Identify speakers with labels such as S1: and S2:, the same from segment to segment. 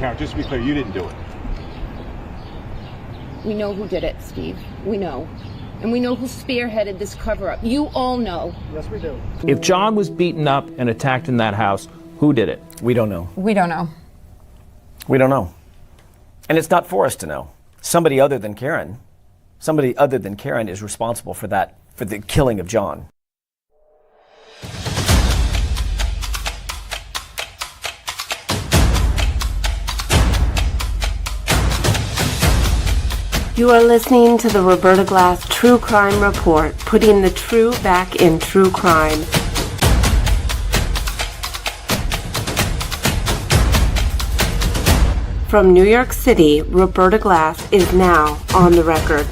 S1: Karen, just to be clear, you didn't do it.
S2: We know who did it, Steve. We know. And we know who spearheaded this cover-up. You all know.
S3: Yes, we do.
S4: If John was beaten up and attacked in that house, who did it?
S5: We don't know.
S6: We don't know.
S5: We don't know. And it's not for us to know. Somebody other than Karen is responsible for that, for the killing of John.
S7: You are listening to the Roberta Glass True Crime Report, putting the true back in true crime. From New York City, Roberta Glass is now on the record.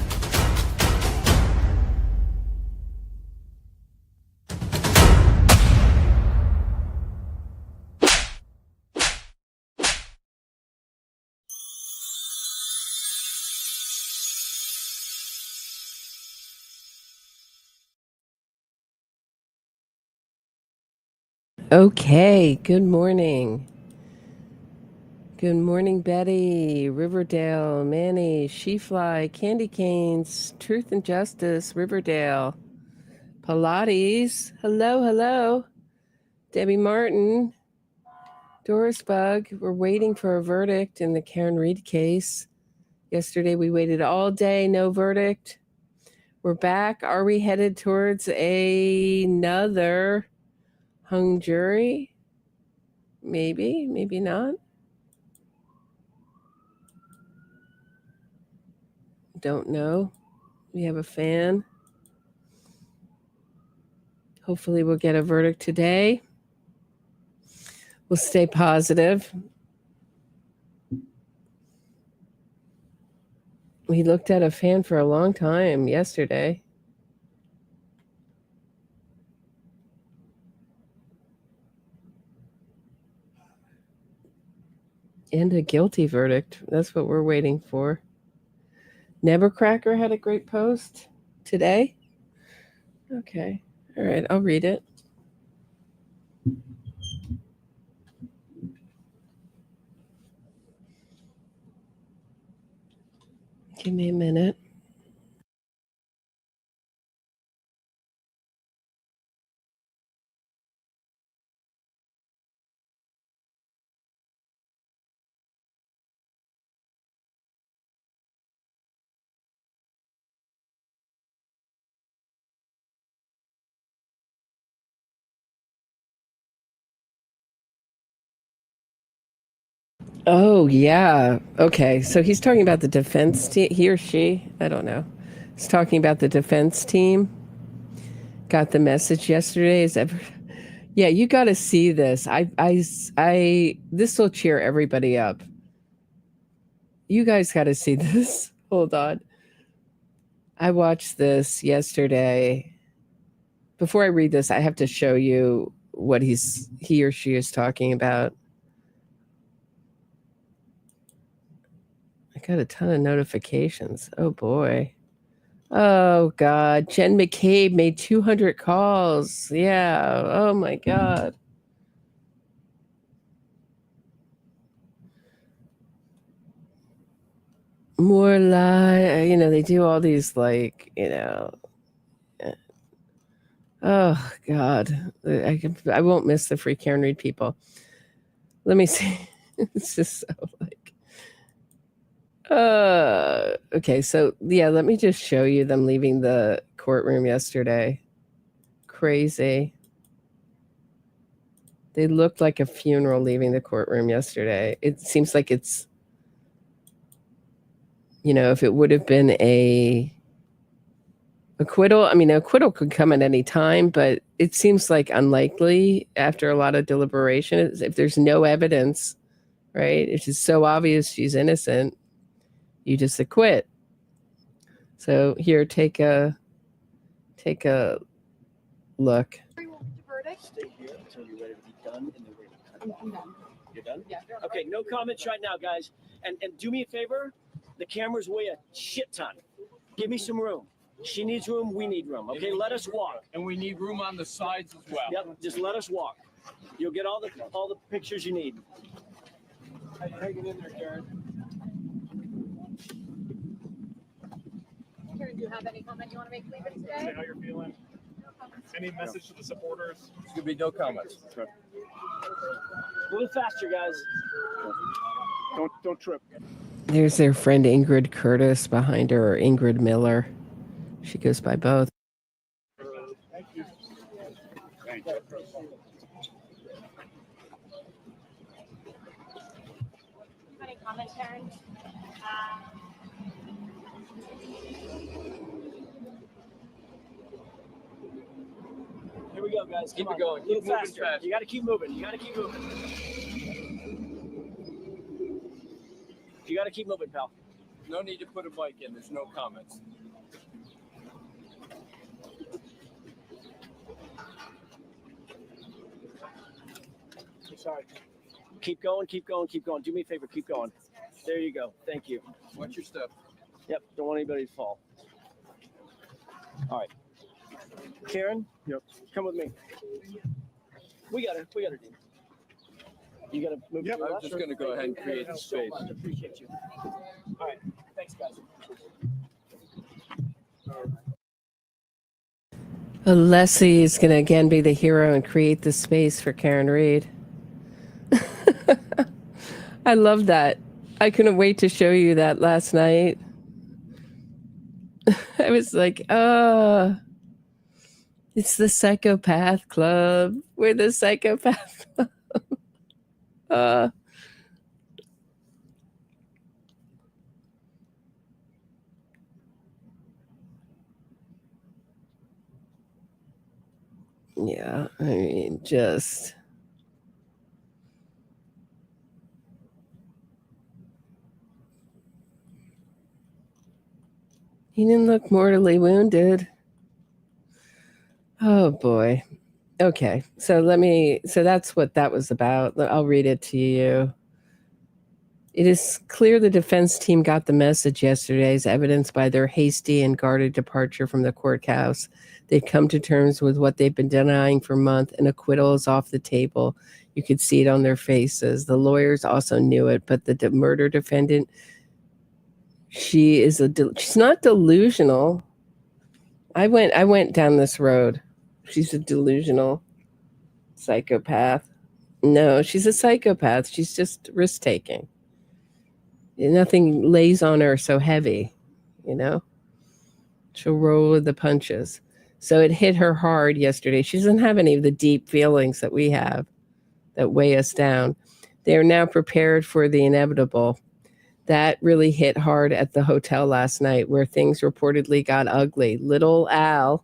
S8: Okay, good morning. Good morning, Betty, Riverdale, Manny, She-Fly, Candy Canes, Truth and Justice, Riverdale, Pilates, hello, Debbie Martin, Doris Bug. We're waiting for a verdict in the Karen Reed case. Yesterday we waited all day, no verdict. We're back. Are we headed towards another hung jury? Maybe, maybe not. Don't know. We have a fan. Hopefully we'll get a verdict today. We'll stay positive. We looked at a fan for a long time yesterday. And a guilty verdict. That's what we're waiting for. Nevercracker had a great post today. Okay. All right. I'll read it. Give me a minute. Oh, yeah. Okay. So he's talking about the defense team. He or she, I don't know. He's talking about the defense team. Got the message yesterday. Yeah, you got to see this. This will cheer everybody up. You guys got to see this. Hold on. I watched this yesterday. Before I read this, I have to show you what he or she is talking about. Got a ton of notifications. Oh boy. Oh God. Jen McCabe made 200 calls. Yeah. Oh my God. More lie. They do all these oh God. I won't miss the free Karen Reed people. Let me see. It's just so okay, so yeah, let me just show you them leaving the courtroom yesterday. Crazy. They looked like a funeral leaving the courtroom yesterday. It seems like it's, if it would have been a acquittal, acquittal could come at any time, but it seems like unlikely after a lot of deliberation. If there's no evidence, right? It's just so obvious she's innocent. You just acquit. So here, take a look.
S5: Stay here until you're ready to be done in the ring. I'm done. You're done? Yeah. Okay, no comments right now, guys. And do me a favor. The cameras weigh a shit ton. Give me some room. She needs room. We need room. Okay, let us walk.
S9: And we need room on the sides as well.
S5: Yep. Just let us walk. You'll get all the pictures you need.
S9: Hanging in there, Karen.
S1: Karen, do you have any comment you want to make leaving today?
S3: Say how you're feeling. Any message to the supporters?
S9: There's gonna be no comments.
S5: A little faster, guys.
S3: Don't trip.
S8: There's their friend Ingrid Curtis behind her, or Ingrid Miller. She goes by both.
S3: Thank you. Thank you.
S1: Any comments, Karen?
S5: Here we go, guys.
S9: Keep
S5: Come
S9: it
S5: on.
S9: going.
S5: A little
S9: Keep moving
S5: faster.
S9: fast.
S5: You got to keep moving. You got to keep moving. You got to keep moving, pal.
S9: No need to put a mic in. There's no comments.
S5: Sorry. Keep going, keep going, keep going. Do me a favor, keep going. There you go. Thank you.
S9: Watch your step.
S5: Yep, don't want anybody to fall. All right. Karen?
S3: Yep.
S5: Come with me. We got her, Dean. You got to move
S3: Yep,
S5: to the
S9: I'm
S5: left?
S9: just gonna go ahead and create the
S5: So
S9: space.
S5: much. Appreciate you. All right. Thanks, guys.
S8: Leslie is going to again be the hero and create the space for Karen Reed. I love that. I couldn't wait to show you that last night. I was like, it's the Psychopath Club. We're the Psychopath Club. Yeah, I mean, just. He didn't look mortally wounded. Oh boy. Okay, so that's what that was about. I'll read it to you. It is clear the defense team got the message yesterday, as evidenced by their hasty and guarded departure from the courthouse. They'd come to terms with what they've been denying for months, and acquittal is off the table. You could see it on their faces. The lawyers also knew it, but the murder defendant, she's not delusional. I went down this road. She's a delusional psychopath. No, she's a psychopath. She's just risk-taking. Nothing lays on her so heavy, you know? She'll roll with the punches. So it hit her hard yesterday. She doesn't have any of the deep feelings that we have that weigh us down. They are now prepared for the inevitable. That really hit hard at the hotel last night, where things reportedly got ugly. Little Alan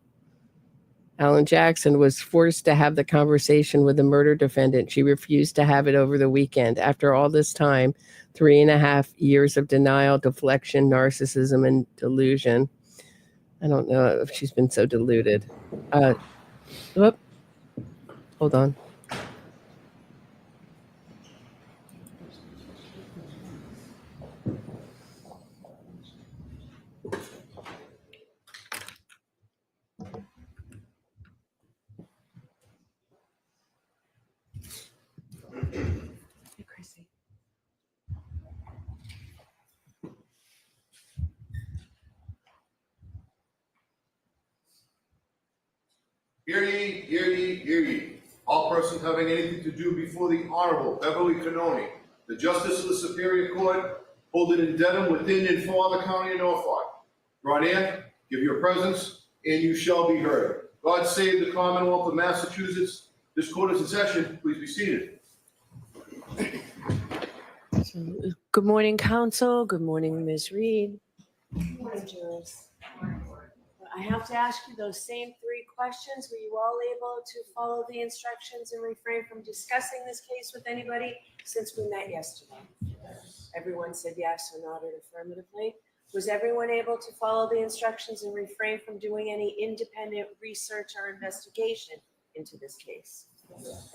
S8: Jackson, was forced to have the conversation with the murder defendant. She refused to have it over the weekend. After all this time, 3.5 years of denial, deflection, narcissism, and delusion. I don't know if she's been so deluded. Hold on. Christy.
S6: Hear ye, hear ye, hear ye. All persons having anything to do before the Honorable Beverly Kearney, the Justice of the Superior Court, holding in Dedham, within and for the County of Norfolk. Draw near, give your presence, and you shall be heard. God save the Commonwealth of Massachusetts. This court is in session. Please be seated.
S10: Good morning, Council. Good morning, Ms. Reed. Good morning, jurors. I have to ask you those same 3 questions. Were you all able to follow the instructions and refrain from discussing this case with anybody since we met yesterday? Everyone said yes or nodded affirmatively. Was everyone able to follow the instructions and refrain from doing any independent research or investigation into this case?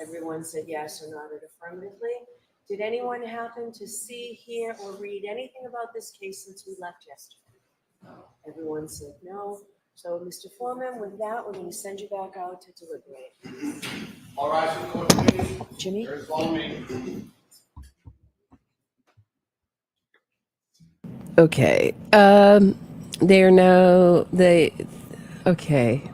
S10: Everyone said yes or nodded affirmatively. Did anyone happen to see, hear, or read anything about this case since we left yesterday? Everyone said no. So, Mr. Foreman, with that, we're going to send you back out to deliberate.
S6: All rise for the court, please.
S10: Jimmy?
S6: Jurors, follow me.
S8: Okay. Okay.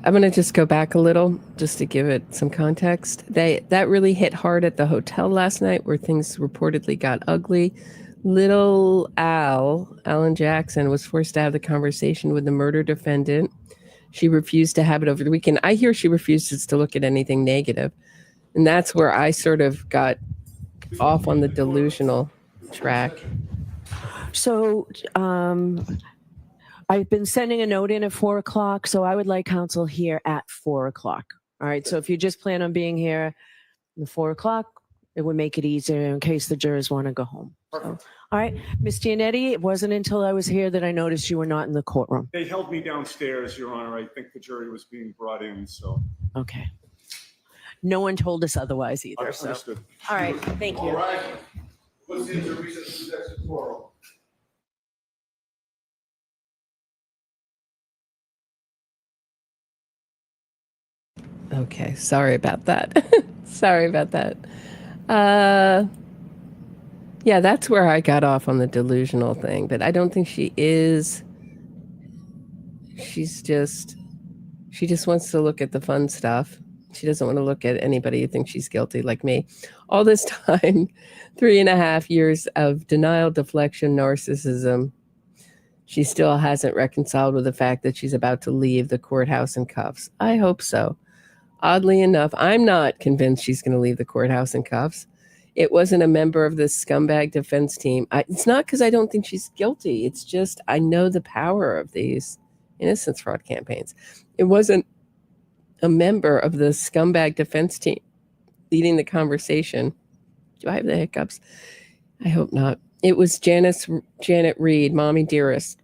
S8: I'm going to just go back a little just to give it some context. That really hit hard at the hotel last night where things reportedly got ugly. Little Alan Jackson, was forced to have the conversation with the murder defendant. She refused to have it over the weekend. I hear she refuses to look at anything negative. And that's where I sort of got off on the delusional track.
S10: So I've been sending a note in at 4:00, so I would like counsel here at 4:00. All right, so if you just plan on being here at 4:00, it would make it easier in case the jurors want to go home. So, all right, Ms. Yannetti, it wasn't until I was here that I noticed you were not in the courtroom.
S3: They held me downstairs, Your Honor. I think the jury was being brought in, so.
S10: Okay. No one told us otherwise either. So.
S3: Understood.
S10: All right, thank you.
S6: All right. What's the reason to exit courtroom?
S8: Okay, sorry about that. Sorry about that. Yeah, that's where I got off on the delusional thing, but I don't think she is. She just wants to look at the fun stuff. She doesn't want to look at anybody who thinks she's guilty like me. All this time, 3.5 years of denial, deflection, narcissism. She still hasn't reconciled with the fact that she's about to leave the courthouse in cuffs. I hope so. Oddly enough, I'm not convinced she's going to leave the courthouse in cuffs. It wasn't a member of the scumbag defense team. It's not because I don't think she's guilty. It's just I know the power of these innocence fraud campaigns. It wasn't a member of the scumbag defense team leading the conversation. Do I have the hiccups? I hope not. It was Janet Reed, Mommy Dearest,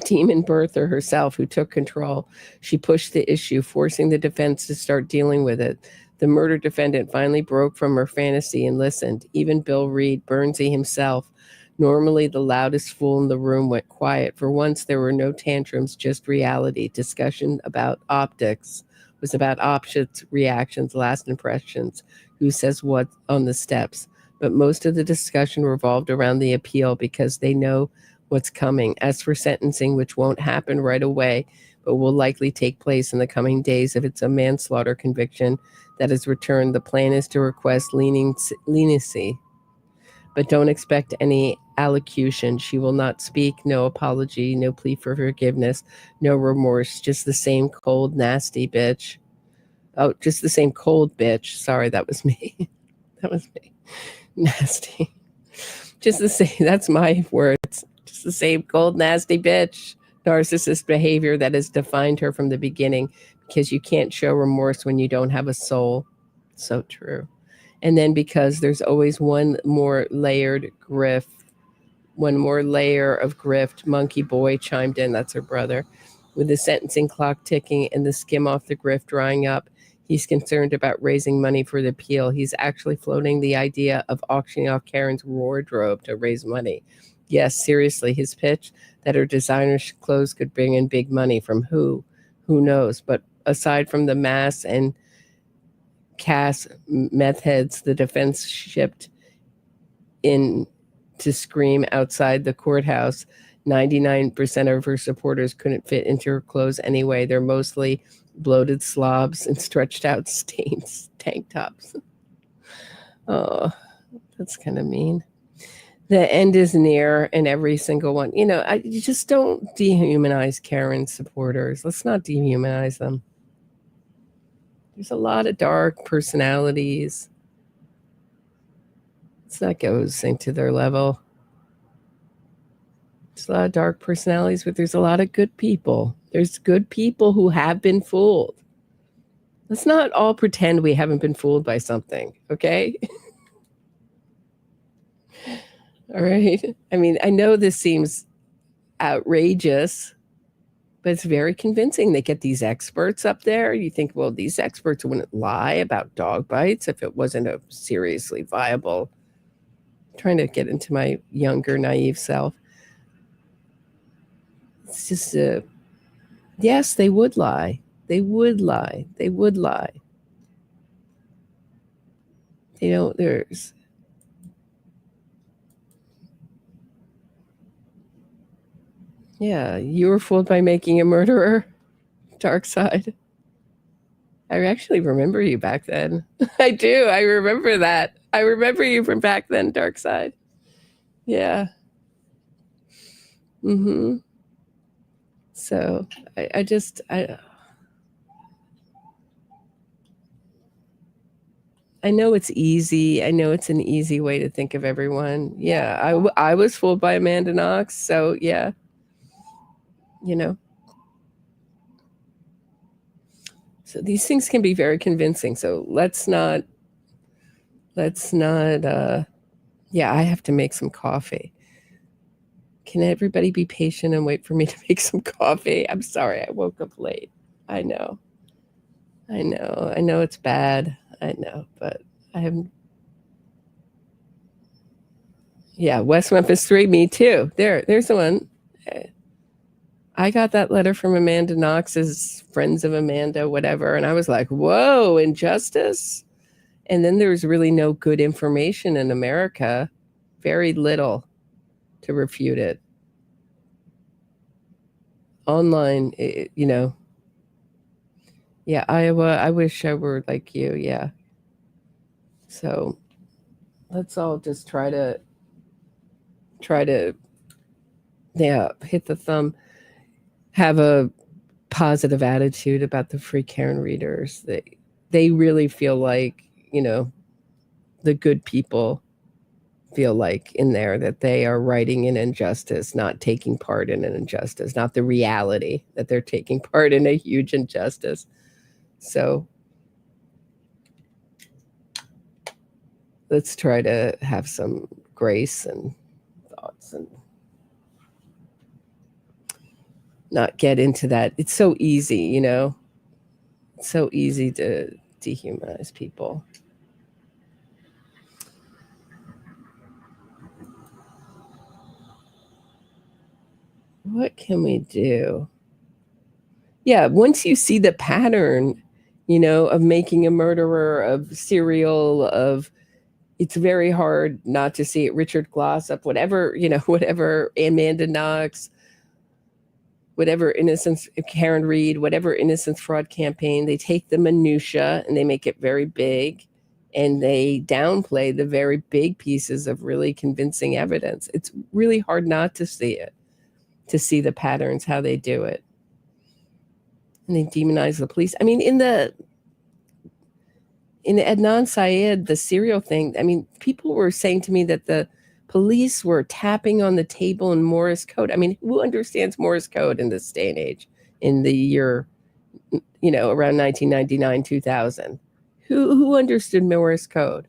S8: team and Bertha herself who took control. She pushed the issue, forcing the defense to start dealing with it. The murder defendant finally broke from her fantasy and listened. Even Bill Reed, Bernsey himself, normally the loudest fool in the room, went quiet. For once, there were no tantrums, just reality. Discussion about optics was about options, reactions, last impressions, who says what on the steps. But most of the discussion revolved around the appeal because they know what's coming. As for sentencing, which won't happen right away, but will likely take place in the coming days if it's a manslaughter conviction that is returned, the plan is to request leniency. But don't expect any allocution. She will not speak, no apology, no plea for forgiveness, no remorse, just the same cold, nasty bitch. Oh, just the same cold bitch. Sorry, that was me. That was me. Nasty. Just the same, that's my words. Just the same cold, nasty bitch. Narcissist behavior that has defined her from the beginning, because you can't show remorse when you don't have a soul. So true. And then because there's always one more layer of grift. Monkey Boy chimed in, that's her brother. With the sentencing clock ticking and the skim off the grift drying up, he's concerned about raising money for the appeal. He's actually floating the idea of auctioning off Karen's wardrobe to raise money. Yes, seriously, his pitch that her designer clothes could bring in big money from who knows. But aside from the mass and Cass meth heads the defense shipped in to scream outside the courthouse, 99% of her supporters couldn't fit into her clothes anyway. They're mostly bloated slobs and stretched out stains tank tops. Oh, that's kind of mean. The end is near, and every single one. You just don't dehumanize Karen's supporters. Let's not dehumanize them. There's a lot of dark personalities. Let's not go sink to their level. There's a lot of dark personalities, but there's a lot of good people. There's good people who have been fooled. Let's not all pretend we haven't been fooled by something, okay? All right. I mean, I know this seems outrageous, but it's very convincing. They get these experts up there. You think, well, these experts wouldn't lie about dog bites if it wasn't a seriously viable. I'm trying to get into my younger, naive self. It's just, yes, they would lie. They would lie. They would lie. There's. Yeah, you were fooled by making a murderer. Dark side. I actually remember you back then. I do. I remember that. I remember you from back then, Dark side. Yeah. Mm-hmm. So I know it's easy. I know it's an easy way to think of everyone. Yeah, I was fooled by Amanda Knox. So yeah, you know. So these things can be very convincing. So let's not, yeah, I have to make some coffee. Can everybody be patient and wait for me to make some coffee? I'm sorry, I woke up late. I know it's bad. I know, but I haven't. Yeah, West Memphis 3, me too. There's the one. I got that letter from Amanda Knox's Friends of Amanda, whatever, and I was like, whoa, injustice? And then there's really no good information in America, very little to refute it. Online, you know. Yeah, Iowa, I wish I were like you, yeah. So let's all just try to yeah, hit the thumb, have a positive attitude about the Free Karen readers. They really feel like, you know, the good people feel like in there that they are writing an injustice, not taking part in an injustice, not the reality that they're taking part in a huge injustice. So let's try to have some grace and thoughts and not get into that. It's so easy, you know, it's so easy to dehumanize people. What can we do? Yeah, once you see the pattern, you know, of making a murderer, of serial, of it's very hard not to see it. Richard Glossop, whatever, you know, whatever Amanda Knox, whatever Innocence, Karen Reed, whatever Innocence Fraud Campaign, they take the minutia and they make it very big and they downplay the very big pieces of really convincing evidence. It's really hard not to see it, to see the patterns, how they do it. And they demonize the police. I mean, in the Adnan Syed, the serial thing, I mean, people were saying to me that the police were tapping on the table in Morse code. I mean, who understands Morse code in this day and age, in the year, you know, around 1999, 2000? Who understood Morse code?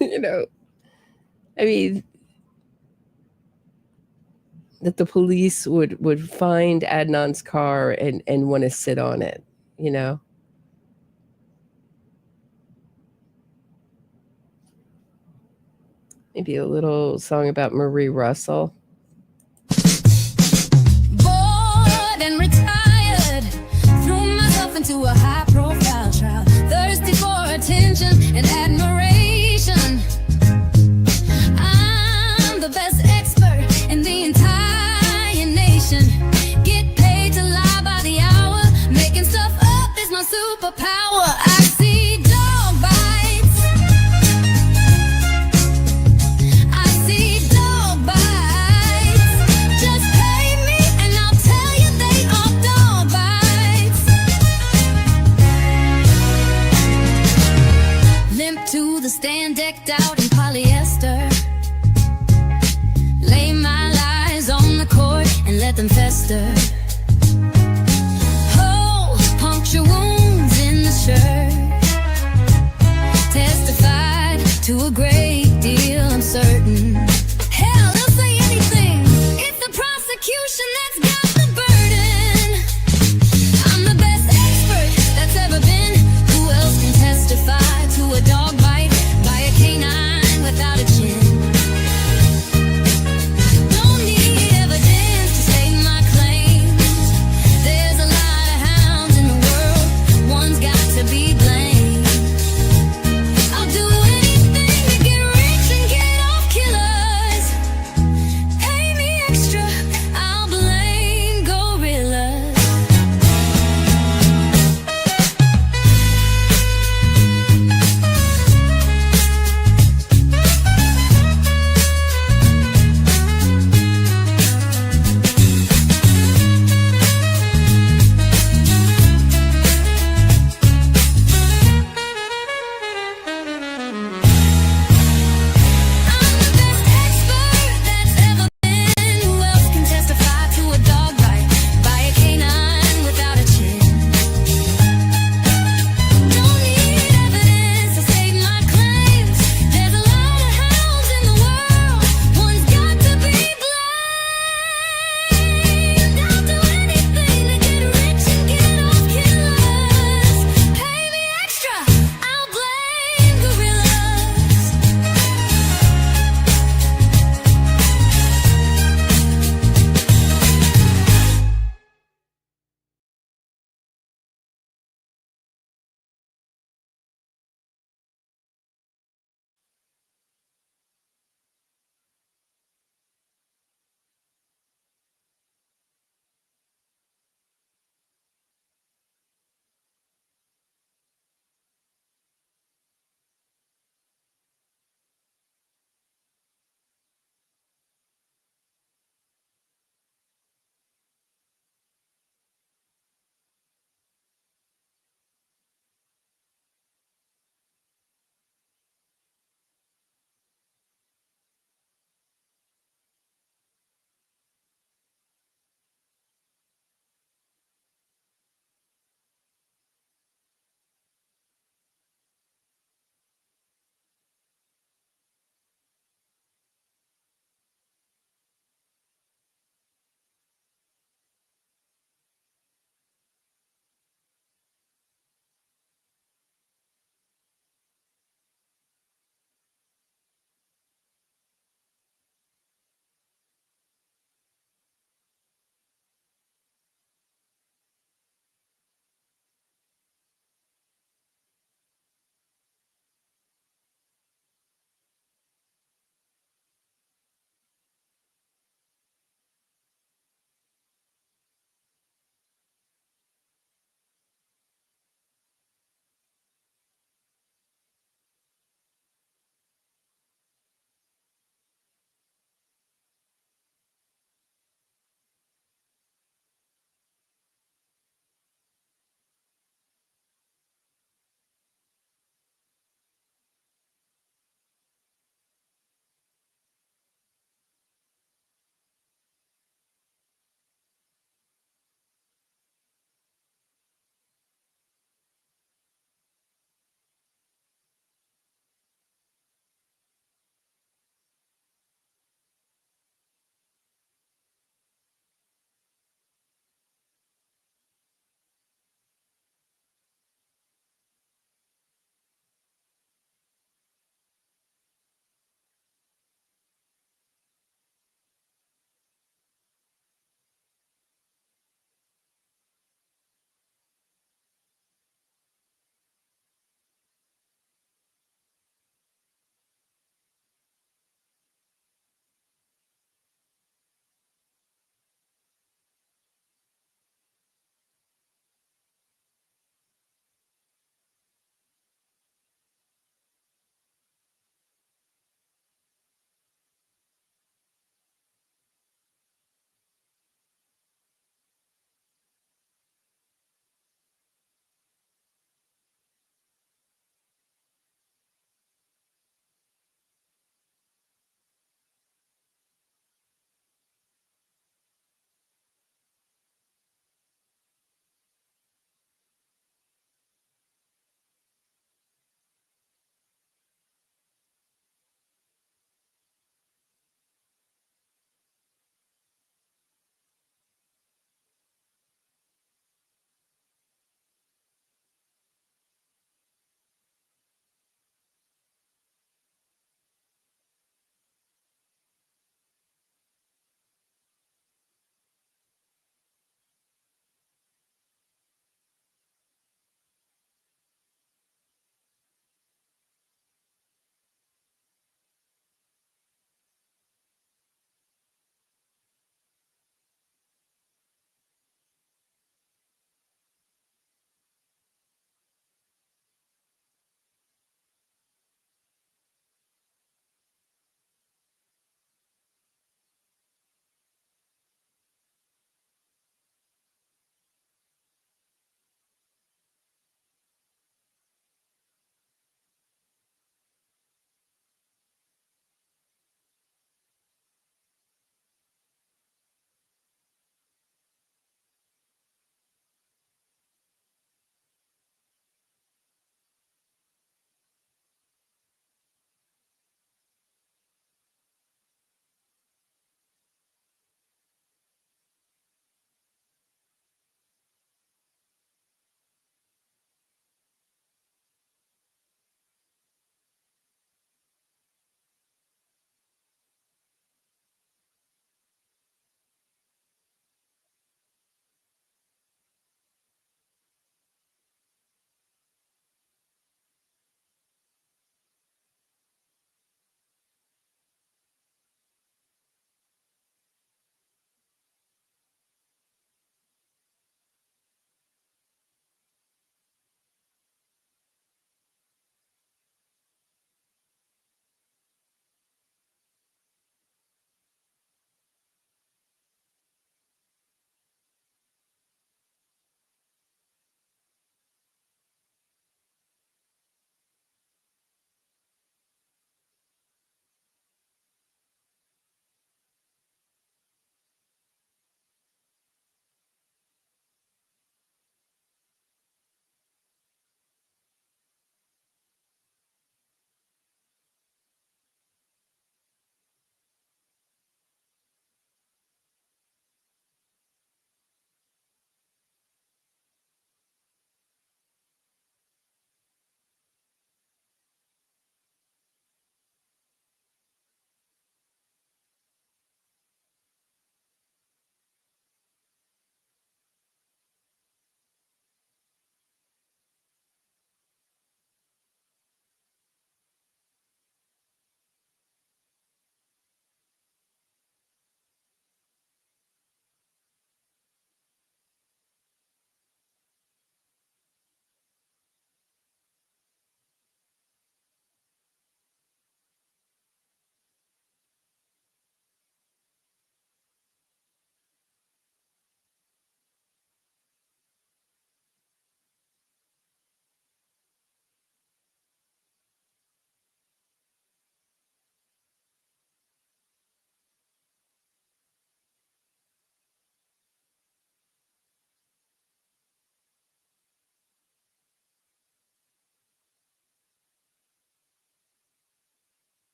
S8: You know, I mean, that the police would find Adnan's car and want to sit on it, you know? Maybe a little song about Marie Russell.
S11: Bored and retired, threw myself into a high-profile trial, thirsty for attention and admiration. I'm the best expert in the entire nation. Get paid to lie by the hour, making stuff up is my superpower. I see dog bites. I see dog bites. Just pay me and I'll tell you they are dog bites. Limp to the stand, decked out in polyester. Lay my lies on the court and let them fester. Oh, puncture wounds in the shirt. Testified to a great deal, I'm certain. Hell, they'll say anything. It's the prosecution that's got the burden. I'm the best expert that's ever been. Who else can testify to a dog bite by a canine without a chin? Don't need evidence to state my claims. There's a lot of hounds in the world. One's got to be blamed. I'll do anything to get rich and get off killer.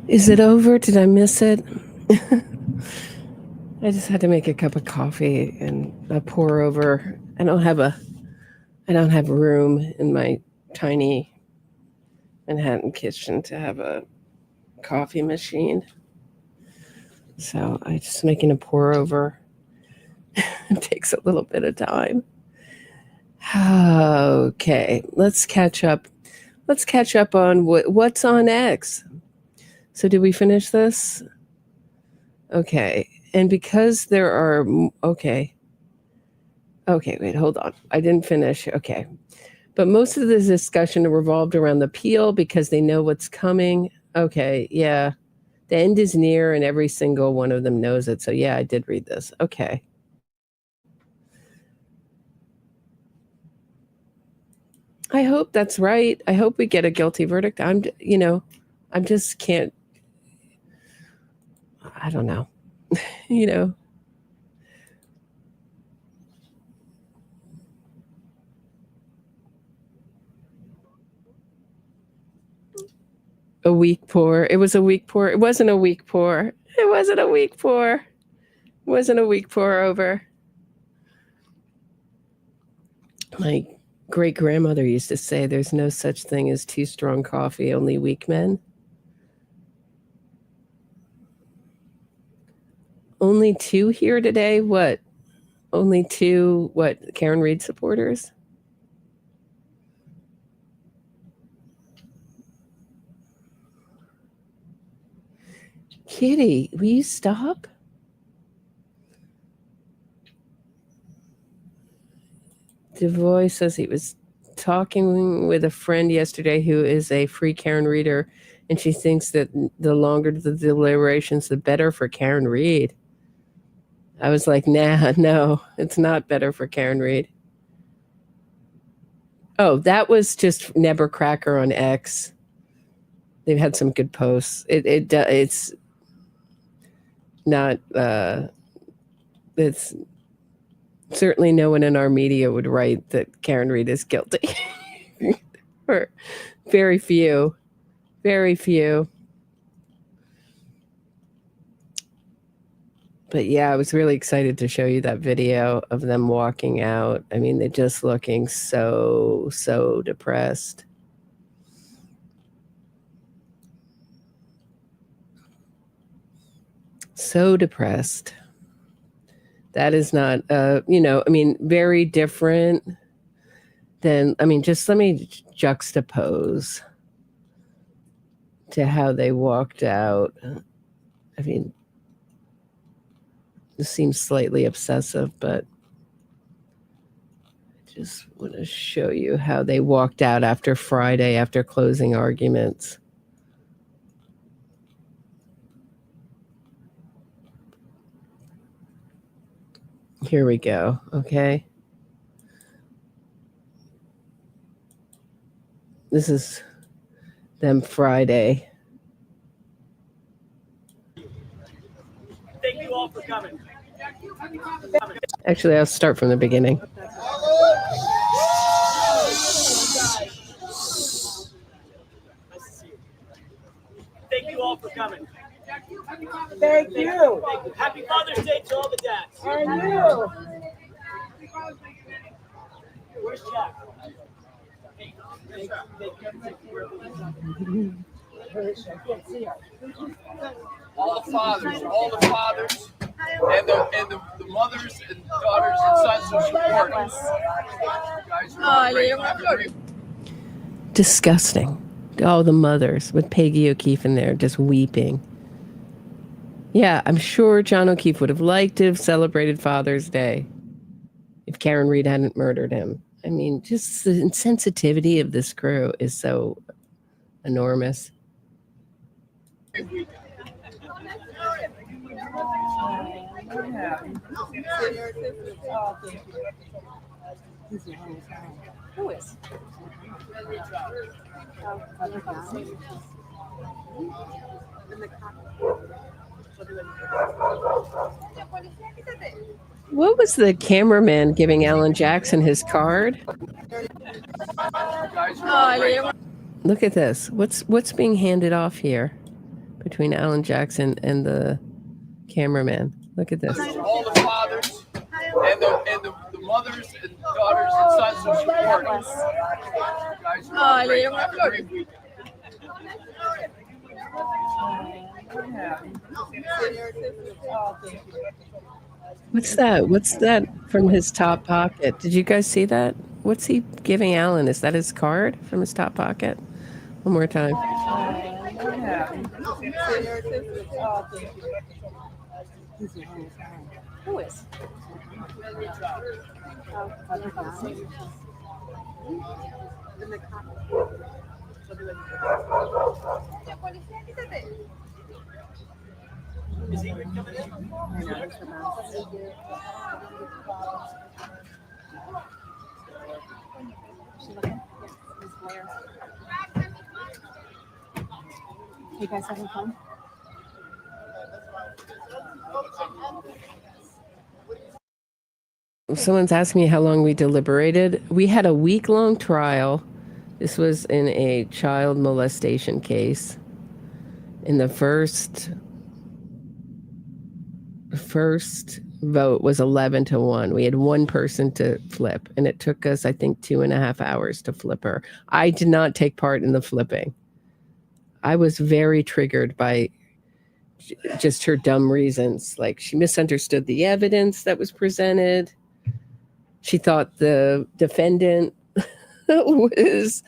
S8: Is it over? Did I miss it? I just had to make a cup of coffee and a pour over. I don't have room in my tiny Manhattan kitchen to have a coffee machine. So I'm just making a pour over. It takes a little bit of time. Okay, let's catch up. Let's catch up on what's on X. So did we finish this? Okay, and because there are, okay, wait, hold on. I didn't finish. Okay. But most of the discussion revolved around the peel because they know what's coming. Okay, yeah. The end is near and every single one of them knows it. So yeah, I did read this. Okay. I hope that's right. I hope we get a guilty verdict. I'm just can't, I don't know, A weak pour. It was a weak pour. It wasn't a weak pour. It wasn't a weak pour. It wasn't a weak pour over. My great-grandmother used to say there's no such thing as too strong coffee, only weak men. Only 2 here today? What? Only 2, what, Karen Reed supporters? Kitty, will you stop? Devoy says he was talking with a friend yesterday who is a free Karen reader, and she thinks that the longer the deliberations, the better for Karen Reed. I was like, nah, no, it's not better for Karen Reed. Oh, that was just Nebber Cracker on X. They've had some good posts. It's not, it's certainly no one in our media would write that Karen Reed is guilty. Or very few. But yeah, I was really excited to show you that video of them walking out. I mean, they're just looking so depressed. So depressed. That is not, very different than, just let me juxtapose to how they walked out. This seems slightly obsessive, but I just want to show you how they walked out after Friday, after closing arguments. Here we go, okay? This is them Friday.
S5: Thank you all for coming.
S8: Actually, I'll start from the beginning.
S5: Thank you all for coming.
S12: Thank you.
S5: Happy Father's Day to all the dads.
S12: And you.
S5: Where's Jack?
S9: All the fathers, and the mothers and daughters and sons who support us. You guys are great.
S8: Disgusting. All the mothers with Peggy O'Keefe in there just weeping. Yeah, I'm sure John O'Keefe would have liked to have celebrated Father's Day if Karen Reed hadn't murdered him. Just the insensitivity of this crew is so enormous.
S12: Who is?
S8: What was the cameraman giving Alan Jackson his card? Look at this. What's being handed off here? between Alan Jackson and the cameraman. Look at this.
S9: All the fathers and the mothers and daughters and sons who support us. You guys are great. Have a great weekend.
S8: What's that? What's that from his top pocket? Did you guys see that? What's he giving Alan? Is that his card from his top pocket? One more time.
S12: Who is? You guys having fun?
S8: Someone's asking me how long we deliberated. We had a week-long trial. This was in a child molestation case. In the first vote was 11-1. We had one person to flip, and it took us, I think, 2.5 hours to flip her. I did not take part in the flipping. I was very triggered by just her dumb reasons. Like, she misunderstood the evidence that was presented. She thought the defendant was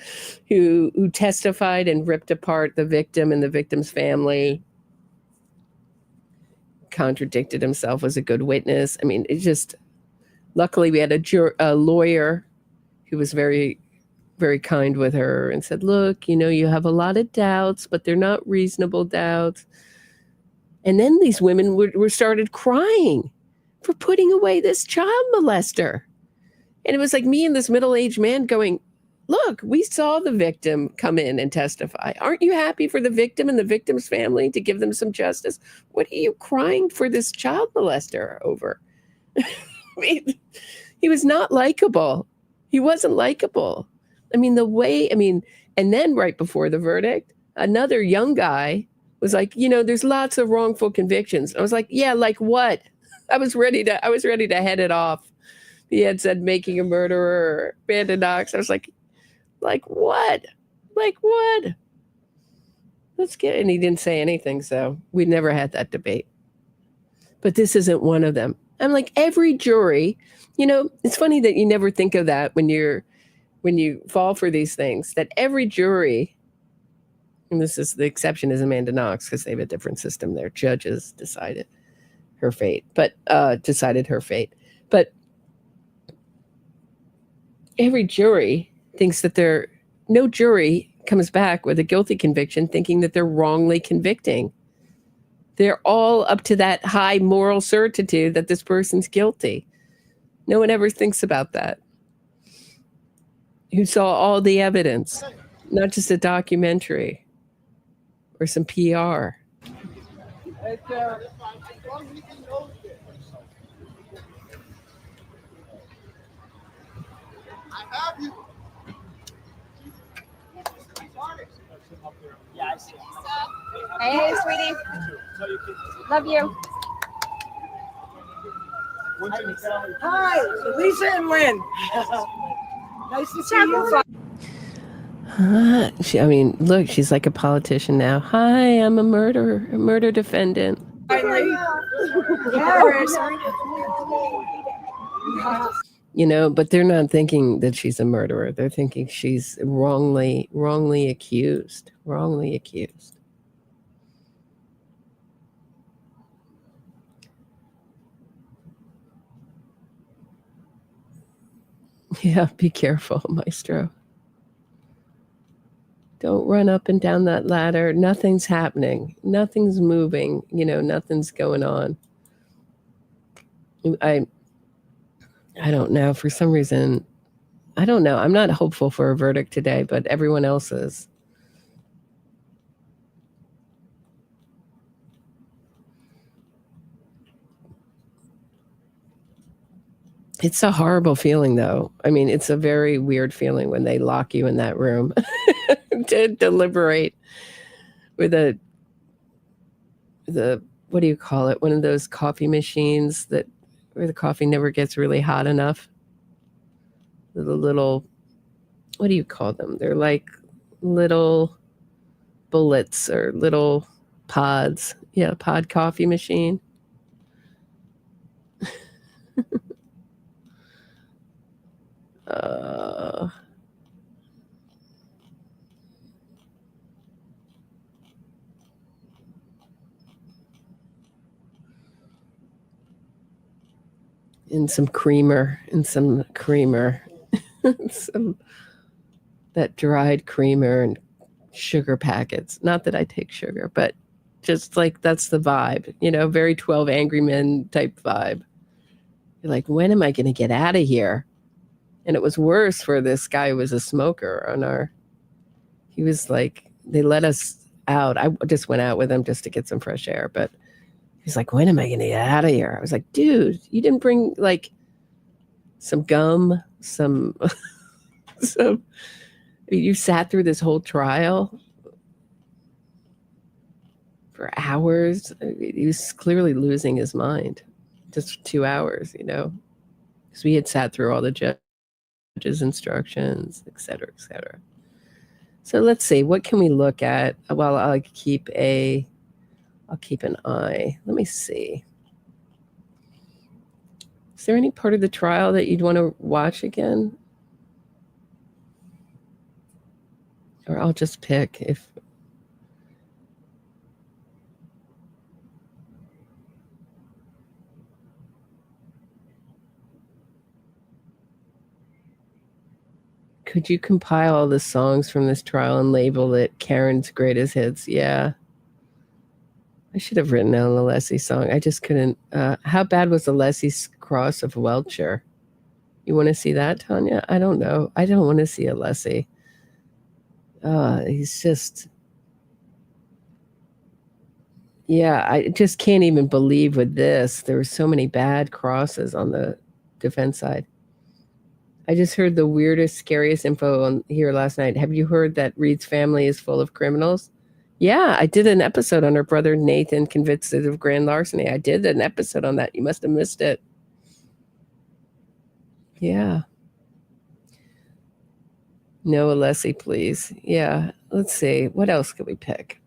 S8: who testified and ripped apart the victim and the victim's family, contradicted himself, was a good witness. I mean, it just, luckily we had a lawyer who was very, very kind with her and said, look, you have a lot of doubts, but they're not reasonable doubts. And then these women were started crying for putting away this child molester. And it was like me and this middle-aged man going, look, we saw the victim come in and testify. Aren't you happy for the victim and the victim's family to give them some justice? What are you crying for this child molester over? I mean, he was not likable. He wasn't likable. I mean, and then right before the verdict, another young guy was like, there's lots of wrongful convictions. I was like, yeah, like what? I was ready to head it off. He had said making a murderer or abandoned ox. I was like what? Like what? Let's get, and he didn't say anything. So we never had that debate, but this isn't one of them. I'm like, every jury, it's funny that you never think of that when you fall for these things, that every jury, and this is the exception is Amanda Knox because they have a different system. Their judges decided her fate. But every jury thinks that no jury comes back with a guilty conviction thinking that they're wrongly convicting. They're all up to that high moral certitude that this person's guilty. No one ever thinks about that. Who saw all the evidence, not just a documentary or some PR.
S1: Hey, sweetie. Love you.
S12: Hi, Lisa and Lynn. Nice to see you.
S8: Look, she's like a politician now. Hi, I'm a murder defendant. But they're not thinking that she's a murderer. They're thinking she's wrongly accused. Yeah, be careful, Maestro. Don't run up and down that ladder. Nothing's happening. Nothing's moving. Nothing's going on. I don't know. For some reason, I don't know. I'm not hopeful for a verdict today, but everyone else is. It's a horrible feeling, though. I mean, it's a very weird feeling when they lock you in that room to deliberate with a what do you call it? One of those coffee machines where the coffee never gets really hot enough. The little, what do you call them? They're like little bullets or little pods. Yeah, pod coffee machine. And some creamer. That dried creamer and sugar packets. Not that I take sugar, but just like that's the vibe, very 12 Angry Men type vibe. You're like, when am I going to get out of here? And it was worse for this guy who was a smoker he was like, they let us out. I just went out with him just to get some fresh air, but he's like, when am I going to get out of here? I was like, dude, you didn't bring like some gum, you sat through this whole trial for hours. He was clearly losing his mind. Just 2 hours, because we had sat through all the judge's instructions, et cetera, et cetera. So let's see, what can we look at? Well, I'll keep an eye. Let me see. Is there any part of the trial that you'd want to watch again? Or I'll just pick if. Could you compile all the songs from this trial and label it Karen's Greatest Hits? Yeah. I should have written down the Leslie song. I just couldn't. How bad was the Leslie's Cross of Welcher? You want to see that, Tanya? I don't know. I don't want to see a Leslie. He's just. Yeah, I just can't even believe with this. There were so many bad crosses on the defense side. I just heard the weirdest, scariest info on here last night. Have you heard that Reed's family is full of criminals? Yeah, I did an episode on her brother Nathan convicted of grand larceny. I did an episode on that. You must have missed it. Yeah. No, Leslie, please. Yeah, let's see. What else could we pick?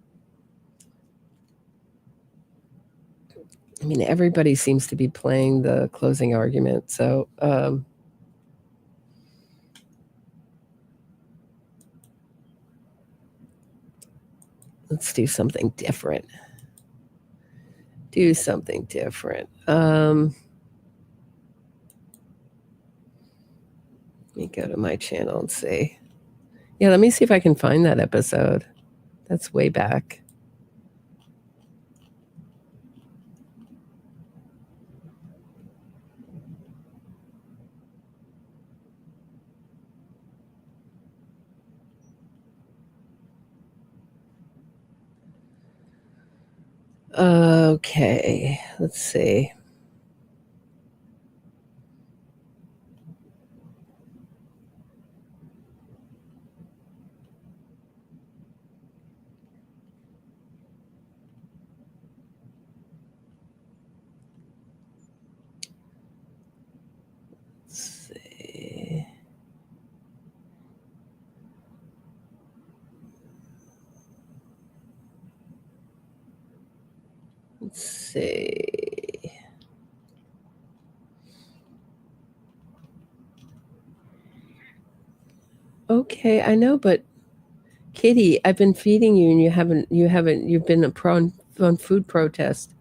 S8: I mean, everybody seems to be playing the closing argument. So, let's do something different. Let me go to my channel and see. Yeah, let me see if I can find that episode. That's way back. Okay, let's see. Let's see. Okay, I know, but Kitty, I've been feeding you and you've been on food protest.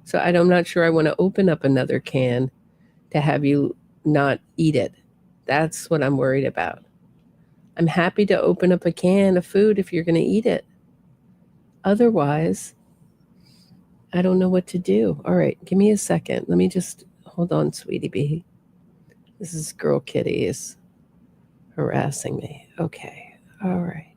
S8: So I'm not sure I want to open up another can to have you not eat it. That's what I'm worried about. I'm happy to open up a can of food if you're going to eat it. Otherwise, I don't know what to do. All right, give me a second. Let me just hold on, sweetie bee. This is girl Kitty is harassing me. Okay, all right.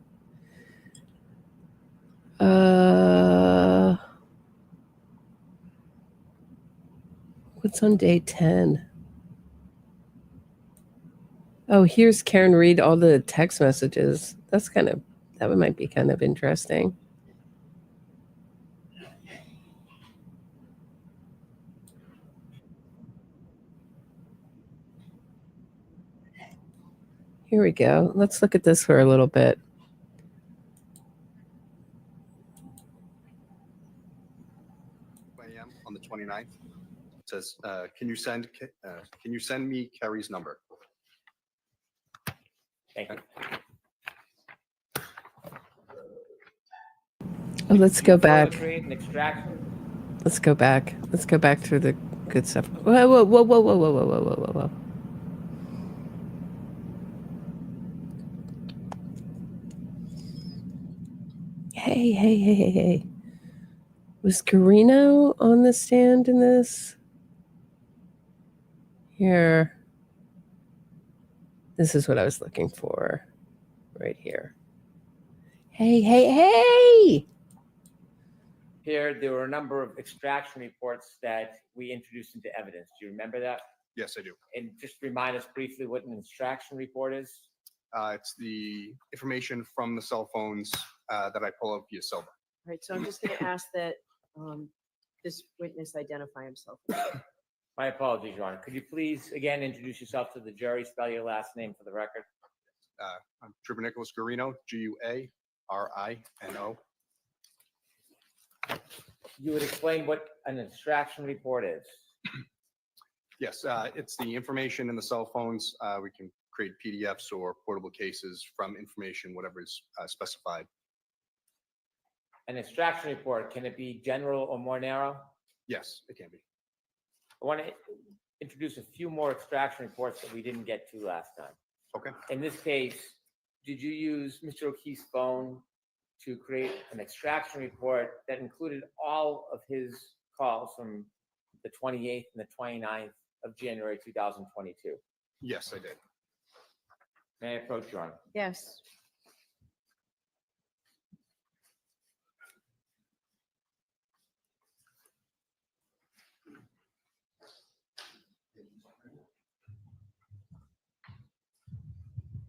S8: What's on day 10? Oh, here's Karen read all the text messages. That might be kind of interesting. Here we go. Let's look at this for a little bit.
S13: A.m. on the 29th. It says, can you send me Kerry's number?
S14: Thank you.
S8: Oh, let's go back.
S14: Create an extraction.
S8: Let's go back. Let's go back through the good stuff. Whoa, whoa, whoa, whoa, whoa, whoa, whoa, whoa, whoa, whoa. Hey, hey, hey, hey, hey. Was Carino on the stand in this? Here. This is what I was looking for. Right here. Hey, hey, hey!
S14: Here, there were a number of extraction reports that we introduced into evidence. Do you remember that?
S13: Yes, I do.
S14: And just remind us briefly what an extraction report is.
S13: It's the information from the cell phones that I pull up via cell phone.
S10: All right, so I'm just going to ask that this witness identify himself.
S14: My apologies, Your Honor. Could you please again introduce yourself to the jury? Spell your last name for the record.
S13: I'm Trooper Nicholas Guarino, Guarino.
S14: You would explain what an extraction report is.
S13: Yes, it's the information in the cell phones. We can create PDFs or portable cases from information, whatever is specified.
S14: An extraction report, can it be general or more narrow?
S13: Yes, it can be.
S14: I want to introduce a few more extraction reports that we didn't get to last time.
S13: Okay.
S14: In this case, did you use Mr. O'Keefe's phone to create an extraction report that included all of his calls from the 28th and the 29th of January 2022?
S13: Yes, I did.
S14: May I approach, Your Honor?
S10: Yes.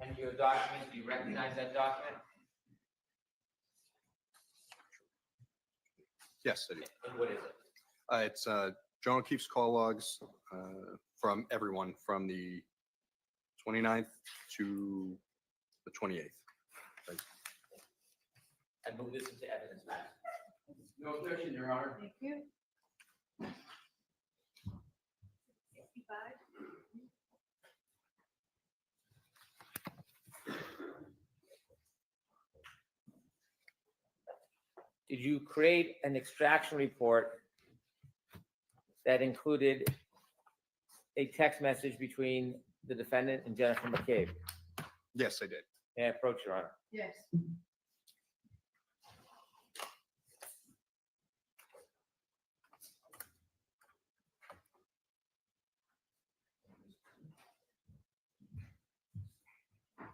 S14: And your document, do you recognize that document?
S13: Yes, I do.
S14: And what is it?
S13: It's John O'Keefe's call logs from everyone from the 29th to the 28th. Right.
S14: I move this into evidence, ma'am.
S9: No objection, Your Honor.
S10: Thank you.
S14: Did you create an extraction report that included a text message between the defendant and Jennifer McCabe?
S13: Yes, I did.
S14: May I approach, Your Honor?
S10: Yes.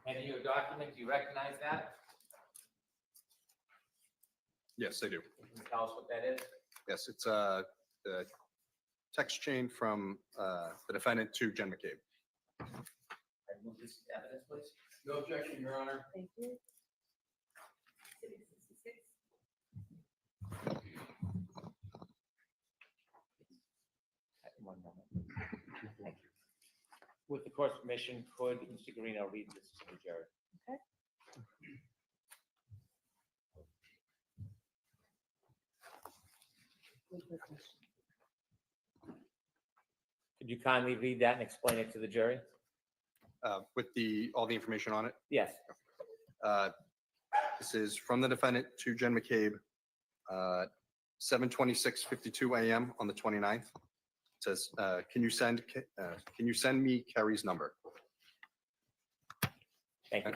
S14: And in your document, do you recognize that?
S13: Yes, I do.
S14: Can you tell us what that is?
S13: Yes, it's the text chain from the defendant to Jen McCabe.
S14: I move this into evidence, please.
S9: No objection, Your Honor.
S10: Thank you.
S14: One moment. Thank you. With the court's permission, could Mr. Guarino read this to the jury?
S10: Okay.
S14: Could you kindly read that and explain it to the jury?
S13: With all the information on it.
S14: Yes.
S13: This is from the defendant to Jen McCabe, 7:26:52 a.m. on the 29th. It says, can you send me Kerry's number?
S14: Thank you.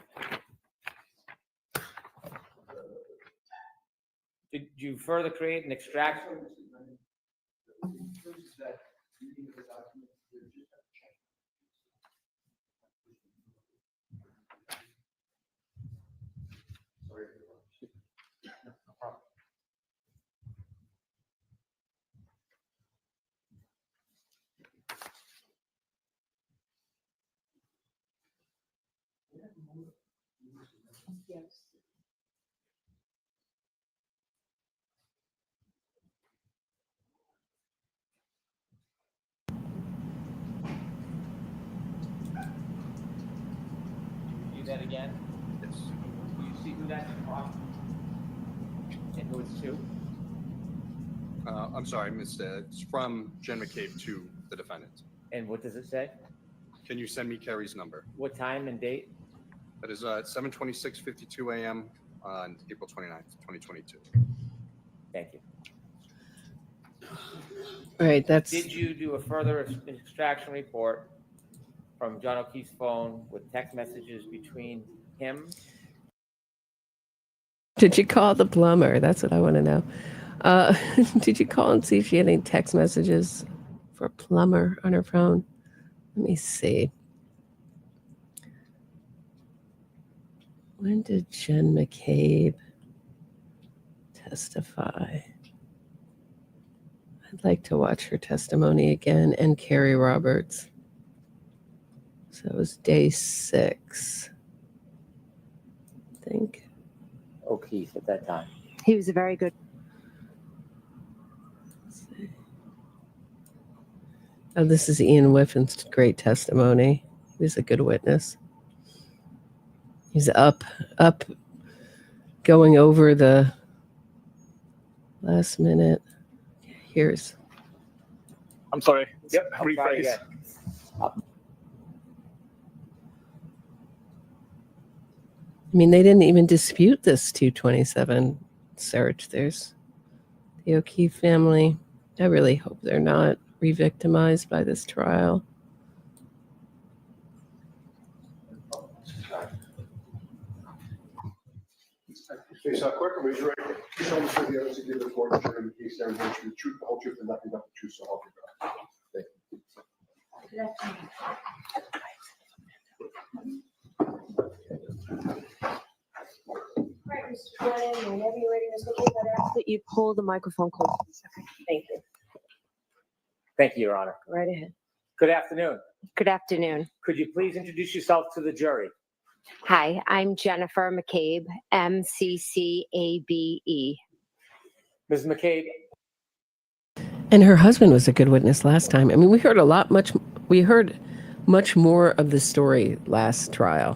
S14: Did you further create an extraction?
S10: Yes.
S14: And who is to?
S13: I'm sorry, Miss. It's from Jen McCabe to the defendant.
S14: And what does it say?
S13: Can you send me Kerry's number?
S14: What time and date?
S13: That is at 7:26:52 a.m. on April 29th, 2022.
S14: Thank you.
S8: All right, that's.
S14: Did you do a further extraction report from John O'Keefe's phone with text messages between him?
S8: Did you call the plumber? That's what I want to know. Did you call and see if she had any text messages for a plumber on her phone? Let me see. When did Jen McCabe testify? I'd like to watch her testimony again, and Carrie Roberts. So it was day 6, I think.
S14: O'Keefe at that time.
S7: He was a very good.
S8: Oh, this is Ian Whiffin's great testimony. He's a good witness. He's up, going over the last minute. Here's.
S3: I'm sorry.
S14: Yep. I'll try
S3: Rephrase.
S14: again.
S8: I mean, they didn't even dispute this 227 search. There's the O'Keefe family. I really hope they're not re-victimized by this trial.
S15: Face out quick and raise your right hand. Please tell me the evidence to give the court the jury in the case there and the truth, the whole truth, and nothing but the truth, so help you God. Thank
S10: Right, Mr. Brennan, whenever you're ready, Ms. McCabe, I'd ask that you pull the microphone close. Okay, thank you.
S14: Thank you, Your Honor.
S10: Right ahead.
S14: Good afternoon.
S7: Good afternoon.
S14: Could you please introduce yourself to the jury?
S7: Hi, I'm Jennifer McCabe, MCCABE.
S14: Ms. McCabe,
S8: And her husband was a good witness last time. I mean, we heard much more of the story last trial.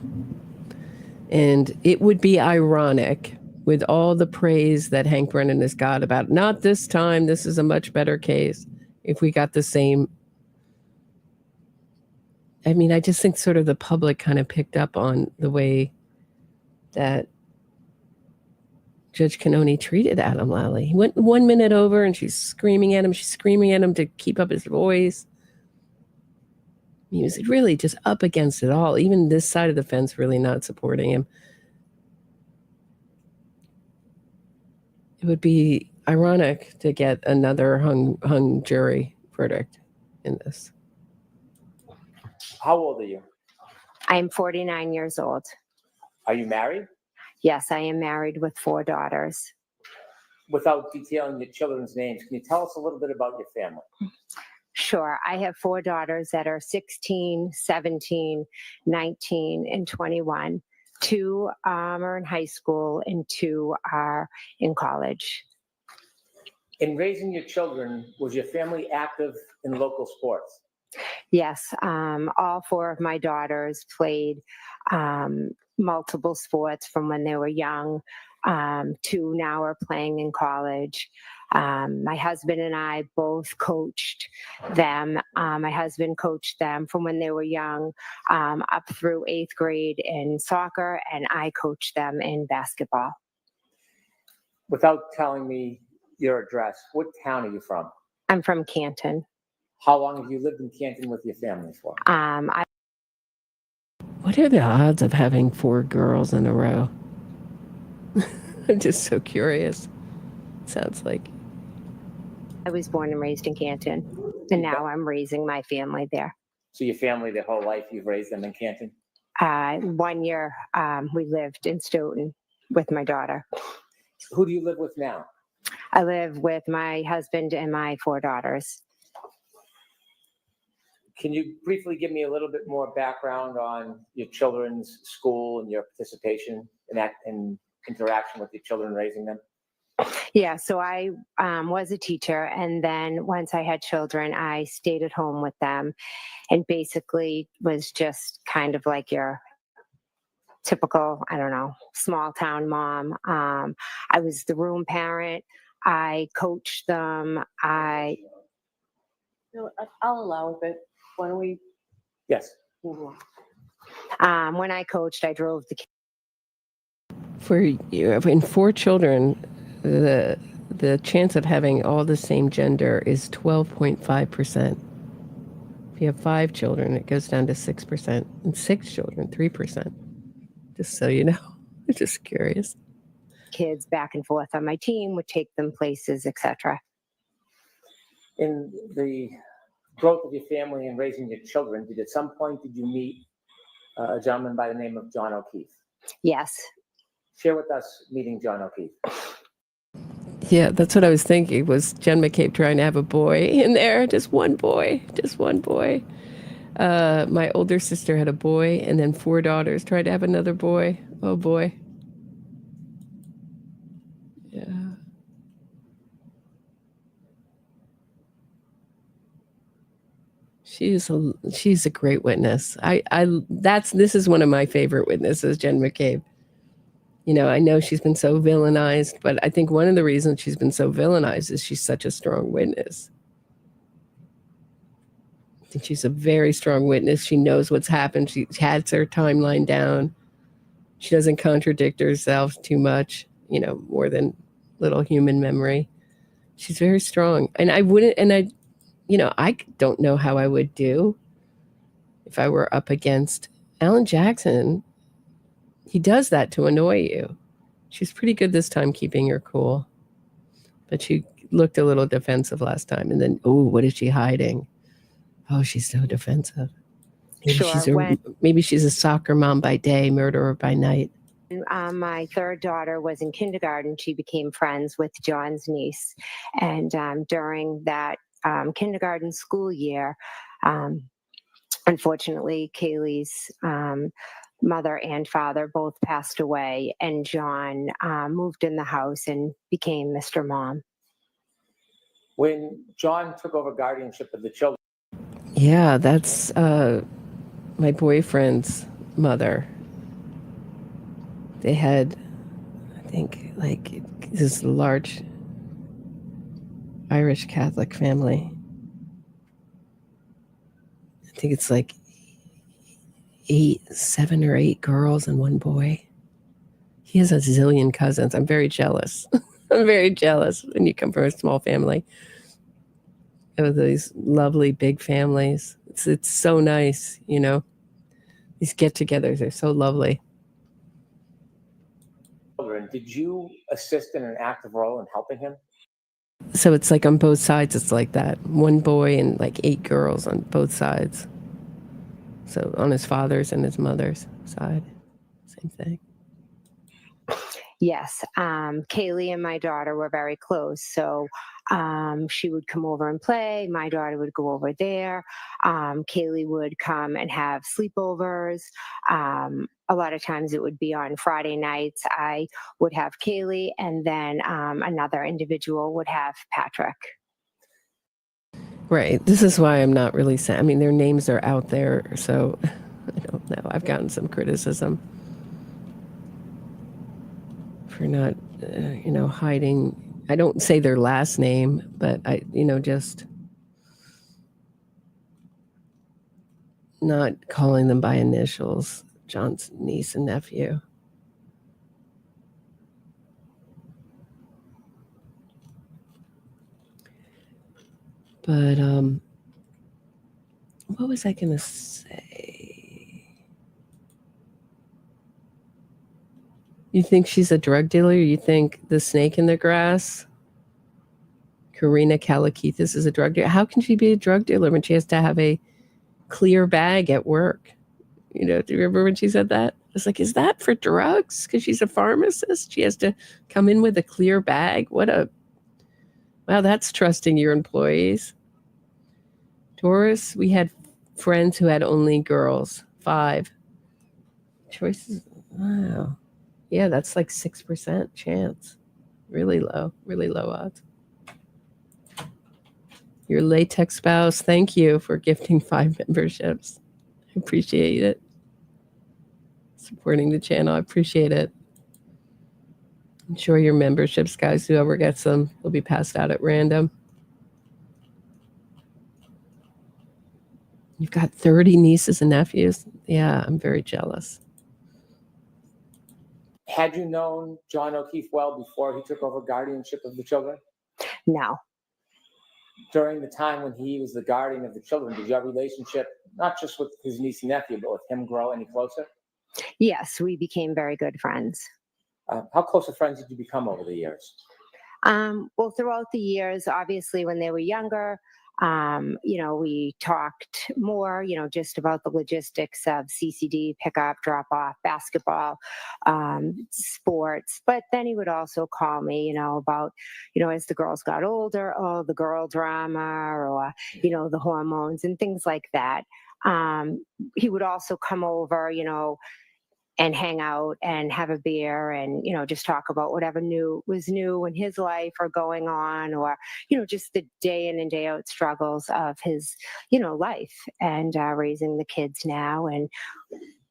S8: And it would be ironic with all the praise that Hank Brennan has got about, not this time, this is a much better case, if we got the same. I mean, I just think sort of the public kind of picked up on the way that Judge Kearney treated Adam Lally. He went 1 minute over and she's screaming at him. She's screaming at him to keep up his voice. He was really just up against it all. Even this side of the fence really not supporting him. It would be ironic to get another hung jury verdict in this.
S14: how old are you?
S7: I'm 49 years old.
S14: Are you married?
S7: Yes, I am married with 4 daughters.
S14: Without detailing your children's names, can you tell us a little bit about your family?
S7: Sure. I have 4 daughters that are 16, 17, 19, and 21. 2 are in high school and 2 are in college.
S14: In raising your children, was your family active in local sports?
S7: Yes, all 4 of my daughters played multiple sports from when they were young. 2 now are playing in college. My husband and I both coached them. My husband coached them from when they were young up through 8th grade in soccer, and I coached them in basketball.
S14: Without telling me your address, what town are you from?
S7: I'm from Canton.
S14: How long have you lived in Canton with your family for?
S8: What are the odds of having 4 girls in a row? I'm just so curious. Sounds like.
S7: I was born and raised in Canton, and now I'm raising my family there.
S14: So your family, their whole life, you've raised them in Canton?
S7: 1 year we lived in Stoughton with my daughter.
S14: Who do you live with now?
S7: I live with my husband and my 4 daughters.
S14: Can you briefly give me a little bit more background on your children's school and your participation in that and interaction with your children, raising them?
S7: Yeah, so I was a teacher, and then once I had children, I stayed at home with them and basically was just kind of like your typical, I don't know, small town mom. I was the room parent. I coached them.
S10: No, I'll allow it, but why don't we
S14: Yes.
S10: move on?
S7: When I coached, I drove the
S8: For you, in 4 children, the chance of having all the same gender is 12.5%. If you have 5 children, it goes down to 6%, and 6 children, 3%. Just so you know, I'm just curious.
S7: kids back and forth on my team, would take them places, etc.
S14: In the growth of your family and raising your children, did you meet a gentleman by the name of John O'Keefe?
S7: Yes.
S14: Share with us meeting John O'Keefe.
S8: Yeah, that's what I was thinking. Was Jen McCabe trying to have a boy in there? Just one boy. My older sister had a boy, and then 4 daughters tried to have another boy. Oh boy. Yeah. She's a great witness. This is one of my favorite witnesses, Jen McCabe. You know, I know she's been so villainized, but I think one of the reasons she's been so villainized is she's such a strong witness. I think she's a very strong witness. She knows what's happened. She has her timeline down. She doesn't contradict herself too much, you know, more than little human memory. She's very strong. And I don't know how I would do if I were up against Alan Jackson. He does that to annoy you. She's pretty good this time keeping her cool. But she looked a little defensive last time. And then, what is she hiding? Oh, she's so defensive. Maybe she's a soccer mom by day, murderer by night.
S7: My third daughter was in kindergarten. She became friends with John's niece. And during that kindergarten school year, unfortunately, Kaylee's mother and father both passed away, and John moved in the house and became Mr. Mom.
S14: When John took over guardianship of the children.
S8: Yeah, that's my boyfriend's mother. They had, I think, like this large Irish Catholic family. I think it's like 7 or 8 girls and 1 boy. He has a zillion cousins. I'm very jealous. I'm very jealous when you come from a small family. Of these lovely big families. It's so nice, you know. These get-togethers are so lovely.
S14: Did you assist in an active role in helping him?
S8: So it's like on both sides, it's like that. 1 boy and like 8 girls on both sides. So on his father's and his mother's side, same thing.
S7: Yes. Kaylee and my daughter were very close. So she would come over and play. My daughter would go over there. Kaylee would come and have sleepovers. A lot of times it would be on Friday nights. I would have Kaylee, and then another individual would have Patrick.
S8: Right. This is why I'm not really saying, I mean, their names are out there, so I don't know. I've gotten some criticism for not, hiding. I don't say their last name, but I, just not calling them by initials. John's niece and nephew. But what was I going to say? You think she's a drug dealer? You think the snake in the grass, Karina Kalakithis, is a drug dealer? How can she be a drug dealer when she has to have a clear bag at work? Do you remember when she said that? It's like, is that for drugs? Because she's a pharmacist. She has to come in with a clear bag. Wow, that's trusting your employees. Doris, we had friends who had only girls, 5. Choices, wow. Yeah, that's like 6% chance. Really low odds. Your latex spouse, thank you for gifting 5 memberships. I appreciate it. supporting the channel. I appreciate it. Enjoy your memberships, guys. Whoever gets them will be passed out at random. You've got 30 nieces and nephews. Yeah, I'm very jealous.
S14: Had you known John O'Keefe well before he took over guardianship of the children?
S7: No.
S14: During the time when he was the guardian of the children, did your relationship, not just with his niece and nephew, but with him, grow any closer?
S7: Yes, we became very good friends.
S14: How close of friends did you become over the years?
S7: Well, throughout the years, obviously, when they were younger, we talked more, just about the logistics of CCD, pickup, drop off, basketball, sports. But then he would also call me, about, as the girls got older, the girl drama or, the hormones and things like that. He would also come over, and hang out and have a beer and, just talk about whatever was new in his life or going on, or, just the day in and day out struggles of his, life and raising the kids now and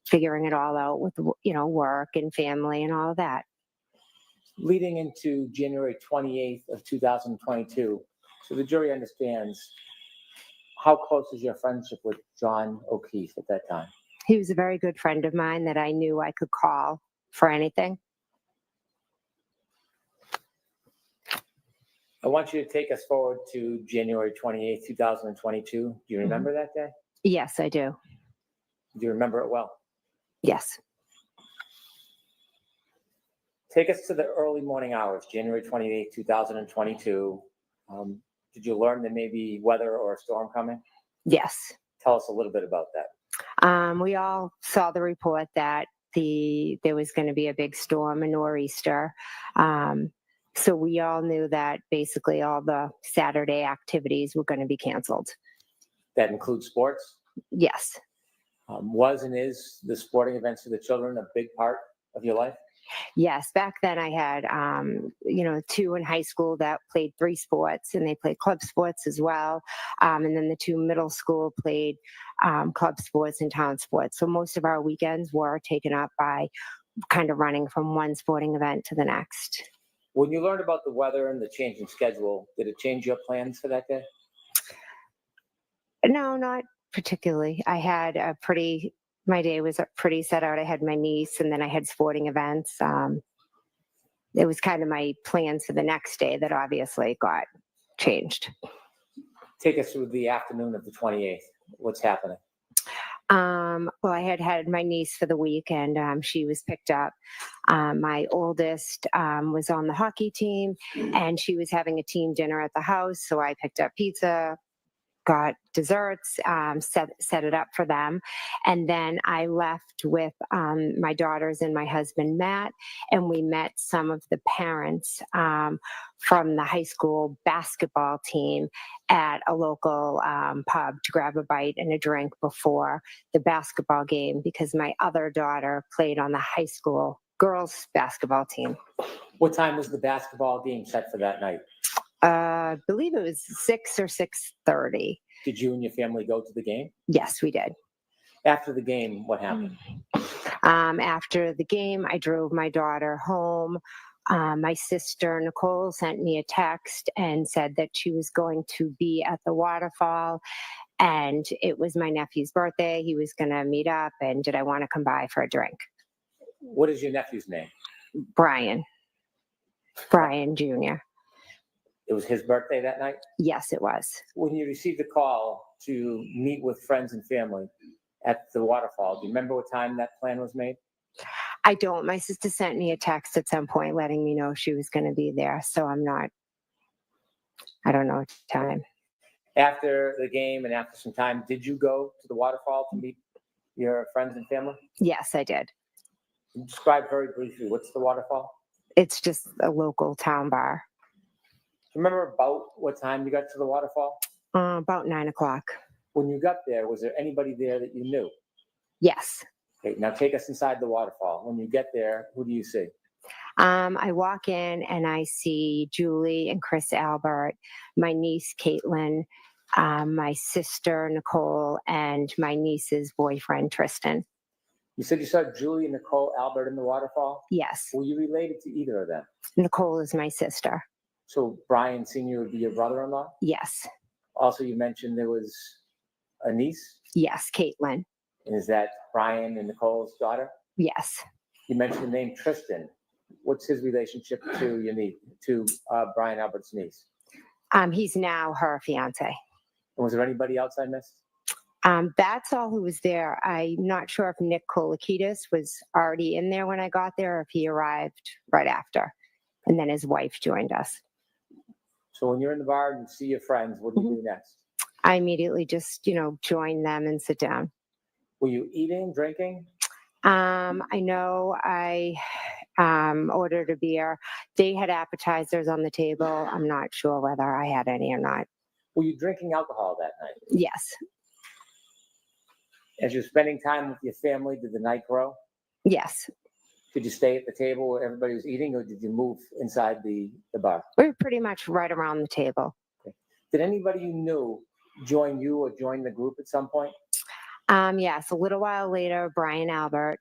S7: figuring it all out with, work and family and all of that.
S14: Leading into January 28th of 2022, so the jury understands, how close is your friendship with John O'Keefe at that time?
S7: He was a very good friend of mine that I knew I could call for anything.
S14: I want you to take us forward to January 28th, 2022. Do you remember that day?
S7: Yes, I do.
S14: Do you remember it well?
S7: Yes.
S14: Take us to the early morning hours, January 28th, 2022. Did you learn there may be weather or a storm coming?
S7: Yes.
S14: Tell us a little bit about that.
S7: We all saw the report that there was going to be a big storm, a nor'easter. So we all knew that basically all the Saturday activities were going to be canceled.
S14: That includes sports?
S7: Yes.
S14: Was and is the sporting events for the children a big part of your life?
S7: Yes, back then I had, two in high school that played 3 sports, and they played club sports as well. And then the 2 middle school played club sports and town sports. So most of our weekends were taken up by kind of running from one sporting event to the next.
S14: When you learned about the weather and the change in schedule, did it change your plans for that day?
S7: No, not particularly. I had my day was pretty set out. I had my niece and then I had sporting events. It was kind of my plans for the next day that obviously got changed.
S14: Take us through the afternoon of the 28th. What's happening?
S7: Well, I had my niece for the week and she was picked up. My oldest was on the hockey team and she was having a team dinner at the house. So I picked up pizza, got desserts, set it up for them. And then I left with my daughters and my husband, Matt, and we met some of the parents from the high school basketball team at a local pub to grab a bite and a drink before the basketball game because my other daughter played on the high school girls basketball team.
S14: What time was the basketball game set for that night?
S7: I believe it was 6 or 6:30.
S14: Did you and your family go to the game?
S7: Yes, we did.
S14: After the game, what happened?
S7: After the game, I drove my daughter home. My sister, Nicole, sent me a text and said that she was going to be at the waterfall. And it was my nephew's birthday. He was going to meet up. And did I want to come by for a drink?
S14: What is your nephew's name?
S7: Brian Jr.
S14: It was his birthday that night?
S7: Yes, it was.
S14: When you received a call to meet with friends and family at the waterfall, do you remember what time that plan was made?
S7: I don't. My sister sent me a text at some point letting me know she was going to be there. So I don't know what time.
S14: After the game and after some time, did you go to the waterfall to meet your friends and family?
S7: Yes, I did.
S14: Describe very briefly, what's the waterfall?
S7: It's just a local town bar.
S14: Do you remember about what time you got to the waterfall?
S7: About 9:00.
S14: When you got there, was there anybody there that you knew?
S7: Yes.
S14: Okay, now take us inside the waterfall. When you get there, who do you see?
S7: I walk in and I see Julie and Chris Albert, my niece Caitlin, my sister Nicole, and my niece's boyfriend Tristan.
S14: You said you saw Julie and Nicole Albert in the waterfall?
S7: Yes.
S14: Were you related to either of them?
S7: Nicole is my sister.
S14: So Brian Sr. would be your brother-in-law?
S7: Yes.
S14: Also, you mentioned there was a niece?
S7: Yes, Caitlin.
S14: And is that Brian and Nicole's daughter?
S7: Yes.
S14: You mentioned the name Tristan. What's his relationship to your niece, to Brian Albert's niece?
S7: He's now her fiance.
S14: And was there anybody else I missed?
S7: That's all who was there. I'm not sure if Nick Kolakidis was already in there when I got there, or if he arrived right after. And then his wife joined us.
S14: So when you're in the bar and you see your friends, what do you do next?
S7: I immediately just, join them and sit down.
S14: Were you eating, drinking?
S7: I know I ordered a beer. They had appetizers on the table. I'm not sure whether I had any or not.
S14: Were you drinking alcohol that night?
S7: Yes.
S14: As you're spending time with your family, did the night grow?
S7: Yes.
S14: Did you stay at the table where everybody was eating, or did you move inside the bar?
S7: We were pretty much right around the table.
S14: Okay. Did anybody you knew join you or join the group at some point?
S7: Yes, a little while later, Brian Albert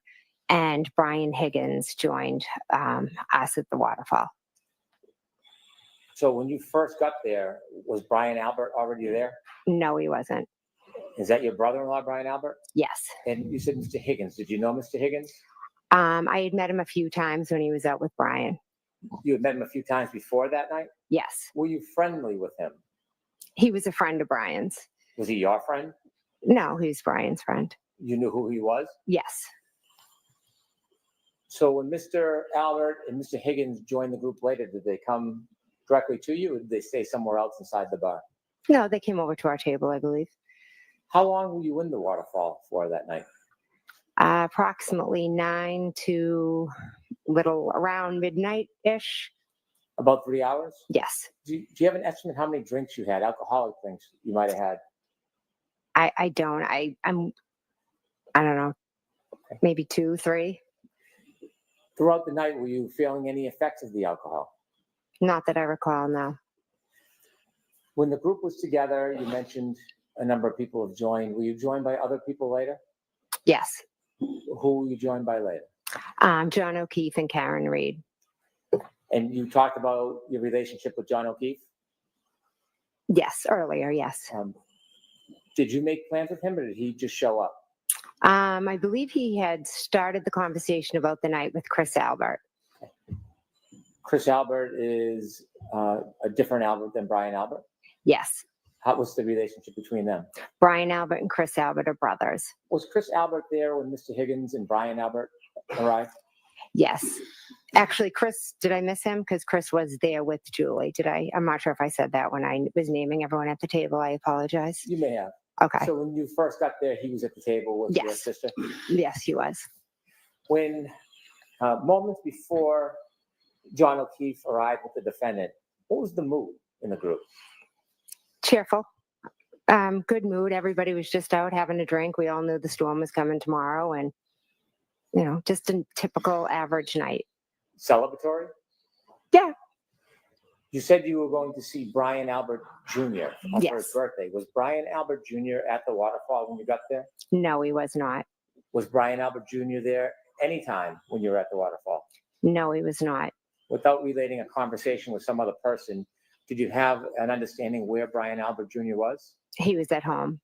S7: and Brian Higgins joined us at the waterfall.
S14: So when you first got there, was Brian Albert already there?
S7: No, he wasn't.
S14: Is that your brother-in-law, Brian Albert?
S7: Yes.
S14: And you said Mr. Higgins. Did you know Mr. Higgins?
S7: I had met him a few times when he was out with Brian.
S14: You had met him a few times before that night?
S7: Yes.
S14: Were you friendly with him?
S7: He was a friend of Brian's.
S14: Was he your friend?
S7: No, he was Brian's friend.
S14: You knew who he was?
S7: Yes.
S14: So when Mr. Albert and Mr. Higgins joined the group later, did they come directly to you, or did they stay somewhere else inside the bar?
S7: No, they came over to our table, I believe.
S14: How long were you in the waterfall for that night?
S7: Approximately 9 to little around midnight-ish.
S14: About 3 hours?
S7: Yes.
S14: Do you have an estimate how many drinks you had, alcoholic drinks you might have had?
S7: I don't. I don't know. Okay. Maybe 2, 3.
S14: Throughout the night, were you feeling any effects of the alcohol?
S7: Not that I recall, no.
S14: When the group was together, you mentioned a number of people have joined. Were you joined by other people later?
S7: Yes.
S14: Who were you joined by later?
S7: John O'Keefe and Karen Reed.
S14: And you talked about your relationship with John O'Keefe?
S7: Yes, earlier, yes.
S14: Did you make plans with him, or did he just show up?
S7: I believe he had started the conversation about the night with Chris Albert.
S14: Chris Albert is a different Albert than Brian Albert?
S7: Yes.
S14: Was the relationship between them?
S7: Brian Albert and Chris Albert are brothers.
S14: Was Chris Albert there when Mr. Higgins and Brian Albert arrived?
S7: Yes. Actually, Chris, did I miss him? Because Chris was there with Julie. Did I? I'm not sure if I said that when I was naming everyone at the table. I apologize.
S14: You may have.
S7: Okay.
S14: So when you first got there, he was at the table with your sister?
S7: Yes, he was.
S14: When moments before John O'Keefe arrived with the defendant, what was the mood in the group?
S7: Cheerful. Good mood. Everybody was just out having a drink. We all knew the storm was coming tomorrow, and just a typical average night.
S14: Celebratory?
S7: Yeah.
S14: You said you were going to see Brian Albert Jr. for
S7: Yes.
S14: his birthday. Was Brian Albert Jr. at the waterfall when you got there?
S7: No, he was not.
S14: Was Brian Albert Jr. there anytime when you were at the waterfall?
S7: No, he was not.
S14: Without relating a conversation with some other person, did you have an understanding where Brian Albert Jr. was?
S7: He was at home.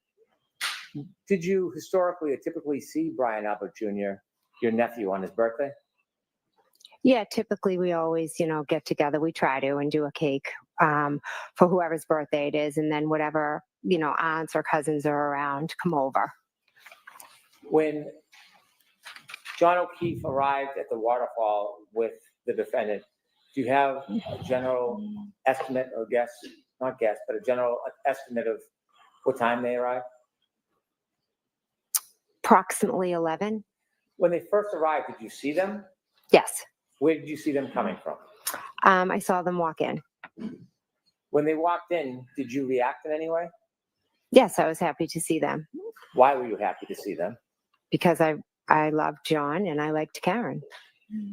S14: Did you historically or typically see Brian Albert Jr., your nephew, on his birthday?
S7: Yeah, typically we always, get together. We try to and do a cake for whoever's birthday it is. And then whatever, aunts or cousins are around, come over.
S14: When John O'Keefe arrived at the waterfall with the defendant, do you have a general estimate or guess, not guess, but a general estimate of what time they arrived?
S7: Approximately 11.
S14: When they first arrived, did you see them?
S7: Yes.
S14: Where did you see them coming from?
S7: I saw them walk in.
S14: When they walked in, did you react in any way?
S7: Yes, I was happy to see them.
S14: Why were you happy to see them?
S7: Because I loved John and I liked Karen.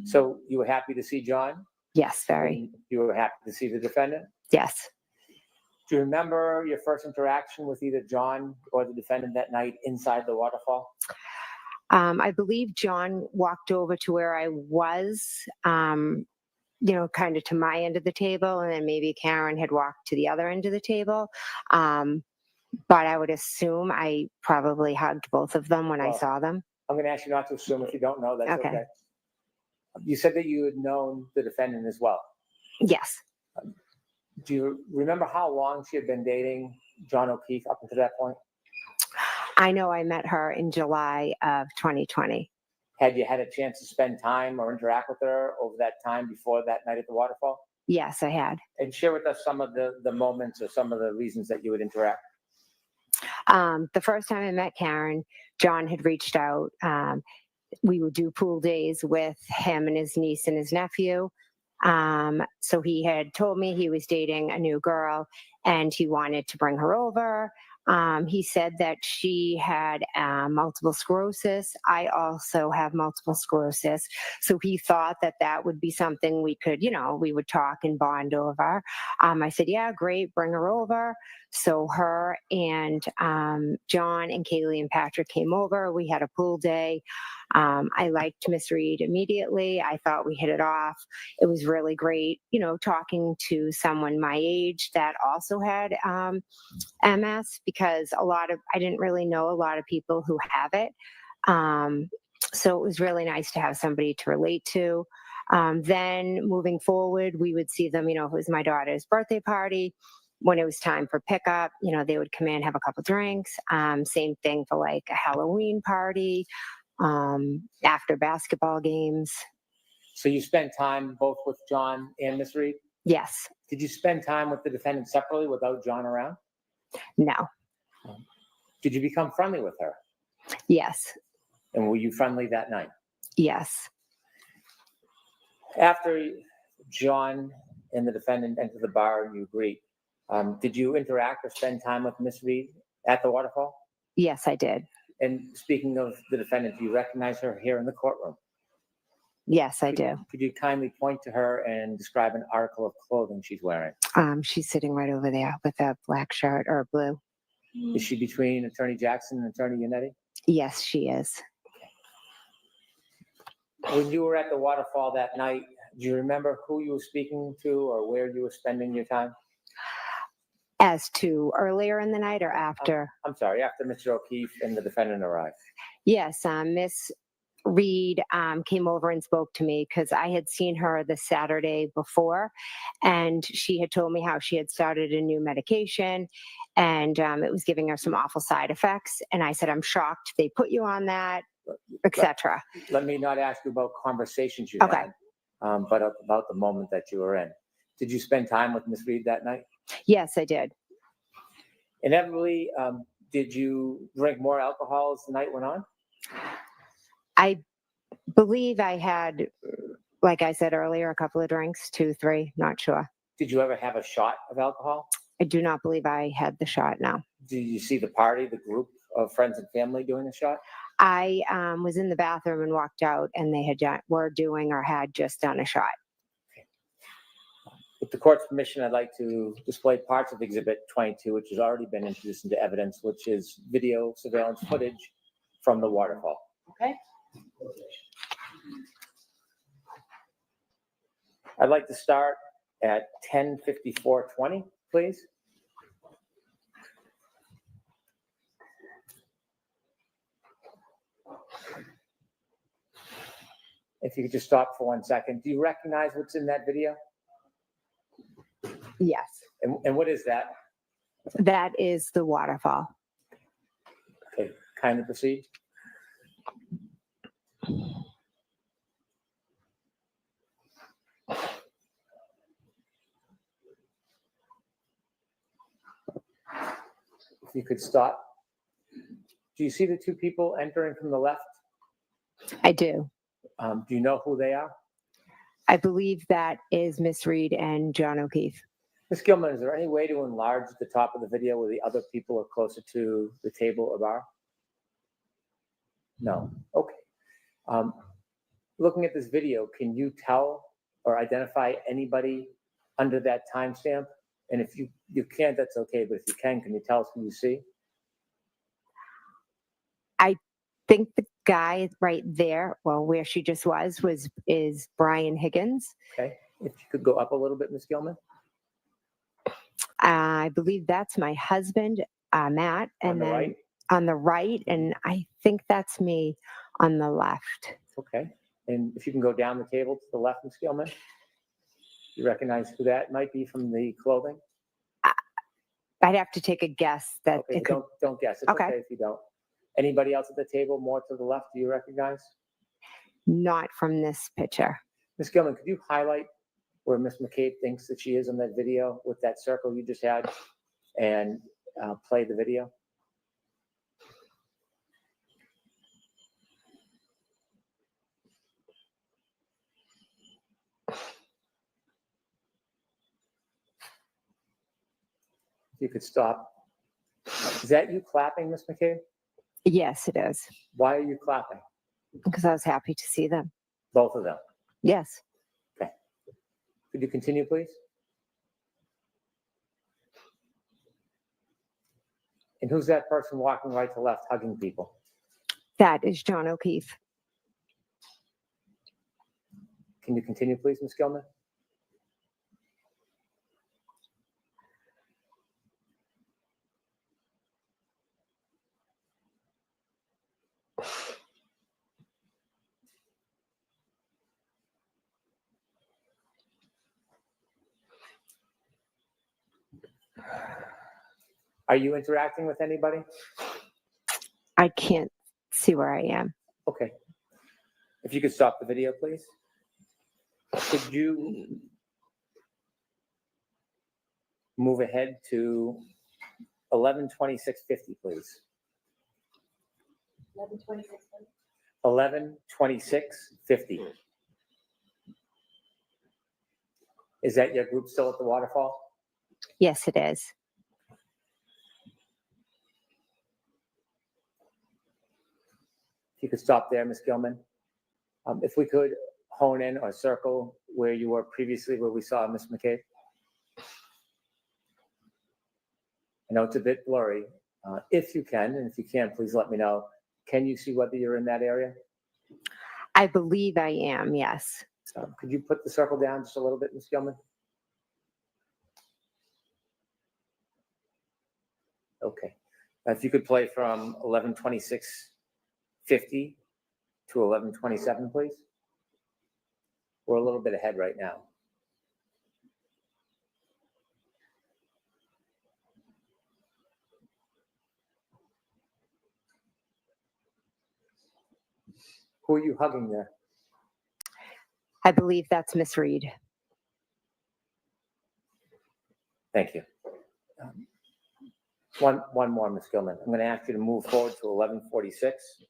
S14: So you were happy to see John?
S7: Yes, very.
S14: You were happy to see the defendant?
S7: Yes.
S14: Do you remember your first interaction with either John or the defendant that night inside the waterfall?
S7: I believe John walked over to where I was, kind of to my end of the table, and then maybe Karen had walked to the other end of the table. But I would assume I probably hugged both of them when I saw them.
S14: I'm going to ask you not to assume if you don't know. That's
S7: Okay.
S14: okay. You said that you had known the defendant as well.
S7: Yes.
S14: Do you remember how long she had been dating John O'Keefe up until that point?
S7: I know I met her in July of 2020.
S14: Had you had a chance to spend time or interact with her over that time before that night at the waterfall?
S7: Yes, I had.
S14: And share with us some of the moments or some of the reasons that you would interact.
S7: The first time I met Karen, John had reached out. We would do pool days with him and his niece and his nephew. So he had told me he was dating a new girl and he wanted to bring her over. He said that she had multiple sclerosis. I also have multiple sclerosis. So he thought that that would be something we could, we would talk and bond over. I said, yeah, great, bring her over. So her and John and Kaylee and Patrick came over. We had a pool day. I liked Miss Reed immediately. I thought we hit it off. It was really great, talking to someone my age that also had MS, because I didn't really know a lot of people who have it. So it was really nice to have somebody to relate to. Then moving forward, we would see them, if it was my daughter's birthday party. When it was time for pickup, they would come in, have a couple drinks. Same thing for like a Halloween party, after basketball games.
S14: So you spent time both with John and Miss Reed?
S7: Yes.
S14: Did you spend time with the defendant separately without John around?
S7: No.
S14: Did you become friendly with her?
S7: Yes.
S14: And were you friendly that night?
S7: Yes.
S14: After John and the defendant entered the bar and you agreed, did you interact or spend time with Miss Reed at the waterfall?
S7: Yes, I did.
S14: And speaking of the defendant, do you recognize her here in the courtroom?
S7: Yes, I do.
S14: Could you kindly point to her and describe an article of clothing she's wearing?
S7: She's sitting right over there with a black shirt or blue.
S14: Is she between Attorney Jackson and Attorney Yannetti?
S7: Yes, she is.
S14: When you were at the waterfall that night, do you remember who you were speaking to or where you were spending your time?
S7: As to earlier in the night or after?
S14: I'm sorry, after Mr. O'Keefe and the defendant arrived.
S7: Yes, Miss Reed came over and spoke to me because I had seen her the Saturday before, and she had told me how she had started a new medication and it was giving her some awful side effects. And I said, I'm shocked they put you on that, etc.
S14: Let me not ask you about conversations you had, but about the moment that you were in. Did you spend time with Miss Reed that night?
S7: Yes, I did.
S14: Inevitably, did you drink more alcohol as the night went on?
S7: I believe I had, like I said earlier, a couple of drinks, 2, 3, not sure.
S14: Did you ever have a shot of alcohol?
S7: I do not believe I had the shot, no.
S14: Did you see the party, the group of friends and family doing the shot?
S7: I was in the bathroom and walked out, and they were doing or had just done a shot.
S14: With the court's permission, I'd like to display parts of Exhibit 22, which has already been introduced into evidence, which is video surveillance footage from the waterfall.
S10: Okay.
S14: I'd like to start at 10:54:20, please. If you could just stop for 1 second. Do you recognize what's in that video?
S7: Yes.
S14: And what is that?
S7: That is the waterfall.
S14: Okay, kindly proceed. If you could stop. Do you see the two people entering from the left?
S7: I do.
S14: Do you know who they are?
S7: I believe that is Miss Reed and John O'Keefe.
S14: Ms. Gilman, is there any way to enlarge the top of the video where the other people are closer to the table or bar? No. Okay. Looking at this video, can you tell or identify anybody under that timestamp? And if you can't, that's okay. But if you can you tell us who you see?
S7: I think the guy right there, well, where she just is Brian Higgins.
S14: Okay, if you could go up a little bit, Ms. Gilman.
S7: I believe that's my husband, Matt, and
S14: On the
S7: then
S14: right?
S7: on the right, and I think that's me on the left.
S14: Okay, and if you can go down the table to the left, Ms. Gilman. You recognize who that might be from the clothing?
S7: I'd have to take a guess that
S14: Okay,
S7: it could.
S14: don't guess. It's
S7: Okay.
S14: okay if you don't. Anybody else at the table more to the left, do you recognize?
S7: Not from this picture.
S14: Ms. Gilman, could you highlight where Ms. McCabe thinks that she is in that video with that circle you just had and play the video? If you could stop. Is that you clapping, Ms. McCabe?
S7: Yes, it is.
S14: Why are you clapping?
S7: Because I was happy to see them.
S14: Both of them.
S7: Yes.
S14: Okay. Could you continue, please? And who's that person walking right to left hugging people?
S7: That is John O'Keefe.
S14: Can you continue, please, Ms. Gilman? Are you interacting with anybody?
S7: I can't see where I am.
S14: Okay. If you could stop the video, please. Could you move ahead to 11:26:50, please? 11:26:50. Is that your group still at the waterfall?
S7: Yes, it is.
S14: If you could stop there, Ms. Gilman. If we could hone in or circle where you were previously, where we saw Ms. McCabe. I know it's a bit blurry. If you can, and if you can, please let me know. Can you see whether you're in that area?
S7: I believe I am, yes.
S14: Could you put the circle down just a little bit, Ms. Gilman? Okay. If you could play from 11:26:50 to 11:27, please. We're a little bit ahead right now. Who are you hugging there?
S7: I believe that's Miss Reed.
S14: Thank you. One more, Ms. Gilman. I'm going to ask you to move forward to 11:46.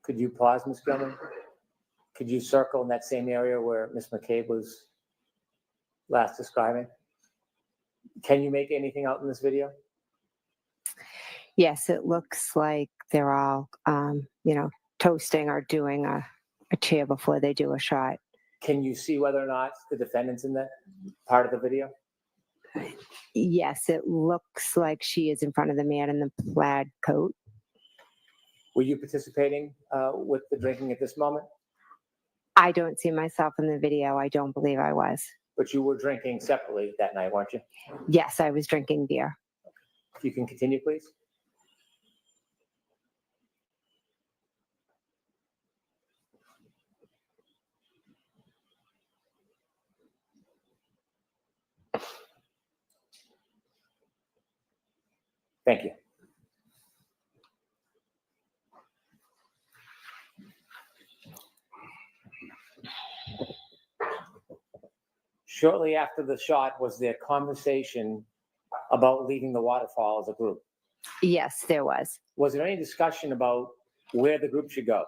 S14: Could you pause, Ms. Gilman? Could you circle in that same area where Ms. McCabe was last describing? Can you make anything out in this video?
S7: Yes, it looks like they're all, toasting or doing a cheer before they do a shot.
S14: Can you see whether or not the defendant's in that part of the video?
S7: Yes, it looks like she is in front of the man in the plaid coat.
S14: Were you participating with the drinking at this moment?
S7: I don't see myself in the video. I don't believe I was.
S14: But you were drinking separately that night, weren't you?
S7: Yes, I was drinking beer.
S14: If you can continue, please. Thank you. Shortly after the shot, was there conversation about leaving the waterfall as a group?
S7: Yes, there was.
S14: Was there any discussion about where the group should go?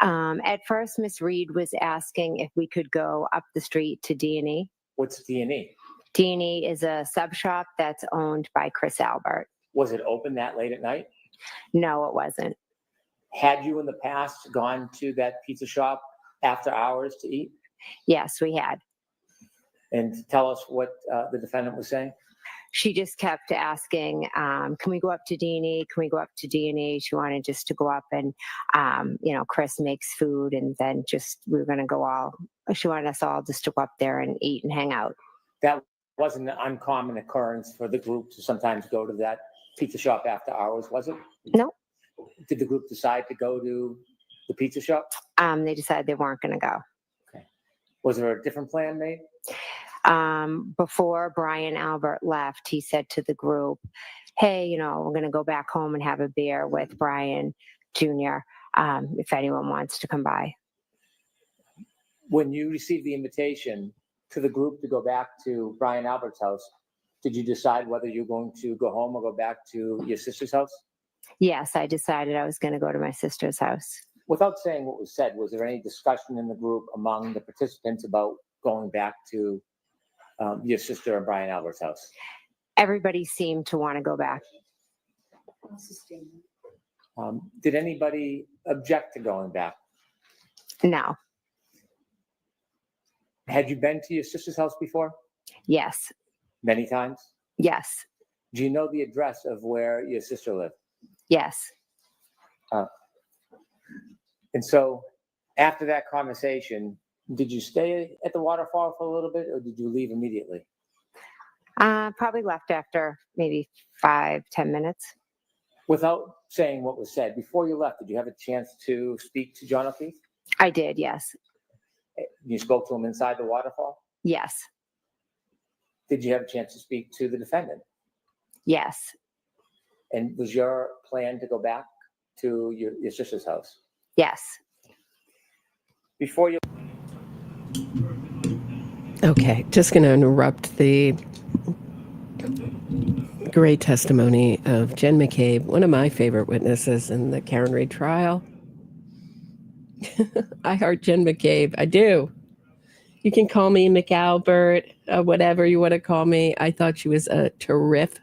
S7: At first, Miss Reed was asking if we could go up the street to D&E.
S14: What's D&E?
S7: D&E is a sub shop that's owned by Chris Albert.
S14: Was it open that late at night?
S7: No, it wasn't.
S14: Had you in the past gone to that pizza shop after hours to eat?
S7: Yes, we had.
S14: And tell us what the defendant was saying.
S7: She just kept asking, can we go up to D&E? Can we go up to D&E? She wanted just to go up and, Chris makes food and then we were going to go she wanted us all just to go up there and eat and hang out.
S14: That wasn't an uncommon occurrence for the group to sometimes go to that pizza shop after hours, was it?
S7: No.
S14: Did the group decide to go to the pizza shop?
S7: They decided they weren't going to go.
S14: Okay. Was there a different plan made?
S7: Before Brian Albert left, he said to the group, hey, we're going to go back home and have a beer with Brian Jr. If anyone wants to come by.
S14: When you received the invitation to the group to go back to Brian Albert's house, did you decide whether you're going to go home or go back to your sister's house?
S7: Yes, I decided I was going to go to my sister's house.
S14: Without saying what was said, was there any discussion in the group among the participants about going back to your sister and Brian Albert's house?
S7: Everybody seemed to want to go back.
S14: Did anybody object to going back?
S7: No.
S14: Had you been to your sister's house before?
S7: Yes.
S14: Many times?
S7: Yes.
S14: Do you know the address of where your sister lived?
S7: Yes.
S14: And so after that conversation, did you stay at the waterfall for a little bit or did you leave immediately?
S7: Probably left after maybe 5-10 minutes.
S14: Without saying what was said, before you left, did you have a chance to speak to John O'Keefe?
S7: I did, yes.
S14: You spoke to him inside the waterfall?
S7: Yes.
S14: Did you have a chance to speak to the defendant?
S7: Yes.
S14: And was your plan to go back to your sister's house?
S7: Yes.
S14: Before you...
S8: Okay, just going to interrupt the great testimony of Jen McCabe, one of my favorite witnesses in the Karen Reed trial. I heart Jen McCabe. I do. You can call me McAlbert, whatever you want to call me. I thought she was a terrific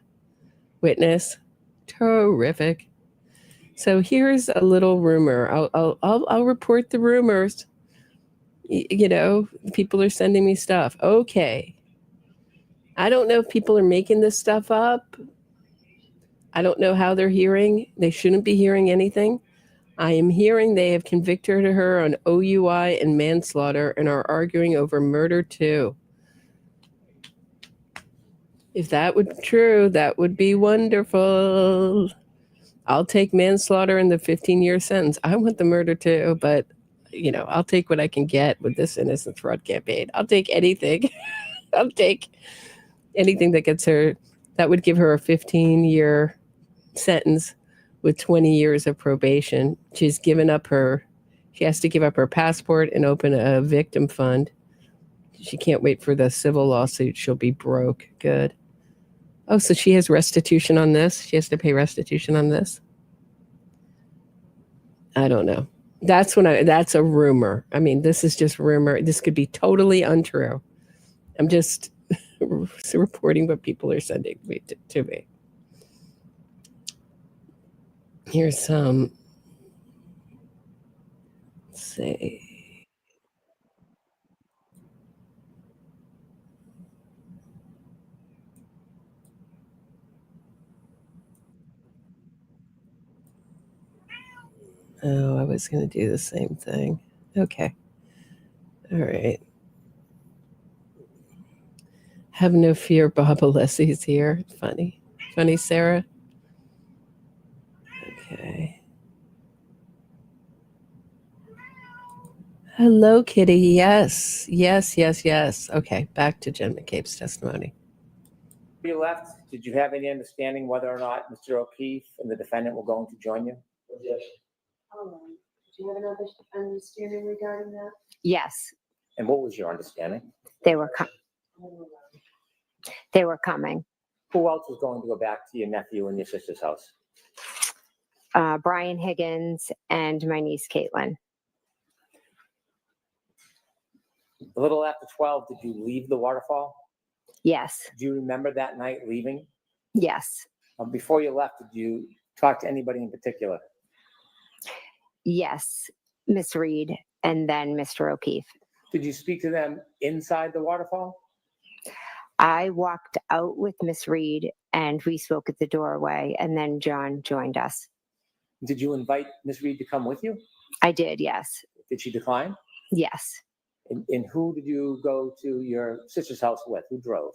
S8: witness. Terrific. So here's a little rumor. I'll report the rumors. People are sending me stuff. Okay. I don't know if people are making this stuff up. I don't know how they're hearing. They shouldn't be hearing anything. I am hearing they have convicted her on OUI and manslaughter and are arguing over murder too. If that would be true, that would be wonderful. I'll take manslaughter and the 15-year sentence. I want the murder too, but I'll take what I can get with this innocence fraud campaign. I'll take anything. I'll take anything that gets her, that would give her a 15-year sentence with 20 years of probation. She has to give up her passport and open a victim fund. She can't wait for the civil lawsuit. She'll be broke. Good. Oh, so she has restitution on this? She has to pay restitution on this? I don't know. That's a rumor. I mean, this is just rumor. This could be totally untrue. I'm just reporting what people are sending to me. Here's some, let's see. Oh, I was going to do the same thing. Okay. All right. Have no fear, Bob Alessi's here. Funny, Sarah. Okay. Hello, Kitty. Yes. Okay, back to Jen McCabe's testimony.
S14: When you left, did you have any understanding whether or not Mr. O'Keefe and the defendant were going to join you?
S10: Yes. Did you have an understanding regarding that?
S7: Yes.
S14: And what was your understanding?
S7: They were coming.
S14: Who else was going to go back to your nephew and your sister's house?
S7: Brian Higgins and my niece Caitlin.
S14: A little after 12, did you leave the waterfall?
S7: Yes.
S14: Do you remember that night leaving?
S7: Yes.
S14: Before you left, did you talk to anybody in particular?
S7: Yes. Miss Reed and then Mr. O'Keefe.
S14: Did you speak to them inside the waterfall?
S7: I walked out with Miss Reed and we spoke at the doorway, and then John joined us.
S14: Did you invite Miss Reed to come with you?
S7: I did, yes.
S14: Did she decline?
S7: Yes.
S14: And who did you go to your sister's house with? Who drove?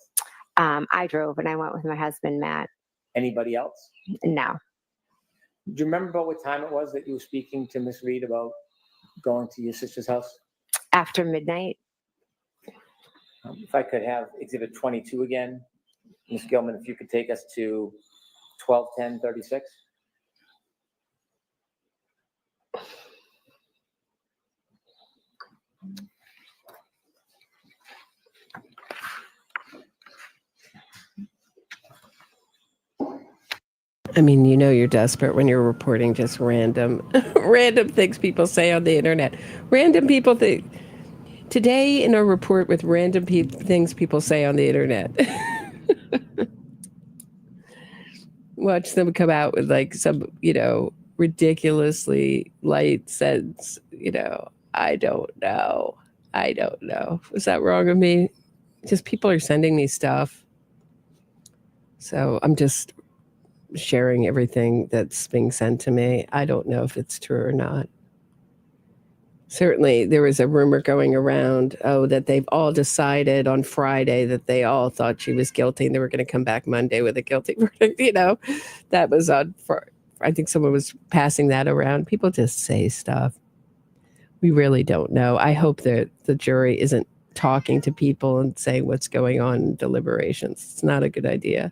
S7: I drove and I went with my husband, Matt.
S14: Anybody else?
S7: No.
S14: Do you remember what time it was that you were speaking to Miss Reed about going to your sister's house?
S7: After midnight.
S14: If I could have Exhibit 22 again. Ms. Gilman, if you could take us to 12:10:36.
S8: I mean, you know you're desperate when you're reporting just random things people say on the internet. Random people think. Today in a report with random things people say on the internet. Watch them come out with like some, ridiculously light sense, I don't know. Was that wrong of me? Just people are sending me stuff. So I'm just sharing everything that's being sent to me. I don't know if it's true or not. Certainly, there was a rumor going around, that they've all decided on Friday that they all thought she was guilty and they were going to come back Monday with a guilty verdict. That was I think someone was passing that around. People just say stuff. We really don't know. I hope that the jury isn't talking to people and saying what's going on in deliberations. It's not a good idea.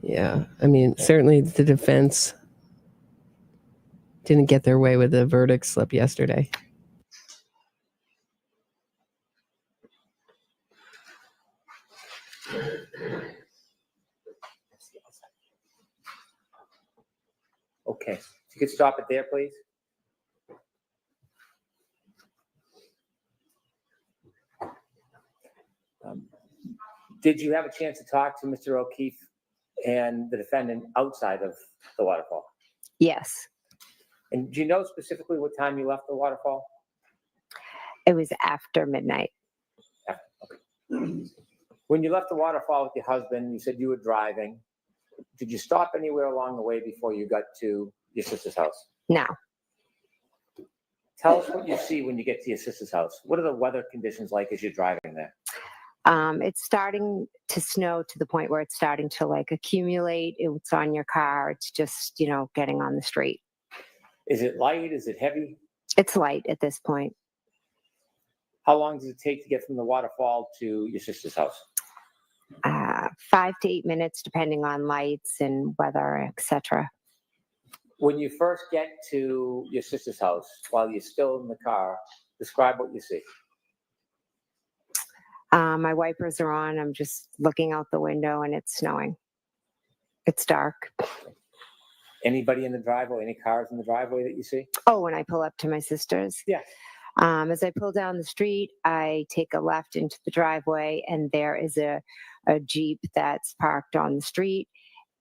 S8: Yeah, I mean, certainly the defense didn't get their way with the verdict slip yesterday.
S14: Okay, if you could stop it there, please. Did you have a chance to talk to Mr. O'Keefe and the defendant outside of the waterfall?
S7: Yes.
S14: And do you know specifically what time you left the waterfall?
S7: It was after midnight.
S14: Okay. When you left the waterfall with your husband, you said you were driving. Did you stop anywhere along the way before you got to your sister's house?
S7: No.
S14: Tell us what you see when you get to your sister's house. What are the weather conditions like as you're driving there?
S7: It's starting to snow to the point where it's starting to accumulate. It's on your car. It's just, getting on the street.
S14: Is it light? Is it heavy?
S7: It's light at this point.
S14: How long does it take to get from the waterfall to your sister's house?
S7: 5 to 8 minutes, depending on lights and weather, etc.
S14: When you first get to your sister's house, while you're still in the car, describe what you see.
S7: My wipers are on. I'm just looking out the window and it's snowing. It's dark.
S14: Anybody in the driveway? Any cars in the driveway that you see?
S7: Oh, when I pull up to my sister's?
S14: Yeah.
S7: As I pull down the street, I take a left into the driveway and there is a Jeep that's parked on the street,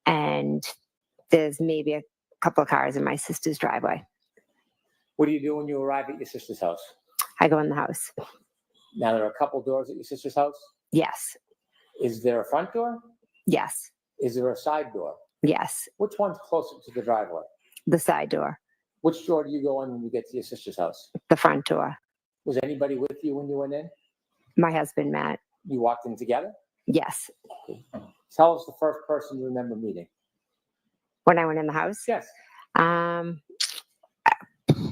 S7: and there's maybe a couple of cars in my sister's driveway.
S14: What do you do when you arrive at your sister's house?
S7: I go in the house.
S14: Now, there are a couple doors at your sister's house?
S7: Yes.
S14: Is there a front door?
S7: Yes.
S14: Is there a side door?
S7: Yes.
S14: Which one's closer to the driveway?
S7: The side door.
S14: Which door do you go in when you get to your sister's house?
S7: The front door.
S14: Was anybody with you when you went in?
S7: My husband, Matt.
S14: You walked in together?
S7: Yes.
S14: Tell us the first person you remember meeting.
S7: When I went in the house?
S14: Yes.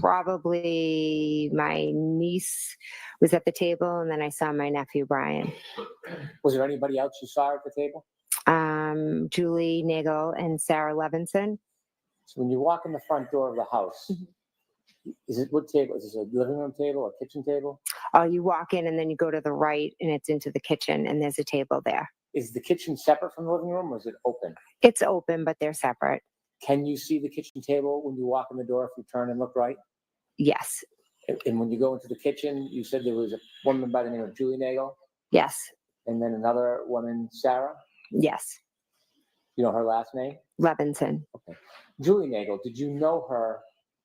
S7: Probably my niece was at the table, and then I saw my nephew, Brian.
S14: Was there anybody else you saw at the table?
S7: Julie Nagel and Sarah Levinson.
S14: So when you walk in the front door of the house, Is it what table? Is this a living room table or kitchen table?
S7: Oh, you walk in and then you go to the right and it's into the kitchen and there's a table there.
S14: Is the kitchen separate from the living room or is it open?
S7: It's open, but they're separate.
S14: Can you see the kitchen table when you walk in the door if you turn and look right?
S7: Yes.
S14: And when you go into the kitchen, you said there was a woman by the name of Julie Nagel?
S7: Yes.
S14: And then another woman, Sarah?
S7: Yes.
S14: You know her last name?
S7: Levinson.
S14: Okay. Julie Nagel, did you know her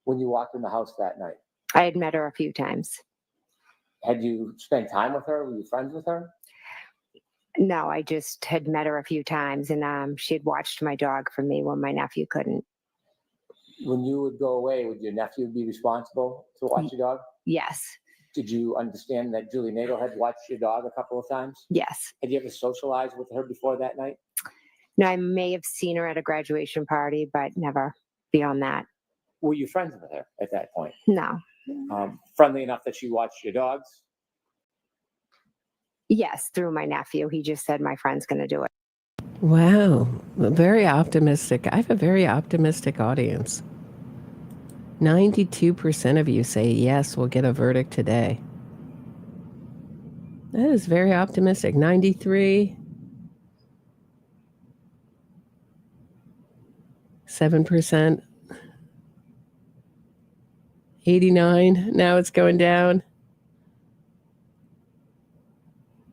S14: when you walked in the house that night?
S7: I had met her a few times.
S14: Had you spent time with her? Were you friends with her?
S7: No, I just had met her a few times and she had watched my dog for me when my nephew couldn't.
S14: When you would go away, would your nephew be responsible to watch your dog?
S7: Yes.
S14: Did you understand that Julie Nagel had watched your dog a couple of times?
S7: Yes.
S14: Had you ever socialized with her before that night?
S7: No, I may have seen her at a graduation party, but never beyond that.
S14: Were you friends with her at that point?
S7: No.
S14: Friendly enough that she watched your dogs?
S7: Yes, through my nephew. He just said my friend's going to do it.
S8: Wow. Very optimistic. I have a very optimistic audience. 92% of you say, yes, we'll get a verdict today. That is very optimistic. 93. 7%. 89. Now it's going down.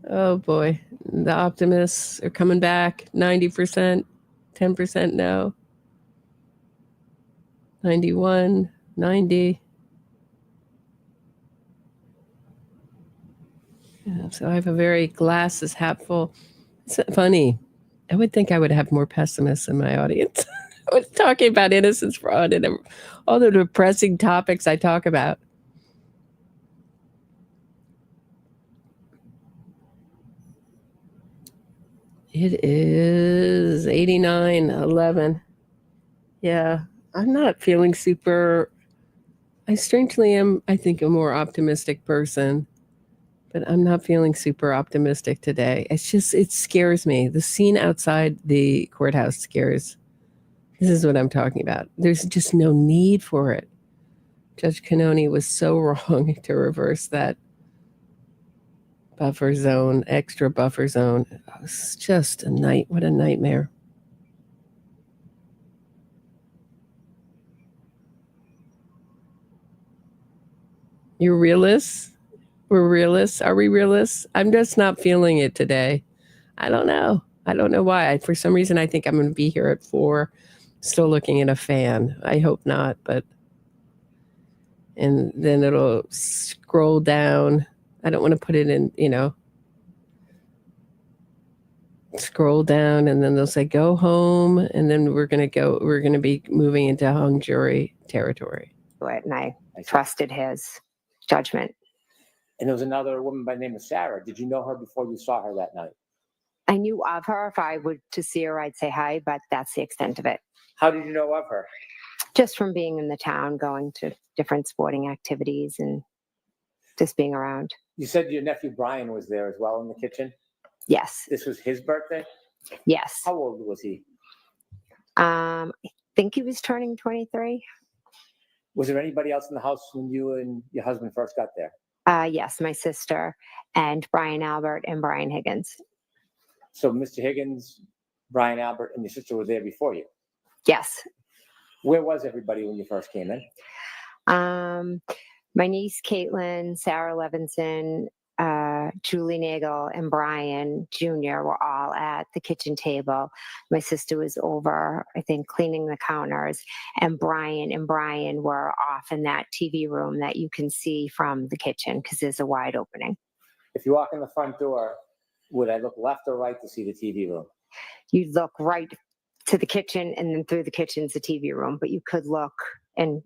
S8: Oh boy. The optimists are coming back. 90%. 10% no. 91. 90. Yeah, so I have a very glasses half full. It's funny. I would think I would have more pessimists in my audience. I was talking about innocence fraud and all the depressing topics I talk about. It is 89-11. Yeah, I'm not feeling super. I strangely am, I think, a more optimistic person, but I'm not feeling super optimistic today. It's just, it scares me. The scene outside the courthouse scares. This is what I'm talking about. There's just no need for it. Judge Kearney was so wrong to reverse that buffer zone, extra buffer zone. It's just what a nightmare. You're realists? We're realists? Are we realists? I'm just not feeling it today. I don't know. I don't know why. For some reason, I think I'm going to be here at 4, still looking at a fan. I hope not, but. And then it'll scroll down. I don't want to put it in, scroll down, and then they'll say, go home. And then we're going to be moving into hung jury territory.
S7: And I trusted his judgment.
S14: And there was another woman by the name of Sarah. Did you know her before you saw her that night?
S7: I knew of her. If I were to see her, I'd say hi, but that's the extent of it.
S14: How did you know of her?
S7: Just from being in the town, going to different sporting activities and just being around.
S14: You said your nephew Brian was there as well in the kitchen?
S7: Yes.
S14: This was his birthday?
S7: Yes.
S14: How old was he?
S7: I think he was turning 23.
S14: Was there anybody else in the house when you and your husband first got there?
S7: Yes, my sister and Brian Albert and Brian Higgins.
S14: So Mr. Higgins, Brian Albert, and your sister were there before you?
S7: Yes.
S14: Where was everybody when you first came in?
S7: My niece Caitlin, Sarah Levinson, Julie Nagel, and Brian Jr. were all at the kitchen table. My sister was over, I think, cleaning the counters, and Brian were off in that TV room that you can see from the kitchen because there's a wide opening.
S14: If you walk in the front door, would I look left or right to see the TV room?
S7: You'd look right to the kitchen, and then through the kitchen's the TV room, but you could look and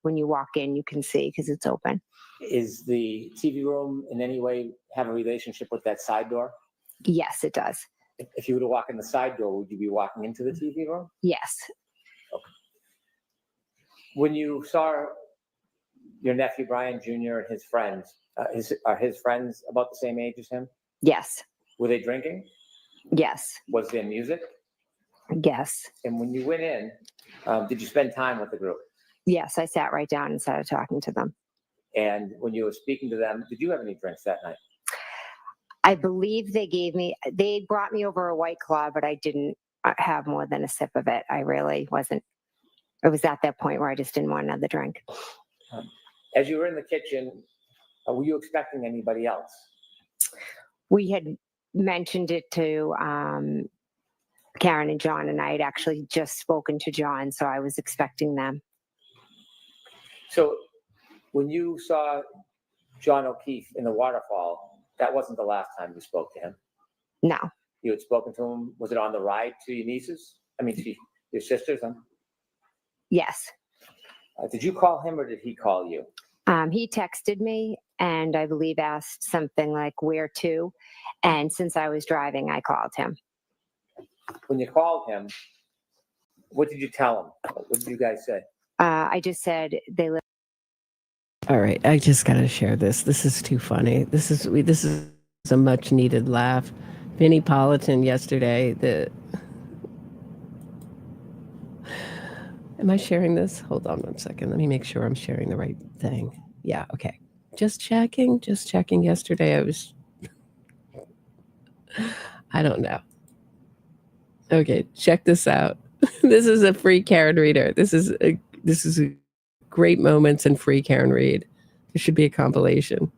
S7: when you walk in, you can see because it's open.
S14: Is the TV room in any way have a relationship with that side door?
S7: Yes, it does.
S14: If you were to walk in the side door, would you be walking into the TV room?
S7: Yes.
S14: Okay. When you saw your nephew Brian Jr. and his friends, are his friends about the same age as him?
S7: Yes.
S14: Were they drinking?
S7: Yes.
S14: Was there music?
S7: Yes.
S14: And when you went in, did you spend time with the group?
S7: Yes, I sat right down and started talking to them.
S14: And when you were speaking to them, did you have any drinks that night?
S7: I believe they brought me over a White Claw, but I didn't have more than a sip of it. I really wasn't. It was at that point where I just didn't want another drink.
S14: As you were in the kitchen, were you expecting anybody else?
S7: We had mentioned it to Karen and John, and I had actually just spoken to John, so I was expecting them.
S14: So when you saw John O'Keefe in the waterfall, that wasn't the last time you spoke to him?
S7: No.
S14: You had spoken to him, was it on the ride to your nieces? I mean, to your sisters? Huh?
S7: Yes.
S14: Did you call him or did he call you?
S7: He texted me and I believe asked something like, where to? And since I was driving, I called him.
S14: When you called him, what did you tell him? What did you guys say?
S7: I just said they live.
S8: All right, I just gotta share this. This is too funny. This is a much needed laugh. Vinnie Politan yesterday. Am I sharing this? Hold on 1 second. Let me make sure I'm sharing the right thing. Yeah, okay. Just checking yesterday. I don't know. Okay, check this out. This is a free Karen reader. This is a great moments in free Karen read. There should be a compilation.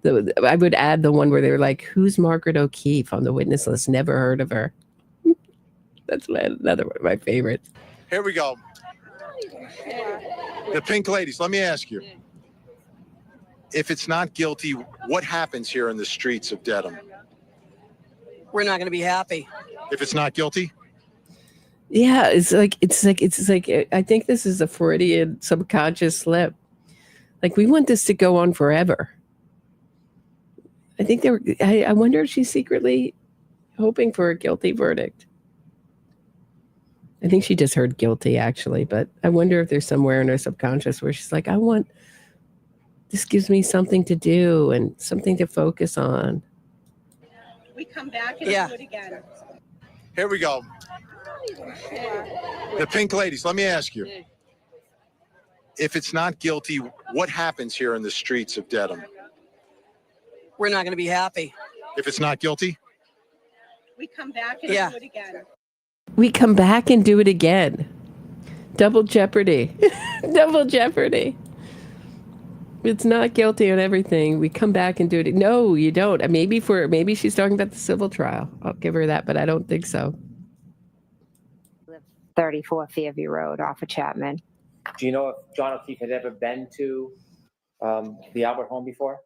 S8: I would add the one where they were like, who's Margaret O'Keefe on the witness list? Never heard of her. That's another one of my favorites.
S16: Here we go. The pink ladies, let me ask you. If it's not guilty, what happens here in the streets of Dedham?
S12: We're not going to be happy.
S16: If it's not guilty?
S8: Yeah, it's like I think this is a Freudian subconscious slip. Like, we want this to go on forever. I think I wonder if she's secretly hoping for a guilty verdict. I think she just heard guilty, actually, but I wonder if there's somewhere in her subconscious where she's like, this gives me something to do and something to focus on.
S17: We come back and do it again.
S16: Here we go. The pink ladies, let me ask you. If it's not guilty, what happens here in the streets of Dedham?
S12: We're not going to be happy.
S16: If it's not guilty?
S17: We come back and do it again.
S8: We come back and do it again. Double jeopardy. Double jeopardy. It's not guilty on everything. We come back and do it. No, you don't. Maybe she's talking about the civil trial. I'll give her that, but I don't think so.
S7: 34 Fairview Road off of Chapman.
S14: Do you know if John O'Keefe had ever been to the Albert home before?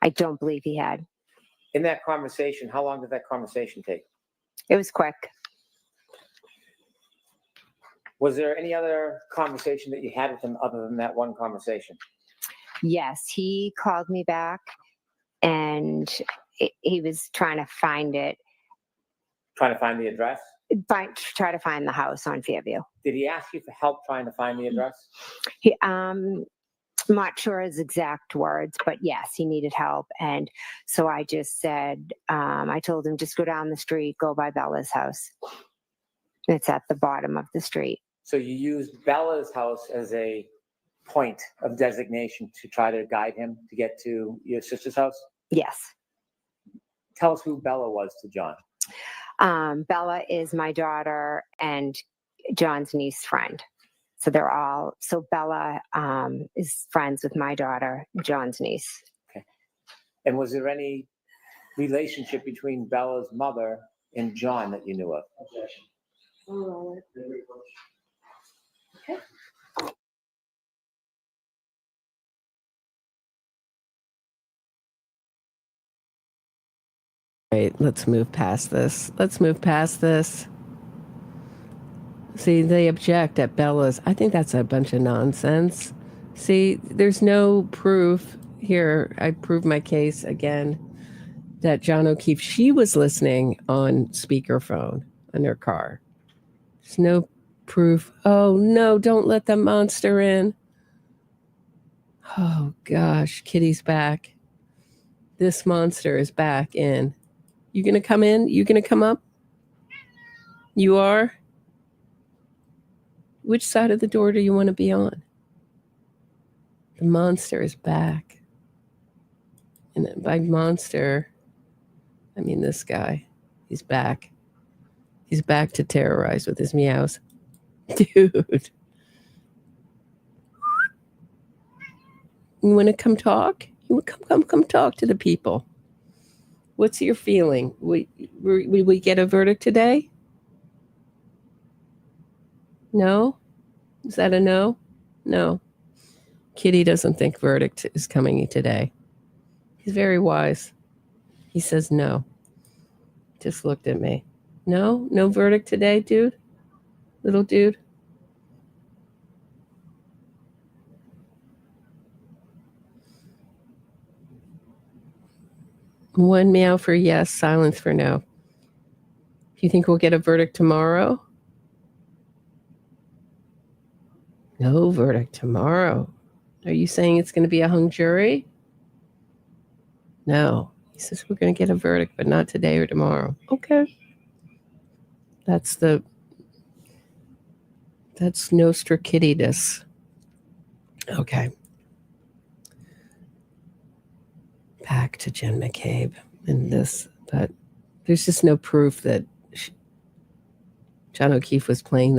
S7: I don't believe he had.
S14: In that conversation, how long did that conversation take?
S7: It was quick.
S14: Was there any other conversation that you had with him other than that one conversation?
S7: Yes, he called me back and he was trying to find it.
S14: Trying to find the address?
S7: Try to find the house on Fairview.
S14: Did he ask you for help trying to find the address?
S7: I'm not sure his exact words, but yes, he needed help. And so I just said, I told him, just go down the street, go by Bella's house. It's at the bottom of the street.
S14: So you used Bella's house as a point of designation to try to guide him to get to your sister's house?
S7: Yes.
S14: Tell us who Bella was to John.
S7: Bella is my daughter and John's niece friend. So Bella is friends with my daughter, John's niece.
S14: Okay. And was there any relationship between Bella's mother and John that you knew of? Okay.
S8: Right, let's move past this. See, they object at Bella's. I think that's a bunch of nonsense. See, there's no proof here. I proved my case again that John O'Keefe, she was listening on speakerphone in her car. There's no proof. Oh, no, don't let the monster in. Oh, gosh, Kitty's back. This monster is back in. You going to come in? You going to come up? You are? Which side of the door do you want to be on? The monster is back. And by monster, I mean this guy. He's back. He's back to terrorize with his meows. Dude. You want to come talk? You want to come talk to the people. What's your feeling? Will we get a verdict today? No? Is that a no? No. Kitty doesn't think verdict is coming today. He's very wise. He says no. Just looked at me. No? No verdict today, dude? Little dude? One meow for yes, silence for no. Do you think we'll get a verdict tomorrow? No verdict tomorrow. Are you saying it's going to be a hung jury? No. He says we're going to get a verdict, but not today or tomorrow. Okay. That's Nostra Kittydus. Okay. Back to Jen McCabe and this, but there's just no proof that John O'Keefe was playing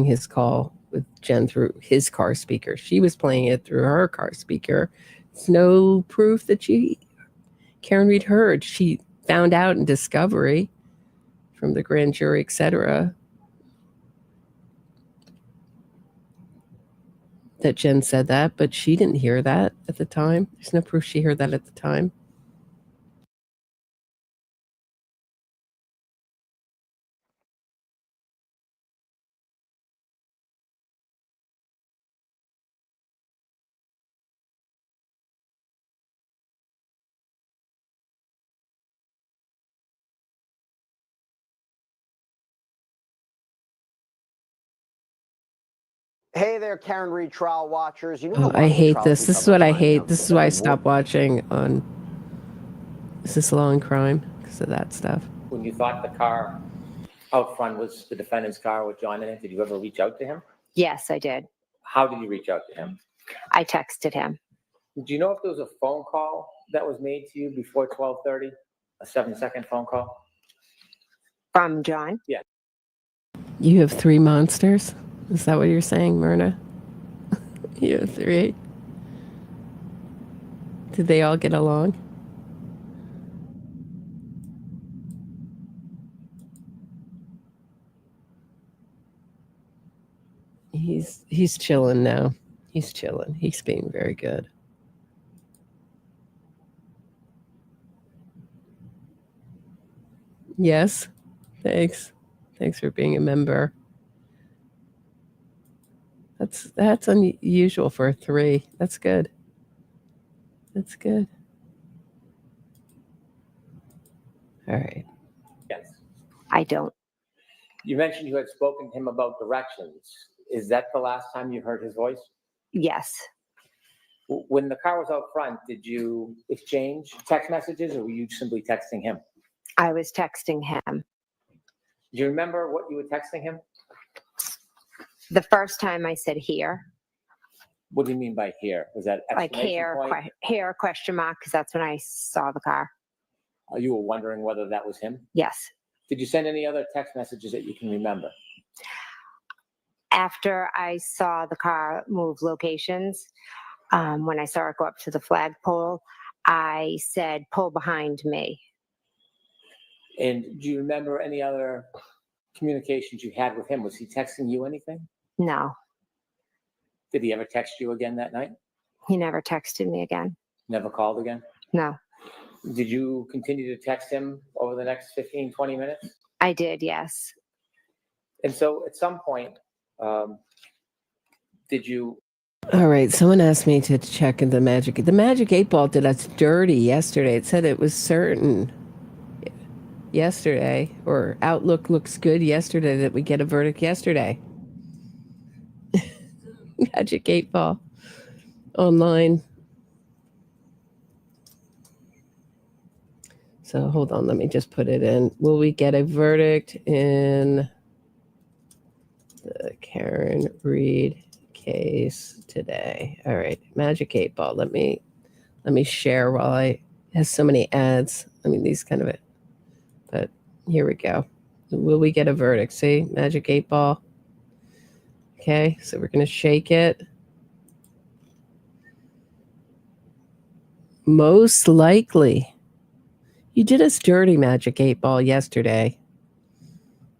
S8: his call with Jen through his car speaker. She was playing it through her car speaker. It's no proof that Karen Reed heard. She found out in discovery from the grand jury, etc., that Jen said that, but she didn't hear that at the time. There's no proof she heard that at the time.
S18: Hey there, Karen Retrial watchers. You know
S8: Oh, I hate this. This is what I hate. This is why I stopped watching on Is This a Law and Crime? Because of that stuff.
S14: When you thought the car out front was the defendant's car with John in it, did you ever reach out to him?
S7: Yes, I did.
S14: How did you reach out to him?
S7: I texted him.
S14: Do you know if there was a phone call that was made to you before 12:30? A 7-second phone call?
S7: From John?
S14: Yeah.
S8: You have 3 monsters? Is that what you're saying, Myrna? You have 3? Did they all get along? He's chilling now. He's chilling. He's being very good. Yes. Thanks. Thanks for being a member. That's unusual for a 3. That's good. That's good. All right.
S14: Yes.
S7: I don't.
S14: You mentioned you had spoken to him about directions. Is that the last time you heard his voice?
S7: Yes.
S14: When the car was out front, did you exchange text messages or were you simply texting him?
S7: I was texting him.
S14: Do you remember what you were texting him?
S7: The first time I said here.
S14: What do you mean by here? Was that
S7: Like
S14: exclamation point?
S7: here question mark, because that's when I saw the car.
S14: You were wondering whether that was him?
S7: Yes.
S14: Did you send any other text messages that you can remember?
S7: After I saw the car move locations, when I saw it go up to the flagpole, I said, pull behind me.
S14: And do you remember any other communications you had with him? Was he texting you anything?
S7: No,
S14: Did he ever text you again that night?
S7: he never texted me again.
S14: Never called again?
S7: No,
S14: Did you continue to text him over the next 15, 20 minutes?
S7: I did, yes.
S14: And so at some point, did you?
S8: All right. Someone asked me to check in the Magic 8 Ball did us dirty yesterday. It said it was certain yesterday, or Outlook looks good yesterday, that we get a verdict yesterday. Magic 8 Ball online. So hold on, let me just put it in. Will we get a verdict in the Karen Reed case today. All right, Magic 8 Ball. Let me share while I has so many ads. I mean, these kind of it. But here we go. Will we get a verdict? See, Magic 8 Ball. Okay, so we're going to shake it. Most likely. You did us dirty, Magic 8 Ball, yesterday.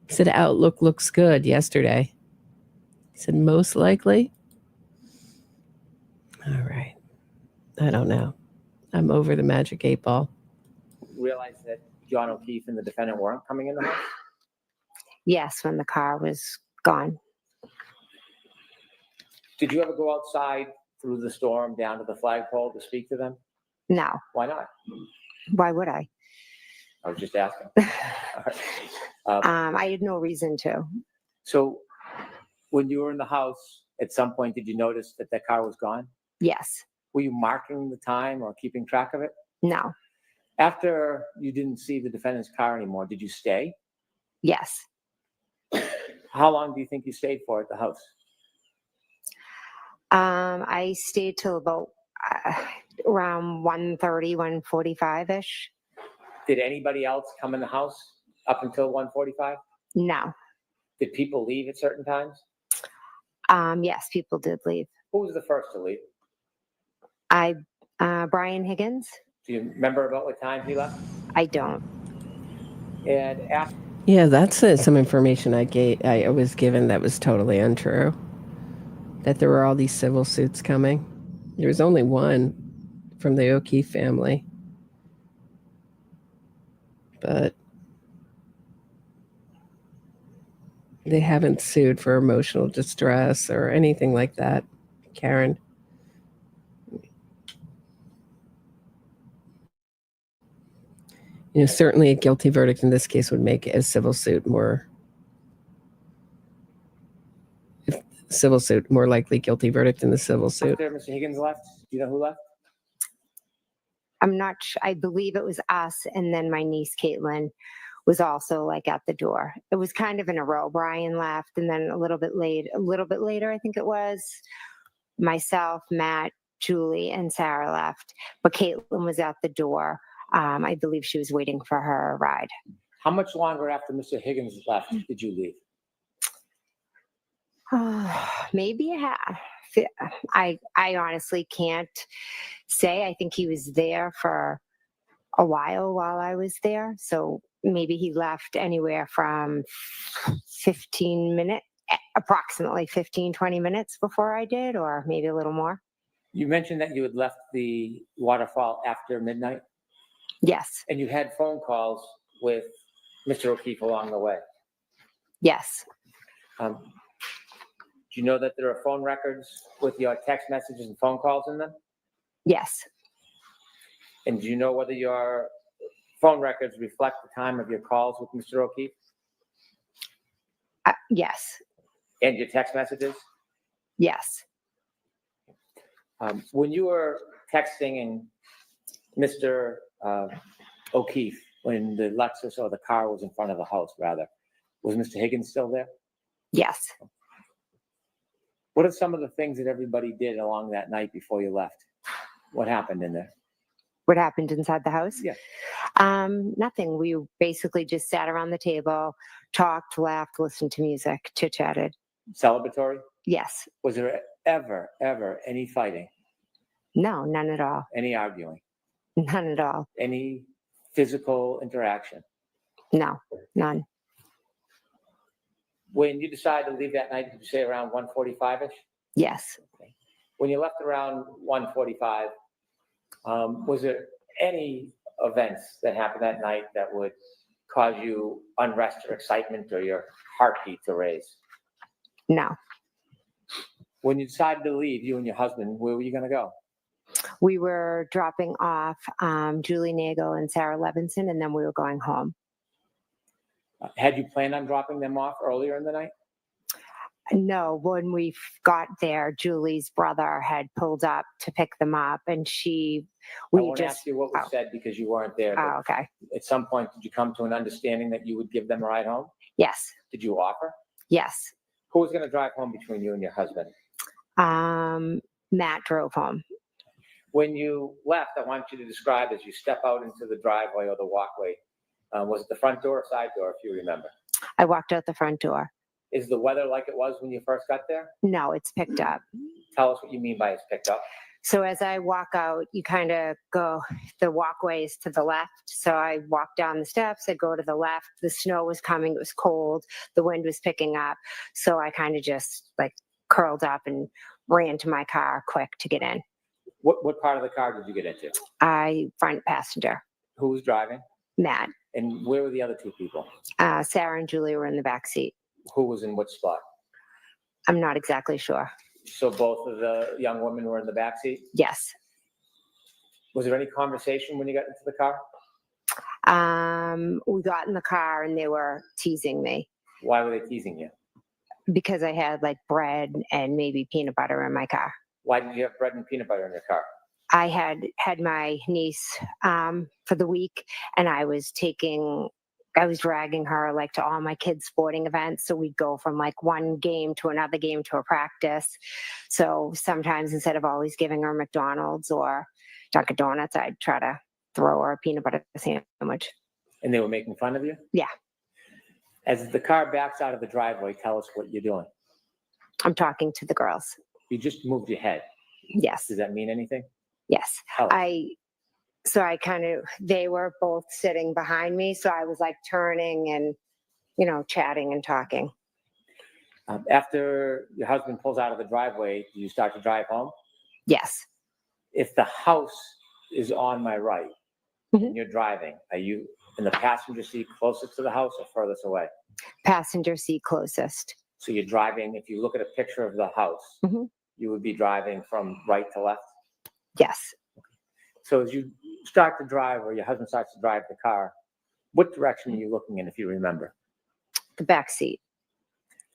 S8: You said outlook looks good yesterday. You said most likely. All right. I don't know. I'm over the Magic 8 Ball.
S14: Realize that John O'Keefe and the defendant weren't coming in the house?
S7: Yes, when the car was gone.
S14: Did you ever go outside through the storm down to the flagpole to speak to them?
S7: No.
S14: Why not?
S7: Why would I?
S14: I was just asking. All right.
S7: I had no reason to.
S14: So when you were in the house, at some point, did you notice that that car was gone?
S7: Yes.
S14: Were you marking the time or keeping track of it?
S7: No.
S14: After you didn't see the defendant's car anymore, did you stay?
S7: Yes.
S14: How long do you think you stayed for at the house?
S7: I stayed till about around 1:30, 1:45-ish.
S14: Did anybody else come in the house up until 1:45?
S7: No.
S14: Did people leave at certain times?
S7: Yes, people did leave.
S14: Who was the first to leave?
S7: Brian Higgins.
S14: Do you remember about what time he left?
S7: I don't.
S14: And after
S8: Yeah, that's some information I was given that was totally untrue. That there were all these civil suits coming. There was only one from the O'Keefe family. But they haven't sued for emotional distress or anything like that, Karen. You know, certainly a guilty verdict in this case would make a civil suit more likely guilty verdict in the civil suit.
S14: After Mr. Higgins left, do you know who left?
S7: I'm not sure. I believe it was us, and then my niece Caitlin was also like at the door. It was kind of in a row. Brian left, and then a little bit later, I think it was, myself, Matt, Julie, and Sarah left. But Caitlin was at the door. I believe she was waiting for her ride.
S14: How much longer after Mr. Higgins left did you leave?
S7: Maybe a half. I honestly can't say. I think he was there for a while I was there. So maybe he left anywhere from 15 minutes, approximately 15, 20 minutes before I did, or maybe a little more.
S14: You mentioned that you had left the waterfall after midnight?
S7: Yes.
S14: And you had phone calls with Mr. O'Keefe along the way?
S7: Yes.
S14: Do you know that there are phone records with your text messages and phone calls in them?
S7: Yes.
S14: And do you know whether your phone records reflect the time of your calls with Mr. O'Keefe?
S7: Yes.
S14: And your text messages?
S7: Yes.
S14: When you were texting and Mr. O'Keefe, when the Lexus or the car was in front of the house, rather, was Mr. Higgins still there?
S7: Yes.
S14: What are some of the things that everybody did along that night before you left? What happened in there?
S7: What happened inside the house?
S14: Yeah.
S7: Nothing. We basically just sat around the table, talked, laughed, listened to music, chit-chatted.
S14: Celebratory?
S7: Yes.
S14: Was there ever any fighting?
S7: No, none at all.
S14: Any arguing?
S7: None at all.
S14: Any physical interaction?
S7: No, none.
S14: When you decided to leave that night, did you say around 1:45-ish?
S7: Yes.
S14: Okay. When you left around 1:45, was there any events that happened that night that would cause you unrest or excitement or your heartbeat to raise?
S7: No.
S14: When you decided to leave, you and your husband, where were you going to go?
S7: We were dropping off Julie Nagel and Sarah Levinson, and then we were going home.
S14: Had you planned on dropping them off earlier in the night?
S7: No, when we got there, Julie's brother had pulled up to pick them up, and
S14: I won't ask you what was said because you weren't there.
S7: Oh, okay.
S14: At some point, did you come to an understanding that you would give them a ride home?
S7: Yes.
S14: Did you offer?
S7: Yes.
S14: Who was going to drive home between you and your husband?
S7: Matt drove home.
S14: When you left, I want you to describe as you step out into the driveway or the walkway. Was it the front door or side door, if you remember?
S7: I walked out the front door.
S14: Is the weather like it was when you first got there?
S7: No, it's picked up.
S14: Tell us what you mean by it's picked up.
S7: So as I walk out, you kind of go, the walkway is to the left. So I walk down the steps, I go to the left. The snow was coming, it was cold, the wind was picking up. So I kind of just like curled up and ran to my car quick to get in.
S14: What part of the car did you get into?
S7: Front passenger.
S14: Who was driving?
S7: Matt.
S14: And where were the other two people?
S7: Sarah and Julie were in the back seat.
S14: Who was in which spot?
S7: I'm not exactly sure.
S14: So both of the young women were in the back seat?
S7: Yes.
S14: Was there any conversation when you got into the car?
S7: We got in the car and they were teasing me.
S14: Why were they teasing you?
S7: Because I had like bread and maybe peanut butter in my car.
S14: Why did you have bread and peanut butter in your car?
S7: I had my niece for the week, and I was dragging her like to all my kids' sporting events. So we'd go from like one game to another game to a practice. So sometimes instead of always giving her McDonald's or Dunkin' Donuts, I'd try to throw her a peanut butter sandwich.
S14: And they were making fun of you?
S7: Yeah.
S14: As the car backs out of the driveway, tell us what you're doing.
S7: I'm talking to the girls.
S14: You just moved your head.
S7: Yes.
S14: Does that mean anything?
S7: Yes.
S14: How?
S7: They were both sitting behind me. So I was like turning and, chatting and talking.
S14: After your husband pulls out of the driveway, do you start to drive home?
S7: Yes.
S14: If the house is on my right and you're driving, are you in the passenger seat closest to the house or furthest away?
S7: Passenger seat closest.
S14: So you're driving, if you look at a picture of the house, you would be driving from right to left?
S7: Yes.
S14: So as you start to drive or your husband starts to drive the car, what direction are you looking in, if you remember?
S7: The back seat.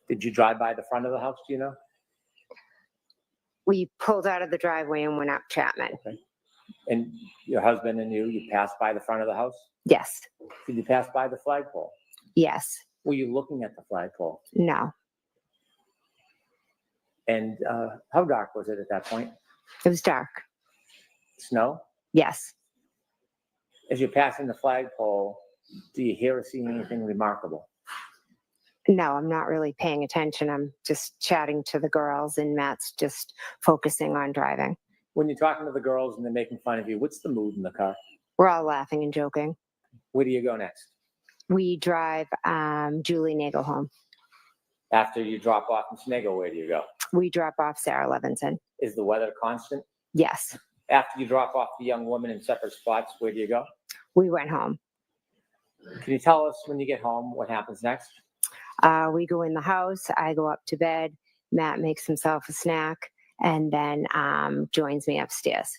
S14: Did you drive by the front of the house, do you know?
S7: We pulled out of the driveway and went up Chapman.
S14: Okay. And your husband and you passed by the front of the house?
S7: Yes.
S14: Did you pass by the flagpole?
S7: Yes.
S14: Were you looking at the flagpole?
S7: No.
S14: And how dark was it at that point?
S7: It was dark.
S14: Snow?
S7: Yes.
S14: As you're passing the flagpole, do you hear or see anything remarkable?
S7: No, I'm not really paying attention. I'm just chatting to the girls and Matt's just focusing on driving.
S14: When you're talking to the girls and they're making fun of you, what's the mood in the car?
S7: We're all laughing and joking.
S14: Where do you go next?
S7: We drive Julie Nagel home.
S14: After you drop off in Snego, where do you go?
S7: We drop off Sarah Levinson.
S14: Is the weather constant?
S7: Yes.
S14: After you drop off the young woman in separate spots, where do you go?
S7: We went home.
S14: Can you tell us when you get home what happens next?
S7: We go in the house. I go up to bed. Matt makes himself a snack and then joins me upstairs.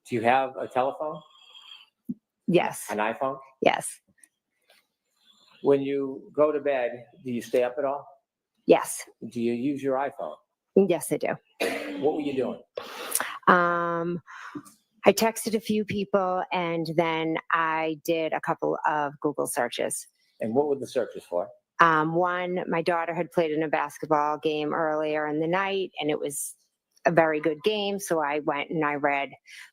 S14: Do you have a telephone?
S7: Yes.
S14: An iPhone?
S7: Yes.
S14: When you go to bed, do you stay up at all?
S7: Yes.
S14: Do you use your iPhone?
S7: Yes, I do.
S14: What were you doing?
S7: I texted a few people and then I did a couple of Google searches.
S14: And what were the searches for?
S7: One, my daughter had played in a basketball game earlier in the night and it was a very good game. So I went and I read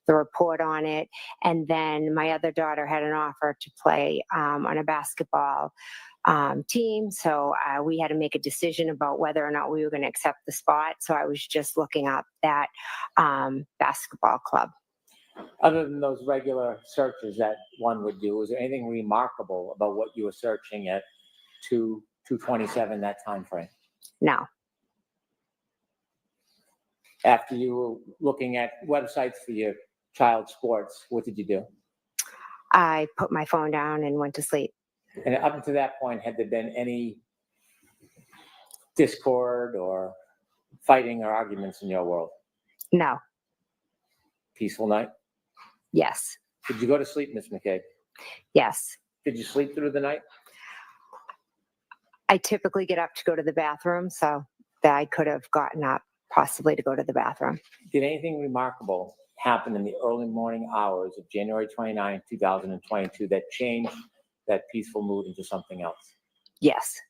S7: the report on it. And then my other daughter had an offer to play on a basketball team. So we had to make a decision about whether or not we were going to accept the spot. So I was just looking up that basketball club.
S14: Other than those regular searches that one would do, was there anything remarkable about what you were searching at 2/2/27, that time frame?
S7: No.
S14: After you were looking at websites for your child's sports, what did you do?
S7: I put my phone down and went to sleep.
S14: And up until that point, had there been any discord or fighting or arguments in your world?
S7: No.
S14: Peaceful night?
S7: Yes.
S14: Did you go to sleep, Miss McCabe?
S7: Yes.
S14: Did you sleep through the night?
S7: I typically get up to go to the bathroom, so that I could have gotten up possibly to go to the bathroom.
S14: Did anything remarkable happen in the early morning hours of January 29, 2022 that changed that peaceful mood into something else?
S7: Yes.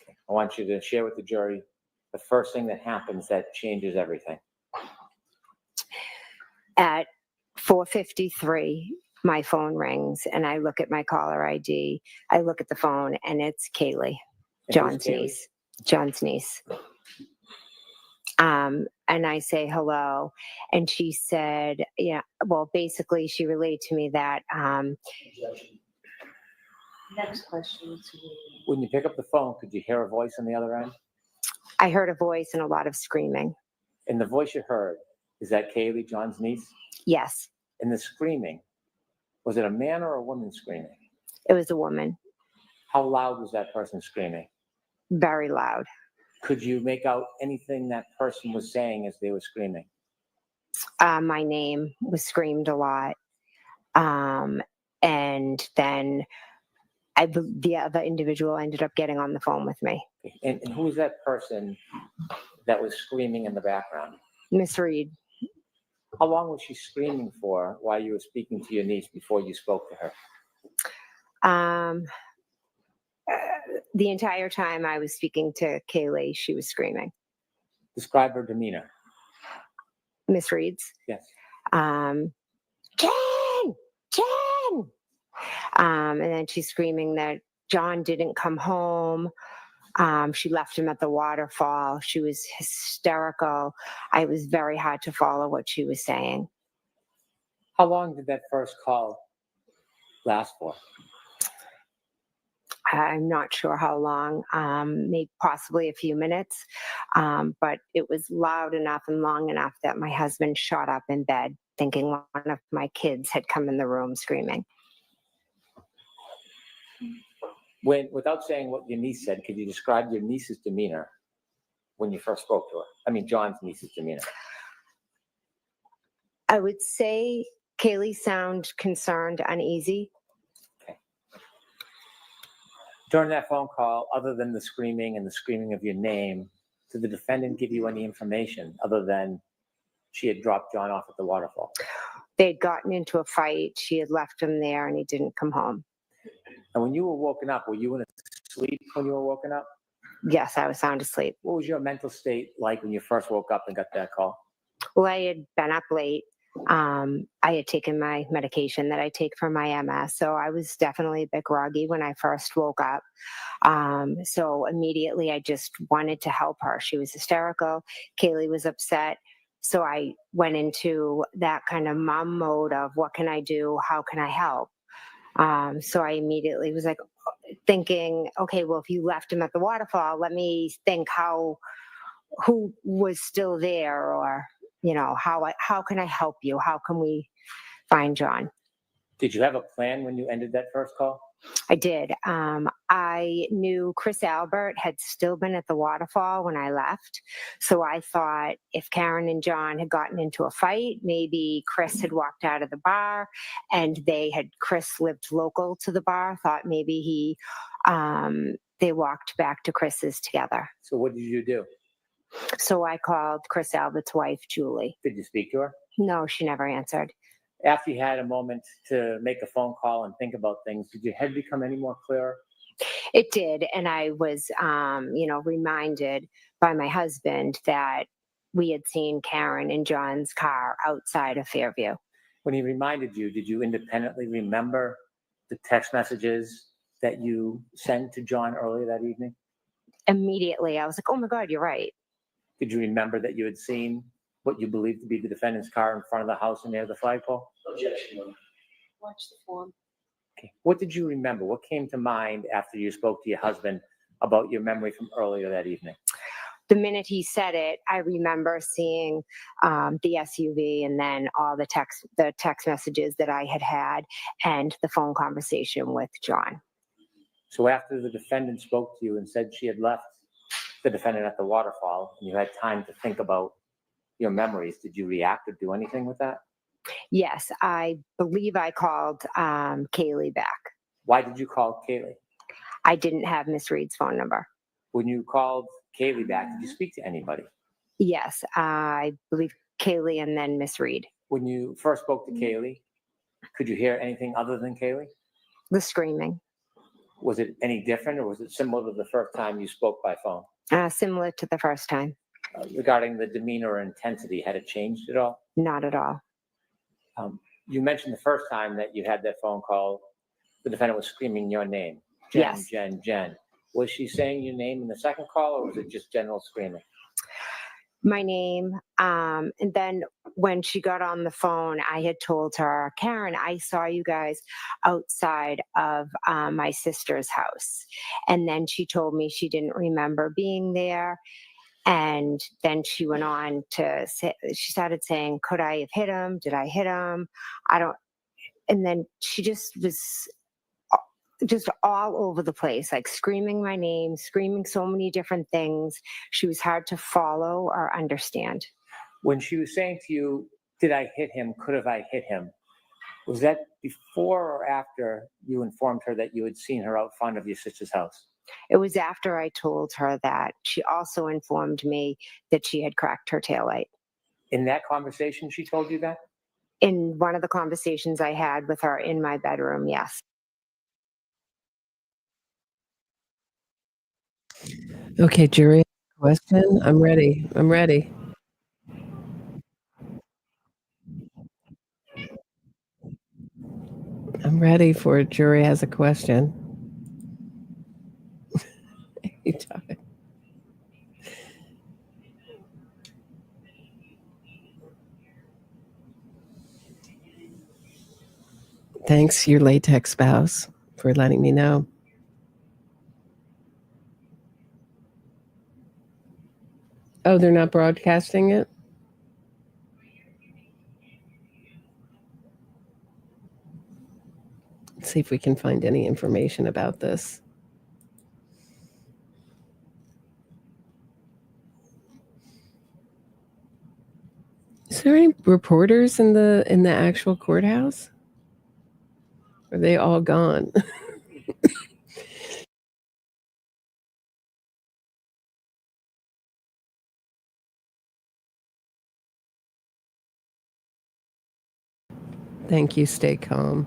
S14: Okay. I want you to share with the jury the first thing that happens that changes everything?
S7: At 4:53, my phone rings and I look at my caller ID. I look at the phone and it's Kaylee, John's niece. John's niece. And I say hello, and she said, yeah, well, basically she relayed to me that, next question.
S14: When you pick up the phone, could you hear a voice on the other end?
S7: I heard a voice and a lot of screaming.
S14: And the voice you heard, is that Kaylee, John's niece?
S7: Yes.
S14: And the screaming, was it a man or a woman screaming?
S7: It was a woman.
S14: How loud was that person screaming?
S7: Very loud.
S14: Could you make out anything that person was saying as they were screaming?
S7: My name was screamed a lot. And then the other individual ended up getting on the phone with me.
S14: And who was that person that was screaming in the background?
S7: Miss Reed.
S14: How long was she screaming for while you were speaking to your niece before you spoke to her?
S7: The entire time I was speaking to Kaylee, she was screaming.
S14: Describe her demeanor.
S7: Miss Reed's?
S14: Yes.
S7: Jen! Jen! And then she's screaming that John didn't come home. She left him at the waterfall. She was hysterical. It was very hard to follow what she was saying.
S14: How long did that first call last for?
S7: I'm not sure how long, maybe possibly a few minutes, but it was loud enough and long enough that my husband shot up in bed thinking one of my kids had come in the room screaming.
S14: Without saying what your niece said, could you describe your niece's demeanor when you first spoke to her? I mean, John's niece's demeanor.
S7: I would say Kaylee sounded concerned, uneasy.
S14: During that phone call, other than the screaming and the screaming of your name, did the defendant give you any information other than she had dropped John off at the waterfall?
S7: They'd gotten into a fight. She had left him there and he didn't come home.
S14: And when you were woken up, were you in a sleep when you were woken up?
S7: Yes, I was sound asleep.
S14: What was your mental state like when you first woke up and got that call?
S7: Well, I had been up late. I had taken my medication that I take for my MS, so I was definitely a bit groggy when I first woke up. So immediately I just wanted to help her. She was hysterical. Kaylee was upset. So I went into that kind of mom mode of what can I do? How can I help? So I immediately was like thinking, okay, well, if you left him at the waterfall, let me think who was still there, or, you know, how can I help you? How can we find John?
S14: Did you have a plan when you ended that first call?
S7: I did. I knew Chris Albert had still been at the waterfall when I left. So I thought if Karen and John had gotten into a fight, maybe Chris had walked out of the bar, and Chris lived local to the bar, thought maybe they walked back to Chris's together.
S14: So what did you do?
S7: So I called Chris Albert's wife, Julie.
S14: Did you speak to her?
S7: No, she never answered.
S14: After you had a moment to make a phone call and think about things, did your head become any more clear?
S7: It did. And I was, reminded by my husband that we had seen Karen and John's car outside of Fairview.
S14: When he reminded you, did you independently remember the text messages that you sent to John earlier that evening?
S7: Immediately, I was like, oh my God, you're right.
S14: Did you remember that you had seen what you believed to be the defendant's car in front of the house and near the flagpole?
S10: Objection. Watch the form.
S14: Okay. What did you remember? What came to mind after you spoke to your husband about your memory from earlier that evening?
S7: The minute he said it, I remember seeing the SUV and then all the text messages that I had and the phone conversation with John.
S14: So after the defendant spoke to you and said she had left the defendant at the waterfall and you had time to think about your memories, did you react or do anything with that?
S7: Yes, I believe I called Kaylee back.
S14: Why did you call Kaylee?
S7: I didn't have Miss Reed's phone number.
S14: When you called Kaylee back, did you speak to anybody?
S7: Yes, I believe Kaylee and then Miss Reed.
S14: When you first spoke to Kaylee, could you hear anything other than Kaylee?
S7: The screaming.
S14: Was it any different, or was it similar to the first time you spoke by phone?
S7: Similar to the first time.
S14: Regarding the demeanor or intensity, had it changed at all?
S7: Not at all.
S14: You mentioned the first time that you had that phone call, the defendant was screaming your name. Jen,
S7: Yes.
S14: Jen, Jen. Was she saying your name in the second call, or was it just general screaming?
S7: My name. And then when she got on the phone, I had told her, Karen, I saw you guys outside of my sister's house. And then she told me she didn't remember being there. And then she went on to say, she started saying, could I have hit him? Did I hit him? I don't. And then she just was just all over the place, like screaming my name, screaming so many different things. She was hard to follow or understand.
S14: When she was saying to you, did I hit him? Could have I hit him? Was that before or after you informed her that you had seen her out front of your sister's house?
S7: It was after I told her that. She also informed me that she had cracked her taillight.
S14: In that conversation, she told you that?
S7: In one of the conversations I had with her in my bedroom, yes.
S8: Okay, jury, question. I'm ready. I'm ready. I'm ready for a jury has a question. Thanks, your latex spouse, for letting me know. Oh, they're not broadcasting it? Let's see if we can find any information about this. Is there any reporters in the actual courthouse? Are they all gone? Thank you. Stay calm.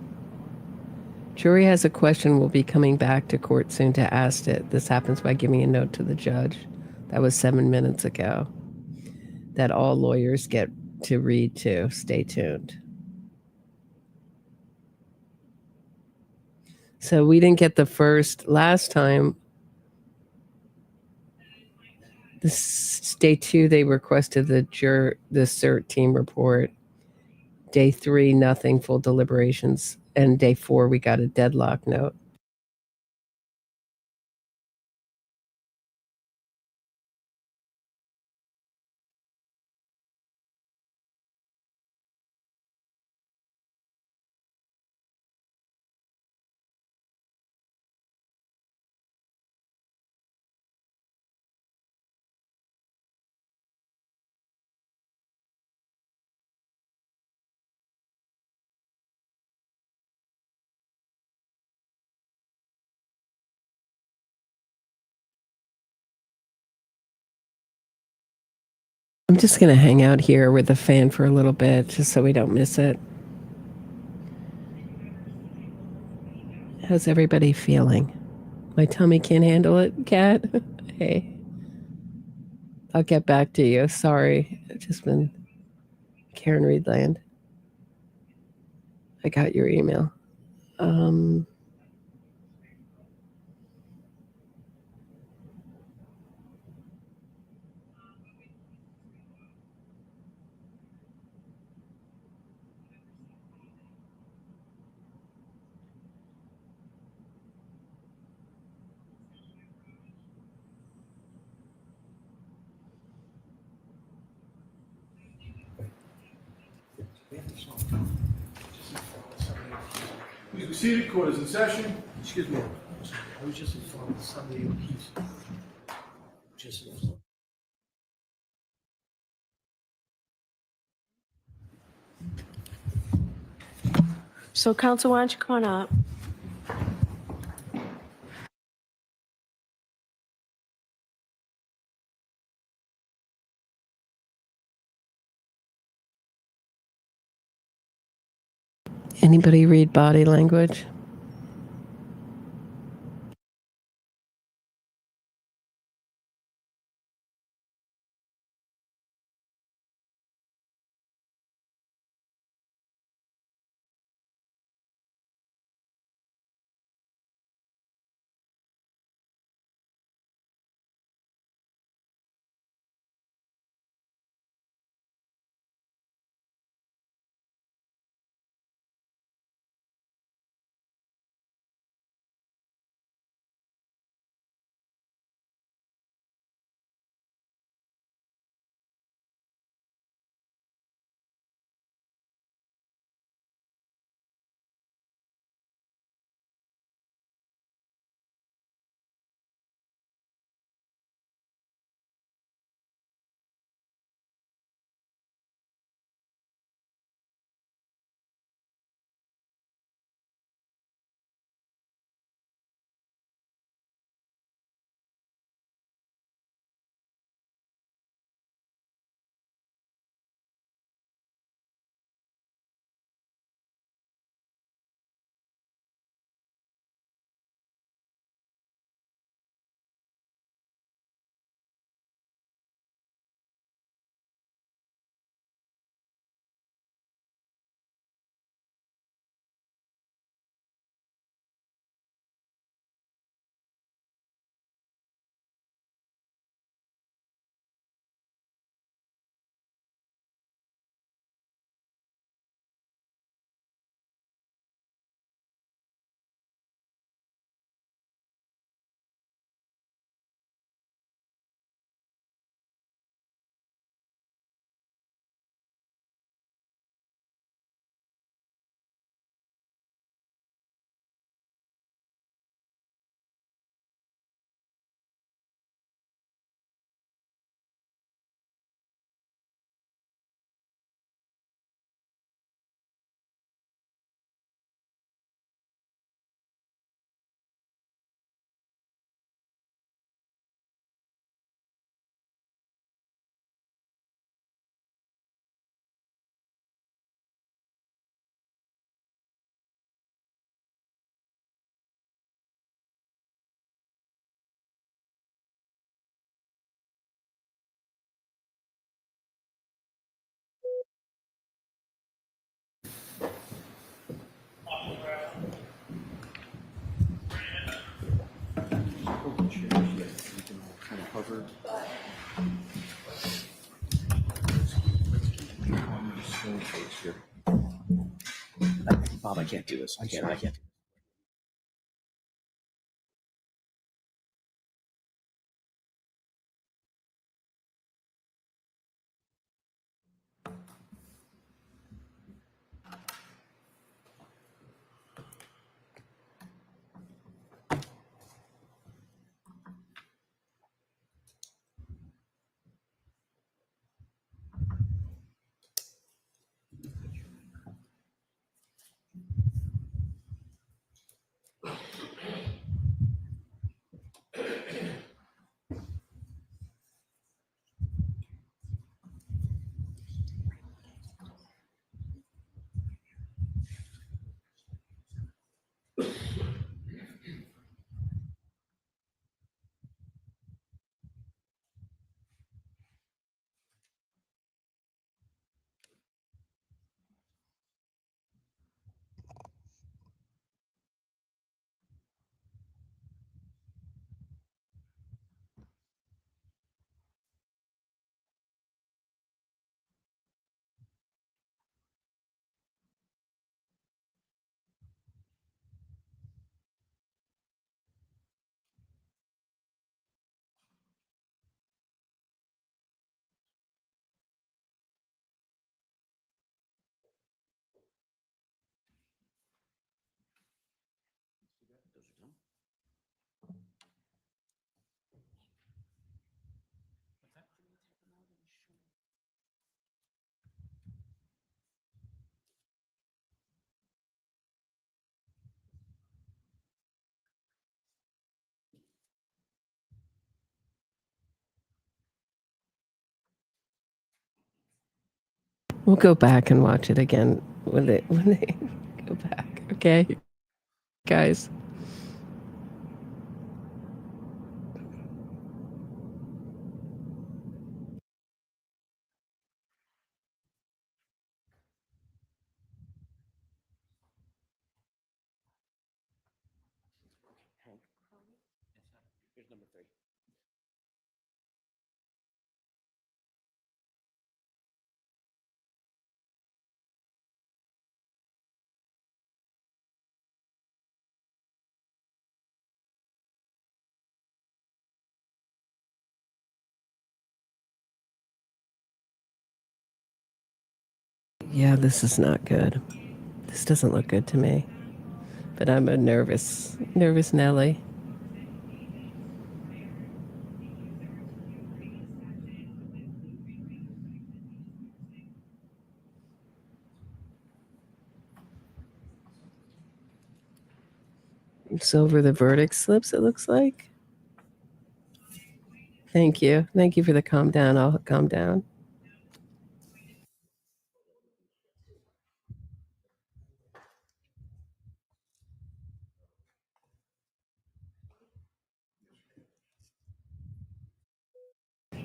S8: Jury has a question. We'll be coming back to court soon to ask it. This happens by giving a note to the judge. That was 7 minutes ago. That all lawyers get to read to. Stay tuned. So we didn't get the first last time. This day 2, they requested the cert team report. Day 3, nothing, full deliberations. And day 4, we got a deadlock note. I'm just going to hang out here with the fan for a little bit, just so we don't miss it. How's everybody feeling? My tummy can't handle it, Kat? Hey. I'll get back to you. Sorry. I've just been Karen Reed land. I got your email.
S6: Please be seated. Court is in session.
S19: Excuse me. I was just informed somebody he's just informed.
S10: So, counsel, why don't you come on up?
S8: Anybody read body language?
S15: whatever.
S5: Bob, I can't do this. I can't.
S8: We'll go back and watch it again when they go back. Okay, guys.
S5: Here's number 3.
S8: Yeah, this is not good. This doesn't look good to me. But I'm a nervous Nelly. It's over the verdict slips, it looks like. Thank you. Thank you for the calm down. I'll calm down.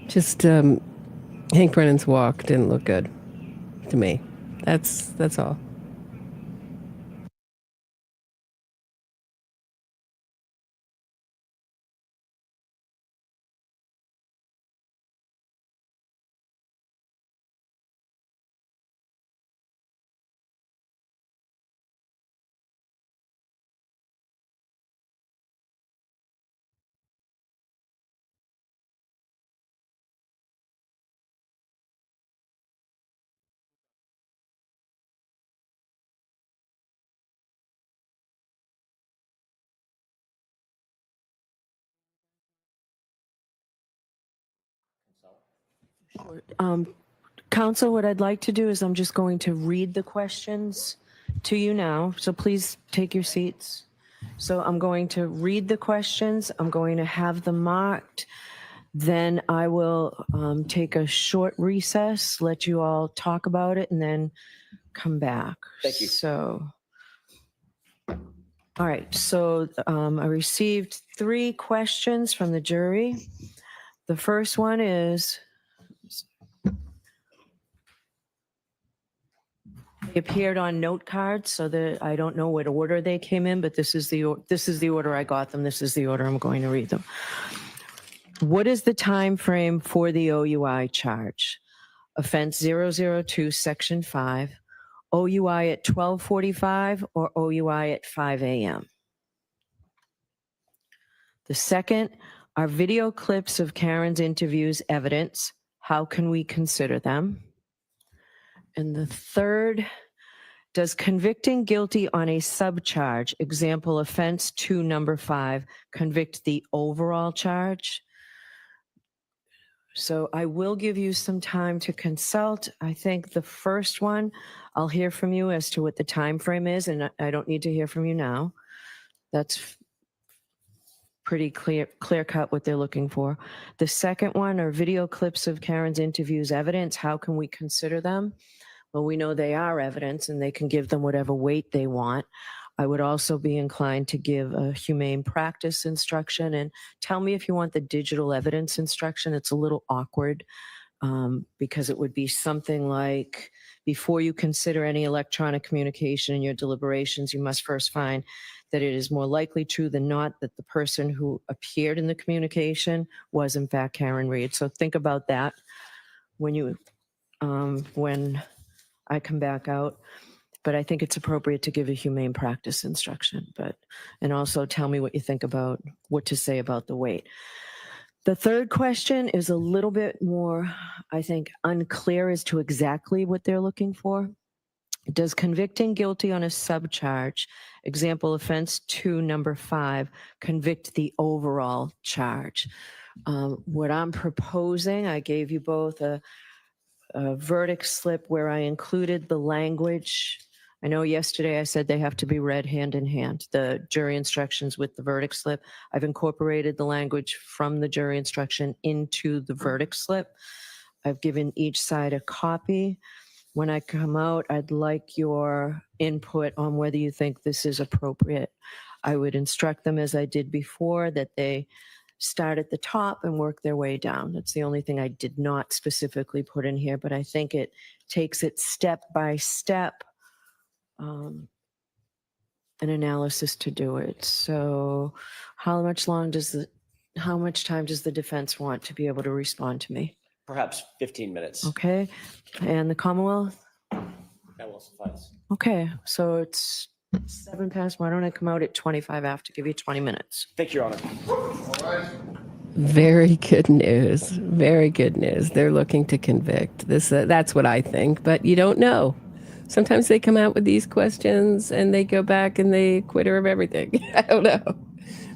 S8: Just Hank Brennan's walk didn't look good to me. That's all.
S10: Counsel, what I'd like to do is I'm just going to read the questions to you now. So please take your seats. So I'm going to read the questions. I'm going to have them marked. Then I will take a short recess, let you all talk about it, and then come back.
S5: Thank you.
S10: So, all right. So I received 3 questions from the jury. The first one is, they appeared on note cards, so that I don't know what order they came in, but this is the order I got them. This is the order I'm going to read them. What is the time frame for the OUI charge? Offense 002, Section 5, OUI at 12:45 or OUI at 5 a.m.? The second, are video clips of Karen's interviews evidence? How can we consider them? And the third, does convicting guilty on a subcharge, example offense 2, number 5, convict the overall charge? So I will give you some time to consult. I think the first one, I'll hear from you as to what the time frame is, and I don't need to hear from you now. That's pretty clear cut what they're looking for. The second one are video clips of Karen's interviews evidence. How can we consider them? Well, we know they are evidence and they can give them whatever weight they want. I would also be inclined to give a humane practice instruction, and tell me if you want the digital evidence instruction. It's a little awkward because it would be something like, before you consider any electronic communication in your deliberations, you must first find that it is more likely true than not that the person who appeared in the communication was in fact Karen Reed. So think about that when you, when I come back out. But I think it's appropriate to give a humane practice instruction, and also tell me what you think about what to say about the weight. The third question is a little bit more, I think, unclear as to exactly what they're looking for. Does convicting guilty on a subcharge, example offense 2, number 5, convict the overall charge? What I'm proposing, I gave you both a verdict slip where I included the language. I know yesterday I said they have to be read hand in hand, the jury instructions with the verdict slip. I've incorporated the language from the jury instruction into the verdict slip. I've given each side a copy. When I come out, I'd like your input on whether you think this is appropriate. I would instruct them, as I did before, that they start at the top and work their way down. That's the only thing I did not specifically put in here, but I think it takes it step by step, an analysis to do it. So how much time does the defense want to be able to respond to me?
S5: Perhaps 15 minutes.
S10: Okay, and the Commonwealth?
S5: That will suffice.
S10: Okay, so it's 7 past. Why don't I come out at 25 after, give you 20 minutes?
S5: Thank you, Your Honor.
S8: Very good news. Very good news. They're looking to convict. That's what I think, but you don't know. Sometimes they come out with these questions and they go back and they acquit her of everything. I don't know.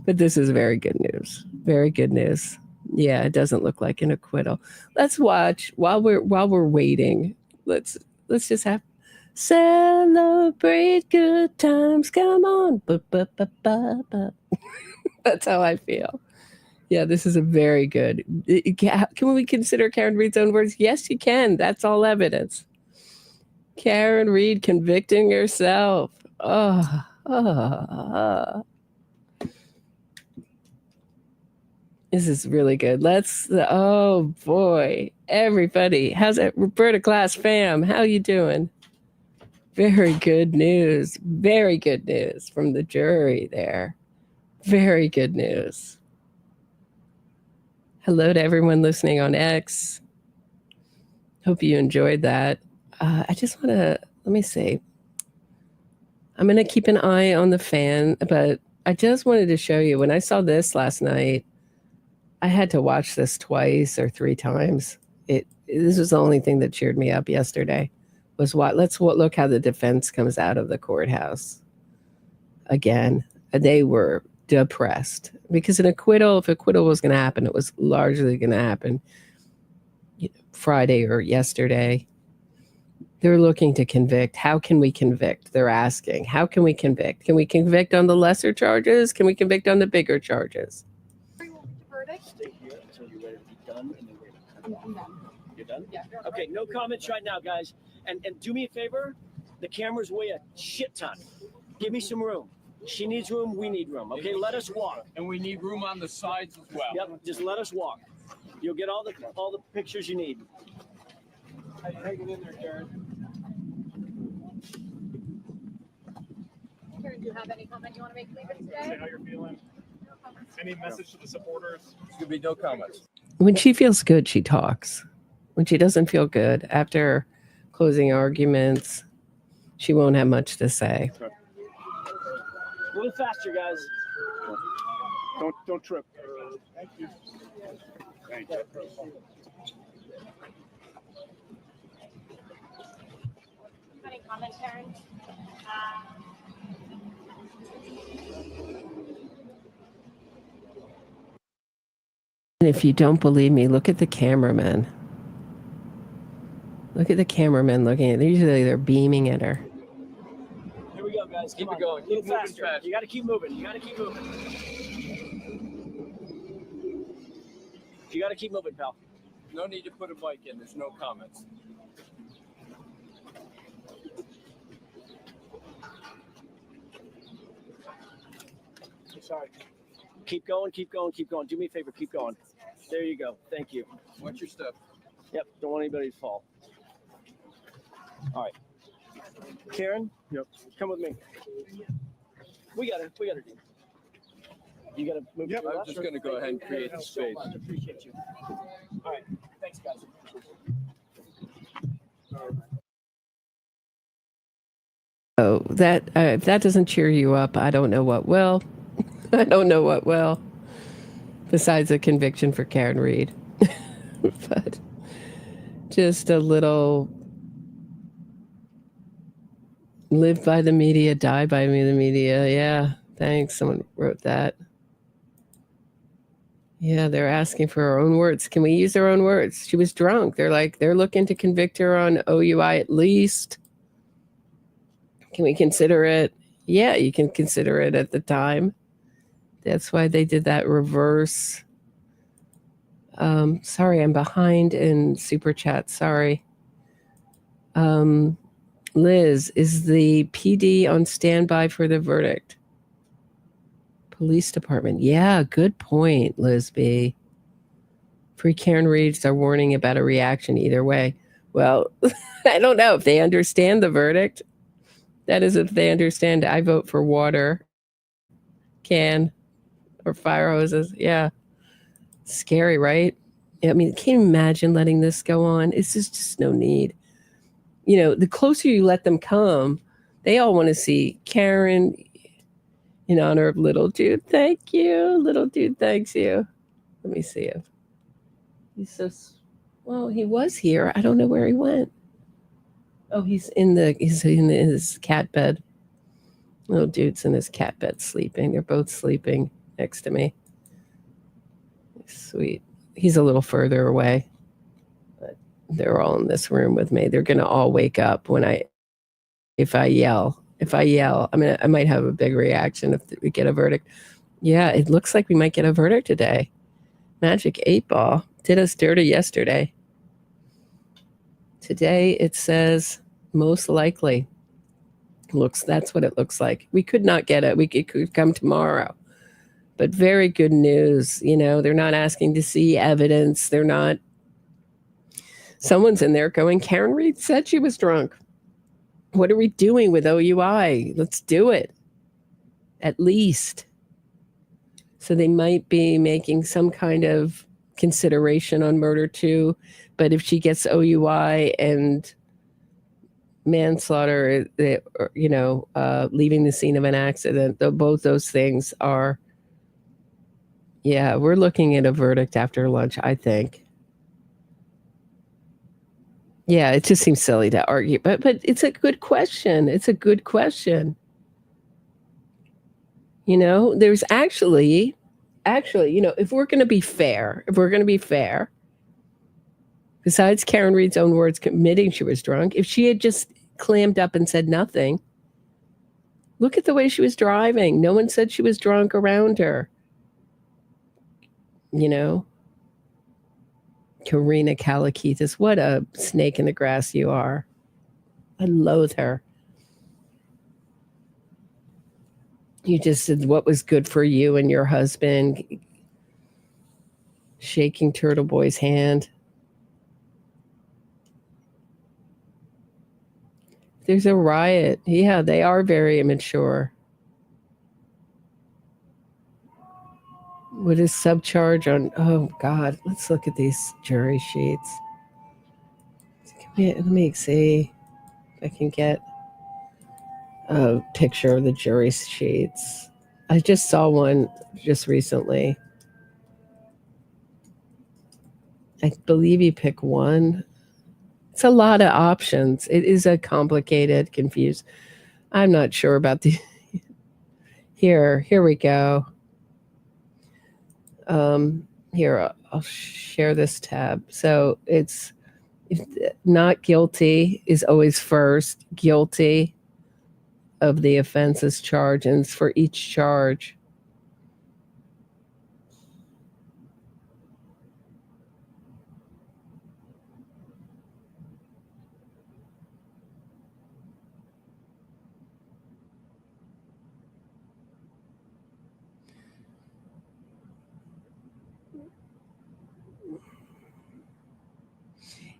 S8: But this is very good news. Very good news. Yeah, it doesn't look like an acquittal. Let's watch while we're waiting. Let's just have celebrate good times. Come on. That's how I feel. Yeah, this is a very good. Can we consider Karen Reed's own words? Yes, you can. That's all evidence. Karen Reed convicting herself. This is really good. Oh boy, everybody. How's it? Roberta Class fam, how you doing? Very good news. Very good news from the jury there. Very good news. Hello to everyone listening on X. Hope you enjoyed that. I just want to, let me see. I'm going to keep an eye on the fan, but I just wanted to show you, when I saw this last night, I had to watch this twice or 3 times. This was the only thing that cheered me up yesterday, was let's look how the defense comes out of the courthouse. Again, they were depressed because if acquittal was going to happen, it was largely going to happen Friday or yesterday. They're looking to convict. How can we convict? They're asking, how can we convict? Can we convict on the lesser charges? Can we convict on the bigger charges?
S5: Stay here until you're ready to be done and then ready. You're done? Yeah. Okay, no comments right now, guys. And do me a favor. The cameras weigh a shit ton. Give me some room. She needs room. We need room. Okay, let us walk.
S9: And we need room on the sides as well.
S5: Yep, just let us walk. You'll get all the pictures you need.
S9: Hang it in there, Jared.
S1: Karen, do you have any comment you want to make later today?
S3: Say how you're feeling. Any message to the supporters?
S9: There's gonna be no comments.
S8: When she feels good, she talks. When she doesn't feel good, after closing arguments, she won't have much to say.
S5: A little faster, guys.
S15: Don't trip. Thank you. Thank you.
S1: Any comments, Erin?
S8: And if you don't believe me, look at the cameraman. Look at the cameraman looking at her. Usually they're beaming at her.
S5: Here we go, guys.
S9: Keep
S5: Come
S9: it
S5: on.
S9: going.
S5: A little
S9: Keep moving
S5: faster.
S9: fast.
S5: You got to keep moving. You got to keep moving. You got to keep moving, pal.
S9: No need to put a mic in. There's no comments.
S5: Sorry. Keep going, keep going, keep going. Do me a favor, keep going. There you go. Thank you.
S9: Watch your step.
S5: Yep, don't want anybody to fall. All right. Karen? Yep. Come with me. We got it. We got it. You got to move.
S9: Yep. I'm just going to go ahead and create the space.
S5: So much. Appreciate you. All right. Thanks, guys.
S8: Oh, that if that doesn't cheer you up, I don't know what will. I don't know what will. Besides a conviction for Karen Reed. But just a little live by the media, die by the media. Yeah, thanks. Someone wrote that. Yeah, they're asking for her own words. Can we use their own words? She was drunk. They're looking to convict her on OUI at least. Can we consider it? Yeah, you can consider it at the time. That's why they did that reverse. Sorry, I'm behind in Super Chat. Sorry. Liz, is the PD on standby for the verdict? Police department. Yeah, good point, Liz B. Free Karen Reeds are warning about a reaction either way. Well, I don't know if they understand the verdict. That is, if they understand, I vote for water can or fire hoses. Yeah. Scary, right? I mean, can you imagine letting this go on? It's just no need. You know, the closer you let them come, they all want to see Karen in honor of little dude. Thank you. Little dude, thanks you. Let me see if he's so, well, he was here. I don't know where he went. Oh, he's in his cat bed. Little dude's in his cat bed sleeping. They're both sleeping next to me. Sweet. He's a little further away, but they're all in this room with me. They're going to all wake up if I yell. I might have a big reaction if we get a verdict. Yeah, it looks like we might get a verdict today. Magic 8 Ball did us dirty yesterday. Today it says most likely. That's what it looks like. We could not get it. It could come tomorrow. But very good news. You know, they're not asking to see evidence. They're not. Someone's in there going, Karen Reed said she was drunk. What are we doing with OUI? Let's do it. At least. So they might be making some kind of consideration on murder too. But if she gets OUI and manslaughter, leaving the scene of an accident, both those things are, yeah, we're looking at a verdict after lunch, I think. Yeah, it just seems silly to argue, but it's a good question. It's a good question. You know, there's actually, you know, if we're going to be fair, besides Karen Reed's own words admitting she was drunk, if she had just clammed up and said nothing, look at the way she was driving. No one said she was drunk around her. You know, Karina Kalakithis, what a snake in the grass you are. I loathe her. You just said what was good for you and your husband. Shaking Turtleboy's hand. There's a riot. Yeah, they are very immature. What is subcharge on? Oh God, let's look at these jury sheets. Let me see if I can get a picture of the jury sheets. I just saw one just recently. I believe you pick one. It's a lot of options. It is a complicated, confused. I'm not sure about the. Here we go. Here, I'll share this tab. So it's not guilty is always first. Guilty of the offenses charged, and it's for each charge.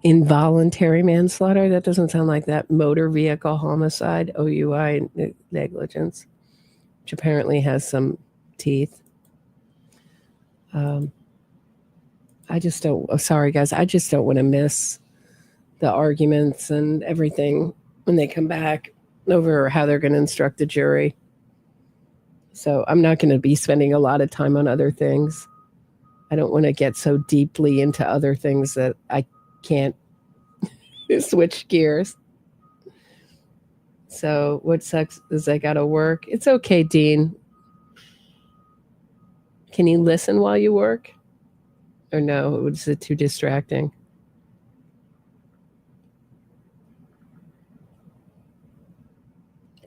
S8: Involuntary manslaughter, that doesn't sound like that. Motor vehicle homicide, OUI negligence, which apparently has some teeth. I just don't, sorry guys, I just don't want to miss the arguments and everything when they come back over how they're going to instruct the jury. So I'm not going to be spending a lot of time on other things. I don't want to get so deeply into other things that I can't switch gears. So what sucks is I gotta work. It's okay, Dean. Can you listen while you work? Or no, is it too distracting?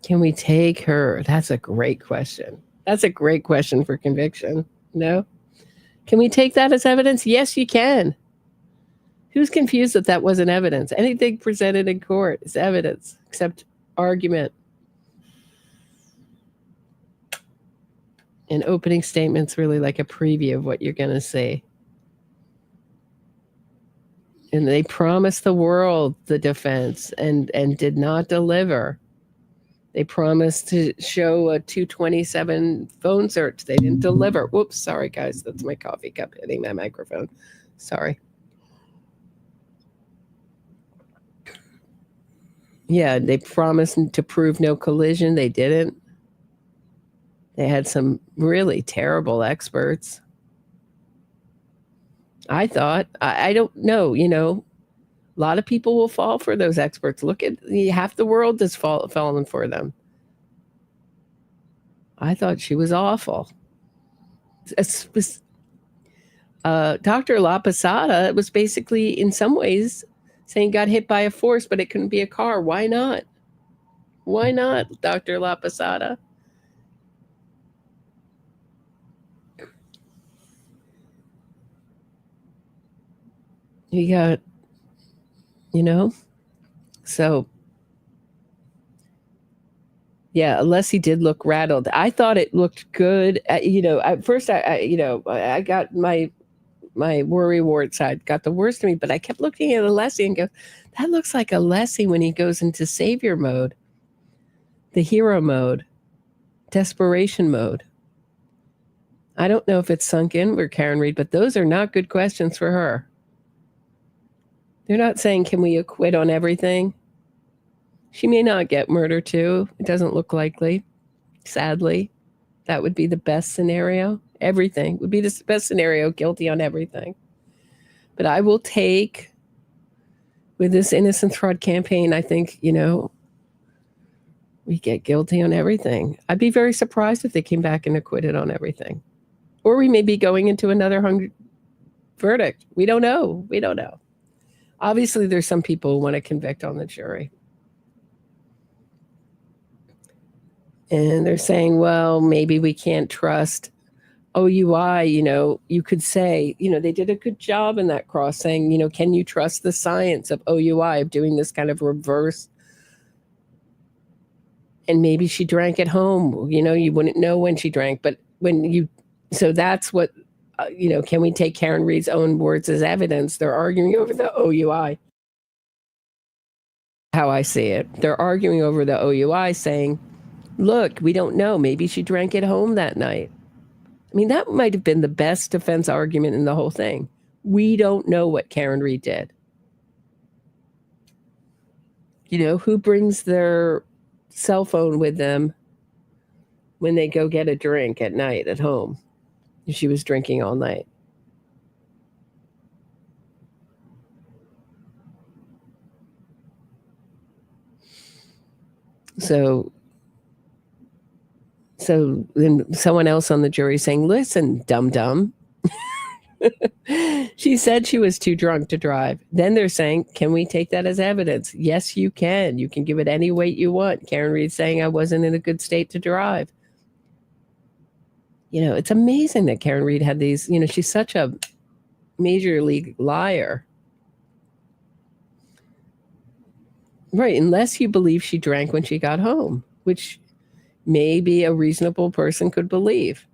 S8: Can we take her? That's a great question. That's a great question for conviction. No? Can we take that as evidence? Yes, you can. Who's confused that that wasn't evidence? Anything presented in court is evidence, except argument. An opening statement's really like a preview of what you're going to say. And they promised the world, the defense, and did not deliver. They promised to show a 227 phone search. They didn't deliver. Whoops, sorry, guys. That's my coffee cup hitting my microphone. Sorry. Yeah, they promised to prove no collision. They didn't. They had some really terrible experts. I thought, I don't know, you know, a lot of people will fall for those experts. Look at half the world has fallen for them. I thought she was awful. Dr. La Posada was basically, in some ways, saying got hit by a force, but it couldn't be a car. Why not? Why not, Dr. La Posada? You got, you know, so yeah, unless he did look rattled. I thought it looked good. You know, at first I got my worry wart side got the worst of me, but I kept looking at Alessi and go, that looks like Alessi when he goes into savior mode, the hero mode, desperation mode. I don't know if it's sunk in with Karen Reed, but those are not good questions for her. They're not saying, can we acquit on everything? She may not get murder too. It doesn't look likely. Sadly, that would be the best scenario. Everything would be the best scenario, guilty on everything. But I will take, with this innocence fraud campaign, I think, you know, we get guilty on everything. I'd be very surprised if they came back and acquitted on everything. Or we may be going into another hung verdict. We don't know. We don't know. Obviously, there's some people who want to convict on the jury. And they're saying, well, maybe we can't trust OUI. You know, you could say, you know, they did a good job in that cross saying, you know, can you trust the science of OUI of doing this kind of reverse? And maybe she drank at home. You know, you wouldn't know when she drank, but when you, so that's what, you know, can we take Karen Reed's own words as evidence? They're arguing over the OUI. How I see it. They're arguing over the OUI saying, look, we don't know. Maybe she drank at home that night. I mean, that might have been the best defense argument in the whole thing. We don't know what Karen Reed did. You know, who brings their cell phone with them when they go get a drink at night at home? She was drinking all night. So then someone else on the jury saying, listen, dum-dum. She said she was too drunk to drive. Then they're saying, can we take that as evidence? Yes, you can. You can give it any weight you want. Karen Reed saying I wasn't in a good state to drive. You know, it's amazing that Karen Reed had these, you know, she's such a major league liar. Right, unless you believe she drank when she got home, which maybe a reasonable person could believe.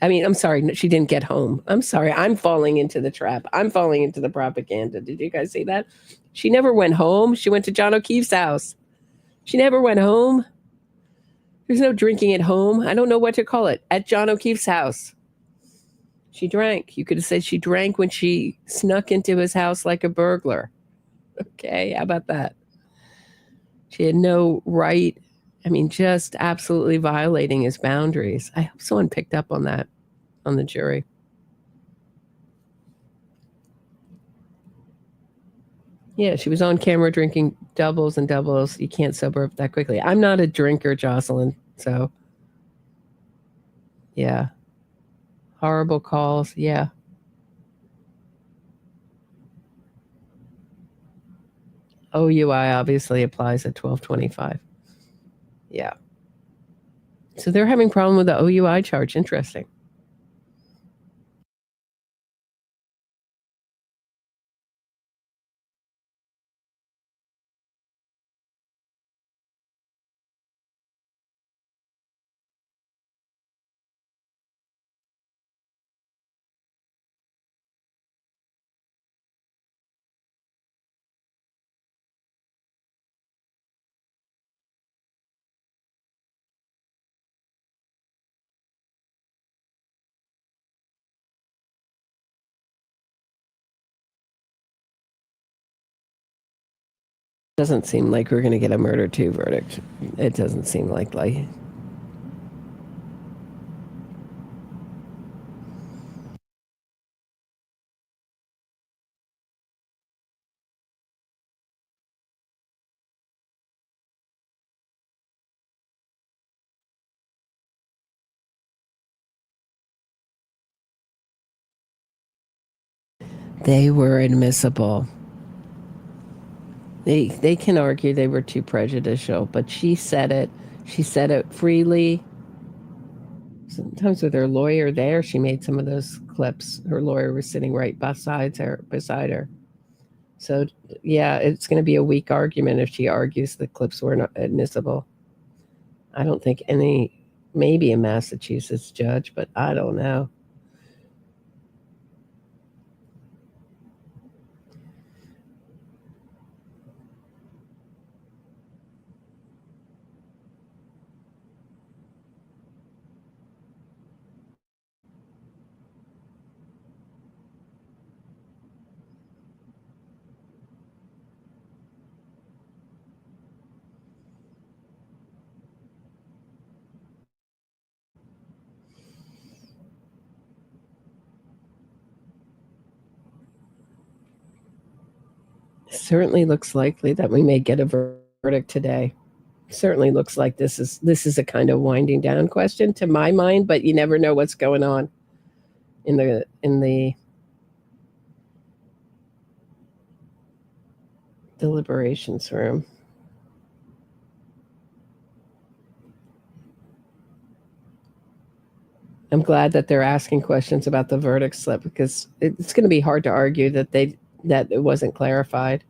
S8: I'm sorry, she didn't get home. I'm sorry, I'm falling into the trap. I'm falling into the propaganda. Did you guys see that? She never went home. She went to John O'Keefe's house. She never went home. There's no drinking at home. I don't know what to call it. At John O'Keefe's house. She drank. You could have said she drank when she snuck into his house like a burglar. Okay, how about that? She had no right. I mean, just absolutely violating his boundaries. I hope someone picked up on that on the jury. Yeah, she was on camera drinking doubles and doubles. You can't sober up that quickly. I'm not a drinker, Jocelyn. So, yeah. Horrible calls. Yeah. OUI obviously applies at 1225. Yeah. So they're having a problem with the OUI charge. Interesting. Doesn't seem like we're going to get a murder 2 verdict. It doesn't seem likely. They were admissible. They can argue they were too prejudicial, but she said it. She said it freely. Sometimes with her lawyer there, she made some of those clips. Her lawyer was sitting right beside her. So, yeah, it's going to be a weak argument if she argues the clips were not admissible. I don't think maybe a Massachusetts judge, but I don't know. Certainly looks likely that we may get a verdict today. Certainly looks like this is a kind of winding down question to my mind, but you never know what's going on in the deliberations room. I'm glad that they're asking questions about the verdict slip because it's going to be hard to argue that it wasn't clarified.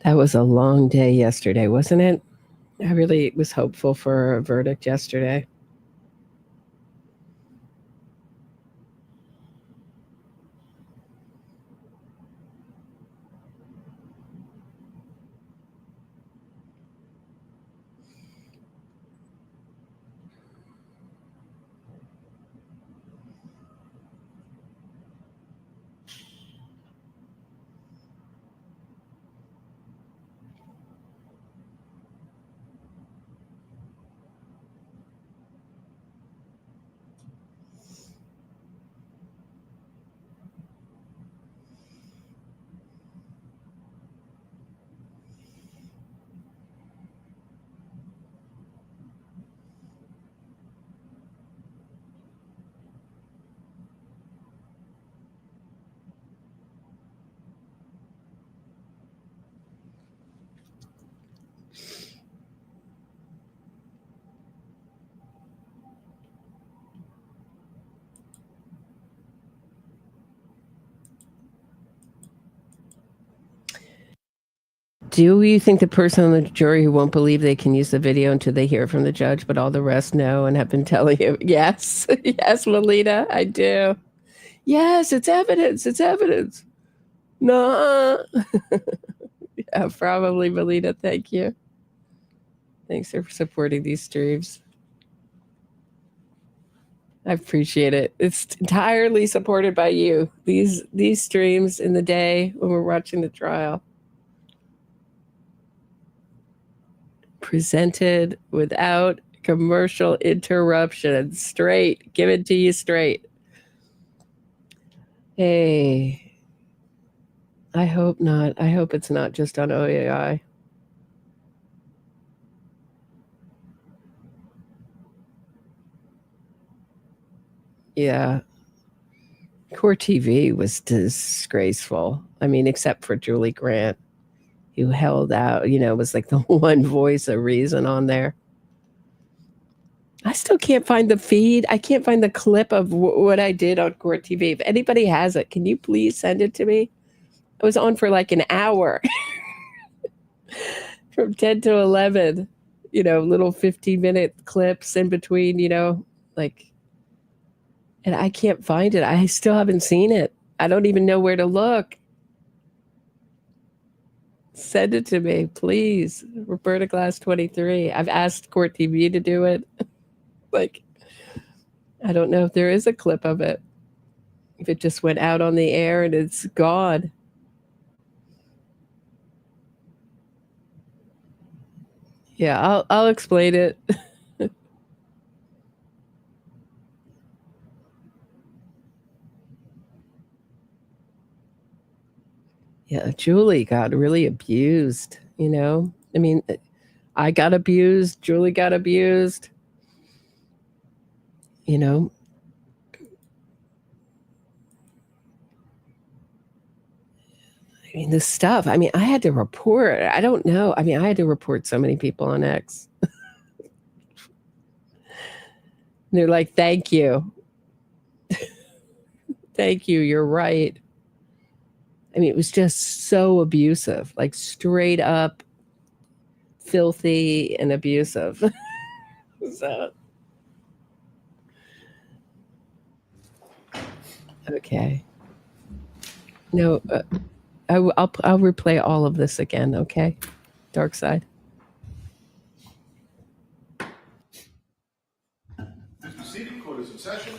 S8: That was a long day yesterday, wasn't it? I really was hopeful for a verdict yesterday. Do you think the person on the jury who won't believe they can use the video until they hear from the judge, but all the rest know and have been telling you? Yes. Yes, Melina, I do. Yes, it's evidence. It's evidence. No. Yeah, probably, Melina. Thank you. Thanks for supporting these streams. I appreciate it. It's entirely supported by you. These streams in the day when we're watching the trial. Presented without commercial interruption. Straight. Give it to you straight. Hey. I hope not. I hope it's not just on OAI. Yeah. Court TV was disgraceful. I mean, except for Julie Grant, who held out, was like the one voice of reason on there. I still can't find the feed. I can't find the clip of what I did on Court TV. If anybody has it, can you please send it to me? I was on for like an hour. From 10 to 11, little 15-minute clips in between, and I can't find it. I still haven't seen it. I don't even know where to look. Send it to me, please. Roberta Glass 23. I've asked Court TV to do it. I don't know if there is a clip of it. If it just went out on the air and it's gone. Yeah, I'll explain it. Yeah, Julie got really abused, I mean, I got abused, Julie got abused, I mean, this stuff, I had to report, I don't know. I had to report so many people on X. They're like, thank you. Thank you, you're right. It was just so abusive, like straight up filthy and abusive. So, okay. No, I'll replay all of this again, okay? Dark side.
S6: Please be seated. Court is in session.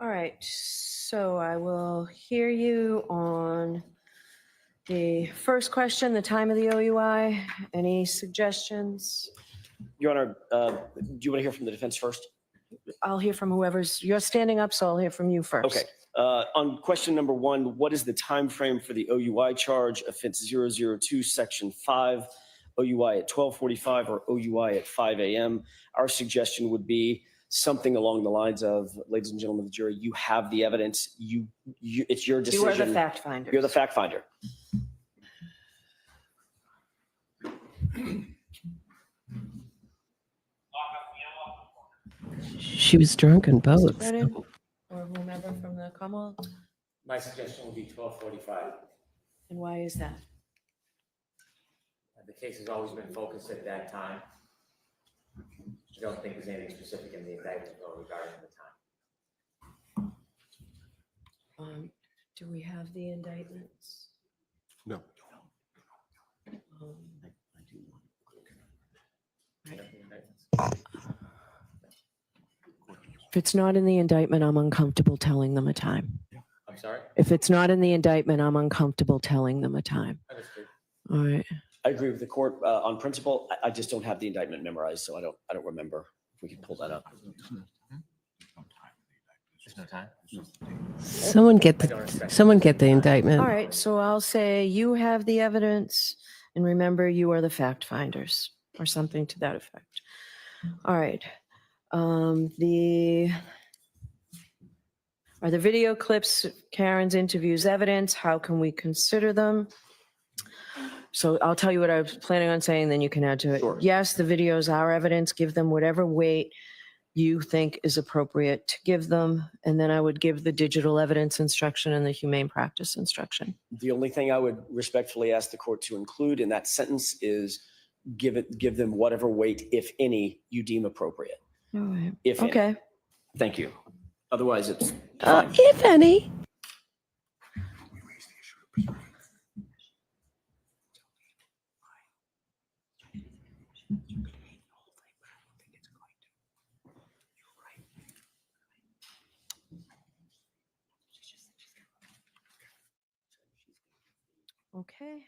S10: All right, so I will hear you on the first question, the time of the OUI. Any suggestions?
S5: Your Honor, do you want to hear from the defense first?
S10: I'll hear from you're standing up, so I'll hear from you first.
S5: Okay. On question number 1, what is the time frame for the OUI charge, offense 002, section 5, OUI at 12:45 or OUI at 5 a.m.? Our suggestion would be something along the lines of, ladies and gentlemen of the jury, you have the evidence. It's your decision.
S10: You are the fact finder.
S5: You're the fact finder.
S8: She was drunk in both.
S10: whomever from the Commonwealth?
S14: My suggestion would be 12:45.
S10: And why is that?
S14: The case has always been focused at that time. I don't think there's anything specific in the indictment regarding the time.
S10: Do we have the indictments?
S15: No.
S10: If it's not in the indictment, I'm uncomfortable telling them a time.
S14: I'm sorry?
S10: If it's not in the indictment, I'm uncomfortable telling them a time.
S14: Understood.
S10: All right.
S5: I agree with the court on principle. I just don't have the indictment memorized, so I don't remember if we can pull that up.
S14: There's no time?
S8: Someone get the indictment.
S10: All right, so I'll say you have the evidence, and remember, you are the fact finders, or something to that effect. All right. Are the video clips of Karen's interviews evidence? How can we consider them? So I'll tell you what I was planning on saying, then you can add to it.
S5: Sure.
S10: Yes, the videos are evidence. Give them whatever weight you think is appropriate to give them. And then I would give the digital evidence instruction and the humane practice instruction.
S5: The only thing I would respectfully ask the court to include in that sentence is give them whatever weight, if any, you deem appropriate.
S10: All right.
S5: If any.
S10: Okay.
S5: Thank you. Otherwise, it's
S8: If any.
S10: Okay.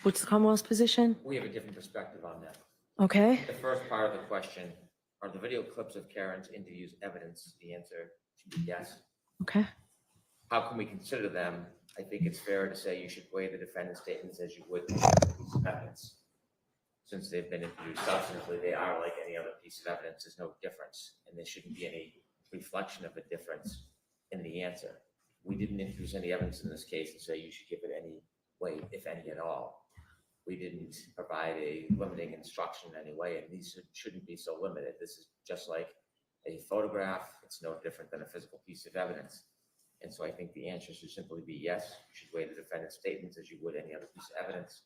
S10: What's the Commonwealth's position?
S14: We have a different perspective on that.
S10: Okay.
S14: The first part of the question, are the video clips of Karen's interviews evidence? The answer should be yes.
S10: Okay.
S14: How can we consider them? I think it's fair to say you should weigh the defendant's statements as you would evidence. Since they've been introduced substantively, they are like any other piece of evidence. There's no difference, and there shouldn't be any reflection of a difference in the answer. We didn't introduce any evidence in this case and say you should give it any weight, if any at all. We didn't provide a limiting instruction in any way, and these shouldn't be so limited. This is just like a photograph. It's no different than a physical piece of evidence. And so I think the answer should simply be yes. You should weigh the defendant's statements as you would any other piece of evidence.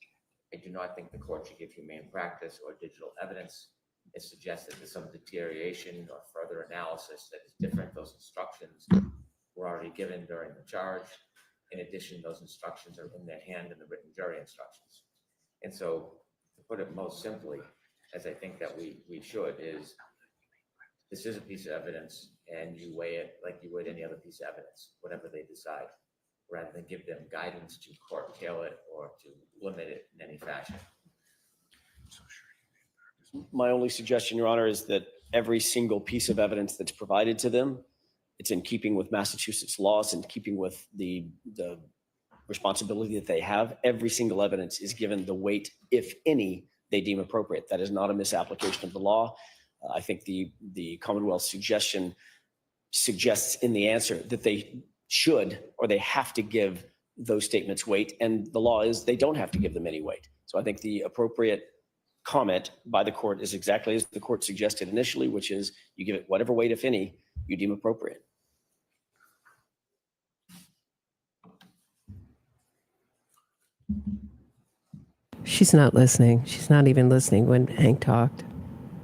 S14: I do not think the court should give humane practice or digital evidence. It suggests that there's some deterioration or further analysis that is different. Those instructions were already given during the charge. In addition, those instructions are in their hand in the written jury instructions. And so, to put it most simply, as I think that we should, is this is a piece of evidence, and you weigh it like you would any other piece of evidence, whatever they decide, rather than give them guidance to curtail it or to limit it in any fashion.
S5: My only suggestion, Your Honor, is that every single piece of evidence that's provided to them, it's in keeping with Massachusetts laws, in keeping with the responsibility that they have. Every single evidence is given the weight, if any, they deem appropriate. That is not a misapplication of the law. I think the Commonwealth's suggestion suggests in the answer that they should or they have to give those statements weight, and the law is they don't have to give them any weight. So I think the appropriate comment by the court is exactly as the court suggested initially, which is you give it whatever weight, if any, you deem appropriate.
S8: She's not listening. She's not even listening when Hank talked.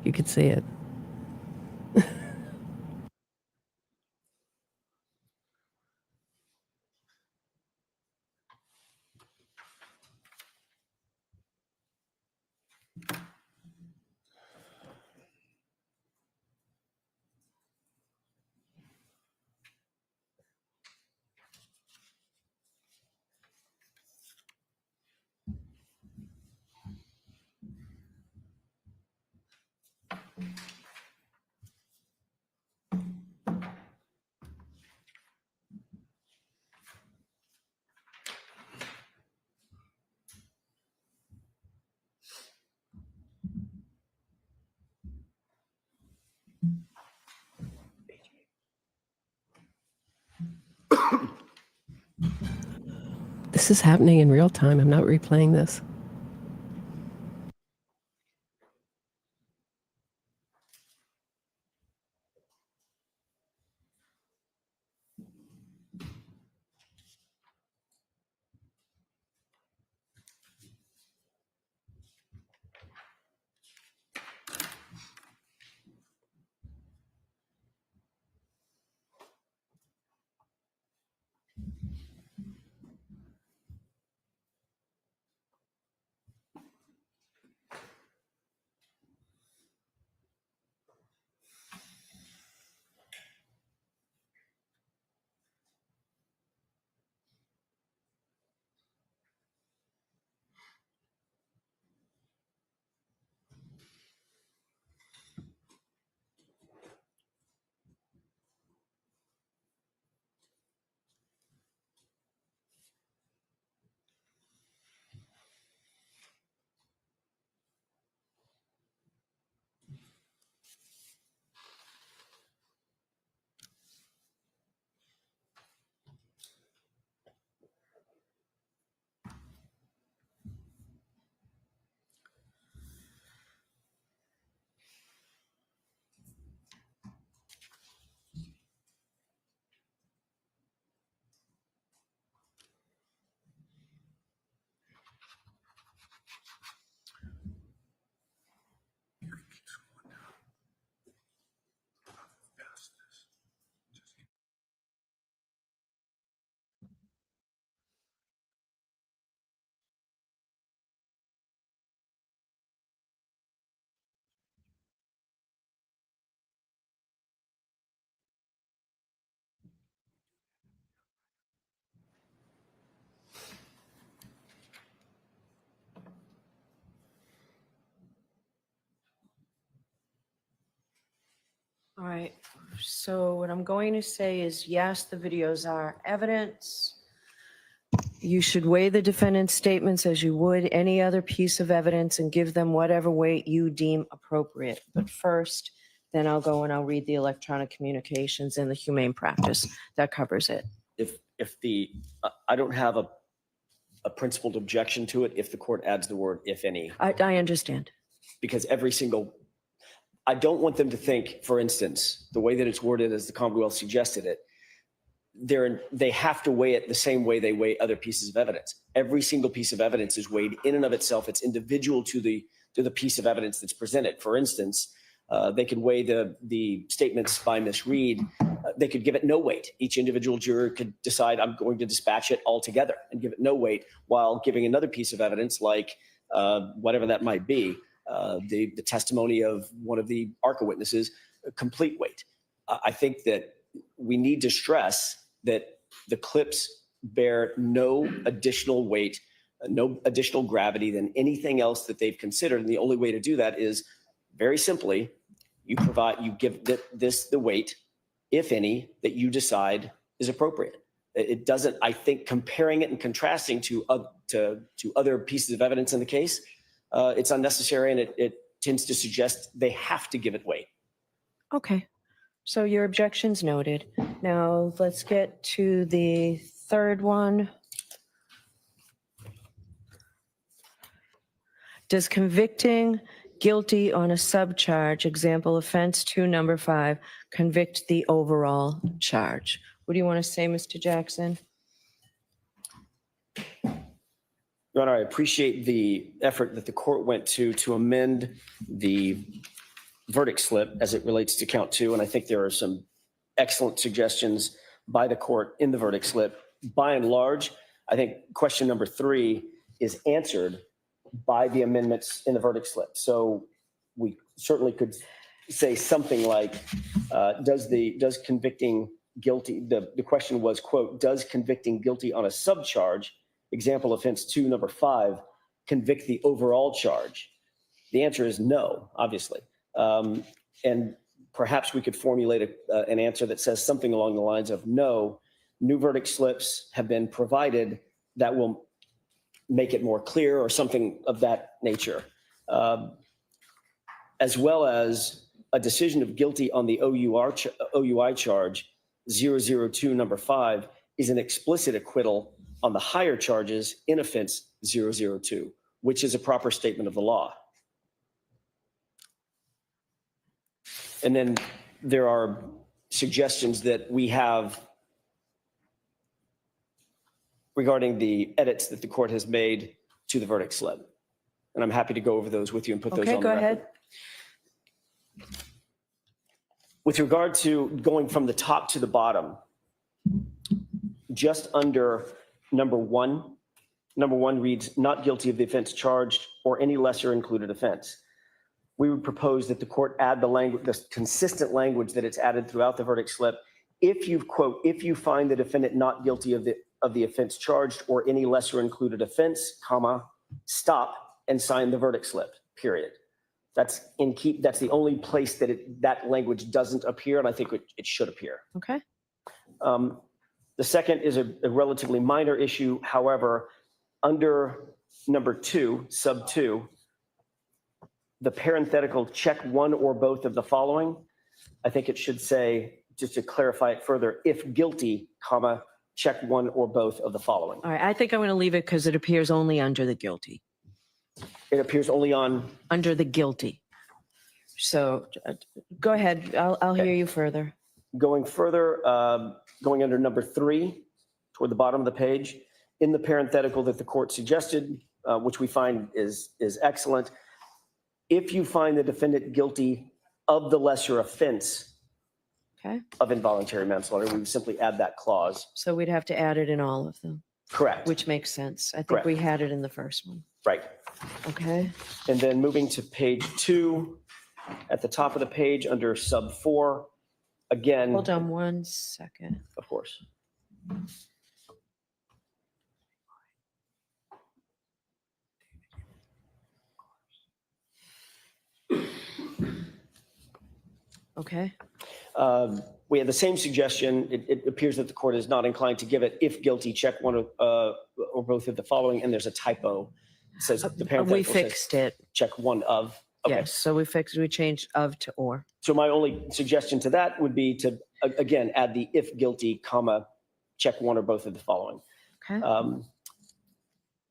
S8: You could see it. This is happening in real time. I'm not replaying this.
S10: right. So what I'm going to say is, yes, the videos are evidence. You should weigh the defendant's statements as you would any other piece of evidence and give them whatever weight you deem appropriate. But first, then I'll go and I'll read the electronic communications and the humane practice. That covers it.
S5: I don't have a principled objection to it if the court adds the word "if any."
S10: I understand.
S5: Because I don't want them to think, for instance, the way that it's worded as the Commonwealth suggested it, they have to weigh it the same way they weigh other pieces of evidence. Every single piece of evidence is weighed in and of itself. It's individual to the piece of evidence that's presented. For instance, they could weigh the statements by Ms. Reed. They could give it no weight. Each individual juror could decide, I'm going to dispatch it altogether and give it no weight, while giving another piece of evidence, like whatever that might be, the testimony of one of the ARCA witnesses, complete weight. I think that we need to stress that the clips bear no additional weight, no additional gravity than anything else that they've considered. And the only way to do that is very simply, you give this the weight, if any, that you decide is appropriate. It doesn't, I think, comparing it and contrasting to other pieces of evidence in the case, it's unnecessary, and it tends to suggest they have to give it weight.
S10: Okay. So your objection's noted. Now let's get to the third one. Does convicting guilty on a subcharge, example offense 2, number 5, convict the overall charge? What do you want to say, Mr. Jackson?
S5: Your Honor, I appreciate the effort that the court went to amend the verdict slip as it relates to count 2. And I think there are some excellent suggestions by the court in the verdict slip. By and large, I think question number 3 is answered by the amendments in the verdict slip. So we certainly could say something like, does convicting guilty, the question was, quote, does convicting guilty on a subcharge, example offense 2, number 5, convict the overall charge? The answer is no, obviously. And perhaps we could formulate an answer that says something along the lines of, no, new verdict slips have been provided that will make it more clear, or something of that nature. As well as a decision of guilty on the OUI charge 002, number 5, is an explicit acquittal on the higher charges in offense 002, which is a proper statement of the law. And then there are suggestions that we have regarding the edits that the court has made to the verdict slip. And I'm happy to go over those with you and put those on the record.
S10: Okay, go ahead.
S5: With regard to going from the top to the bottom, just under number 1 reads, not guilty of the offense charged or any lesser included offense. We would propose that the court add the consistent language that it's added throughout the verdict slip. If you, quote, if you find the defendant not guilty of the offense charged or any lesser included offense, comma, stop and sign the verdict slip, period. That's the only place that that language doesn't appear, and I think it should appear.
S10: Okay.
S5: The second is a relatively minor issue. However, under number 2, sub 2, the parenthetical check one or both of the following, I think it should say, just to clarify it further, if guilty, comma, check one or both of the following.
S10: All right, I think I'm going to leave it because it appears only under the guilty.
S5: It appears only on?
S10: Under the guilty. So go ahead, I'll hear you further.
S5: Going further, going under number 3, toward the bottom of the page, in the parenthetical that the court suggested, which we find is excellent, if you find the defendant guilty of the lesser offense of involuntary manslaughter, we would simply add that clause.
S10: So we'd have to add it in all of them.
S5: Correct.
S10: Which makes sense. I think
S5: Correct.
S10: we had it in the first one.
S5: Right.
S10: Okay.
S5: And then moving to page 2, at the top of the page under sub 4, again.
S10: Hold on one second.
S5: Of course.
S10: Okay.
S5: We had the same suggestion. It appears that the court is not inclined to give it. If guilty, check one or both of the following, and there's a typo. It says the parenthetical
S10: We
S5: says
S10: fixed it.
S5: check one of. Okay.
S10: Yes, so we changed of to or.
S5: So my only suggestion to that would be to, again, add the if guilty, comma, check one or both of the following.
S10: Okay.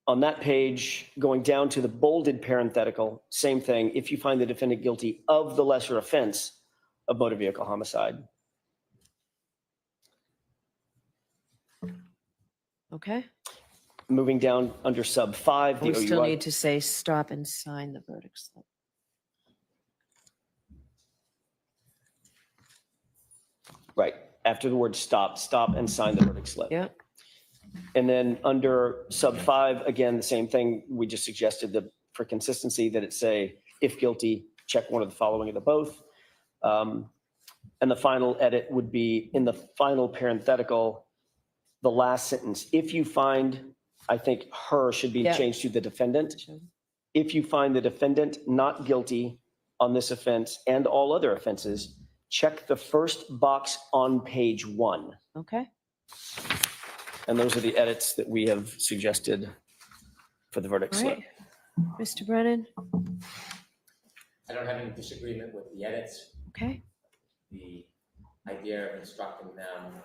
S5: On that page, going down to the bolded parenthetical, same thing. If you find the defendant guilty of the lesser offense of motor vehicle homicide.
S10: Okay.
S5: Moving down under sub 5, the
S10: We still
S5: OUI.
S10: need to say stop and sign the verdict slip.
S5: Right. After the word stop and sign the verdict slip.
S10: Yeah.
S5: And then under sub 5, again, the same thing. We just suggested that for consistency that it say, if guilty, check one of the following of the both. And the final edit would be in the final parenthetical, the last sentence. If you find, I think her should be
S10: Yeah.
S5: changed to the defendant. If you find the defendant not guilty on this offense and all other offenses, check the first box on page 1.
S10: Okay.
S5: And those are the edits that we have suggested for the verdict
S10: All
S5: slip.
S10: right. Mr. Brennan?
S14: I don't have any disagreement with the edits.
S10: Okay.
S14: The idea of instructing them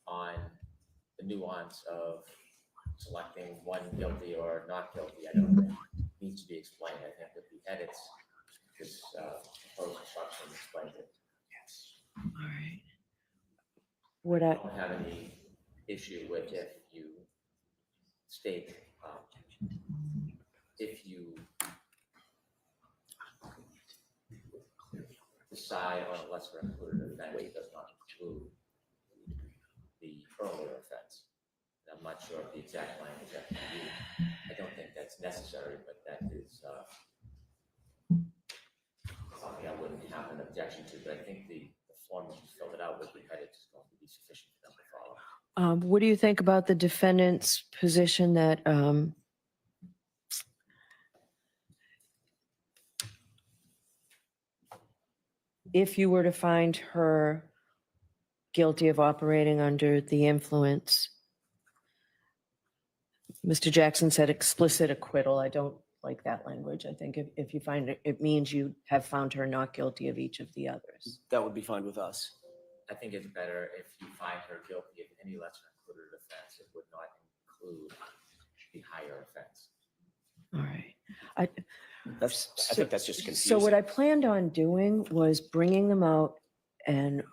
S14: on the nuance of selecting one guilty or not guilty, I don't think needs to be explained. I think that the edits, this proposed instruction explains it.
S10: All right. Would
S14: I
S10: I,
S14: don't have any issue with if you state, if you decide on a lesser included offense does not include the earlier offense. And I'm not sure of the exact language that can be used. I don't think that's necessary, but that is something I wouldn't have an objection to. But I think the form that you filled it out with the edits is going to be sufficient for them to follow.
S10: what do you think about the defendant's position that if you were to find her guilty of operating under the influence, Mr. Jackson said explicit acquittal. I don't like that language. I think if you find it, it means you have found her not guilty of each of the others.
S5: That would be fine with us.
S14: I think it's better if you find her guilty of any lesser included offense. It would not include the higher offense.
S10: All right.
S5: I think that's just confusing.
S10: So what I planned on doing was bringing them out and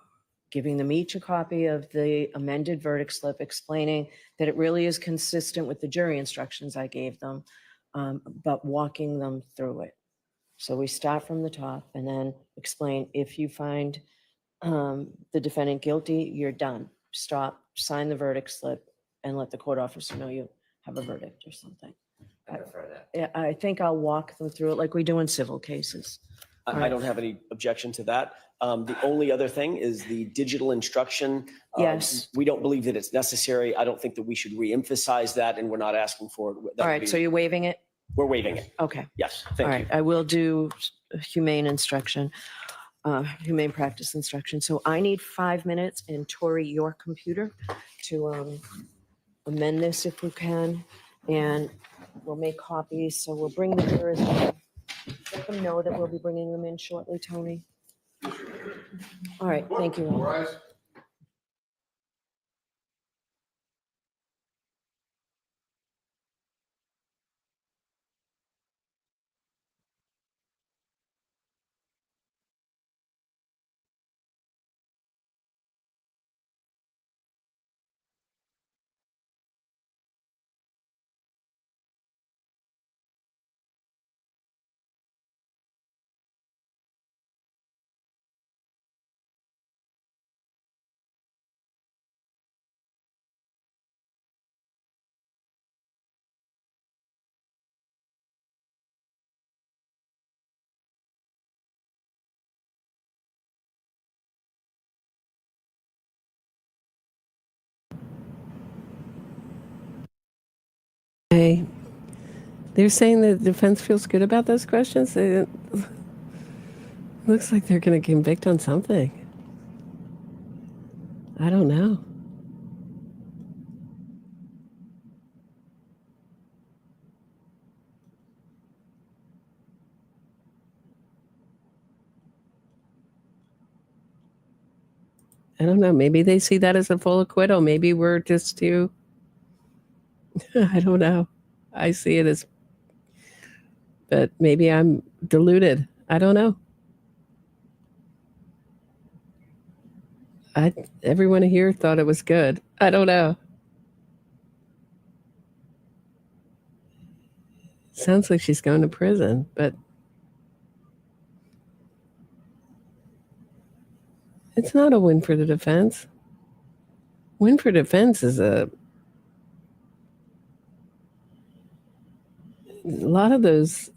S10: giving them each a copy of the amended verdict slip, explaining that it really is consistent with the jury instructions I gave them, but walking them through it. So we start from the top and then explain, if you find the defendant guilty, you're done. Stop, sign the verdict slip, and let the court officer know you have a verdict or something.
S14: I prefer that.
S10: Yeah, I think I'll walk them through it like we do in civil cases.
S5: I don't have any objection to that. The only other thing is the digital instruction.
S10: Yes.
S5: We don't believe that it's necessary. I don't think that we should reemphasize that, and we're not asking for it. That
S10: All
S5: would
S10: right,
S5: be-
S10: so you're waiving it?
S5: We're waiving it.
S10: Okay.
S5: Yes,
S10: All
S5: thank you.
S10: right, I will do humane instruction, humane practice instruction. So I need 5 minutes, and Tori, your computer, to amend this if we can, and we'll make copies. So we'll bring the jurors in. Let them know that we'll be bringing them in shortly, Tony. All right, thank you.
S6: All right.
S8: They're saying the defense feels good about those questions. Looks like they're going to convict on something. I don't know. I don't know. Maybe they see that as a full acquittal. Maybe we're just too. I don't know. I see it as, but maybe I'm deluded. I don't know. Everyone here thought it was good. I don't know. Sounds like she's going to prison, but it's not a win for the defense. Win for defense is a lot of those.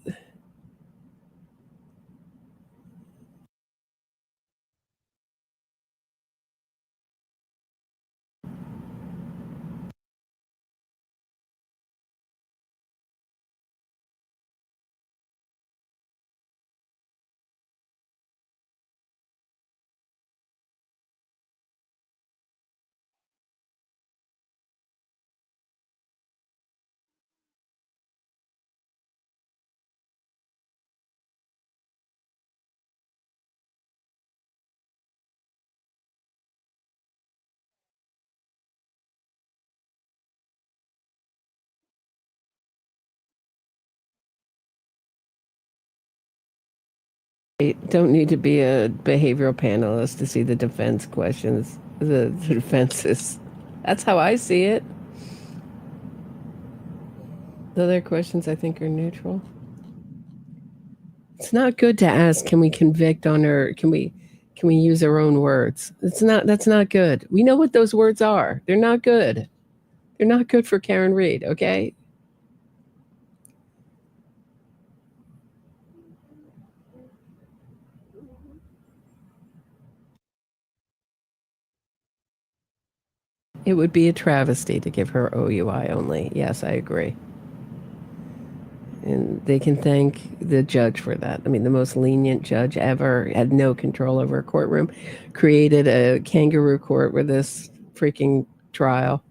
S8: Don't need to be a behavioral panelist to see the defense questions, the defenses. That's how I see it. The other questions I think are neutral. It's not good to ask, can we convict on her? Can we use our own words? That's not good. We know what those words are. They're not good. They're not good for Karen Reed, okay? It would be a travesty to give her OUI only. Yes, I agree. And they can thank the judge for that. I mean, the most lenient judge ever, had no control over a courtroom, created a kangaroo court with this freaking trial.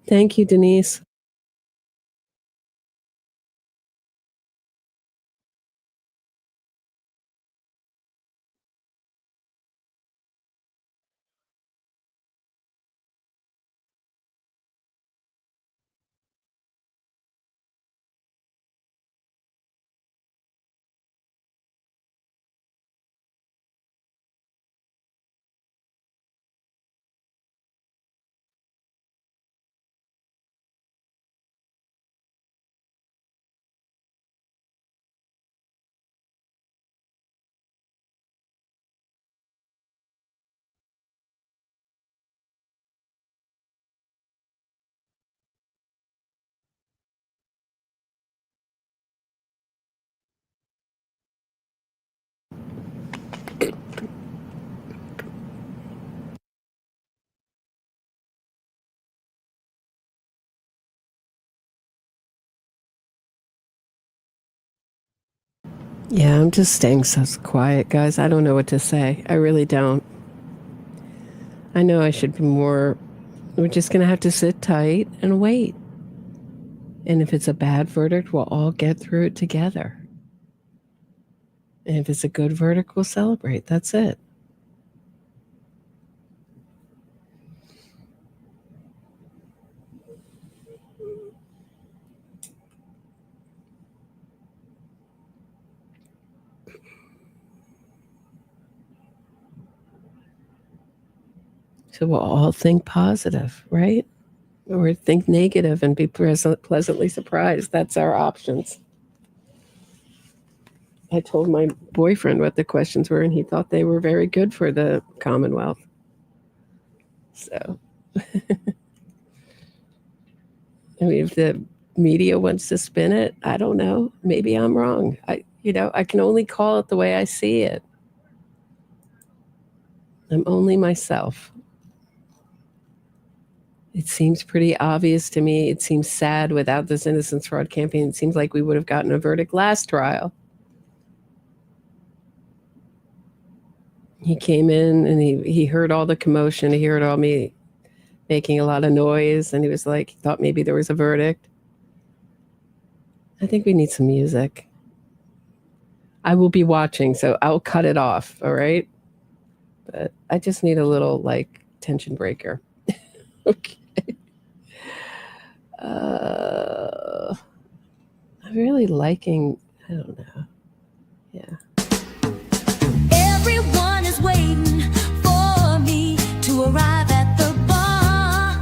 S8: Thank you, Denise. Yeah, I'm just staying so quiet, guys. I don't know what to say. I really don't. I know I should be more. We're just going to have to sit tight and wait. And if it's a bad verdict, we'll all get through it together. And if it's a good verdict, we'll celebrate. That's it. So we'll all think positive, right? Or think negative and be pleasantly surprised. That's our options. I told my boyfriend what the questions were, and he thought they were very good for the Commonwealth. So, I mean, if the media wants to spin it, I don't know. Maybe I'm wrong. I can only call it the way I see it. I'm only myself. It seems pretty obvious to me. It seems sad without this innocence fraud campaign. It seems like we would have gotten a verdict last trial. He came in and he heard all the commotion. He heard all me making a lot of noise. And he was like, he thought maybe there was a verdict. I think we need some music. I will be watching, so I'll cut it off, all right? But I just need a little, like, tension breaker. Okay. I'm really liking, I don't know. Yeah.
S11: Everyone is waiting for me to arrive at the bar.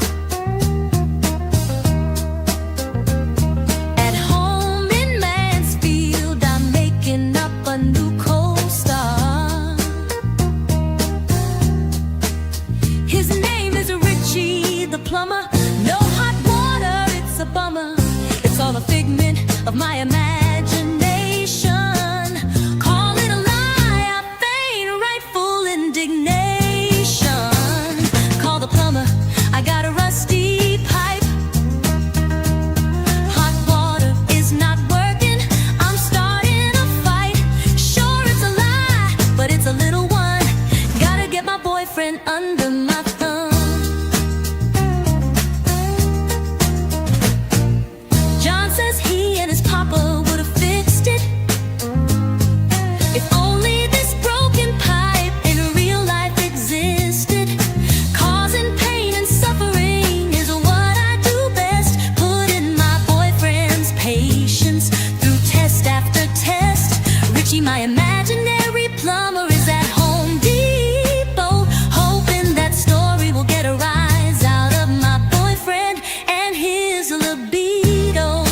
S11: At home in Mansfield, I'm making up a new co-star. His name is Richie the plumber. No hot water, it's a bummer. It's all a figment of my imagination. Call it a lie, I feign rightful indignation. Call the plumber, I got a rusty pipe. Hot water is not working, I'm starting a fight. Sure it's a lie, but it's a little one. Gotta get my boyfriend under my thumb. John says he and his papa would have fixed it. If only this broken pipe in real life existed. Causing pain and suffering is what I do best. Putting my boyfriend's patience through test after test. Richie, my imaginary plumber, is at Home Depot, hoping that story will get a rise out of my boyfriend and his libido.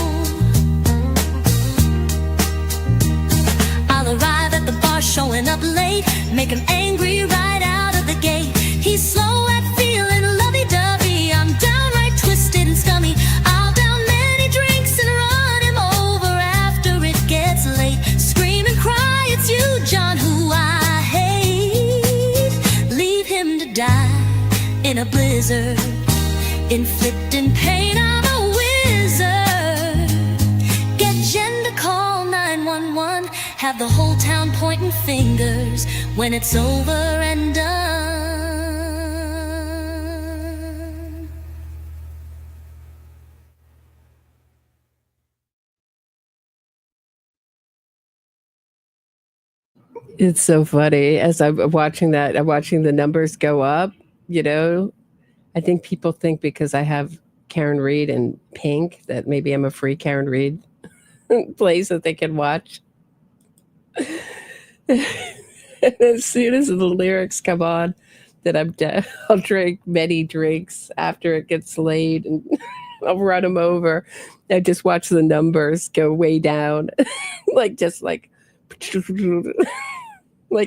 S11: I'll arrive at the bar showing up late, make him angry right out of the gate. He's slow at feeling lovey-dovey, I'm downright twisted and scummy. I'll down many drinks and run him over after it gets late. Scream and cry, it's you, John, who I hate. Leave him to die in a blizzard, inflicting pain, I'm a wizard. Get Jen to call 911, have the whole town pointing fingers when it's over and done.
S8: It's so funny. As I'm watching that, I'm watching the numbers go up, I think people think because I have Karen Reed and Pink that maybe I'm a free Karen Reed place that they can watch. And as soon as the lyrics come on, that I'll drink many drinks after it gets late, and I'll run them over. I just watch the numbers go way down, like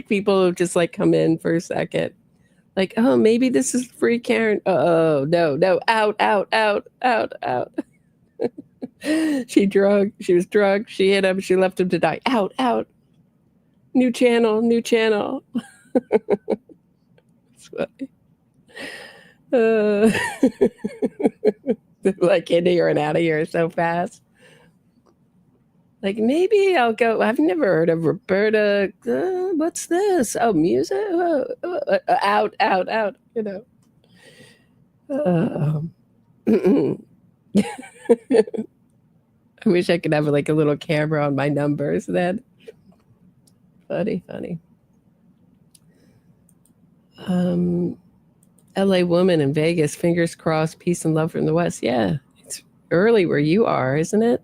S8: people who just like come in for a second, like, oh, maybe this is free Karen. Oh no, out. She was drunk. She hit him. She left him to die. Out. New channel. It's funny. Like in here and out of here so fast. Like, maybe I'll go. I've never heard of Roberta. What's this? Oh, music. Out. I wish I could have like a little camera on my numbers then. Funny. LA woman in Vegas, fingers crossed, peace and love from the West. Yeah, it's early where you are, isn't it?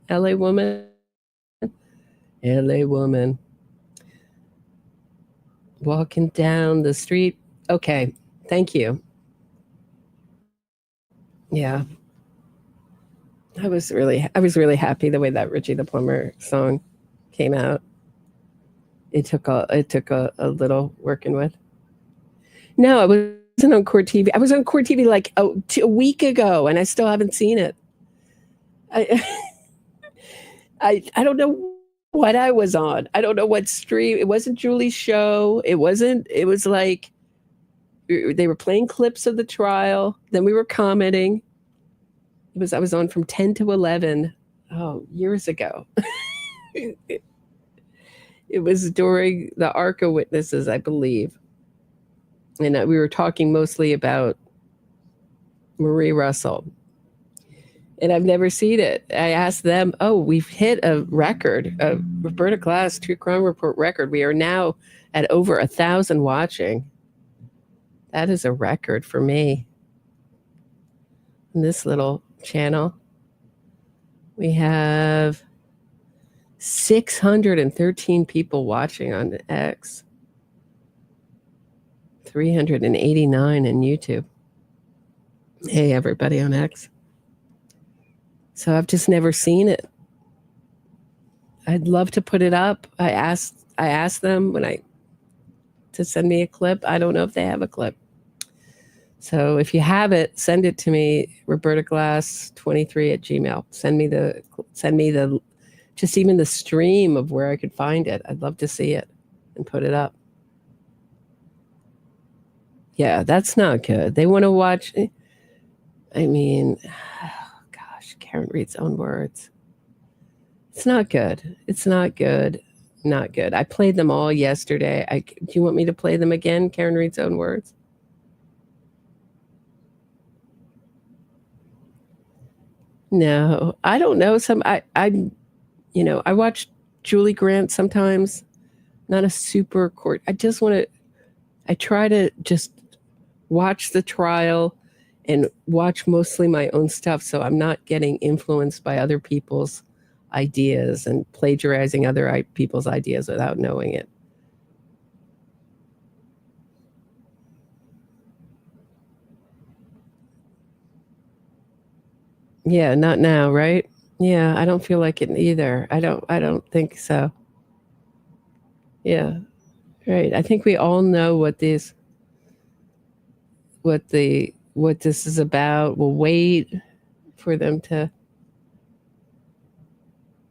S8: LA woman. Walking down the street. Okay, thank you. Yeah. I was really happy the way that Richie the Plumber song came out. it took a little working with. No, I wasn't on Court TV. I was on Court TV like a week ago, and I still haven't seen it. I don't know what I was on. I don't know what stream. It wasn't Julie's show. It was like they were playing clips of the trial. Then we were commenting. I was on from 10 to 11. Oh, years ago. It was during the ARCA witnesses, I believe. And we were talking mostly about Marie Russell. And I've never seen it. I asked them, we've hit a record, a Roberta Glass True Crime Report record. We are now at over 1,000 watching. That is a record for me. In this little channel, we have 613 people watching on X. 389 in YouTube. Hey, everybody on X. So I've just never seen it. I'd love to put it up. I asked them to send me a clip. I don't know if they have a clip. So if you have it, send it to me, robertaglass23@gmail. Send me the just even the stream of where I could find it. I'd love to see it and put it up. Yeah, that's not good. They want to watch. I mean, gosh, Karen reads own words. It's not good. It's not good. Not good. I played them all yesterday. Do you want me to play them again? Karen reads own words. No, I don't know. I watch Julie Grant sometimes. Not a super court. I try to just watch the trial and watch mostly my own stuff, so I'm not getting influenced by other people's ideas and plagiarizing other people's ideas without knowing it. Yeah, not now, right? Yeah, I don't feel like it either. I don't think so. Yeah. Right. I think we all know what this is about. We'll wait for them to.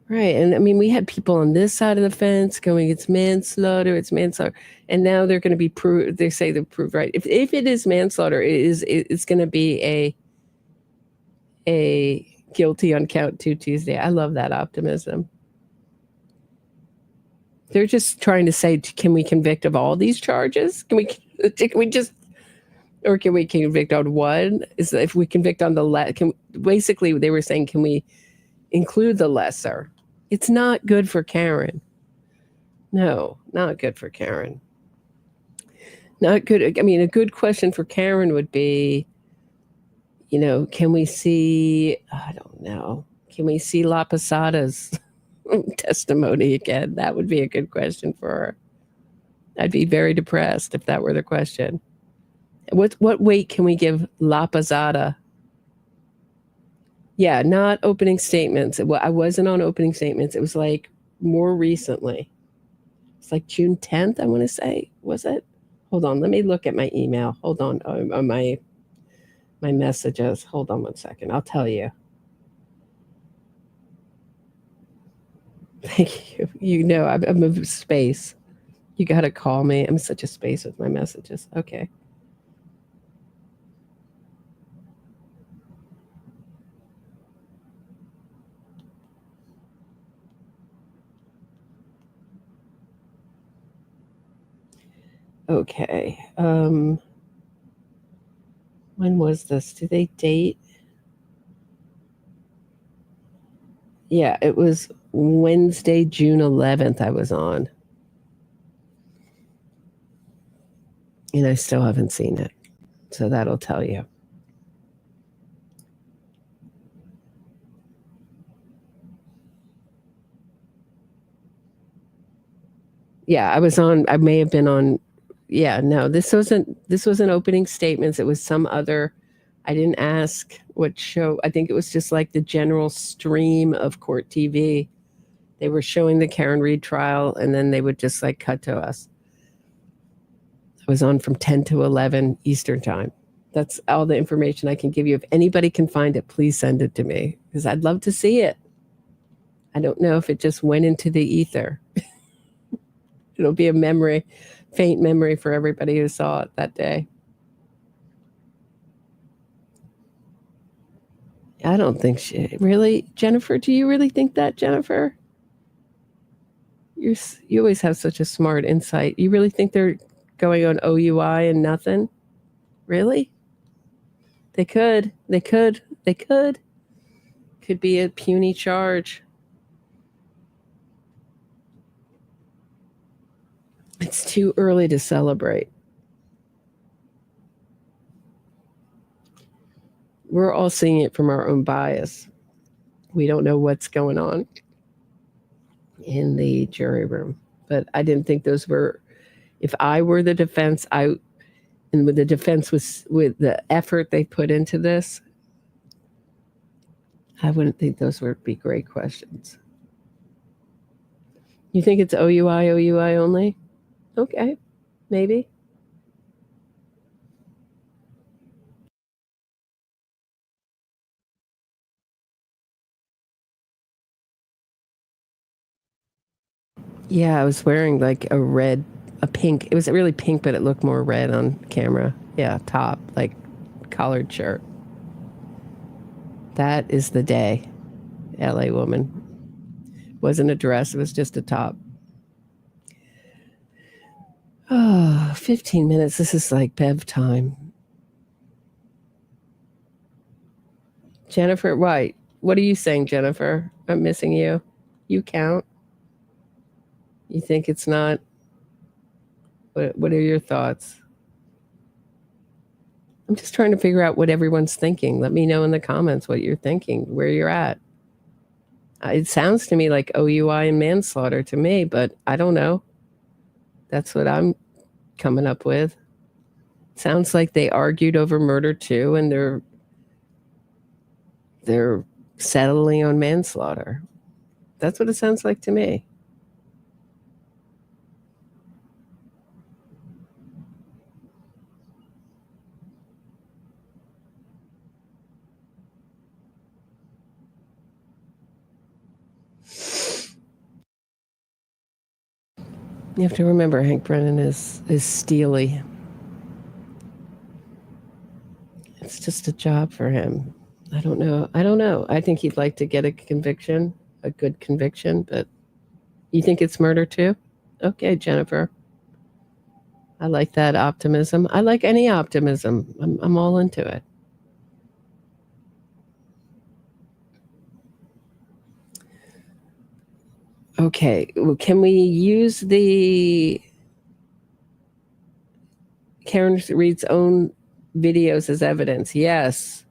S8: Right. And I mean, we had people on this side of the fence going, it's manslaughter. And now they're going to be proved. They say they're proved right. If it is manslaughter, it's going to be a guilty on count 2 Tuesday. I love that optimism. They're just trying to say, can we convict of all these charges? Can we convict on one? If we convict on basically they were saying, can we include the lesser? It's not good for Karen. No, not good for Karen. Not good. I mean, a good question for Karen would be, can we see, I don't know, can we see La Posada's testimony again? That would be a good question for her. I'd be very depressed if that were the question. What weight can we give La Posada? Yeah, not opening statements. I wasn't on opening statements. It was like more recently. It's like June 10th, I want to say. Was it? Hold on, let me look at my email. Hold on, my messages. Hold on 1 second. I'll tell you. Thank you. I'm a space. You got to call me. I'm such a space with my messages. Okay. Okay. When was this? Did they date? Yeah, it was Wednesday, June 11th I was on. And I still haven't seen it. So that'll tell you. Yeah, I may have been on. Yeah, no, this wasn't opening statements. It was some other, I didn't ask what show. I think it was just like the general stream of court TV They were showing the Karen Reed trial, and then they would just like cut to us. I was on from 10 to 11 Eastern time. That's all the information I can give you. If anybody can find it, please send it to me because I'd love to see it. I don't know if it just went into the ether. It'll be a memory, faint memory for everybody who saw it that day. I don't think she really, Jennifer. Do you really think that, Jennifer? You always have such a smart insight. You really think they're going on OUI and nothing? Really? They could. Could be a puny charge. It's too early to celebrate. We're all seeing it from our own bias. We don't know what's going on in the jury room. But I didn't think those were, if I were the defense, and with the defense was with the effort they put into this, I wouldn't think those would be great questions. You think it's OUI only? Okay, maybe. Yeah, I was wearing like a pink. It was really pink, but it looked more red on camera. Yeah, top, like collared shirt. That is the day. LA woman. Wasn't a dress, it was just a top. Oh, 15 minutes. This is like Bev time. Jennifer White. What are you saying, Jennifer? I'm missing you. You count. You think it's not? What are your thoughts? I'm just trying to figure out what everyone's thinking. Let me know in the comments what you're thinking, where you're at. It sounds to me like OUI and manslaughter to me, but I don't know. That's what I'm coming up with. Sounds like they argued over murder too, and they're settling on manslaughter. That's what it sounds like to me. You have to remember, Hank Brennan is steely. It's just a job for him. I don't know. I think he'd like to get a conviction, a good conviction, but you think it's murder too? Okay, Jennifer. I like that optimism. I like any optimism. I'm all into it. Okay, well, can we use the Karen Reed's own videos as evidence? Yes.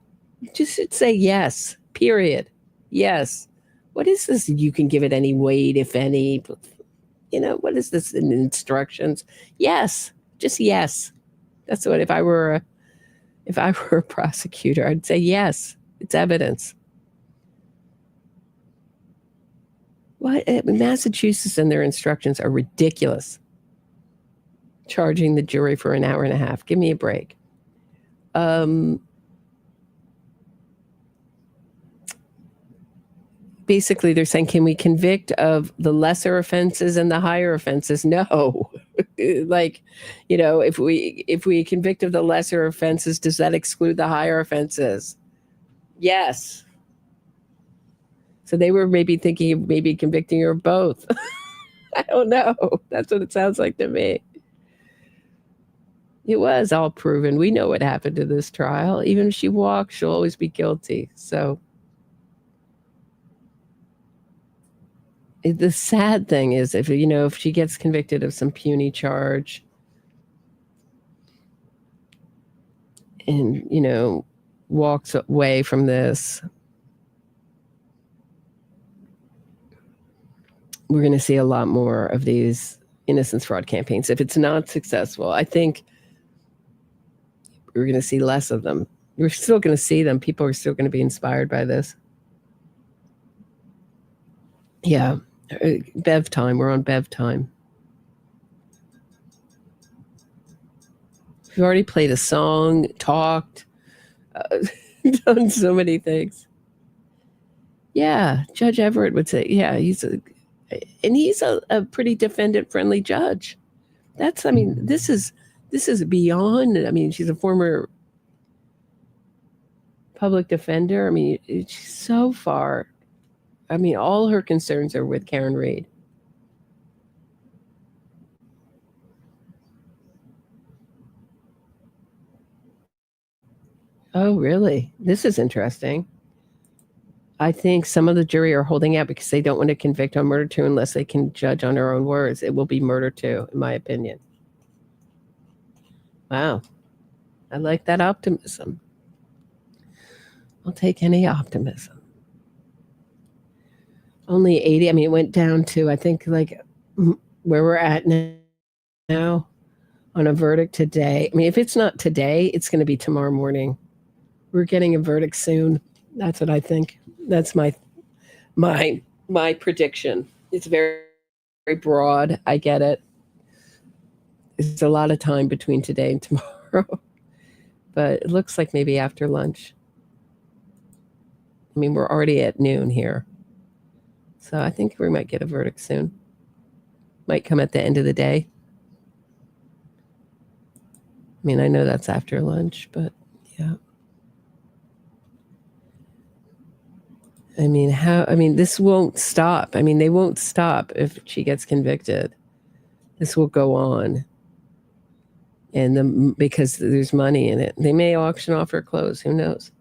S8: Just say yes, period. Yes. What is this? You can give it any weight, if any. You know, what is this in instructions? Yes, just yes. That's what, if I were a prosecutor, I'd say yes, it's evidence. What? Massachusetts and their instructions are ridiculous. Charging the jury for an hour and a half. Give me a break. Basically, they're saying, can we convict of the lesser offenses and the higher offenses? No. Like, you know, if we convict of the lesser offenses, does that exclude the higher offenses? Yes. So they were maybe thinking of maybe convicting her of both. I don't know. That's what it sounds like to me. It was all proven. We know what happened to this trial. Even if she walks, she'll always be guilty. So the sad thing is, if she gets convicted of some puny charge and, walks away from this, we're going to see a lot more of these innocence fraud campaigns. If it's not successful, I think we're going to see less of them. We're still going to see them. People are still going to be inspired by this. Yeah. Bev time. We're on Bev time. We've already played a song, talked, done so many things. Yeah, Judge Everett would say, yeah, he's a pretty defendant-friendly judge. This is beyond. She's a former public defender. She's so far. All her concerns are with Karen Reed. Oh, really? This is interesting. I think some of the jury are holding out because they don't want to convict on murder 2 unless they can judge on their own words. It will be murder 2, in my opinion. Wow. I like that optimism. I'll take any optimism. Only 80. It went down to, I think, like where we're at now on a verdict today. If it's not today, it's going to be tomorrow morning. We're getting a verdict soon. That's what I think. That's my prediction. It's very, very broad. I get it. It's a lot of time between today and tomorrow. But it looks like maybe after lunch. We're already at noon here. So I think we might get a verdict soon. Might come at the end of the day. I know that's after lunch, but yeah. This won't stop. They won't stop if she gets convicted. This will go on. And because there's money in it. They may auction off her clothes. Who knows?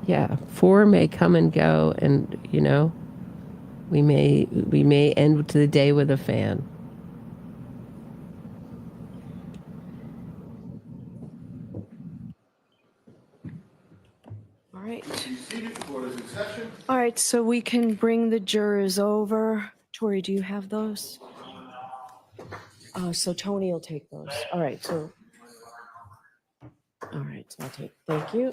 S8: Yeah, 4 may come and go, and we may end the day with a fan.
S10: All right. All right, so we can bring the jurors over. Tori, do you have those? So Tony will take those. All right, so I'll take. Thank you.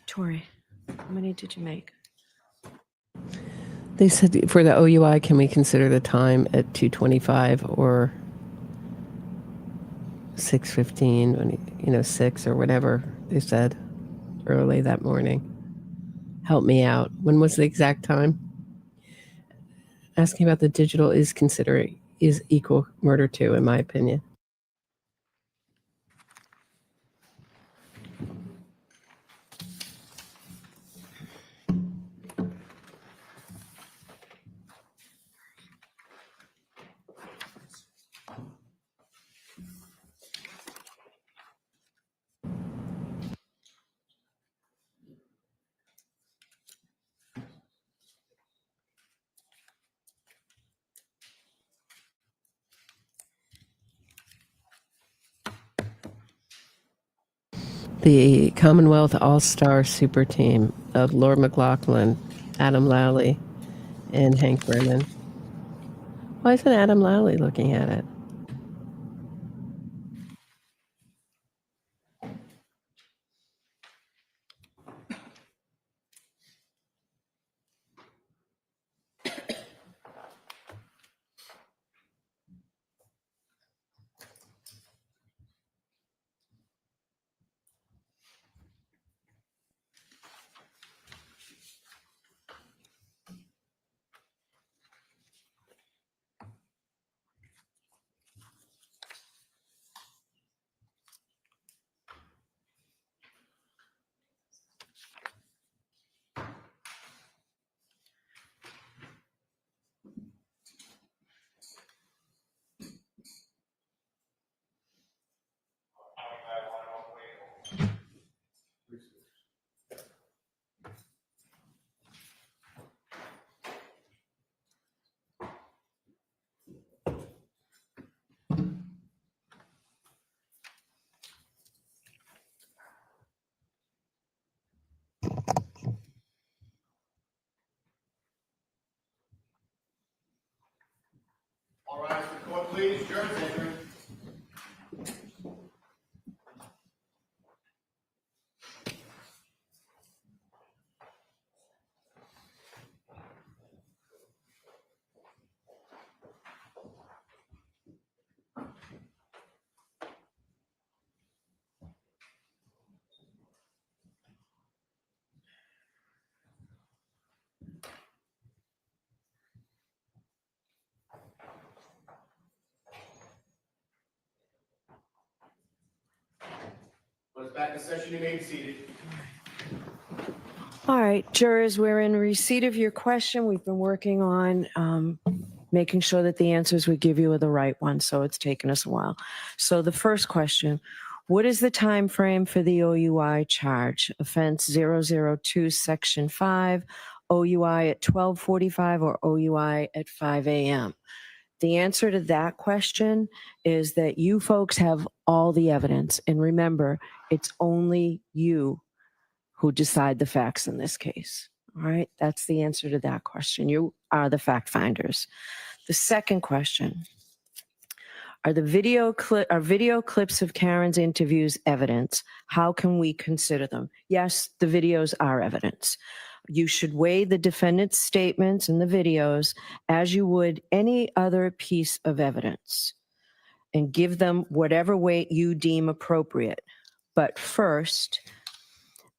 S10: Tori, how many did you make?
S8: They said for the OUI, can we consider the time at 2:25 or 6:15? 6 or whatever they said early that morning. Help me out. When was the exact time? Asking about the digital is equal murder 2, in my opinion. The Commonwealth All-Star Super Team of Lord McLaughlin, Adam Lally, and Hank Brennan. Why isn't Adam Lally looking at it?
S6: back in session. You may be seated.
S10: All right, jurors, we're in receipt of your question. We've been working on making sure that the answers we give you are the right ones, so it's taken us a while. So the first question, what is the time frame for the OUI charge? Offense 002, Section 5, OUI at 12:45 or OUI at 5 a.m.? The answer to that question is that you folks have all the evidence. And remember, it's only you who decide the facts in this case. All right, that's the answer to that question. You are the fact finders. The second question, are video clips of Karen's interviews evidence? How can we consider them? Yes, the videos are evidence. You should weigh the defendant's statements in the videos as you would any other piece of evidence and give them whatever weight you deem appropriate. But first,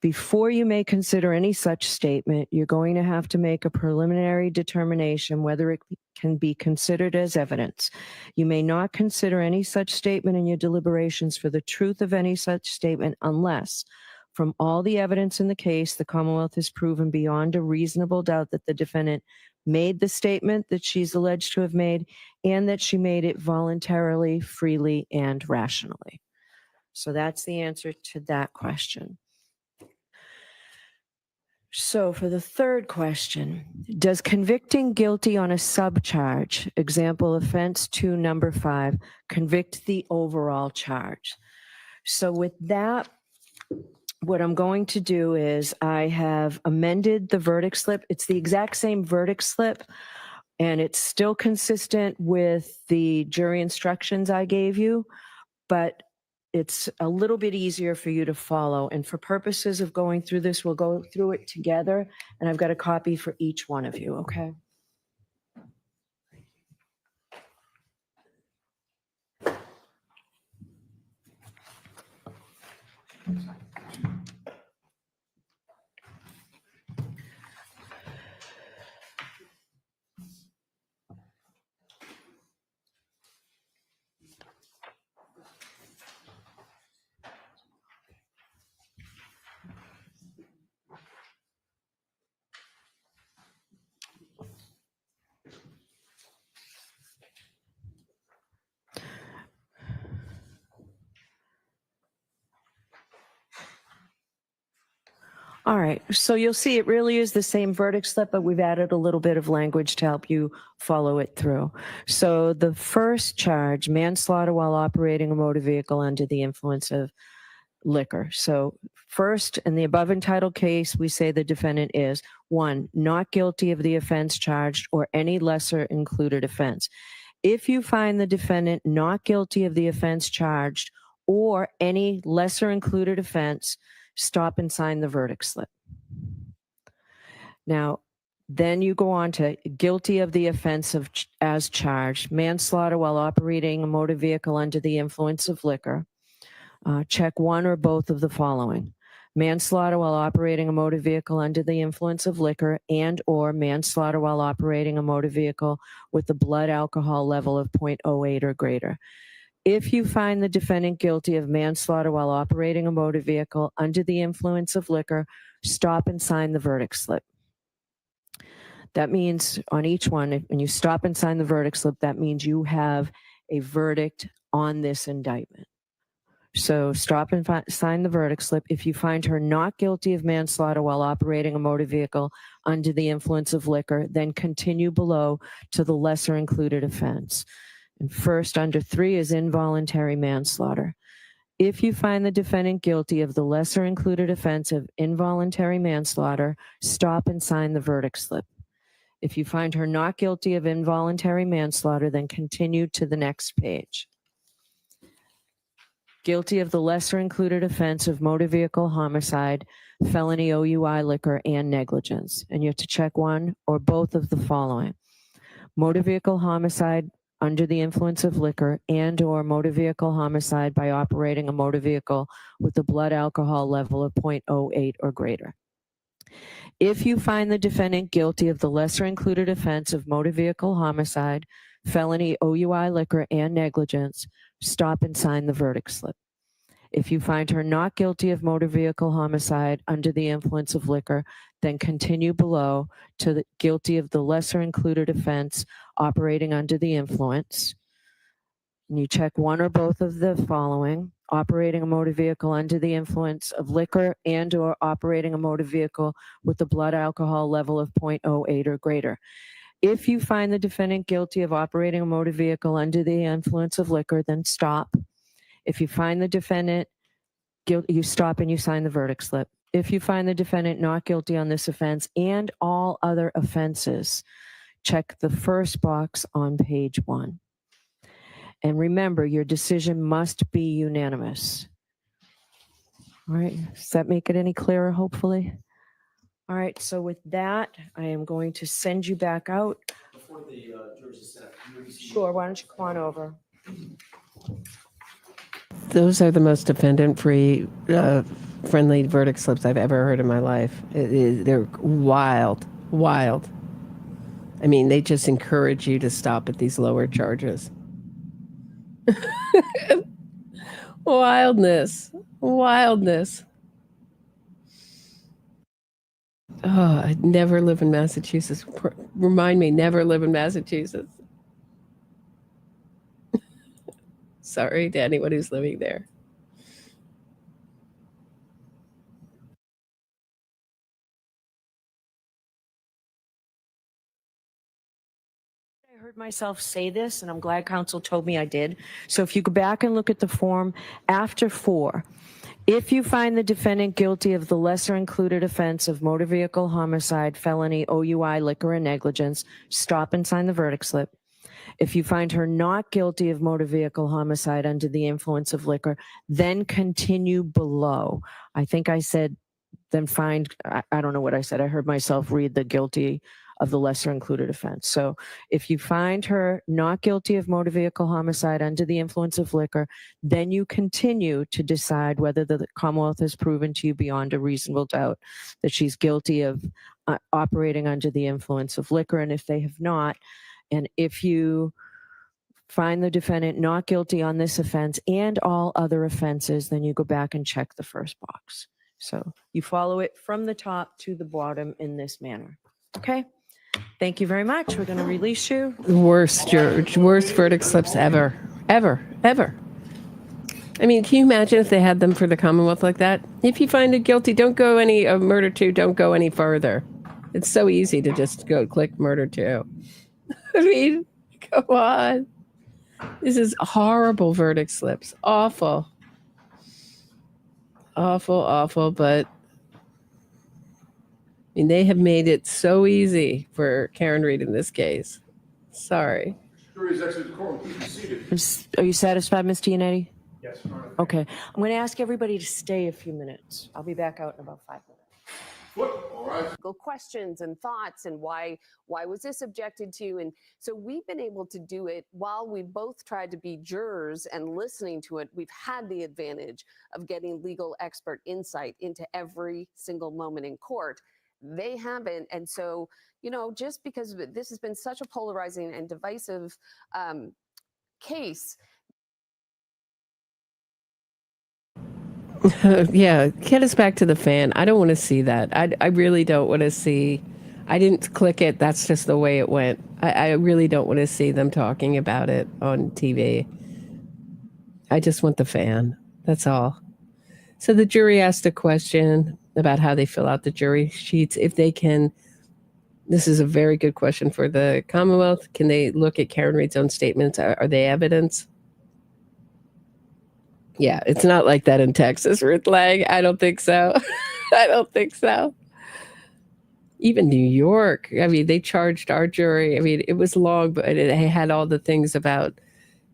S10: before you may consider any such statement, you're going to have to make a preliminary determination whether it can be considered as evidence. You may not consider any such statement in your deliberations for the truth of any such statement unless, from all the evidence in the case, the Commonwealth has proven beyond a reasonable doubt that the defendant made the statement that she's alleged to have made and that she made it voluntarily, freely, and rationally. So that's the answer to that question. So for the third question, does convicting guilty on a subcharge, example offense 2, number 5, convict the overall charge? So with that, what I'm going to do is I have amended the verdict slip. It's the exact same verdict slip, and it's still consistent with the jury instructions I gave you, but it's a little bit easier for you to follow. And for purposes of going through this, we'll go through it together, and I've got a copy for each one of you, okay? All right, so you'll see it really is the same verdict slip, but we've added a little bit of language to help you follow it through. So the first charge, manslaughter while operating a motor vehicle under the influence of liquor. So first, in the above entitled case, we say the defendant is, 1, not guilty of the offense charged or any lesser included offense. If you find the defendant not guilty of the offense charged or any lesser included offense, stop and sign the verdict slip. Now, then you go on to guilty of the offense of as charged, manslaughter while operating a motor vehicle under the influence of liquor. Check one or both of the following: manslaughter while operating a motor vehicle under the influence of liquor and or manslaughter while operating a motor vehicle with a blood alcohol level of 0.08 or greater. If you find the defendant guilty of manslaughter while operating a motor vehicle under the influence of liquor, stop and sign the verdict slip. That means on each one, when you stop and sign the verdict slip, that means you have a verdict on this indictment. So stop and sign the verdict slip. If you find her not guilty of manslaughter while operating a motor vehicle under the influence of liquor, then continue below to the lesser included offense. And first, under 3 is involuntary manslaughter. If you find the defendant guilty of the lesser included offense of involuntary manslaughter, stop and sign the verdict slip. If you find her not guilty of involuntary manslaughter, then continue to the next page. Guilty of the lesser included offense of motor vehicle homicide, felony OUI liquor, and negligence. And you have to check one or both of the following: motor vehicle homicide under the influence of liquor and or motor vehicle homicide by operating a motor vehicle with a blood alcohol level of 0.08 or greater. If you find the defendant guilty of the lesser included offense of motor vehicle homicide, felony OUI liquor, and negligence, stop and sign the verdict slip. If you find her not guilty of motor vehicle homicide under the influence of liquor, then continue below to the guilty of the lesser included offense operating under the influence. And you check one or both of the following: operating a motor vehicle under the influence of liquor and or operating a motor vehicle with a blood alcohol level of 0.08 or greater. If you find the defendant guilty of operating a motor vehicle under the influence of liquor, then stop. If you find the defendant guilty, you stop and you sign the verdict slip. If you find the defendant not guilty on this offense and all other offenses, check the first box on page 1. And remember, your decision must be unanimous. All right, does that make it any clearer, hopefully? All right, so with that, I am going to send you back out.
S19: Before the jurors are set,
S10: Sure, why don't you come on over?
S8: Those are the most defendant-free, friendly verdict slips I've ever heard in my life. They're wild, wild. I mean, they just encourage you to stop at these lower charges. Wildness. Wildness. Oh, I'd never live in Massachusetts. Remind me, never live in Massachusetts. Sorry to anyone who's living there.
S10: I heard myself say this, and I'm glad counsel told me I did. So if you go back and look at the form after 4, if you find the defendant guilty of the lesser included offense of motor vehicle homicide, felony, OUI, liquor, and negligence, stop and sign the verdict slip. If you find her not guilty of motor vehicle homicide under the influence of liquor, then continue below. I think I said, then find, I don't know what I said. I heard myself read the guilty of the lesser included offense. So if you find her not guilty of motor vehicle homicide under the influence of liquor, then you continue to decide whether the Commonwealth has proven to you beyond a reasonable doubt that she's guilty of operating under the influence of liquor. And if they have not, and if you find the defendant not guilty on this offense and all other offenses, then you go back and check the first box. So you follow it from the top to the bottom in this manner. Okay? Thank you very much. We're going to release you.
S8: Worst verdict slips ever. Ever. I mean, can you imagine if they had them for the Commonwealth like that? If you find it guilty, don't go any, murder 2, don't go any further. It's so easy to just go click murder 2. I mean, come on. This is horrible verdict slips. Awful. Awful, but I mean, they have made it so easy for Karen Reed in this case. Sorry.
S6: Jury is exited the courtroom. Please be seated.
S10: Are you satisfied, Mr. Yannetti?
S19: Yes.
S10: Okay. I'm going to ask everybody to stay a few minutes. I'll be back out in about 5 minutes.
S6: All right.
S20: Questions and thoughts, and why was this objected to? And so we've been able to do it while we both tried to be jurors and listening to it. We've had the advantage of getting legal expert insight into every single moment in court. They haven't. And so, just because this has been such a polarizing and divisive case.
S8: Yeah, get us back to the fan. I don't want to see that. I really don't want to see. I didn't click it. That's just the way it went. I really don't want to see them talking about it on TV. I just want the fan. That's all. So the jury asked a question about how they fill out the jury sheets. If they can, this is a very good question for the Commonwealth. Can they look at Karen Reed's own statements? Are they evidence? Yeah, it's not like that in Texas, Ruth Lang. I don't think so. I don't think so. Even New York, I mean, they charged our jury. I mean, it was long, but it had all the things about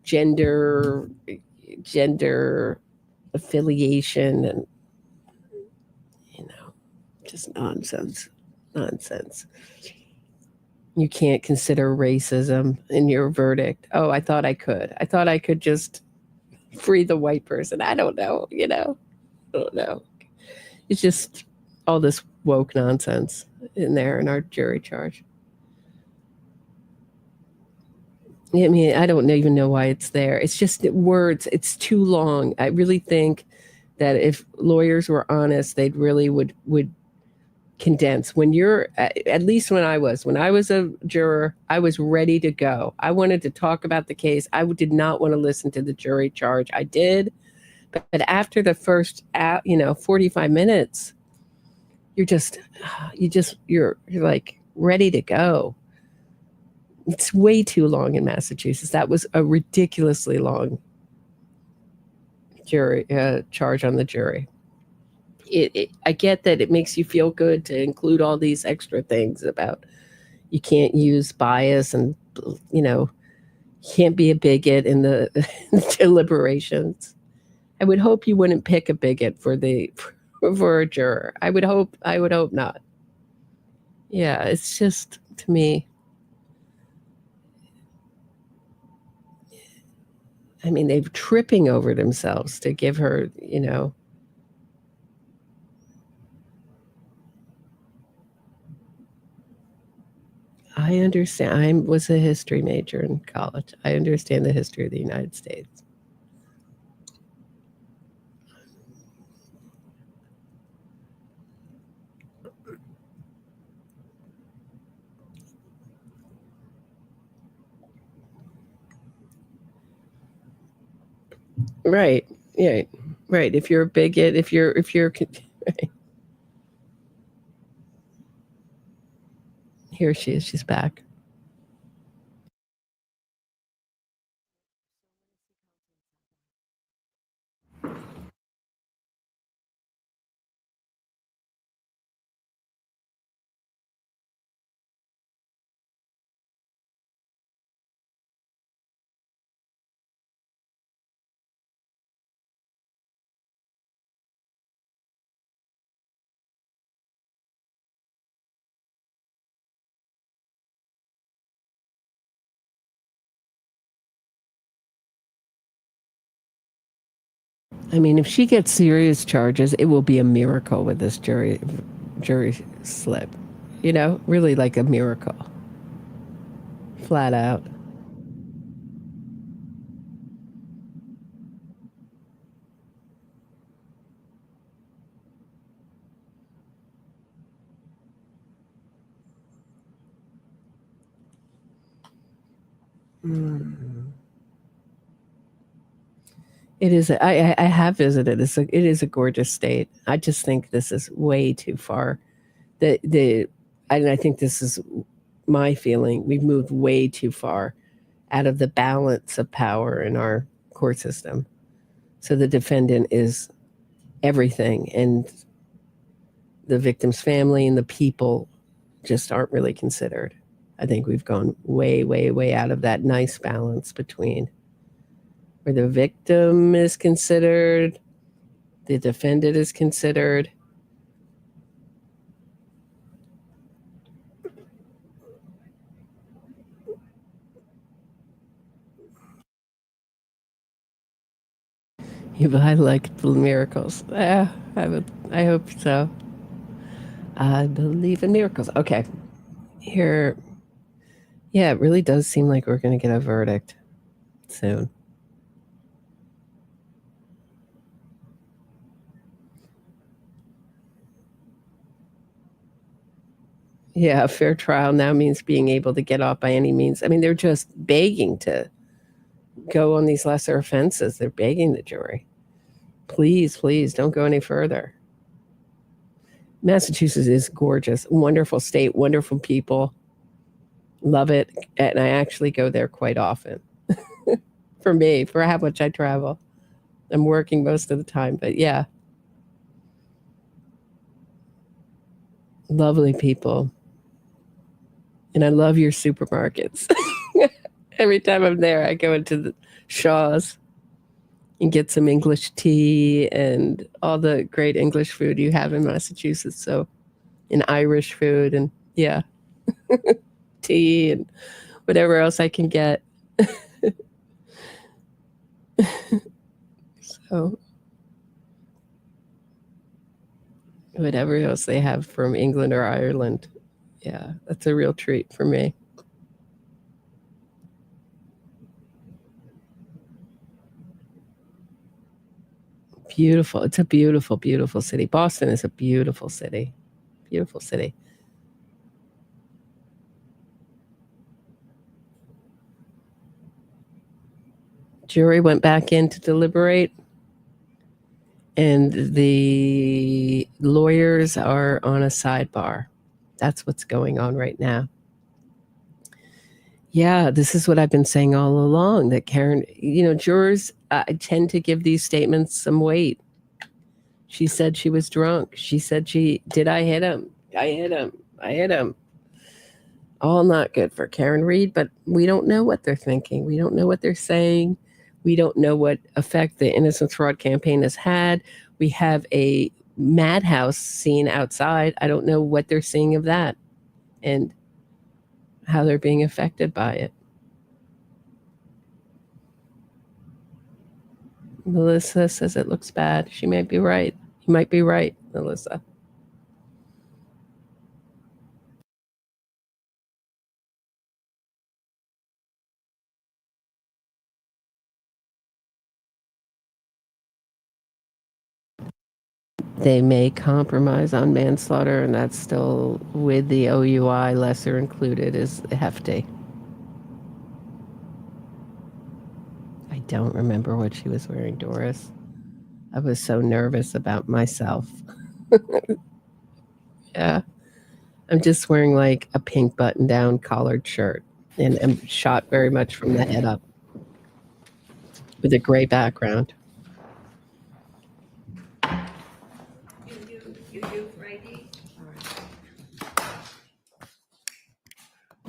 S8: gender affiliation and, just nonsense. You can't consider racism in your verdict. Oh, I thought I could. I thought I could just free the white person. I don't know, I don't know. It's just all this woke nonsense in there in our jury charge. I mean, I don't even know why it's there. It's just words. It's too long. I really think that if lawyers were honest, they'd really would condense. When you're, at least when I was a juror, I was ready to go. I wanted to talk about the case. I did not want to listen to the jury charge. I did, but after the first, 45 minutes, you're like ready to go. It's way too long in Massachusetts. That was a ridiculously long jury charge on the jury. I get that it makes you feel good to include all these extra things about you can't use bias and can't be a bigot in the deliberations. I would hope you wouldn't pick a bigot for a juror. I would hope not. Yeah, it's just, to me, I mean, they're tripping over themselves to give her, I understand. I was a history major in college. I understand the history of the United States. Right. Yeah. Right. If you're a bigot, if you're right. Here she is. She's back. I mean, if she gets serious charges, it will be a miracle with this jury slip. Really like a miracle. Flat out. It is. I have visited. It is a gorgeous state. I just think this is way too far. And I think this is my feeling. We've moved way too far out of the balance of power in our court system. So the defendant is everything, and the victim's family and the people just aren't really considered. I think we've gone way, way, way out of that nice balance between where the victim is considered, the defendant is considered. I like miracles. I hope so. I believe in miracles. Okay. Here. Yeah, it really does seem like we're going to get a verdict soon. Yeah, a fair trial now means being able to get off by any means. I mean, they're just begging to go on these lesser offenses. They're begging the jury. Please, please don't go any further. Massachusetts is gorgeous, wonderful state, wonderful people. Love it. And I actually go there quite often. For how much I travel. I'm working most of the time, but yeah. Lovely people. And I love your supermarkets. Every time I'm there, I go into the Shaw's and get some English tea and all the great English food you have in Massachusetts. So, and Irish food and yeah, tea and whatever else I can get. So, whatever else they have from England or Ireland. Yeah, that's a real treat for me. Beautiful. It's a beautiful, beautiful city. Boston is a beautiful city. Beautiful city. Jury went back in to deliberate, and the lawyers are on a sidebar. That's what's going on right now. Yeah, this is what I've been saying all along, that Karen, jurors tend to give these statements some weight. She said she was drunk. She said I hit him? I hit him. All not good for Karen Reed, but we don't know what they're thinking. We don't know what they're saying. We don't know what effect the Innocence Fraud campaign has had. We have a madhouse scene outside. I don't know what they're seeing of that and how they're being affected by it. Melissa says it looks bad. She might be right. You might be right, Melissa. They may compromise on manslaughter, and that's still with the OUI lesser included is hefty. I don't remember what she was wearing, Doris. I was so nervous about myself. Yeah. I'm just wearing like a pink button-down collared shirt, and I'm shot very much from the head up with a gray background.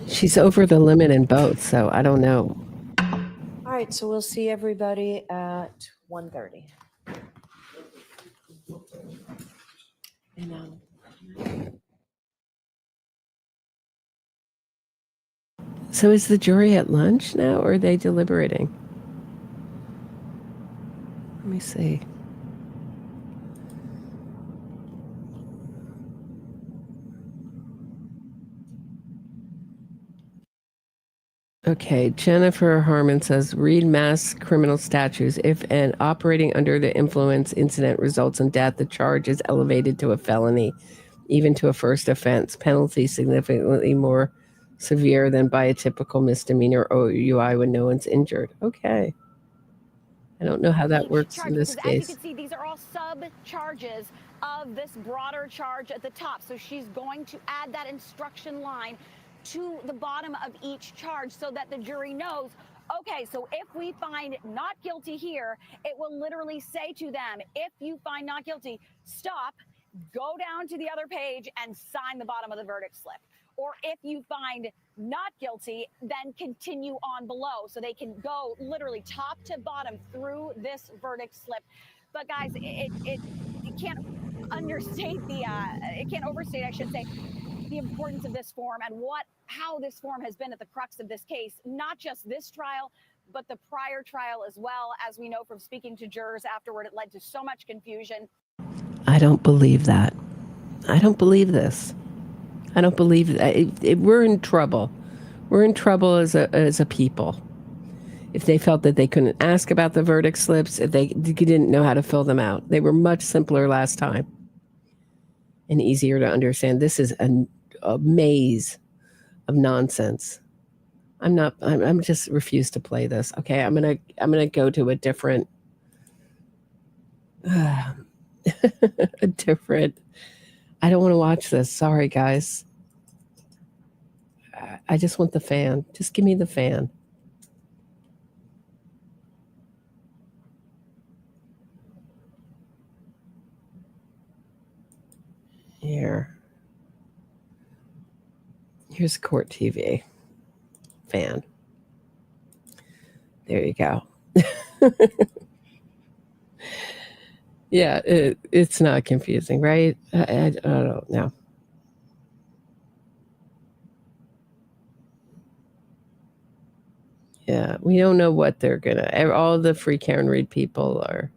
S8: She's over the limit in both, so I don't know.
S10: All right, so we'll see everybody at 1:30.
S8: So is the jury at lunch now, or are they deliberating? Let me see. Okay, Jennifer Harmon says, read mass criminal statutes. If an operating under the influence incident results in death, the charge is elevated to a felony, even to a first offense. Penalty significantly more severe than by a typical misdemeanor OUI when no one's injured. Okay. I don't know how that works in this case.
S21: As you can see, these are all sub-charges of this broader charge at the top. So she's going to add that instruction line to the bottom of each charge so that the jury knows, okay, so if we find not guilty here, it will literally say to them, if you find not guilty, stop, go down to the other page and sign the bottom of the verdict slip. Or if you find not guilty, then continue on below. So they can go literally top to bottom through this verdict slip. But guys, it can't understate it can't overstate, I should say, the importance of this form and how this form has been at the crux of this case, not just this trial, but the prior trial as well. As we know from speaking to jurors afterward, it led to so much confusion.
S8: I don't believe that. I don't believe this. I don't believe that. We're in trouble. We're in trouble as a people. If they felt that they couldn't ask about the verdict slips, if they didn't know how to fill them out. They were much simpler last time and easier to understand. This is a maze of nonsense. I'm just refuse to play this. Okay, I'm gonna go to a different I don't want to watch this. Sorry, guys. I just want the fan. Just give me the fan. Here's Court TV. Fan. There you go. Yeah, it's not confusing, right? I don't know. Yeah, we don't know what they're gonna. All the Free Karen Reed people are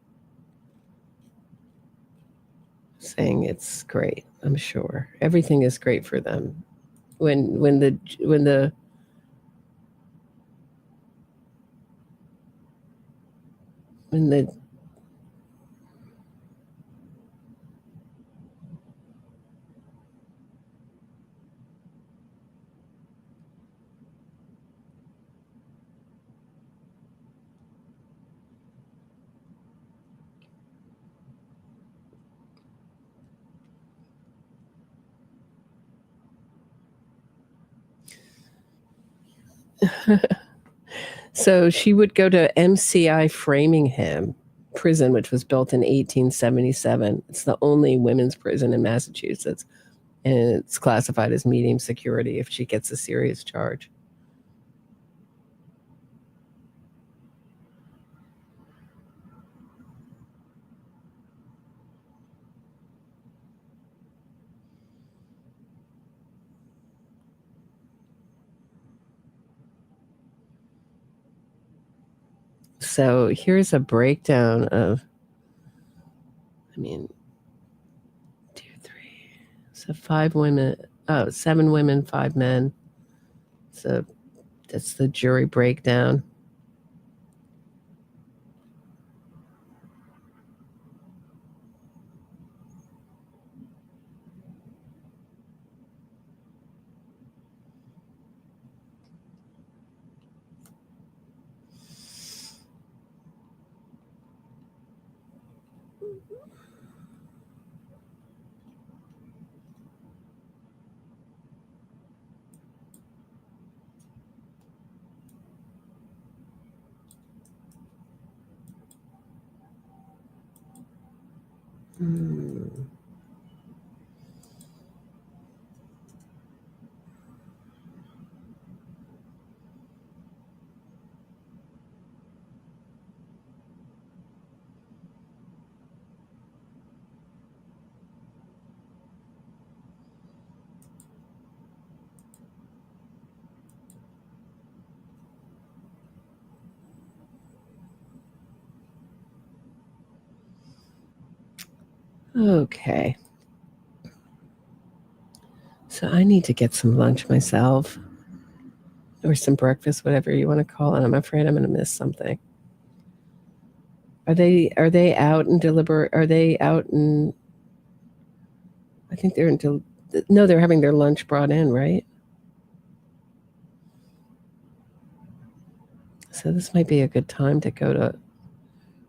S8: saying it's great. I'm sure everything is great for them. When the So she would go to MCI Framingham prison, which was built in 1877. It's the only women's prison in Massachusetts. And it's classified as medium security if she gets a serious charge. So here's a breakdown of, 5 women, 7 women, 5 men. So that's the jury breakdown. Okay. So I need to get some lunch myself, or some breakfast, whatever you want to call it. I'm afraid I'm going to miss something. Are they out in deliberate? Are they out in? I think they're in. No, they're having their lunch brought in, right? So this might be a good time to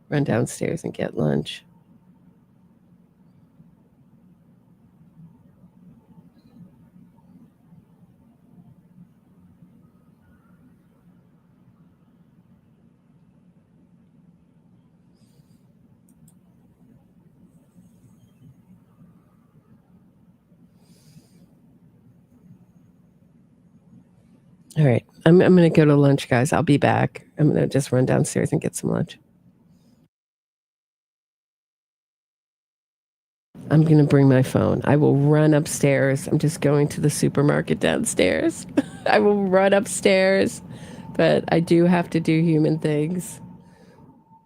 S8: run downstairs and get lunch. All right. I'm going to go to lunch, guys. I'll be back. I'm going to just run downstairs and get some lunch. I'm going to bring my phone. I will run upstairs. I'm just going to the supermarket downstairs. I will run upstairs, but I do have to do human things.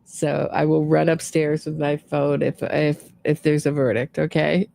S8: So I will run upstairs with my phone if there's a verdict, okay?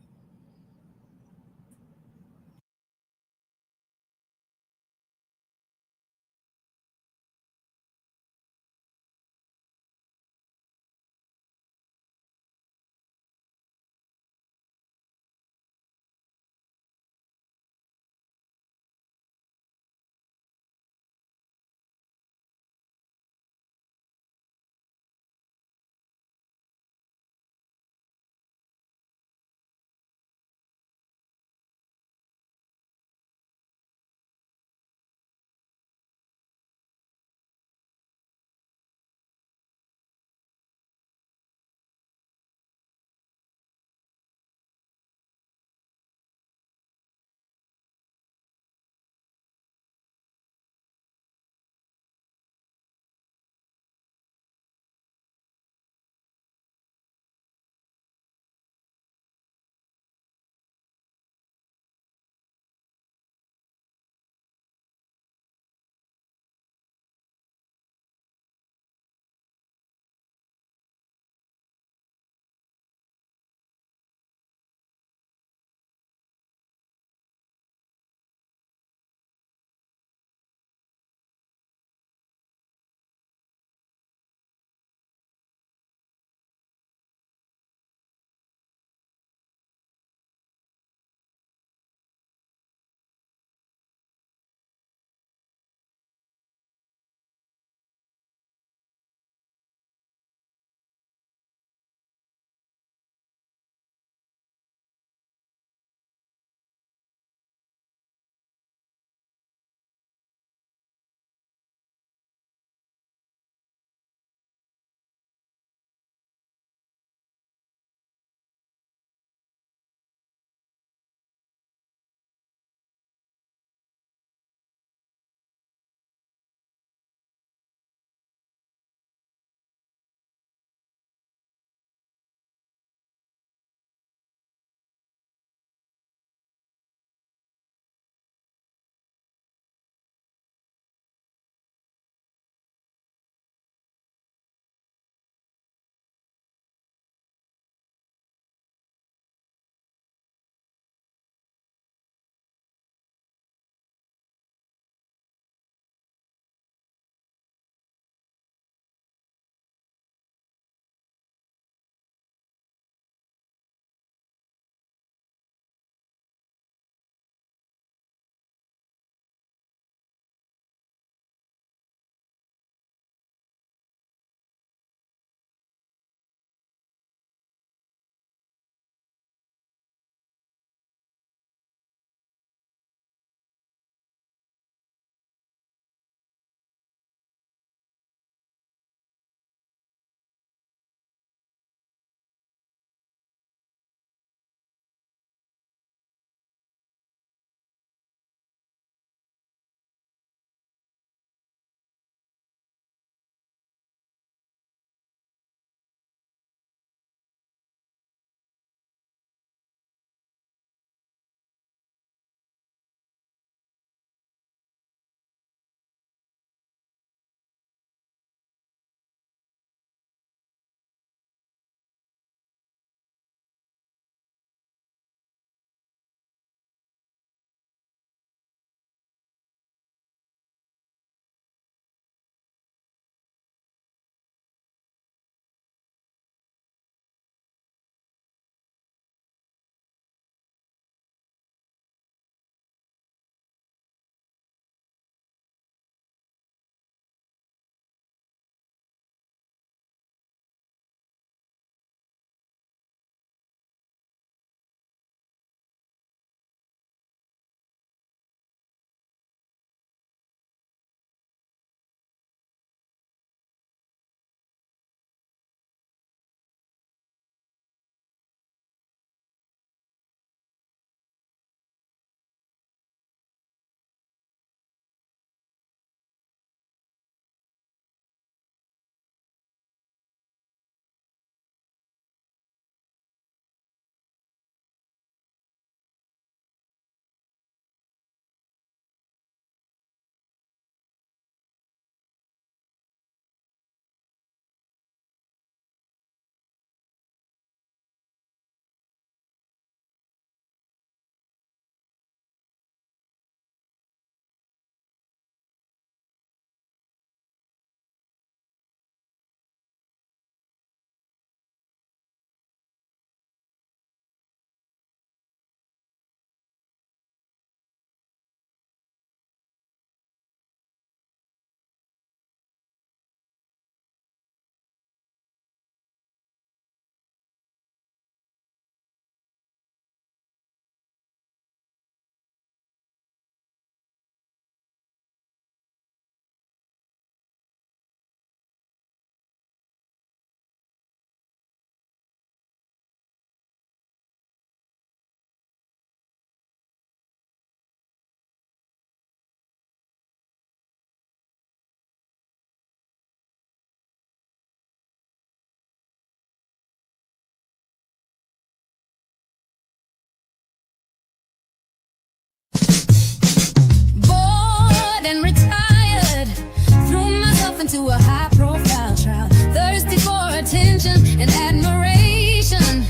S11: to a high-profile trial, thirsty for attention and admiration.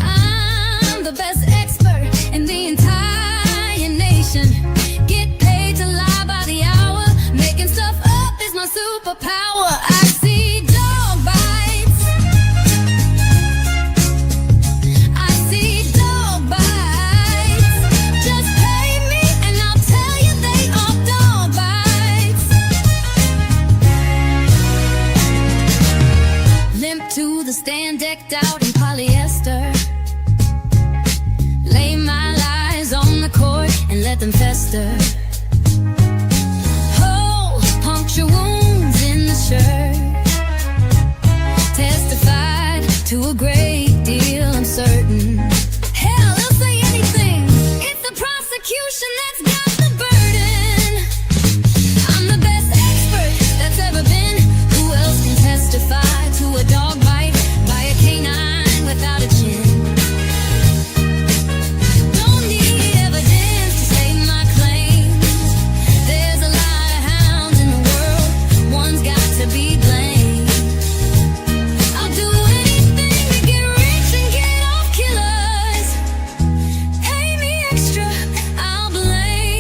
S11: I'm the best expert in the entire nation. Get paid to lie by the hour. Making stuff up is my superpower. I see dog bites. I see dog bites. Just pay me and I'll tell you they are dog bites. Limp to the stand, decked out in polyester. Lay my lies on the court and let them fester. Oh, puncture wounds in the shirt. Testified to a great deal, I'm certain. Hell, they'll say anything. It's the prosecution that's got the burden. I'm the best expert that's ever been. Who else can testify to a dog bite by a canine without a chin? Don't need evidence to stake my claims. There's a lot of hounds in the world. One's got to be blamed. I'll do anything to get rich and get off killers. Pay me extra, I'll blame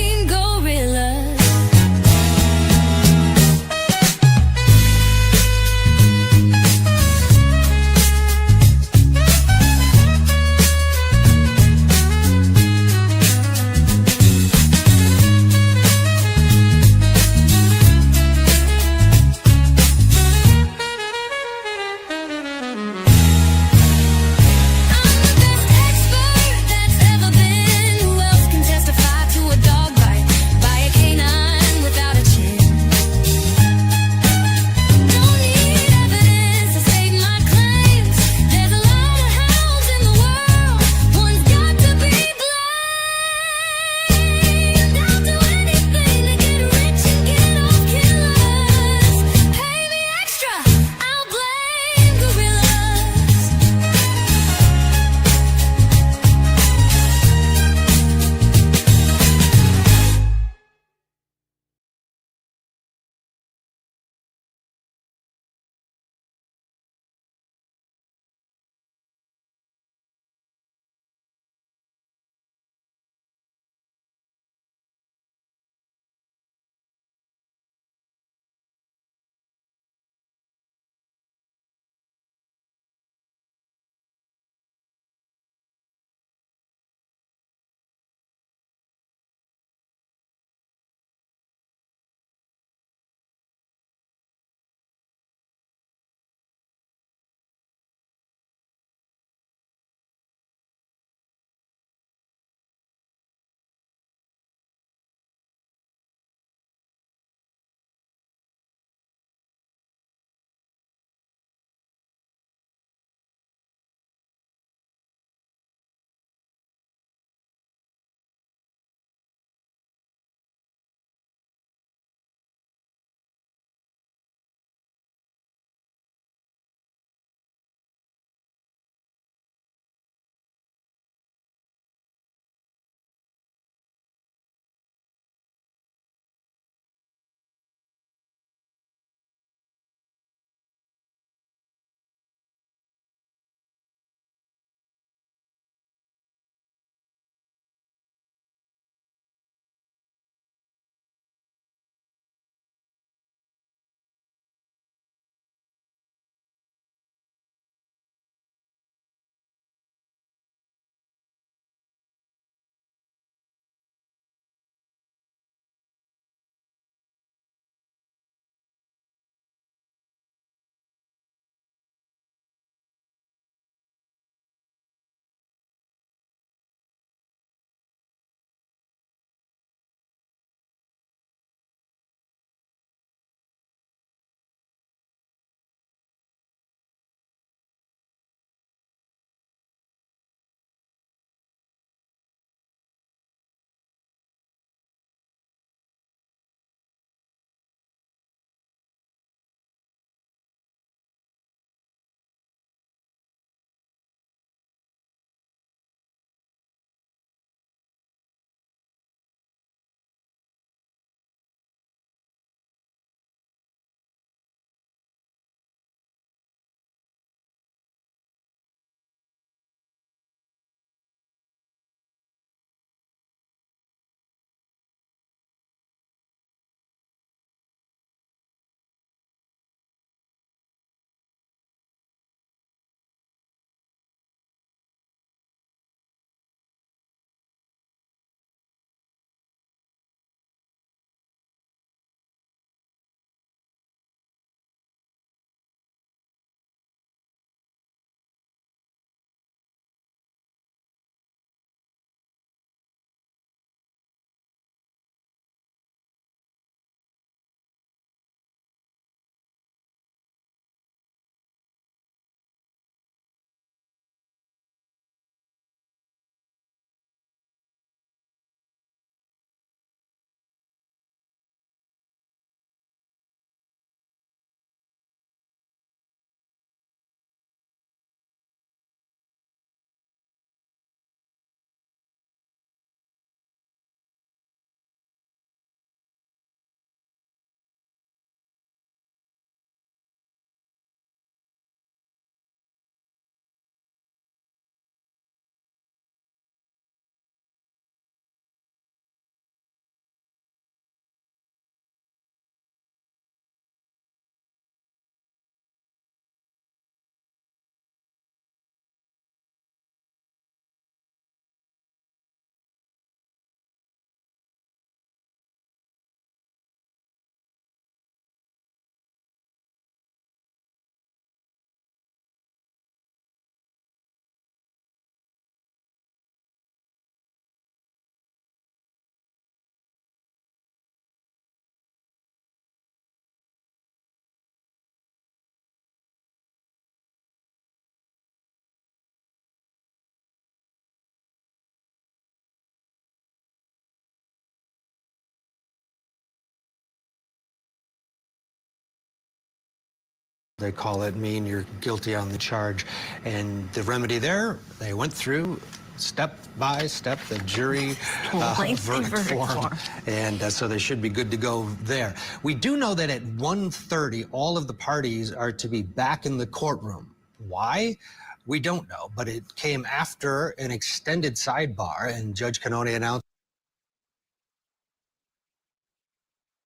S2: They call it mean you're guilty on the charge. And the remedy there, they went through step by step the jury verdict form. And so they should be good to go there. We do know that at 1:30, all of the parties are to be back in the courtroom. Why? We don't know, but it came after an extended sidebar, and Judge Kearney announced.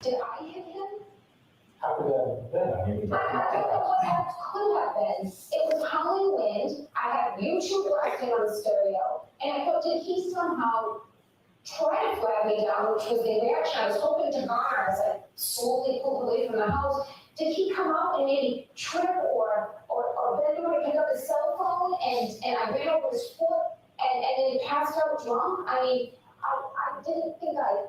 S11: Did I hit him? How could that have been? I don't know what that could have been. It was howling wind. I had YouTube blasting on the stereo. And I thought, did he somehow try to flag me down, which was the reaction I was hoping to garner as I slowly pulled away from the house? Did he come out and maybe trip or bend over to pick up his cell phone and I ran over his foot and then he passed out drunk? I mean, I didn't think I.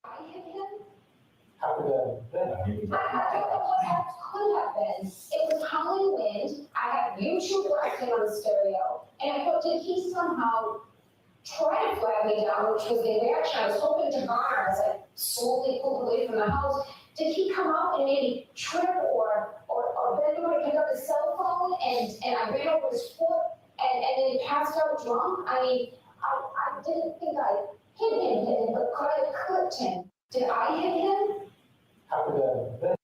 S11: I hit him? How could that have been? I don't know what that could have been. It was howling wind. I had YouTube blasting on the stereo. And I thought, did he somehow try to flag me down, which was the reaction I was hoping to garner as I slowly pulled away from the house? Did he come out and maybe trip or bend over to pick up his cell phone and I ran over his foot and then he passed out drunk? I mean, I didn't think I hit him, but could I have clipped him? Did I hit him? How could that have been?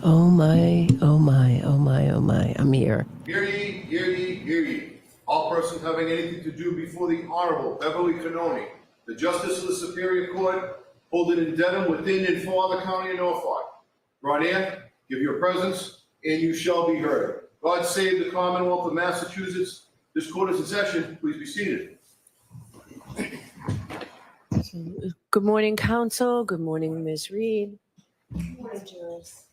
S8: Oh my, oh my, oh my, oh my. I'm here.
S6: Hear ye, hear ye, hear ye. All persons having anything to do before the Honorable Beverly Kearney, the Justice of the Superior Court, holding in Dedham within and for the County of Norfolk. Draw near, give your presence, and you shall be heard. God save the Commonwealth of Massachusetts. This court is in session. Please be seated.
S10: Good morning, council. Good morning, Ms. Reed. Good morning, jurors.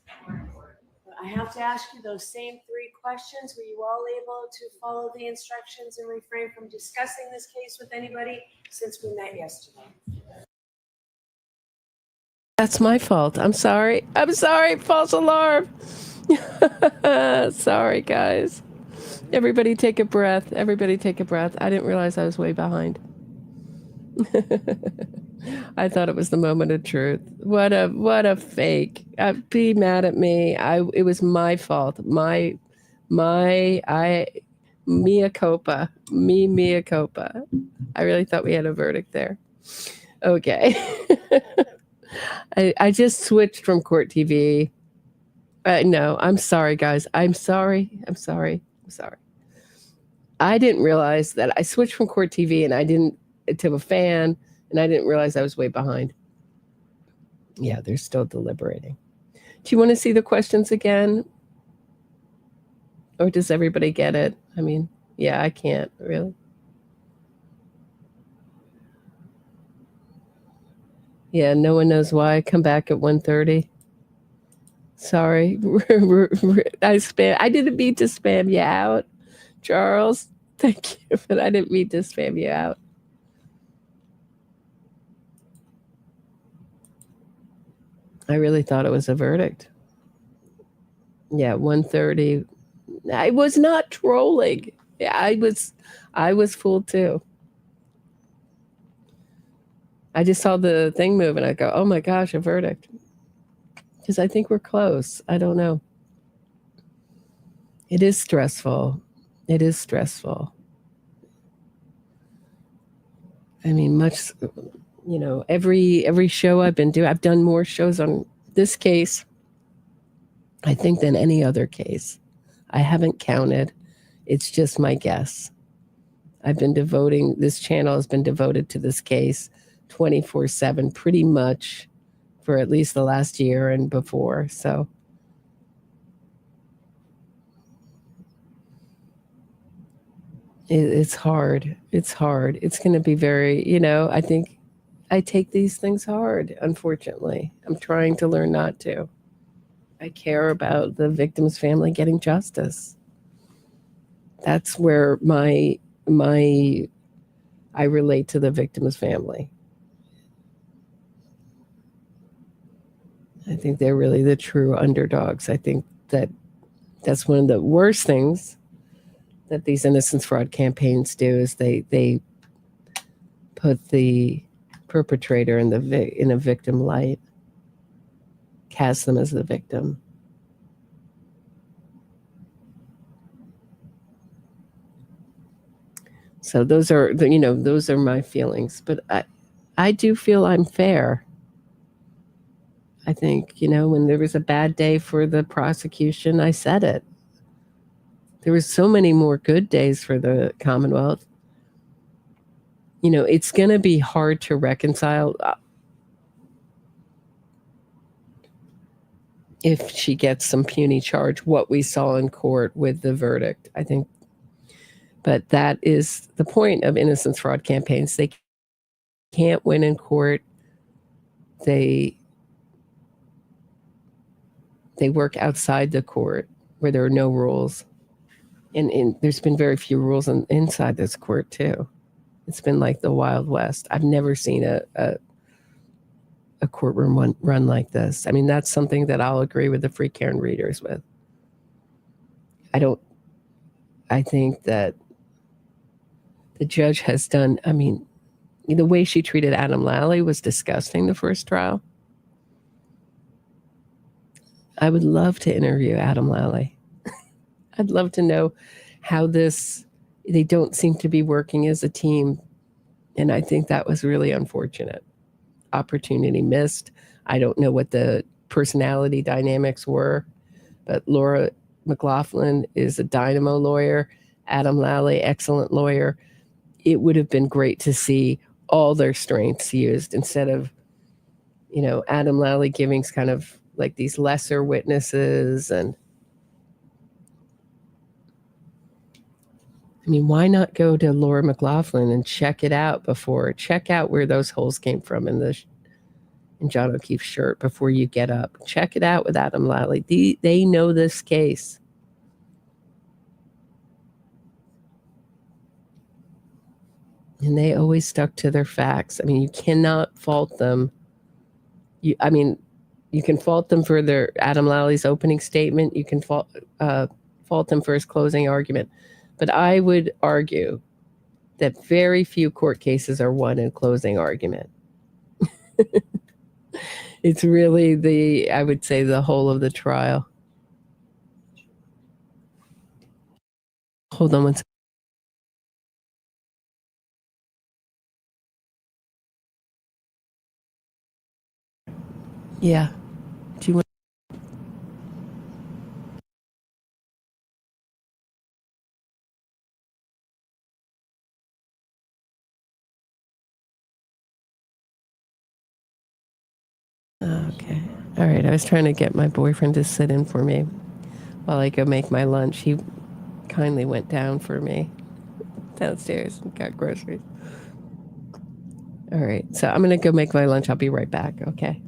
S10: I have to ask you those same three questions. Were you all able to follow the instructions and refrain from discussing this case with anybody since we met yesterday?
S8: That's my fault. I'm sorry. I'm sorry. False alarm. Sorry, guys. Everybody take a breath. Everybody take a breath. I didn't realize I was way behind. I thought it was the moment of truth. What a fake. Be mad at me. It was my fault. Mea culpa. Mea culpa. I really thought we had a verdict there. Okay. I just switched from Court TV. No, I'm sorry, guys. I'm sorry. I didn't realize that I switched from Court TV to a fan, and I didn't realize I was way behind. Yeah, they're still deliberating. Do you want to see the questions again? Or does everybody get it? I mean, yeah, I can't, really. Yeah, no one knows why. I come back at 1:30. Sorry. I didn't mean to spam you out, Charles. Thank you, but I didn't mean to spam you out. I really thought it was a verdict. Yeah, 1:30. I was not trolling. Yeah, I was fooled too. I just saw the thing move and I go, oh my gosh, a verdict. Because I think we're close. I don't know. It is stressful. It is stressful. I mean, every show I've been doing, I've done more shows on this case, I think, than any other case. I haven't counted. It's just my guess. This channel has been devoted to this case 24/7 pretty much for at least the last year and before. So it's hard. It's hard. It's going to be very, I think I take these things hard, unfortunately. I'm trying to learn not to. I care about the victim's family getting justice. That's where I relate to the victim's family. I think they're really the true underdogs. I think that's one of the worst things that these innocence fraud campaigns do is they put the perpetrator in a victim light, cast them as the victim. So those are my feelings. But I do feel I'm fair. I think, when there was a bad day for the prosecution, I said it. There was so many more good days for the Commonwealth. It's going to be hard to reconcile if she gets some puny charge, what we saw in court with the verdict, I think. But that is the point of innocence fraud campaigns. They can't win in court. They work outside the court where there are no rules. And there's been very few rules inside this court, too. It's been like the Wild West. I've never seen a courtroom run like this. I mean, that's something that I'll agree with the Free Karen readers with. I think that the judge has done, the way she treated Adam Lally was disgusting the first trial. I would love to interview Adam Lally. I'd love to know how they don't seem to be working as a team. And I think that was really unfortunate. Opportunity missed. I don't know what the personality dynamics were. But Laura McLaughlin is a dynamo lawyer. Adam Lally, excellent lawyer. It would have been great to see all their strengths used instead of, Adam Lally giving kind of like these lesser witnesses. And I mean, why not go to Laura McLaughlin and check out where those holes came from in John O'Keefe's shirt before you get up. Check it out with Adam Lally. They know this case. And they always stuck to their facts. I mean, you cannot fault them. You can fault them for their Adam Lally's opening statement. You can fault them for his closing argument. But I would argue that very few court cases are won in closing argument. It's really I would say the whole of the trial. Hold on one second. Yeah. Do you want? Okay. All right. I was trying to get my boyfriend to sit in for me while I go make my lunch. He kindly went down for me downstairs and got groceries. All right. So I'm going to go make my lunch. I'll be right back. Okay.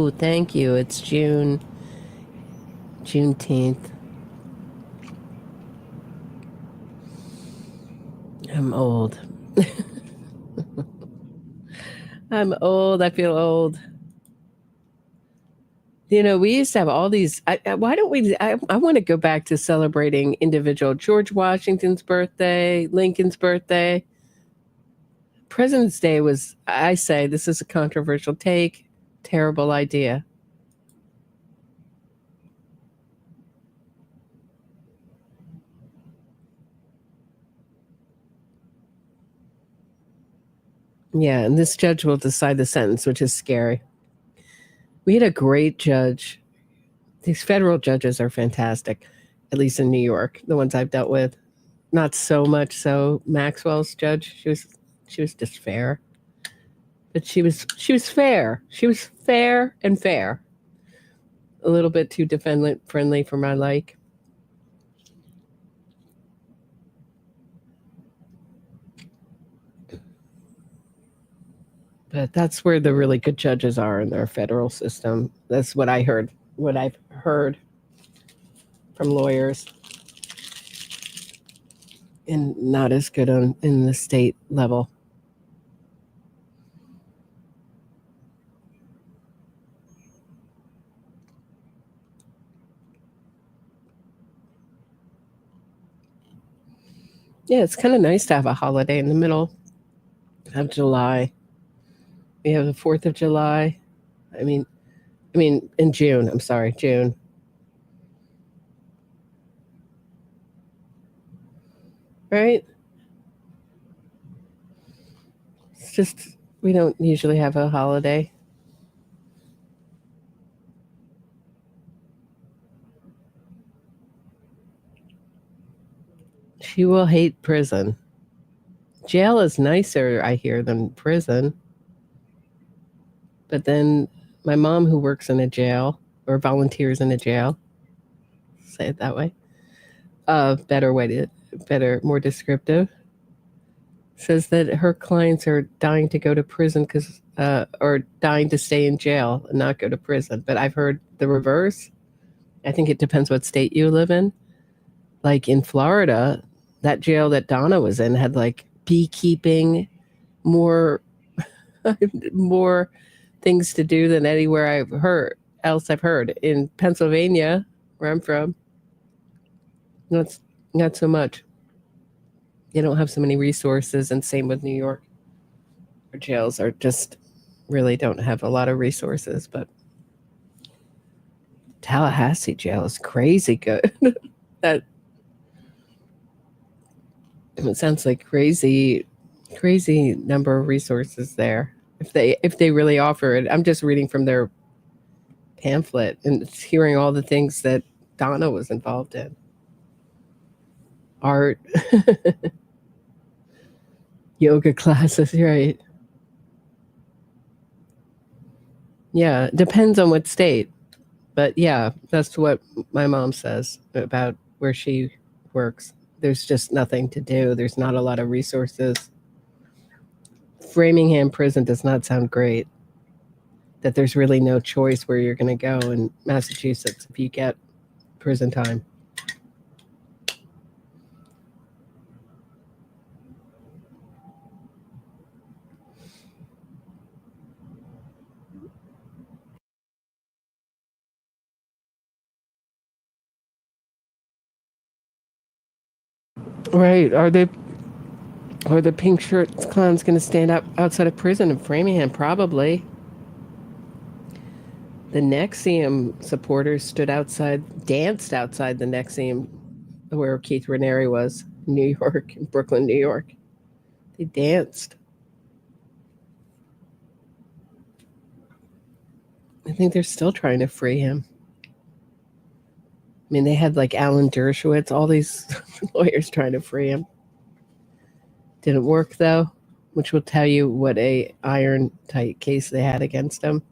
S8: Oh, thank you. It's Juneteenth. I'm old. I'm old. I feel old. You know, we used to have all these. Why don't we? I want to go back to celebrating individual George Washington's birthday, Lincoln's birthday. President's Day was, I say, this is a controversial take, terrible idea. Yeah, and this judge will decide the sentence, which is scary. We had a great judge. These federal judges are fantastic, at least in New York, the ones I've dealt with. Not so much so Maxwell's judge. She was just fair. But she was fair. She was fair and fair. A little bit too defendant friendly for my like. But that's where the really good judges are in our federal system. That's what I've heard from lawyers. And not as good in the state level. Yeah, it's kind of nice to have a holiday in the middle of July. We have the 4th of July. I mean, in June. I'm sorry, June. Right? It's just, we don't usually have a holiday. She will hate prison. Jail is nicer, I hear, than prison. But then my mom, who works in a jail or volunteers in a jail, say it that way, more descriptive, says that her clients are dying to go to prison or dying to stay in jail and not go to prison. But I've heard the reverse. I think it depends what state you live in. Like in Florida, that jail that Donna was in had like beekeeping, more things to do than anywhere I've heard. In Pennsylvania, where I'm from, not so much. They don't have so many resources, and same with New York. Our jails are just really don't have a lot of resources, but Tallahassee jail is crazy good. It sounds like crazy number of resources there. If they really offer it. I'm just reading from their pamphlet and hearing all the things that Donna was involved in. Art, yoga classes, right? Yeah, depends on what state. But yeah, that's what my mom says about where she works. There's just nothing to do. There's not a lot of resources. Framingham Prison does not sound great. That there's really no choice where you're going to go in Massachusetts if you get prison time. Right. Are the pink shirt clowns going to stand up outside of prison in Framingham? Probably. The NXIVM supporters danced outside the NXIVM where Keith Raniere was, New York, in Brooklyn, New York. They danced. I think they're still trying to free him. I mean, they had like Alan Dershowitz, all these lawyers trying to free him. Didn't work though, which will tell you what a iron tight case they had against him.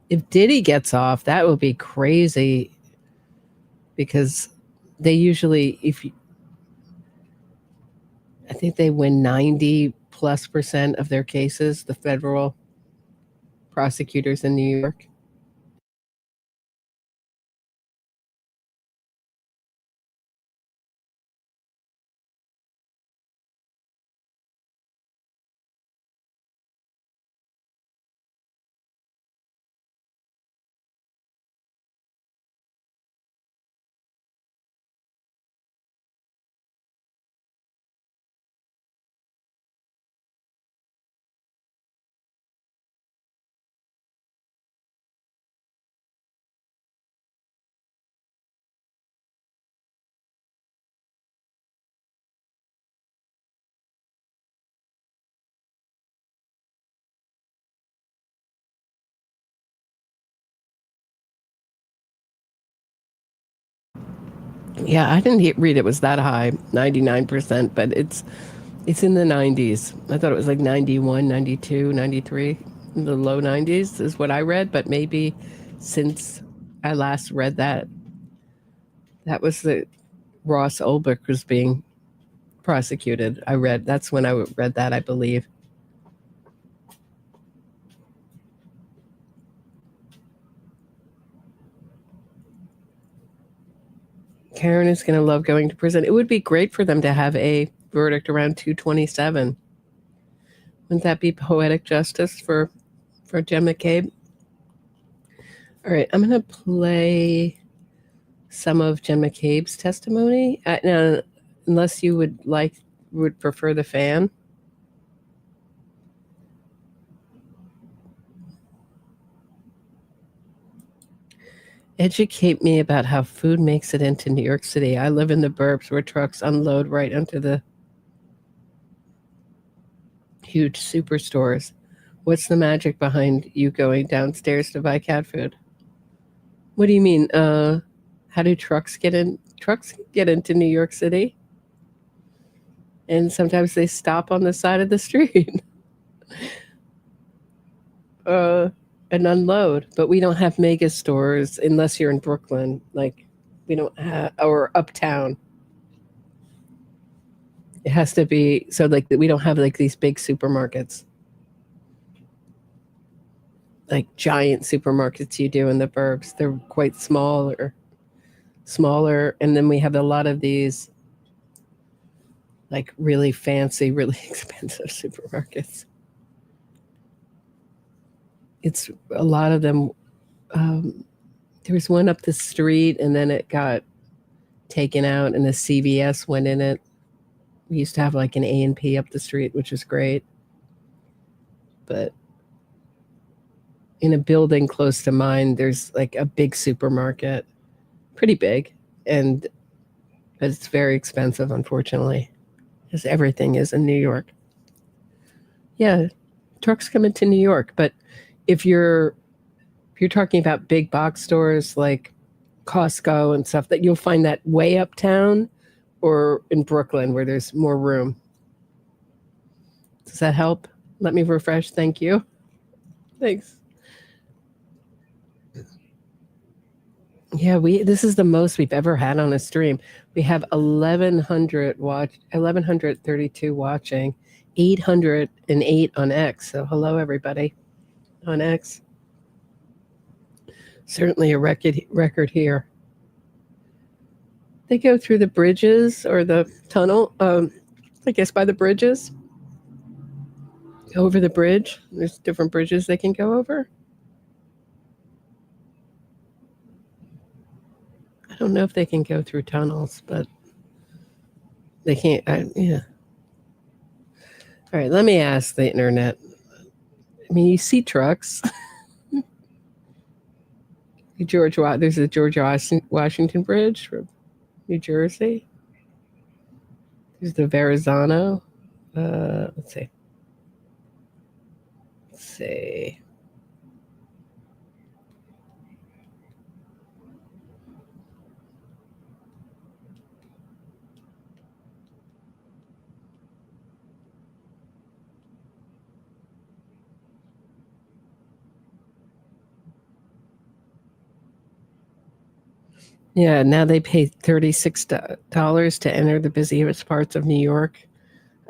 S8: If Diddy gets off, that will be crazy because they usually, I think they win 90+% of their cases, the federal prosecutors in New York. Yeah, I didn't read it was that high, 99%, but it's in the 90s. I thought it was like 91, 92, 93. In the low 90s is what I read, but maybe since I last read that was the Ross Ulbricht was being prosecuted. That's when I read that, I believe. Karen is going to love going to prison. It would be great for them to have a verdict around 227. Wouldn't that be poetic justice for Jen McCabe? All right, I'm going to play some of Jen McCabe's testimony. Now, unless you would prefer the fan. Educate me about how food makes it into New York City. I live in the burbs where trucks unload right onto the huge superstores. What's the magic behind you going downstairs to buy cat food? What do you mean? How do trucks get in? Trucks get into New York City. And sometimes they stop on the side of the street. And unload, but we don't have mega stores unless you're in Brooklyn. Like we don't have, or uptown. It has to be so like we don't have like these big supermarkets, like giant supermarkets you do in the burbs. They're quite smaller, and then we have a lot of these like really fancy, really expensive supermarkets. It's a lot of them. There was one up the street and then it got taken out and a CVS went in it. We used to have like an A&P up the street, which is great. But in a building close to mine, there's like a big supermarket, pretty big. But it's very expensive, unfortunately, because everything is in New York. Yeah, trucks come into New York, but if you're talking about big box stores like Costco and stuff, that you'll find that way uptown or in Brooklyn where there's more room. Does that help? Let me refresh. Thank you. Thanks. Yeah, this is the most we've ever had on a stream. We have 1,132 watching, 808 on X. So hello, everybody. On X. Certainly a record here. They go through the bridges or the tunnel, I guess by the bridges. Over the bridge. There's different bridges they can go over. I don't know if they can go through tunnels, but they can't. Yeah. All right, let me ask the internet. I mean, you see trucks. There's a George Washington Bridge from New Jersey. There's the Verrazano. Let's see. Yeah, now they pay $36 to enter the busiest parts of New York.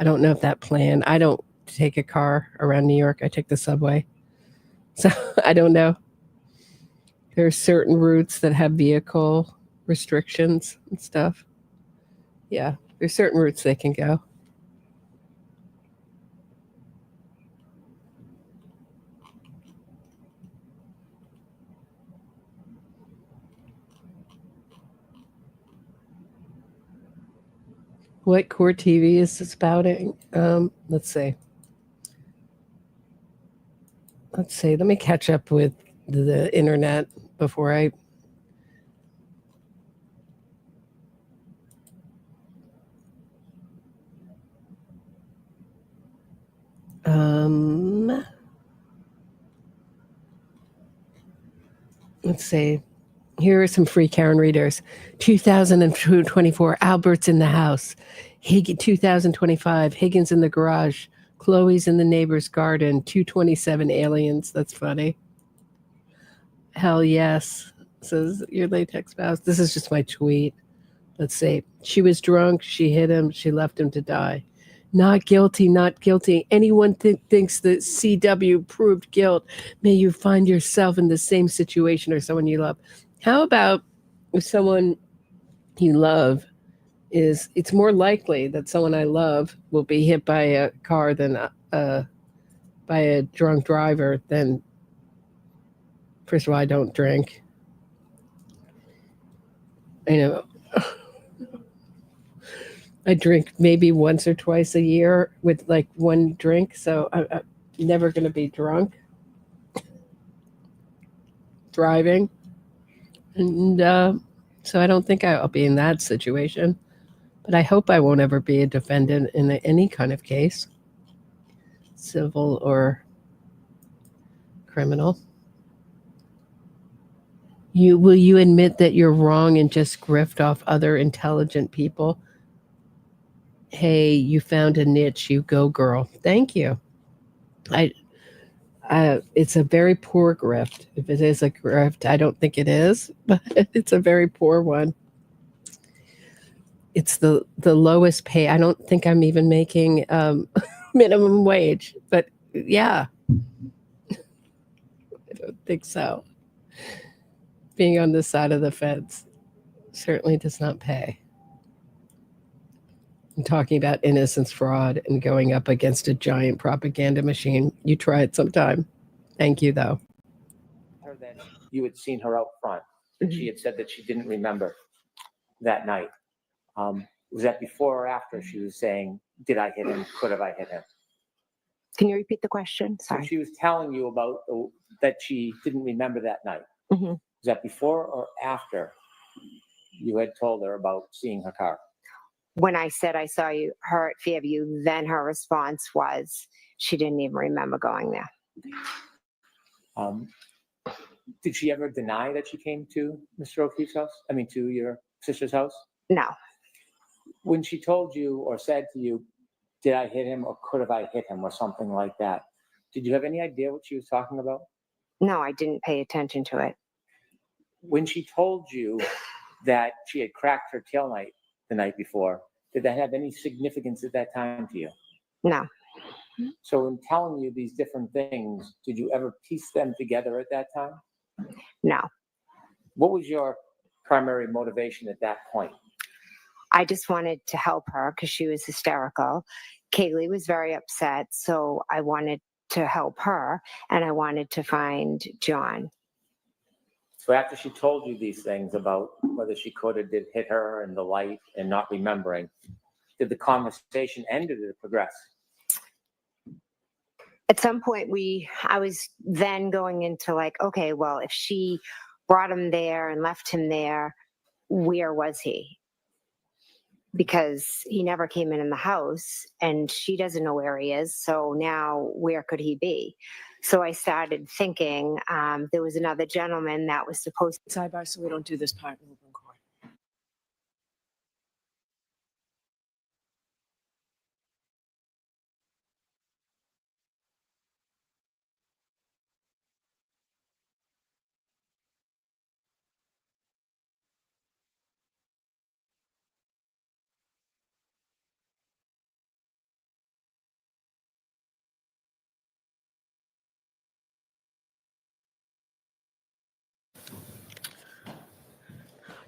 S8: I don't know if that plan. I don't take a car around New York. I take the subway. So I don't know. There are certain routes that have vehicle restrictions and stuff. Yeah, there's certain routes they can go. What core TV is this spouting? Let's see. Let me catch up with the internet before I. Let's see. Here are some free Karen readers. 2024, Albert's in the house. 2025, Higgins in the garage. Chloe's in the neighbor's garden. 227 aliens. That's funny. Hell yes, says your latex spouse. This is just my tweet. Let's see. She was drunk. She hit him. She left him to die. Not guilty, not guilty. Anyone thinks that CW proved guilt. May you find yourself in the same situation or someone you love. How about if someone you love it's more likely that someone I love will be hit by a car than by a drunk driver than, first of all, I don't drink. I know. I drink maybe once or twice a year with like one drink, so I'm never going to be drunk driving. And so I don't think I'll be in that situation. But I hope I won't ever be a defendant in any kind of case, civil or criminal. Will you admit that you're wrong and just grift off other intelligent people? Hey, you found a niche, you go girl. Thank you. It's a very poor grift. If it is a grift, I don't think it is, but it's a very poor one. It's the lowest pay. I don't think I'm even making minimum wage, but yeah, I don't think so. Being on this side of the fence certainly does not pay. I'm talking about innocence fraud and going up against a giant propaganda machine. You try it sometime. Thank you, though.
S14: Her that you had seen her out front. She had said that she didn't remember that night. Was that before or after she was saying, did I hit him? Could have I hit him?
S7: Can you repeat the question? Sorry.
S14: So she was telling you about that she didn't remember that night.
S7: Mm-hmm.
S14: Was that before or after you had told her about seeing her car?
S7: When I said I saw her at Fairview, then her response was she didn't even remember going there.
S14: Did she ever deny that she came to Mr. O'Keefe's house? I mean, to your sister's house?
S7: No.
S14: When she told you or said to you, did I hit him or could have I hit him or something like that, did you have any idea what she was talking about?
S7: No, I didn't pay attention to it.
S14: When she told you that she had cracked her tail light the night before, did that have any significance at that time to you?
S7: No.
S14: So in telling you these different things, did you ever piece them together at that time?
S7: No.
S14: What was your primary motivation at that point?
S7: I just wanted to help her because she was hysterical. Kaylee was very upset, so I wanted to help her, and I wanted to find John.
S14: So after she told you these things about whether she could or did hit her and the light and not remembering, did the conversation end or did it progress?
S7: At some point, I was then going into like, okay, well, if she brought him there and left him there, where was he? Because he never came in the house and she doesn't know where he is. So now where could he be? So I started thinking there was another gentleman that was supposed to.
S10: Sidebar, so we don't do this part in open court.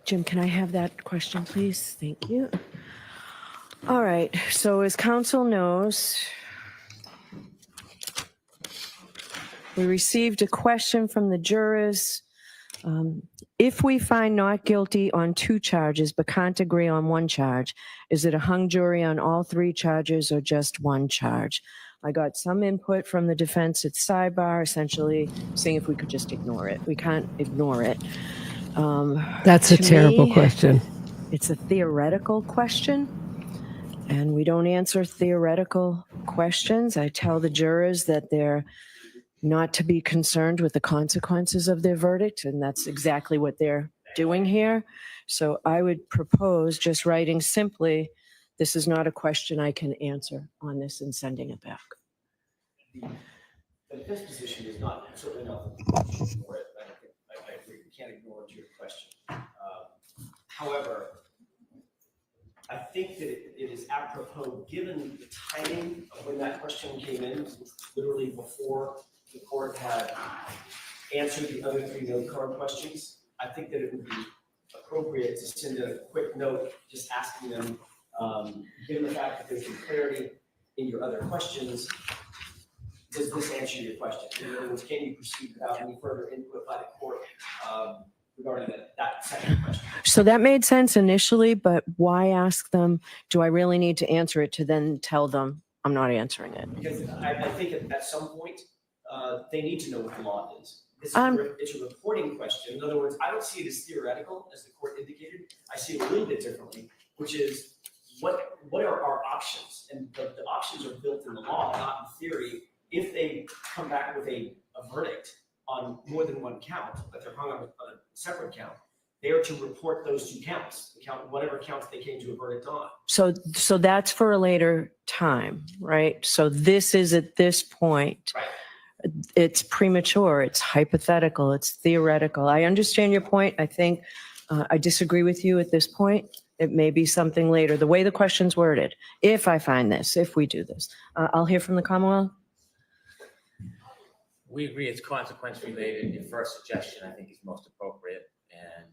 S10: Jim, can I have that question, please? Thank you. All right, so as council knows, we received a question from the jurors. If we find not guilty on 2 charges but can't agree on 1 charge, is it a hung jury on all 3 charges or just 1 charge? I got some input from the defense at sidebar, essentially saying if we could just ignore it. We can't ignore it.
S8: That's a terrible
S10: me,
S8: question.
S10: It's a theoretical question, and we don't answer theoretical questions. I tell the jurors that they're not to be concerned with the consequences of their verdict, and that's exactly what they're doing here. So I would propose just writing simply, this is not a question I can answer on this and sending it back.
S5: The defense position is not, certainly not the position for it. I agree, we can't ignore your question. However, I think that it is apropos, given the timing of when that question came in, literally before the court had answered the other 3 note card questions. I think that it would be appropriate to send a quick note just asking them, given the fact that there's some clarity in your other questions, does this answer your question? In other words, can you proceed without any further input by the court regarding that second question?
S10: So that made sense initially, but why ask them, do I really need to answer it to then tell them I'm not answering it?
S5: Because I think at some point, they need to know what the law is. It's a reporting question. In other words, I don't see it as theoretical, as the court indicated. I see it a little bit differently, which is what are our options? And the options are built in the law, not in theory. If they come back with a verdict on more than 1 count, but they're hung on a separate count, they are to report those 2 counts, whatever counts they came to a verdict on.
S10: So that's for a later time, right? So this is at this point.
S5: Right.
S10: It's premature, it's hypothetical, it's theoretical. I understand your point. I think I disagree with you at this point. It may be something later. The way the question's worded, if I find this, if we do this. I'll hear from the Commonwealth.
S14: We agree it's consequence related. Your first suggestion, I think, is most appropriate, and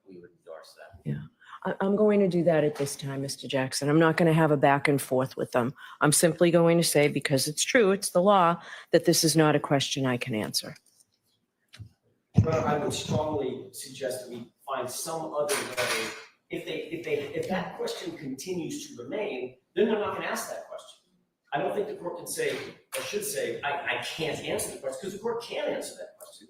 S14: we would endorse that.
S10: Yeah, I'm going to do that at this time, Mr. Jackson. I'm not going to have a back and forth with them. I'm simply going to say, because it's true, it's the law, that this is not a question I can answer.
S5: Well, I would strongly suggest that we find some other way. If that question continues to remain, then they're not going to ask that question. I don't think the court can say, or should say, I can't answer the question, because the court can answer that question.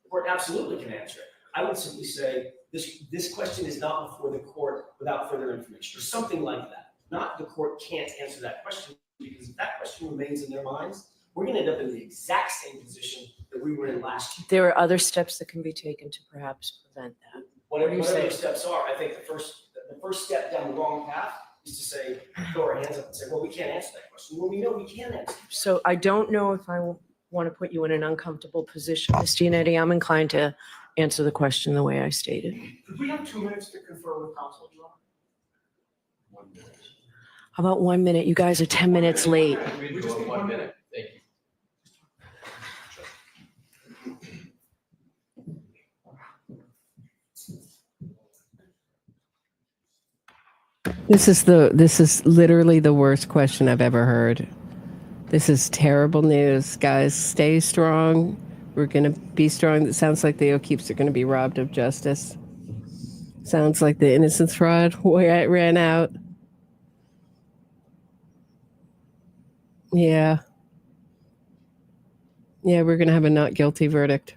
S5: The court absolutely can answer it. I would simply say, this question is not before the court without further information, or something like that. Not the court can't answer that question, because if that question remains in their minds, we're going to end up in the exact same position that we were in last year.
S10: There are other steps that can be taken to perhaps prevent that.
S5: Whatever those steps are, I think the first step down the wrong path is to say, throw our hands up and say, well, we can't answer that question. Well, we know we can answer.
S10: So I don't know if I want to put you in an uncomfortable position, Mr. Yannetti. I'm inclined to answer the question the way I stated.
S3: Could we have 2 minutes to confer with counsel, John?
S5: 1 minute.
S10: How about 1 minute? You guys are 10 minutes late.
S3: We just need 1 minute.
S14: Thank you.
S8: This is literally the worst question I've ever heard. This is terrible news. Guys, stay strong. We're going to be strong. It sounds like the O'Keefes are going to be robbed of justice. Sounds like the Innocence fraud ran out. Yeah. Yeah, we're going to have a not guilty verdict.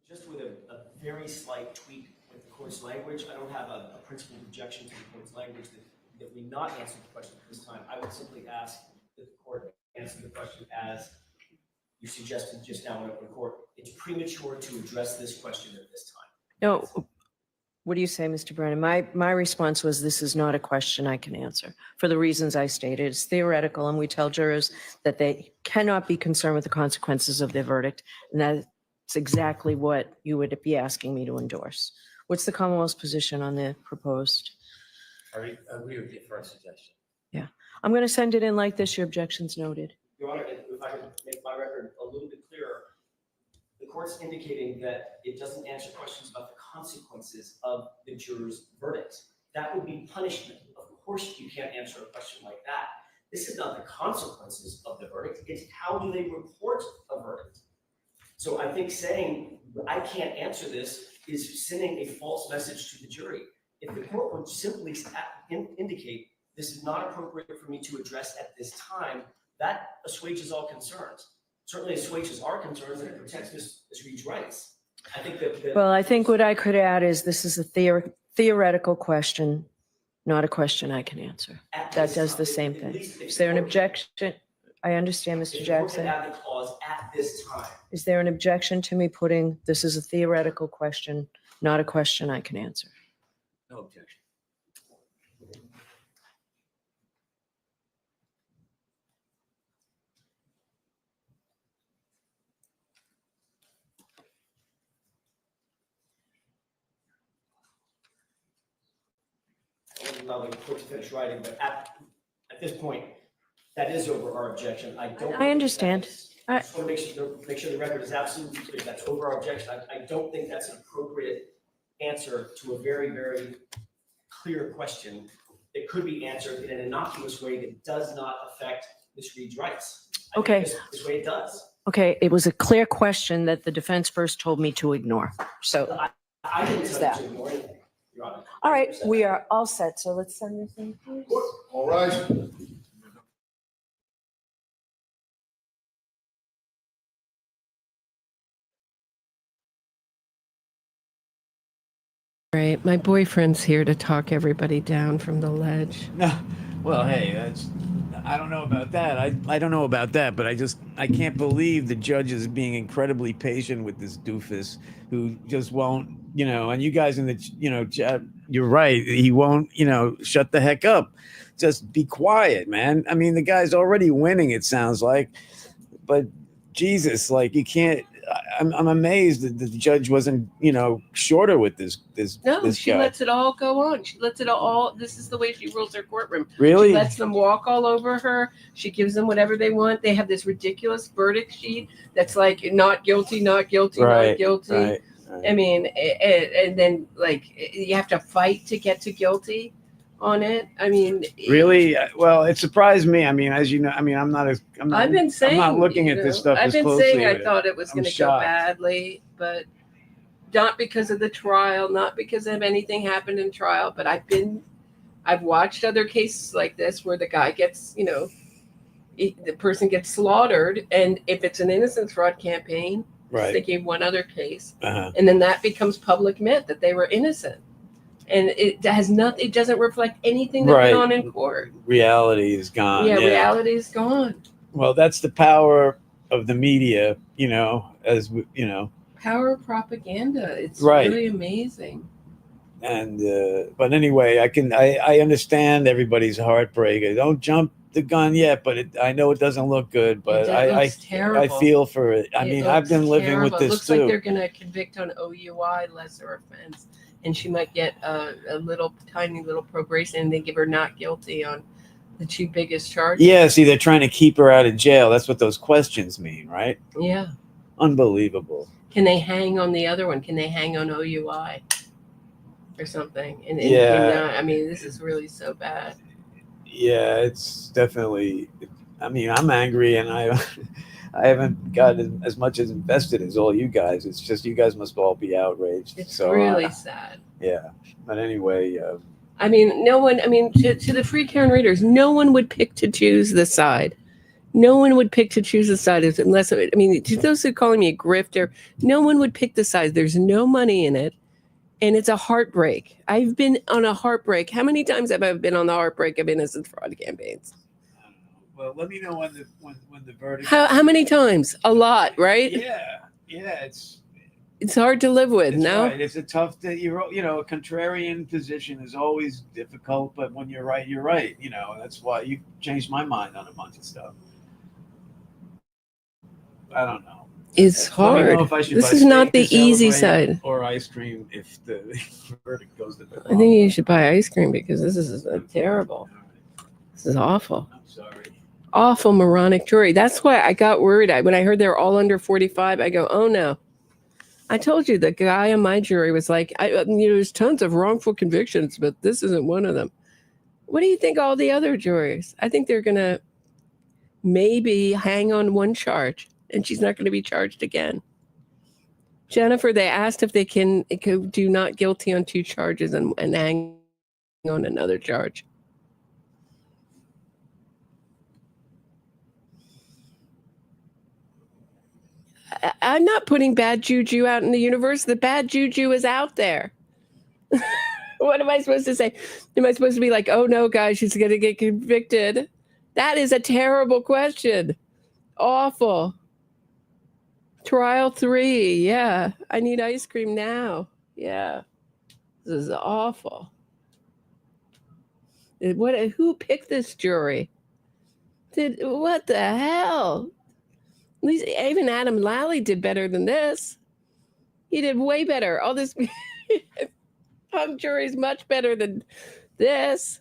S5: Just with a very slight tweak with the court's language, I don't have a principled objection to the court's language that we not answer the question at this time. I would simply ask that the court answer the question as you suggested just now in open court. It's premature to address this question at this time.
S10: No, What do you say, Mr. Brennan? My response was, this is not a question I can answer for the reasons I stated. It's theoretical, and we tell jurors that they cannot be concerned with the consequences of their verdict, and that's exactly what you would be asking me to endorse. What's the Commonwealth's position on the proposed?
S14: I agree with your first suggestion.
S10: Yeah, I'm going to send it in like this. Your objection's noted.
S5: Your Honor, if I could make my record a little bit clearer, the court's indicating that it doesn't answer questions about the consequences of the juror's verdict. That would be punishment. Of course, you can't answer a question like that. This is not the consequences of the verdict. It's how do they report a verdict. So I think saying I can't answer this is sending a false message to the jury. If the court would simply indicate this is not appropriate for me to address at this time, that assuages all concerns. Certainly assuages our concerns and it protects Ms. Reed's rights. I think that.
S10: Well, I think what I could add is this is a theoretical question, not a question I can answer. That does the same thing. Is there an objection? I understand, Mr. Jackson.
S5: Add the clause at this time.
S10: Is there an objection to me putting this is a theoretical question, not a question I can answer?
S5: No objection. Allow the court to finish writing, but at this point, that is over our objection.
S10: I understand.
S5: I just want to make sure the record is absolutely clear. That's over our objection. I don't think that's an appropriate answer to a very, very clear question that could be answered in an innocuous way that does not affect Ms. Reed's rights.
S10: Okay.
S5: This way it does.
S10: Okay, it was a clear question that the defense first told me to ignore. So
S5: I didn't
S10: it's
S5: tell
S10: that.
S5: you to ignore anything, Your Honor.
S10: All right, we are all set. So let's send this in, please.
S6: All right.
S8: Right, my boyfriend's here to talk everybody down from the ledge.
S4: No, well, hey, I don't know about that. I don't know about that, but I can't believe the judge is being incredibly patient with this doofus who just won't, and you guys in the, chat, you're right. He won't, shut the heck up. Just be quiet, man. I mean, the guy's already winning, it sounds like, but Jesus, like you can't, I'm amazed that the judge wasn't, shorter with this
S8: No,
S4: this
S8: she
S4: guy.
S8: lets it all go on. She lets it all. This is the way she rules her courtroom.
S4: Really?
S8: She lets them walk all over her. She gives them whatever they want. They have this ridiculous verdict sheet that's like not guilty, not guilty,
S4: Right,
S8: not guilty.
S4: right.
S8: I mean, and then like you have to fight to get to guilty on it. I mean,
S4: Really? Well, it surprised me. I mean, as you know, I'm not.
S8: I've been saying,
S4: I'm not looking at this stuff
S8: I've
S4: as
S8: been
S4: closely.
S8: saying I
S4: but
S8: thought it was
S4: I'm
S8: going to go
S4: shocked.
S8: badly, but not because of the trial, not because of anything happened in trial, but I've watched other cases like this where the guy gets, the person gets slaughtered, and if it's an innocence fraud campaign,
S4: Right.
S8: thinking of one other case,
S4: Uh-huh.
S8: and then that becomes public myth that they were innocent, and it has nothing. It doesn't reflect anything that
S4: Right.
S8: went on in court.
S4: Reality is gone.
S8: Yeah, reality is gone.
S4: Well, that's the power of the media.
S8: Power of propaganda. It's
S4: Right.
S8: really amazing.
S4: And but anyway, I understand everybody's heartbreak. Don't jump the gun yet, but I know it doesn't look good. But I
S8: terrible.
S4: feel for it. I mean, I've been living
S8: terrible.
S4: with this
S8: It looks
S4: too.
S8: like they're going to convict on OUI, lesser offense, and she might get a tiny little probation, and they give her not guilty on the two biggest charges.
S4: Yeah, see, they're trying to keep her out of jail. That's what those questions mean, right?
S8: Yeah.
S4: Unbelievable.
S8: Can they hang on the other one? Can they hang on OUI or something? And
S4: Yeah.
S8: I mean, this is really so bad.
S4: Yeah, it's definitely. I mean, I'm angry, and I haven't got as much as invested as all you guys. It's just you guys must all be outraged.
S8: It's
S4: so,
S8: really sad.
S4: Yeah, but anyway.
S8: I mean, no one, to the free Karen readers, no one would pick to choose the side. No one would pick to choose the side unless, to those who are calling me a grifter, no one would pick the side. There's no money in it. And it's a heartbreak. I've been on a heartbreak. How many times have I been on the heartbreak of innocent fraud campaigns?
S4: Well, let me know when the verdict.
S8: How many times? A lot, right?
S4: Yeah, it's.
S8: It's hard to live with.
S4: It's
S8: No,
S4: right. It's a tough a contrarian position is always difficult, but when you're right, you're right. That's why you changed my mind on a bunch of stuff. I don't know.
S8: it's
S4: Let me know
S8: hard.
S4: if I should
S8: This
S4: buy
S8: is not the
S4: steak to
S8: easy
S4: celebrate
S8: side.
S4: or ice cream if the verdict goes to the
S8: I think you should buy ice cream because this is terrible. This is awful.
S4: I'm sorry.
S8: Awful moronic jury. That's why I got worried. When I heard they're all under 45, I go, oh no. I told you the guy on my jury was like, there's tons of wrongful convictions, but this isn't one of them. What do you think all the other juries? I think they're going to maybe hang on one charge and she's not going to be charged again. Jennifer, they asked if they can do not guilty on 2 charges and hang on another charge. I'm not putting bad juju out in the universe. The bad juju is out there. What am I supposed to say? Am I supposed to be like, oh no, guys, she's going to get convicted? That is a terrible question. Awful. Trial 3. Yeah. I need ice cream now. Yeah. This is awful. Who picked this jury? What the hell? At least even Adam Lally did better than this. He did way better. All this hung jury's much better than this.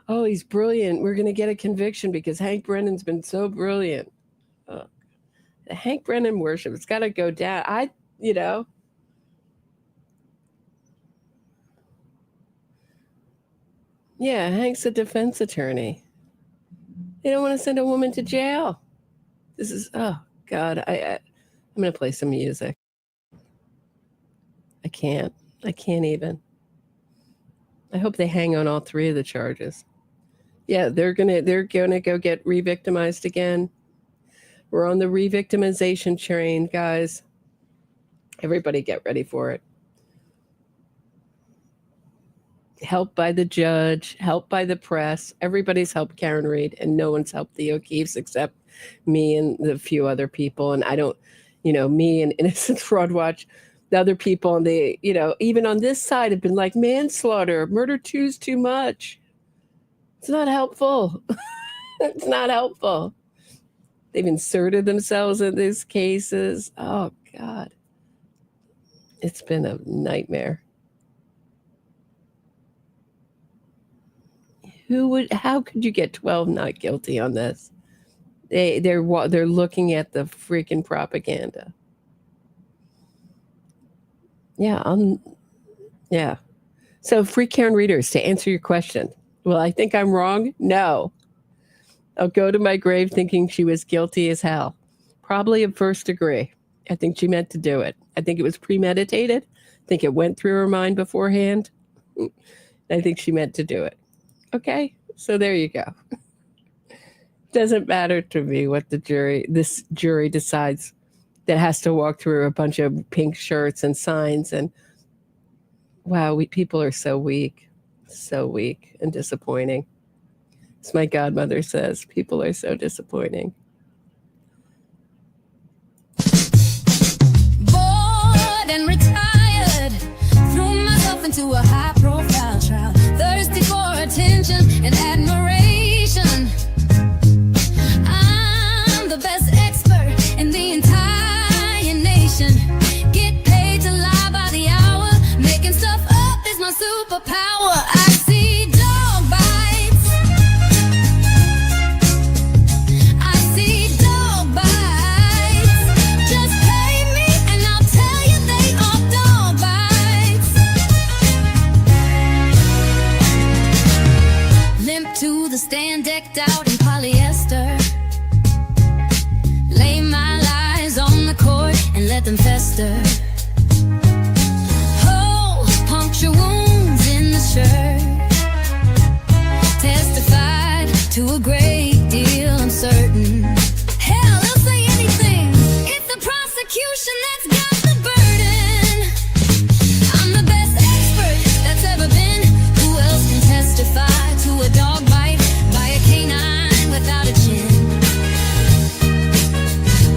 S8: Oh, he's brilliant. We're going to get a conviction because Hank Brennan's been so brilliant. Oh, the Hank Brennan worship, it's got to go down. Yeah, Hank's a defense attorney. They don't want to send a woman to jail. This is, oh, God. I'm going to play some music. I can't even. I hope they hang on all 3 of the charges. Yeah, they're gonna go get re-victimized again. We're on the re-victimization train, guys. Everybody get ready for it. Helped by the judge, helped by the press. Everybody's helped Karen Reed, and no one's helped the O'Keefes except me and the few other people. And I don't, me and Innocence Fraud Watch, the other people on the, even on this side have been like, manslaughter, murder 2's too much. It's not helpful. It's not helpful. They've inserted themselves in these cases. Oh, God. It's been a nightmare. How could you get 12 not guilty on this? They're looking at the freaking propaganda. Yeah. So free Karen readers, to answer your question. Well, I think I'm wrong. No. I'll go to my grave thinking she was guilty as hell. Probably of first degree. I think she meant to do it. I think it was premeditated. I think it went through her mind beforehand. I think she meant to do it. Okay, so there you go. Doesn't matter to me what this jury decides that has to walk through a bunch of pink shirts and signs. And wow, people are so weak and disappointing. As my godmother says, people are so disappointing.
S11: Bored and retired, threw myself into a high-profile trial, thirsty for attention and admiration. I'm the best expert in the entire nation. Get paid to lie by the hour. Making stuff up is my superpower. I see dog bites. I see dog bites. Just pay me and I'll tell you they are dog bites. Limp to the stand, decked out in polyester. Lay my lies on the court and let them fester. Oh, puncture wounds in the shirt. Testified to a great deal, I'm certain. Hell, they'll say anything. It's the prosecution that's got the burden. I'm the best expert that's ever been. Who else can testify to a dog bite by a canine without a chin?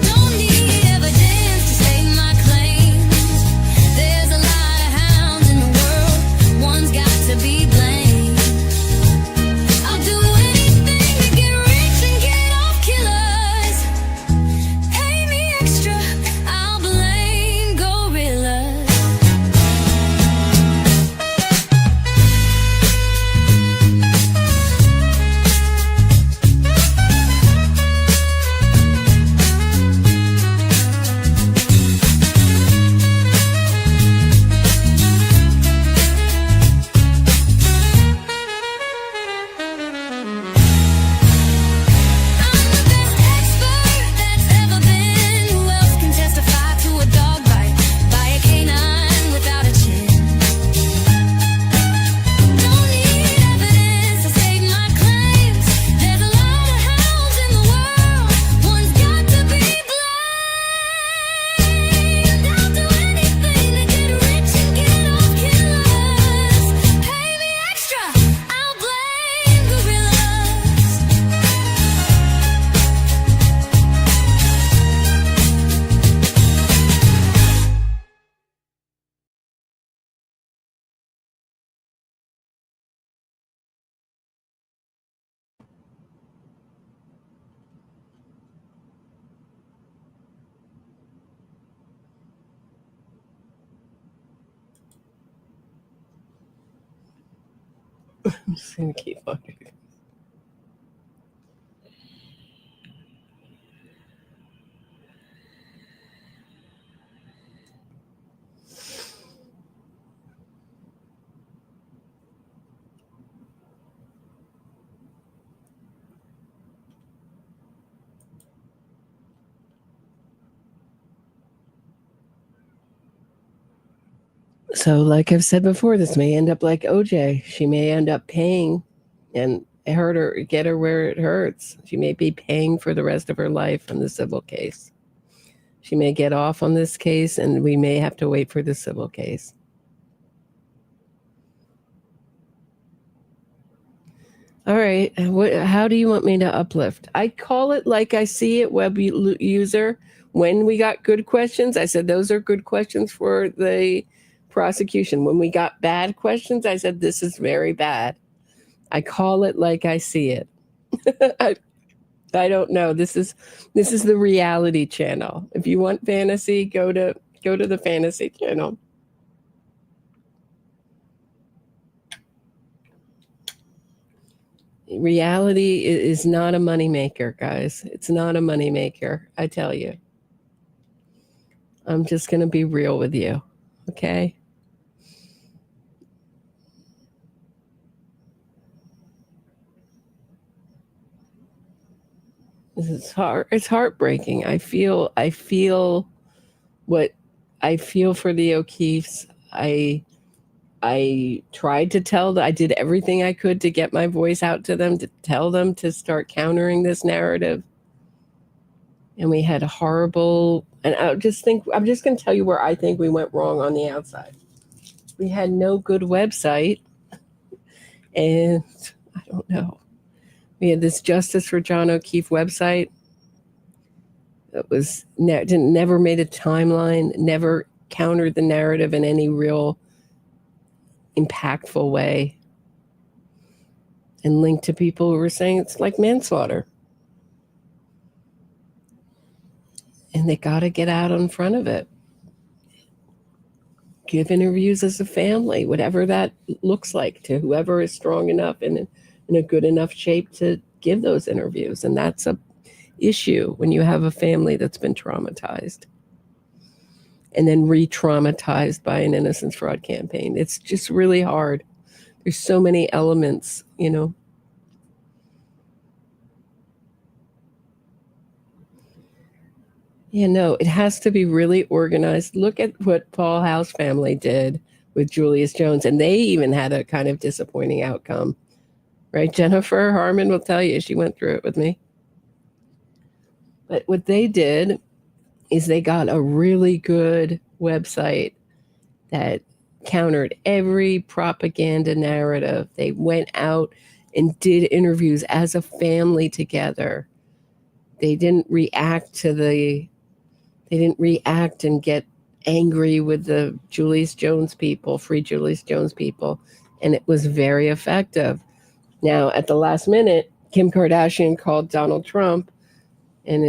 S11: Don't need evidence to say
S8: I'm just going to keep looking. So, like I've said before, this may end up like OJ. She may end up paying and hurt her, get her where it hurts. She may be paying for the rest of her life on the civil case. She may get off on this case, and we may have to wait for the civil case. All right. How do you want me to uplift? I call it like I see it, web user. When we got good questions, I said those are good questions for the prosecution. When we got bad questions, I said this is very bad. I call it like I see it. I don't know. This is the reality channel. If you want fantasy, go to the fantasy channel. Reality is not a moneymaker, guys. It's not a moneymaker, I tell you. I'm just going to be real with you, okay? It's hard. It's heartbreaking. I feel what I feel for the O'Keeffes. I tried to tell them, I did everything I could to get my voice out to them, to tell them to start countering this narrative. And we had horrible, and I'm just going to tell you where I think we went wrong on the outside. We had no good website. And I don't know. We had this Justice for John O'Keefe website that was never made a timeline, never countered the narrative in any real impactful way, and linked to people who were saying it's like manslaughter. And they got to get out in front of it. Give interviews as a family, whatever that looks like, to whoever is strong enough and in a good enough shape to give those interviews. And that's a issue when you have a family that's been traumatized and then re-traumatized by an innocence fraud campaign. It's just really hard. There's so many elements, you know. Yeah, no, it has to be really organized. Look at what Paul House family did with Julius Jones, and they even had a kind of disappointing outcome. Right, Jennifer Harmon will tell you, she went through it with me. But what they did is they got a really good website that countered every propaganda narrative. They went out and did interviews as a family together. They didn't react and get angry with the Julius Jones people, Free Julius Jones people, and it was very effective. Now, at the last minute, Kim Kardashian called Donald Trump, and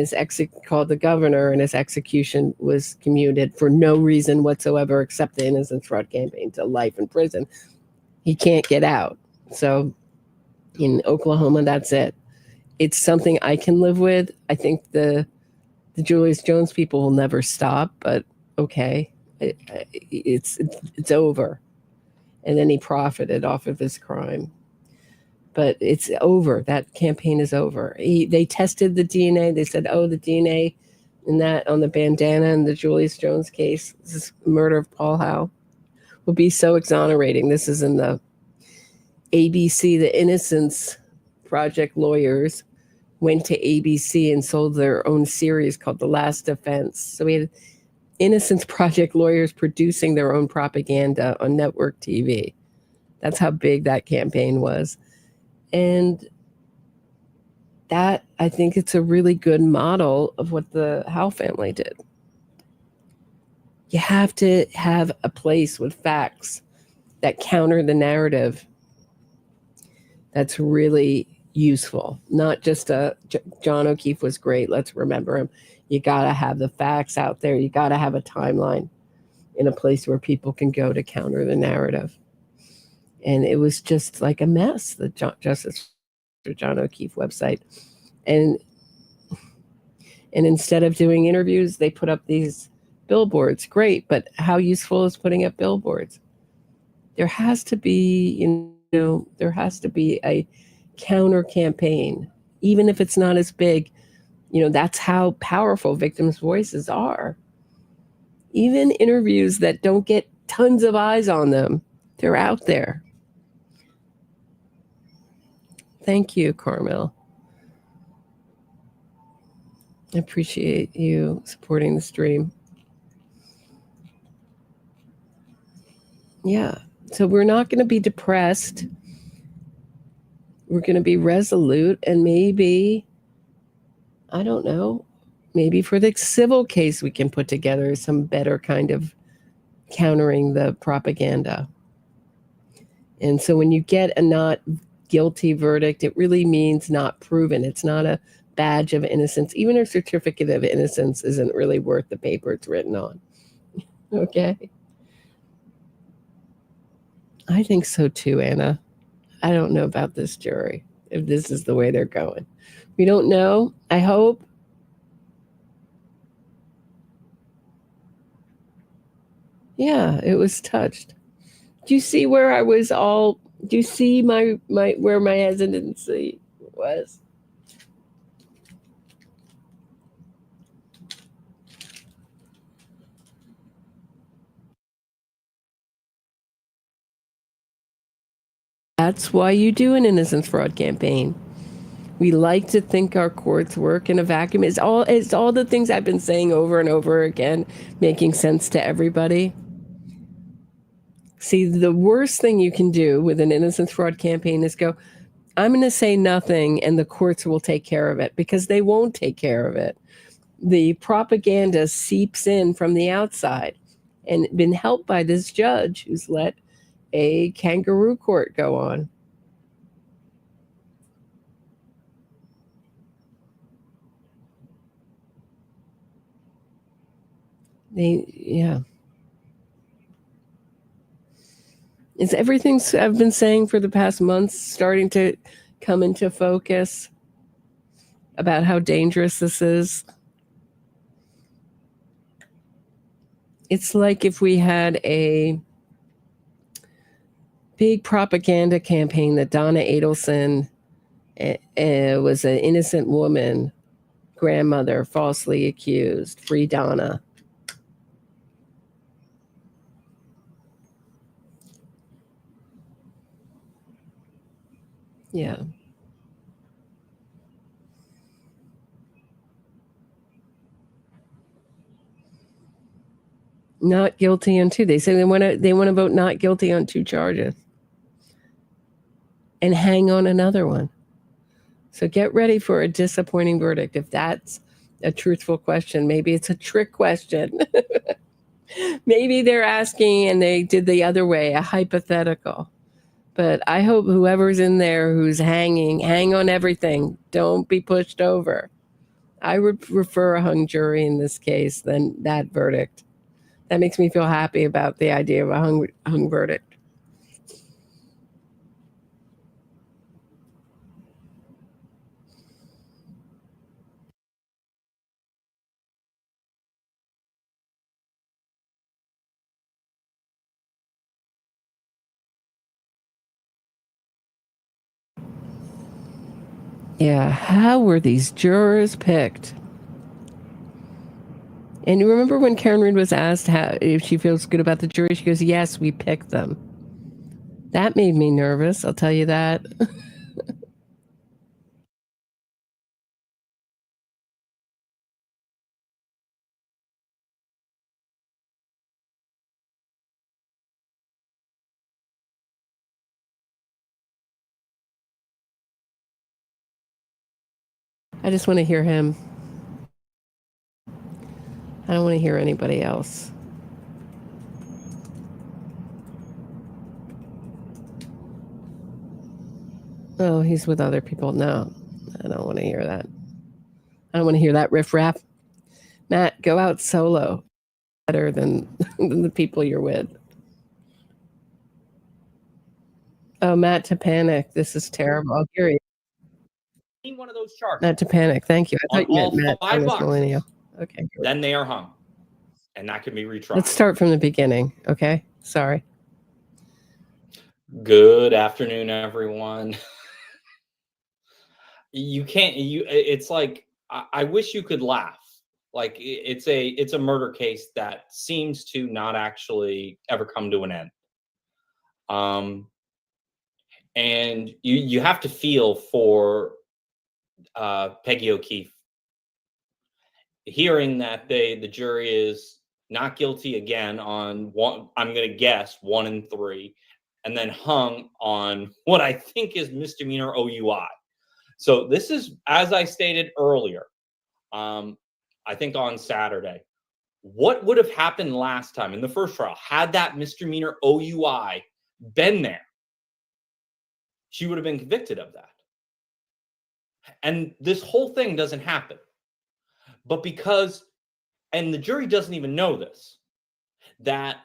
S8: called the governor, and his execution was commuted for no reason whatsoever except the innocence fraud campaign to life in prison. He can't get out. So in Oklahoma, that's it. It's something I can live with. I think the Julius Jones people will never stop, but okay, it's over. And then he profited off of his crime. But it's over. That campaign is over. They tested the DNA. They said, oh, the DNA in that on the bandana in the Julius Jones case, this murder of Paul Howe, will be so exonerating. This is in the ABC, the Innocence Project lawyers went to ABC and sold their own series called The Last Defense. So we had Innocence Project lawyers producing their own propaganda on network TV. That's how big that campaign was. And that, I think it's a really good model of what the Howe family did. You have to have a place with facts that counter the narrative that's really useful. Not just John O'Keefe was great, let's remember him. You got to have the facts out there. You got to have a timeline in a place where people can go to counter the narrative. And it was just like a mess, the Justice for John O'Keefe website. And instead of doing interviews, they put up these billboards. Great, but how useful is putting up billboards? There has to be, there has to be a counter campaign, even if it's not as big. That's how powerful victims' voices are. Even interviews that don't get tons of eyes on them, they're out there. Thank you, Carmel. I appreciate you supporting the stream. Yeah, so we're not going to be depressed. We're going to be resolute, and maybe, I don't know, maybe for the civil case we can put together some better kind of countering the propaganda. And so when you get a not guilty verdict, it really means not proven. It's not a badge of innocence. Even a certificate of innocence isn't really worth the paper it's written on. Okay? I think so too, Anna. I don't know about this jury, if this is the way they're going. We don't know. I hope. Yeah, it was touched. Do you see where I was all, do you see my where my hesitancy was? That's why you do an innocence fraud campaign. We like to think our courts work in a vacuum. It's all the things I've been saying over and over again, making sense to everybody. See, the worst thing you can do with an innocence fraud campaign is go, I'm going to say nothing and the courts will take care of it, because they won't take care of it. The propaganda seeps in from the outside, and been helped by this judge who's let a kangaroo court go on. Yeah. Is everything I've been saying for the past months starting to come into focus about how dangerous this is? It's like if we had a big propaganda campaign that Donna Adelson was an innocent woman, grandmother, falsely accused, free Donna. Yeah. Not guilty on two. They say they want to vote not guilty on 2 charges and hang on another one. So get ready for a disappointing verdict. If that's a truthful question, maybe it's a trick question. Maybe they're asking and they did the other way, a hypothetical. But I hope whoever's in there who's hang on everything. Don't be pushed over. I would prefer a hung jury in this case than that verdict. That makes me feel happy about the idea of a hung verdict. Yeah, how were these jurors picked? And you remember when Karen Reed was asked if she feels good about the jury, she goes, yes, we picked them. That made me nervous, I'll tell you that. I just want to hear him. I don't want to hear anybody else. Oh, he's with other people. No, I don't want to hear that. I don't want to hear that riffraff. Matt, go out solo. Better than the people you're with. Oh, Matt to panic. This is terrible. I'll hear you.
S13: Any one of those charges.
S8: Matt to panic. Thank you. I
S13: On
S8: thought you meant
S13: all
S8: Matt
S13: 5
S8: Thomas
S13: boxes,
S8: Millennial. Okay.
S13: then they are hung, and that can be retried.
S8: Let's start from the beginning. Okay. Sorry.
S13: Good afternoon, everyone. It's like, I wish you could laugh. Like, it's a murder case that seems to not actually ever come to an end. And you have to feel for Peggy O'Keefe. Hearing that the jury is not guilty again on one, I'm going to guess 1 and 3, and then hung on what I think is misdemeanor OUI. So this is, as I stated earlier, I think on Saturday, what would have happened last time in the first trial had that misdemeanor OUI been there? She would have been convicted of that. And this whole thing doesn't happen. But because, and the jury doesn't even know this, that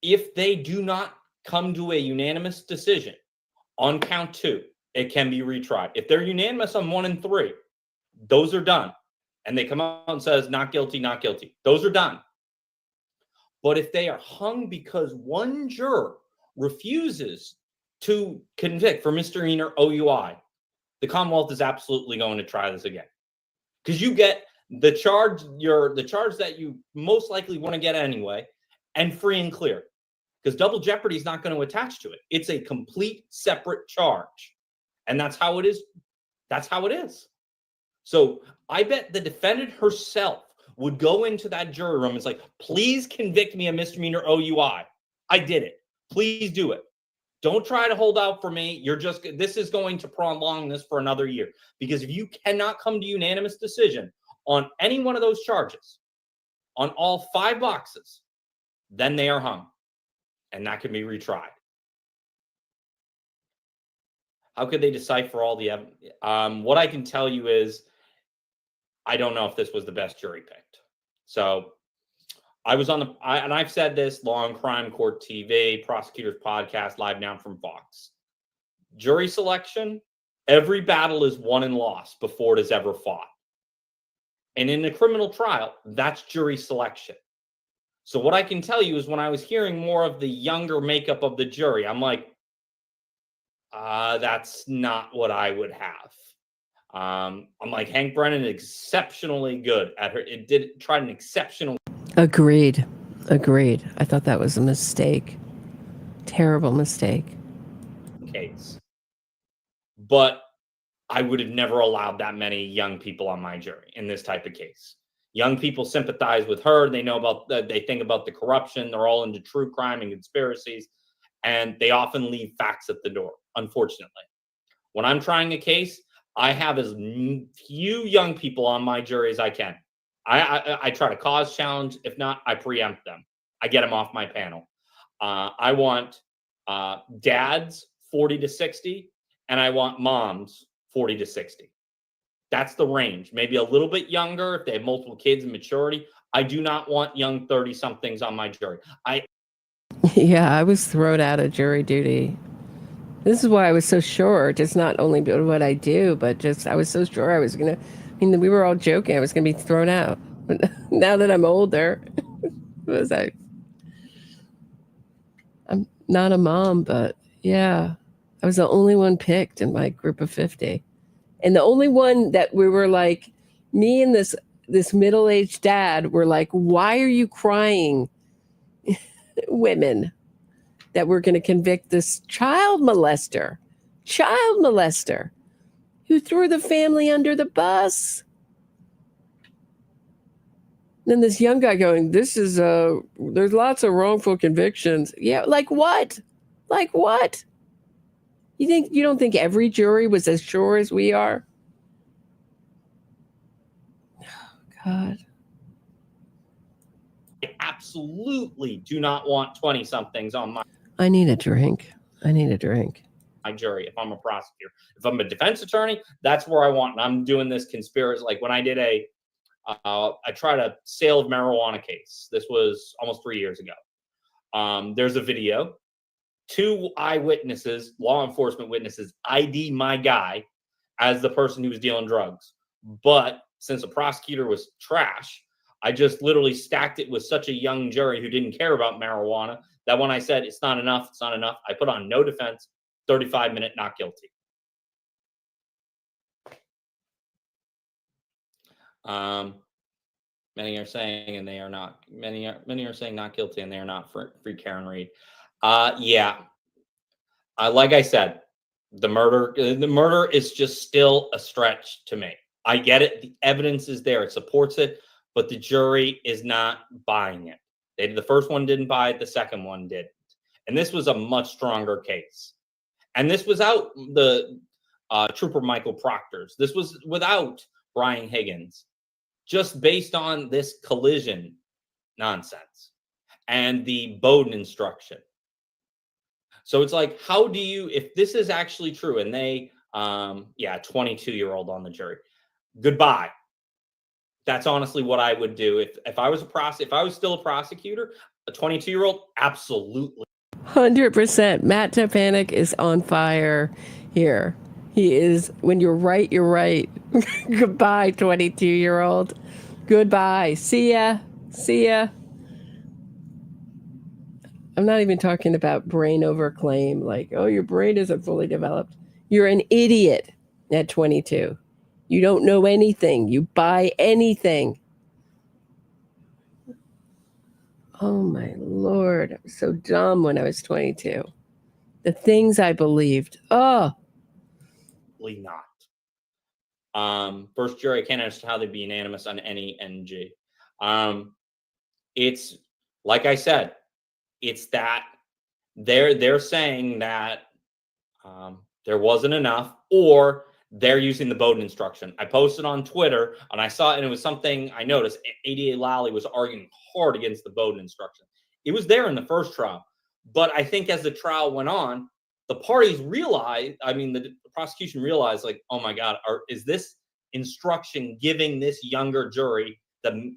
S13: if they do not come to a unanimous decision on count 2, it can be retried. If they're unanimous on 1 and 3, those are done. And they come out and says, not guilty, not guilty. Those are done. But if they are hung because one juror refuses to convict for misdemeanor OUI, the Commonwealth is absolutely going to try this again. Because you get the charge that you most likely want to get anyway, and free and clear. Because double jeopardy is not going to attach to it. It's a complete separate charge. And that's how it is. That's how it is. So I bet the defendant herself would go into that jury room and say, please convict me of misdemeanor OUI. I did it. Please do it. Don't try to hold out for me. This is going to prolong this for another year. Because if you cannot come to unanimous decision on any one of those charges, on all 5 boxes, then they are hung. And that can be retried. How could they decipher all the evidence? What I can tell you is, I don't know if this was the best jury picked. So I was on and I've said this, Long Crime Court TV, Prosecutors Podcast, live now from Fox. Jury selection, every battle is won and lost before it is ever fought. And in a criminal trial, that's jury selection. So what I can tell you is when I was hearing more of the younger makeup of the jury, I'm like, that's not what I would have. I'm like, Hank Brennan is exceptionally good at her. It did try an exceptional.
S8: Agreed. I thought that was a mistake. Terrible mistake.
S13: Case. But I would have never allowed that many young people on my jury in this type of case. Young people sympathize with her. They know about, they think about the corruption. They're all into true crime and conspiracies. And they often leave facts at the door, unfortunately. When I'm trying a case, I have as few young people on my jury as I can. I try to cause challenge. If not, I preempt them. I get them off my panel. I want dads 40 to 60, and I want moms 40 to 60. That's the range. Maybe a little bit younger if they have multiple kids and maturity. I do not want young 30-somethings on my jury.
S8: Yeah, I was thrown out of jury duty. This is why I was so sure, just not only what I do, but just I was so sure I was going to, we were all joking, I was going to be thrown out. But now that I'm older, I'm not a mom, but yeah, I was the only one picked in my group of 50. And the only one that we were like, me and this middle-aged dad were like, why are you crying, women? That we're going to convict this child molester who threw the family under the bus. Then this young guy going, there's lots of wrongful convictions. Yeah, like what? Like what? You don't think every jury was as sure as we are? Oh, God.
S13: I absolutely do not want 20-somethings on my
S8: I need a drink.
S13: My jury, if I'm a prosecutor. If I'm a defense attorney, that's where I want. And I'm doing this conspiracy. Like when I did I tried a sale of marijuana case. This was almost 3 years ago. There's a video. 2 eyewitnesses, law enforcement witnesses, ID my guy as the person who was dealing drugs. But since the prosecutor was trash, I just literally stacked it with such a young jury who didn't care about marijuana that when I said it's not enough, I put on no defense, 35-minute not guilty. Many are saying, and they are not. Many are saying not guilty, and they are not free Karen Reed. Yeah. Like I said, the murder is just still a stretch to me. I get it. The evidence is there. It supports it, but the jury is not buying it. The first one didn't buy it. The second one didn't. And this was a much stronger case. And this was out the Trooper Michael Proctor's. This was without Brian Higgins, just based on this collision nonsense and the Bowden instruction. So it's like, how do you, if this is actually true, and they, 22-year-old on the jury, goodbye. That's honestly what I would do if I was if I was still a prosecutor. A 22-year-old, absolutely.
S8: 100%. Matt Topanic is on fire here. He is. When you're right, you're right. Goodbye, 22-year-old. Goodbye. See ya. See ya. I'm not even talking about brain overclaim, like, oh, your brain isn't fully developed. You're an idiot at 22. You don't know anything. You buy anything. Oh, my Lord. I was so dumb when I was 22. The things I believed. Oh.
S13: Not. First jury, I can't understand how they'd be unanimous on any NG. It's, like I said, it's that they're saying that there wasn't enough, or they're using the Bowden instruction. I posted on Twitter, and I saw it, and it was something I noticed. ADA Lally was arguing hard against the Bowden instruction. It was there in the first trial, but I think as the trial went on, the parties realized, the prosecution realized, like, oh my God, is this instruction giving this younger jury the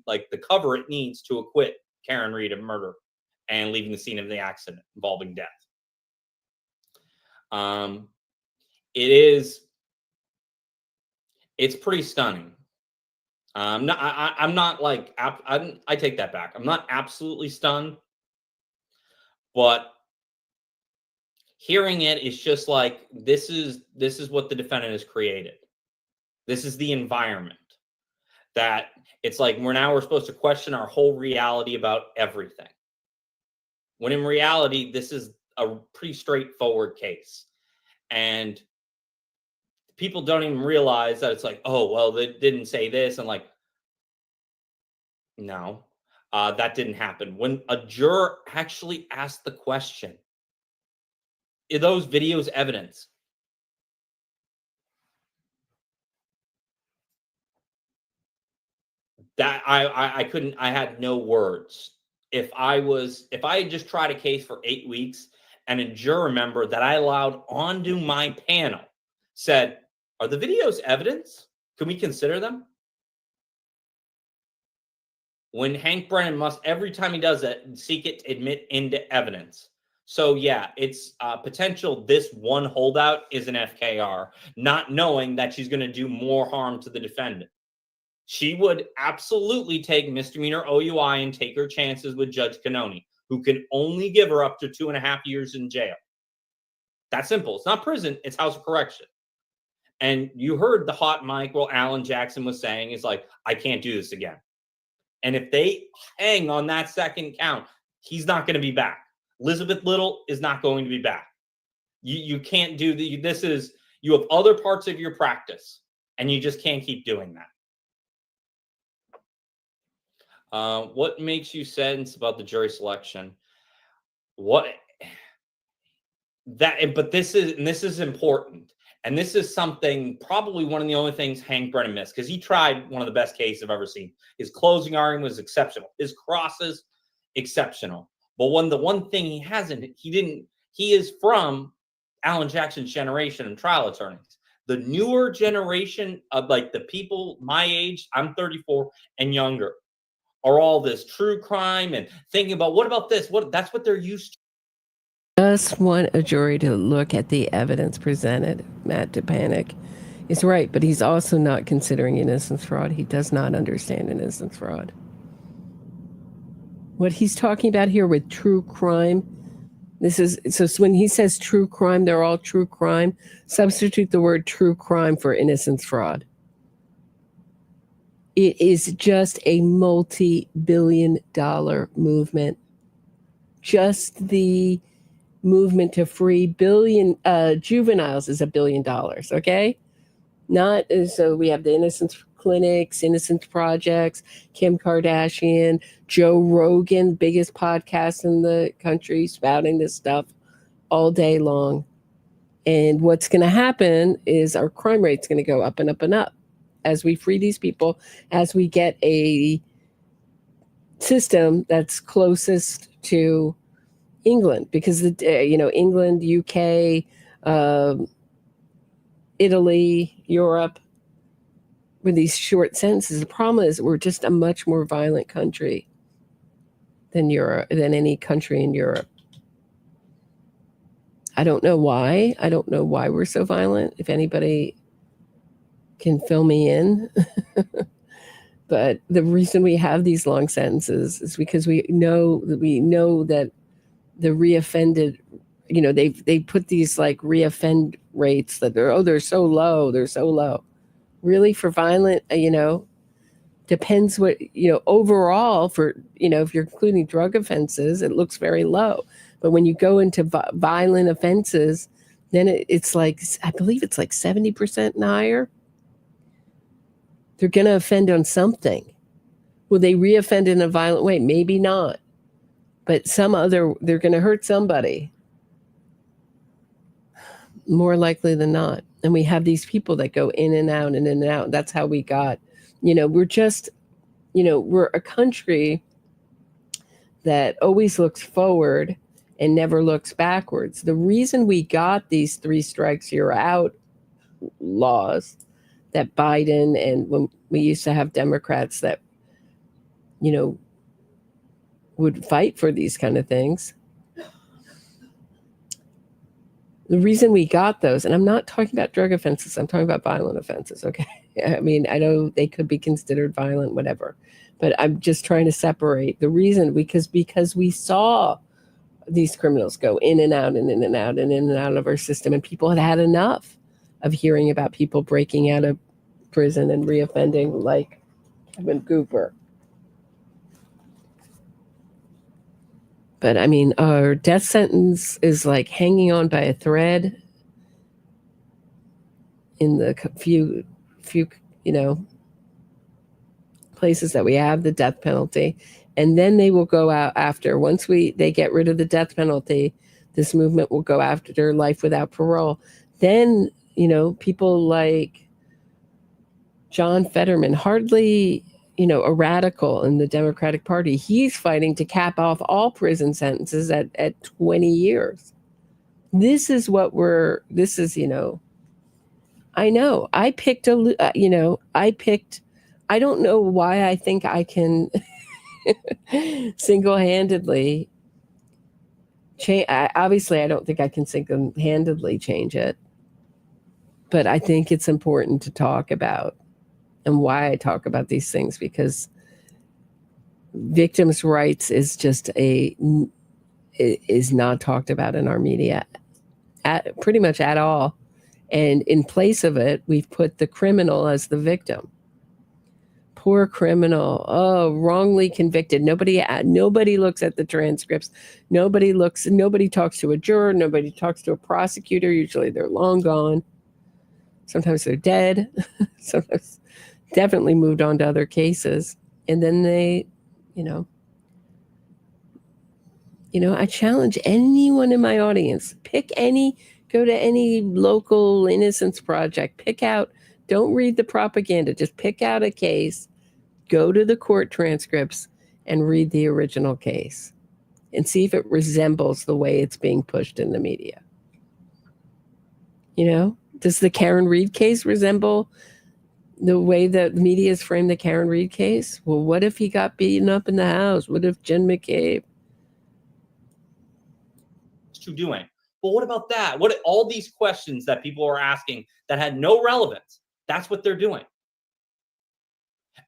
S13: cover it needs to acquit Karen Reed of murder and leaving the scene of the accident involving death? It's pretty stunning. I take that back. I'm not absolutely stunned, but hearing it is just like, this is what the defendant has created. This is the environment that it's like we're supposed to question our whole reality about everything. When in reality, this is a pretty straightforward case. And people don't even realize that it's like, oh, well, they didn't say this. And like, no, that didn't happen. When a juror actually asked the question, are those videos evidence? That I had no words. If I had just tried a case for 8 weeks and a juror member that I allowed onto my panel said, are the videos evidence? Can we consider them? When Hank Brennan must, every time he does it, seek it to admit into evidence. So yeah, it's potential this one holdout is an FKR, not knowing that she's going to do more harm to the defendant. She would absolutely take misdemeanor OUI and take her chances with Judge Kearney, who can only give her up to 2.5 years in jail. That's simple. It's not prison, it's house of correction. And you heard the hot mic while Alan Jackson was saying, is like, I can't do this again. And if they hang on that second count, he's not going to be back. Elizabeth Little is not going to be back. You can't do you have other parts of your practice, and you just can't keep doing that. What makes you sense about the jury selection? But this is important. And this is something, probably one of the only things Hank Brennan missed, because he tried one of the best cases I've ever seen. His closing argument was exceptional. His crosses, exceptional. But the one thing he is from Alan Jackson's generation of trial attorneys. The newer generation of like the people my age, I'm 34 and younger, are all this true crime and thinking about what about this? That's what they're used to.
S8: Just want a jury to look at the evidence presented. Matt DePanic is right, but he's also not considering innocence fraud. He does not understand innocence fraud. What he's talking about here with true crime, this is, so when he says true crime, they're all true crime. Substitute the word true crime for innocence fraud. It is just a multi-billion-dollar movement. Just the movement to free juveniles is $1 billion, okay? Not, so we have the innocence clinics, innocence projects, Kim Kardashian, Joe Rogan, biggest podcast in the country, spouting this stuff all day long. And what's going to happen is our crime rate's going to go up and up and up as we free these people, as we get a system that's closest to England, because England, UK, Italy, Europe, with these short sentences. The problem is we're just a much more violent country than any country in Europe. I don't know why. I don't know why we're so violent. If anybody can fill me in. But the reason we have these long sentences is because we know that the reoffended, they put these like reoffend rates that they're so low. Really, for violent, depends what, overall for, if you're including drug offenses, it looks very low. But when you go into violent offenses, then it's like, I believe it's like 70% and higher. They're going to offend on something. Will they reoffend in a violent way? Maybe not. But they're going to hurt somebody. More likely than not. And we have these people that go in and out and in and out. That's how we got, we're just, we're a country that always looks forward and never looks backwards. The reason we got these 3 strikes you're out laws that Biden, and when we used to have Democrats that, would fight for these kind of things. The reason we got those, and I'm not talking about drug offenses, I'm talking about violent offenses, okay? I mean, I know they could be considered violent, whatever, but I'm just trying to separate the reason, because we saw these criminals go in and out and in and out and in and out of our system, and people had had enough of hearing about people breaking out of prison and reoffending like Kevin Cooper. But I mean, our death sentence is like hanging on by a thread in the few, places that we have the death penalty. And then they will go out after, once they get rid of the death penalty, this movement will go after life without parole. Then, people like John Fetterman, hardly, a radical in the Democratic Party, he's fighting to cap off all prison sentences at 20 years. This is I know, I don't know why I think I can single-handedly change. Obviously, I don't think I can single-handedly change it, but I think it's important to talk about. And why I talk about these things, because victims' rights is not talked about in our media pretty much at all. And in place of it, we've put the criminal as the victim. Poor criminal. Oh, wrongly convicted. Nobody looks at the transcripts. Nobody talks to a juror. Nobody talks to a prosecutor. Usually they're long gone. Sometimes they're dead. Sometimes definitely moved on to other cases. And then they, I challenge anyone in my audience, go to any local innocence project, don't read the propaganda, just pick out a case, go to the court transcripts and read the original case and see if it resembles the way it's being pushed in the media. Does the Karen Reed case resemble the way that the media has framed the Karen Reed case? Well, what if he got beaten up in the house? What if Jen McCabe?
S13: to doing. But what about that? What all these questions that people are asking that had no relevance? That's what they're doing.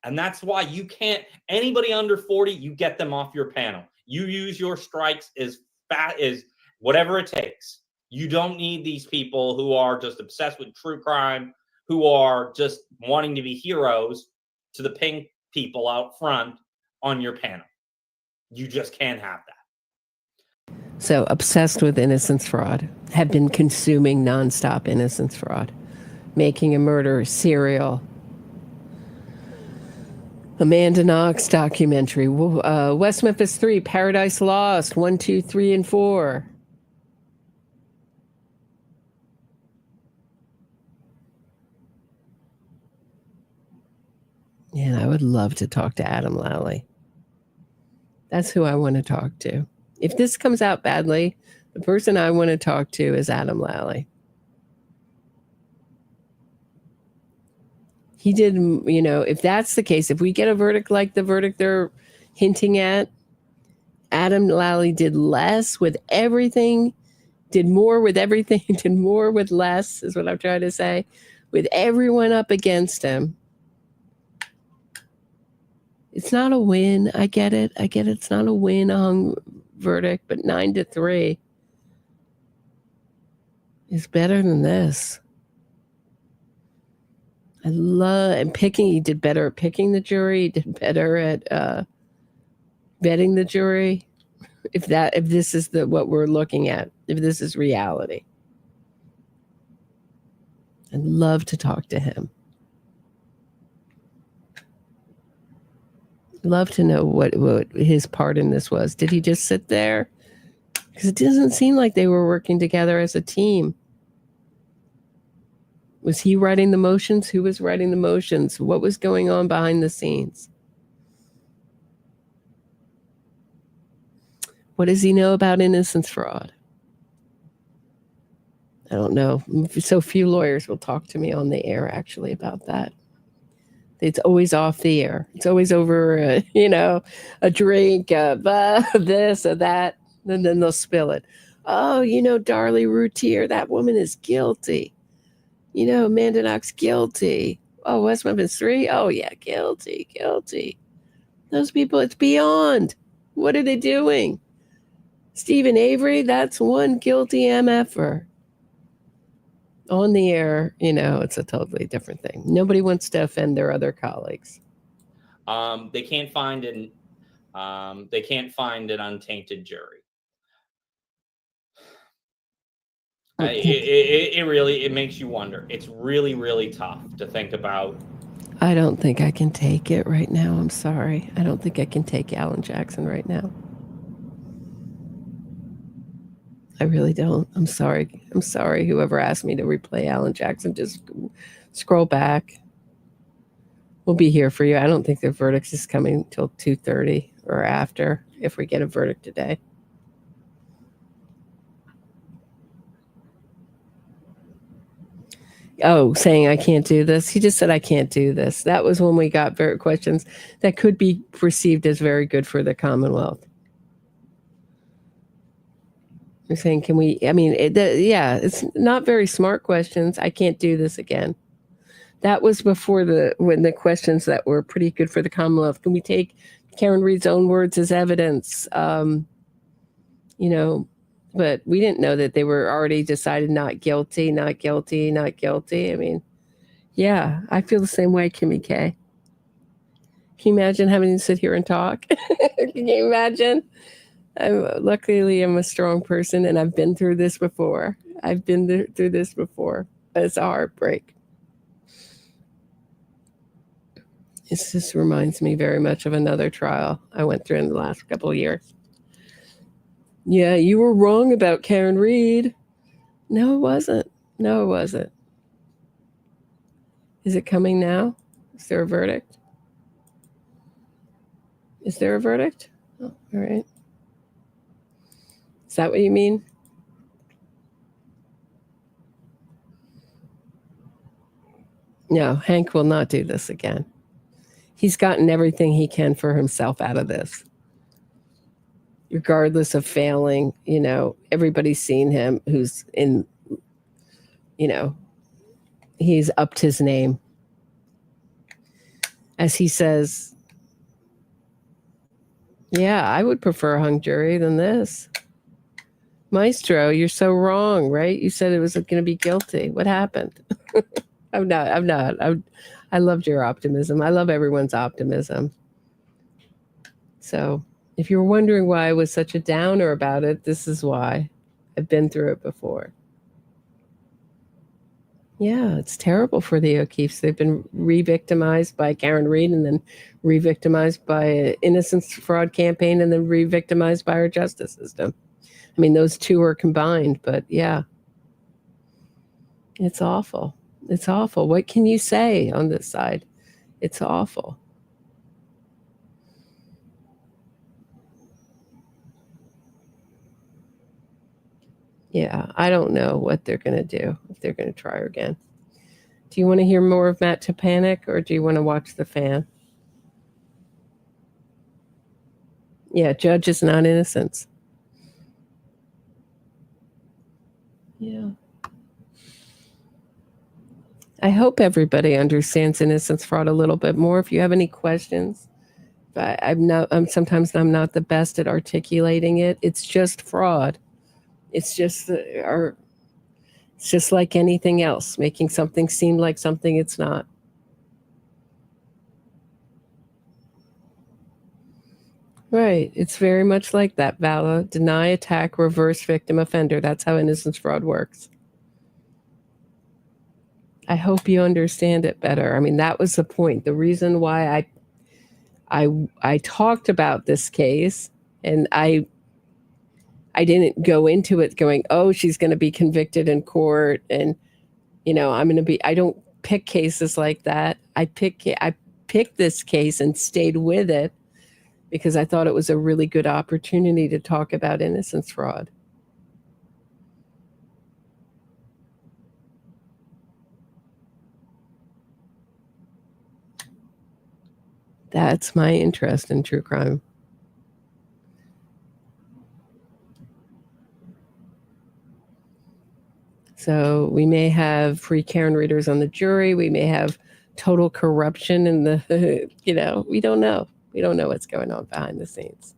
S13: And that's why you can't, anybody under 40, you get them off your panel. You use your strikes as fat as whatever it takes. You don't need these people who are just obsessed with true crime, who are just wanting to be heroes to the pink people out front on your panel. You just can't have that.
S8: So obsessed with innocence fraud, have been consuming nonstop innocence fraud, making a murder serial. Amanda Knox documentary, West Memphis 3, Paradise Lost, 1, 2, 3, and 4. Yeah, I would love to talk to Adam Lally. That's who I want to talk to. If this comes out badly, the person I want to talk to is Adam Lally. He did, you know, if that's the case, if we get a verdict like the verdict they're hinting at, Adam Lally did less with everything, did more with everything, did more with less, is what I'm trying to say, with everyone up against him. It's not a win. I get it. It's not a win, a hung verdict, but 9-3 is better than this. I love and picking. He did better at picking the jury. He did better at vetting the jury. If this is what we're looking at, if this is reality, I'd love to talk to him. Love to know what his part in this was. Did he just sit there? Because it doesn't seem like they were working together as a team. Was he writing the motions? Who was writing the motions? What was going on behind the scenes? What does he know about innocence fraud? I don't know. So few lawyers will talk to me on the air actually about that. It's always off the air. It's always over, a drink, this or that, and then they'll spill it. Oh, Darlie Routier, that woman is guilty. Amanda Knox, guilty. Oh, West Memphis 3? Oh, yeah, guilty. Those people, it's beyond. What are they doing? Stephen Avery, that's one guilty MFer. On the air, it's a totally different thing. Nobody wants to offend their other colleagues.
S13: They can't find an untainted jury. It makes you wonder. It's really, really tough to think about.
S8: I don't think I can take it right now. I'm sorry. I don't think I can take Alan Jackson right now. I really don't. I'm sorry. Whoever asked me to replay Alan Jackson, just scroll back. We'll be here for you. I don't think the verdict is coming till 2:30 or after, if we get a verdict today. Oh, saying I can't do this. He just said I can't do this. That was when we got questions that could be perceived as very good for the Commonwealth. You're saying, can we, it's not very smart questions. I can't do this again. That was before when the questions that were pretty good for the Commonwealth. Can we take Karen Reed's own words as evidence? But we didn't know that they were already decided not guilty. I I feel the same way, Kimmy K. Can you imagine having to sit here and talk? Can you imagine? Luckily, I'm a strong person, and I've been through this before. Through this before. It's a heartbreak. It just reminds me very much of another trial I went through in the last couple of years. Yeah, you were wrong about Karen Reed. No, it wasn't. Is it coming now? Is there a verdict? Oh, all right. Is that what you mean? No, Hank will not do this again. He's gotten everything he can for himself out of this. regardless of failing, everybody's seen him who's in, he's upped his name. As he says, yeah, I would prefer a hung jury than this. Maestro, you're so wrong, right? You said it was going to be guilty. What happened? I'm not. I loved your optimism. I love everyone's optimism. So if you're wondering why I was such a downer about it, this is why. I've been through it before. Yeah, it's terrible for the O'Keefes. They've been re-victimized by Karen Reed and then re-victimized by an Innocence fraud campaign and then re-victimized by our justice system. I mean, those two are combined, but yeah. It's awful. It's awful. What can you say on this side? It's awful. Yeah, I don't know what they're going to do, if they're going to try her again. Do you want to hear more of Matt Topanic, or do you want to watch The Fan? Yeah, judge is not Innocence. Yeah. I hope everybody understands Innocence fraud a little bit more. If you have any questions, sometimes I'm not the best at articulating it. It's just fraud. It's just it's just like anything else, making something seem like something it's not. Right. It's very much like that, Vala. Deny, attack, reverse victim offender. That's how Innocence fraud works. I hope you understand it better. I mean, that was the point. The reason why I talked about this case, and I didn't go into it going, oh, she's going to be convicted in court, and I don't pick cases like that. I picked this case and stayed with it because I thought it was a really good opportunity to talk about Innocence fraud. That's my interest in true crime. So we may have free Karen readers on the jury. We may have total corruption in the, we don't know. We don't know what's going on behind the scenes.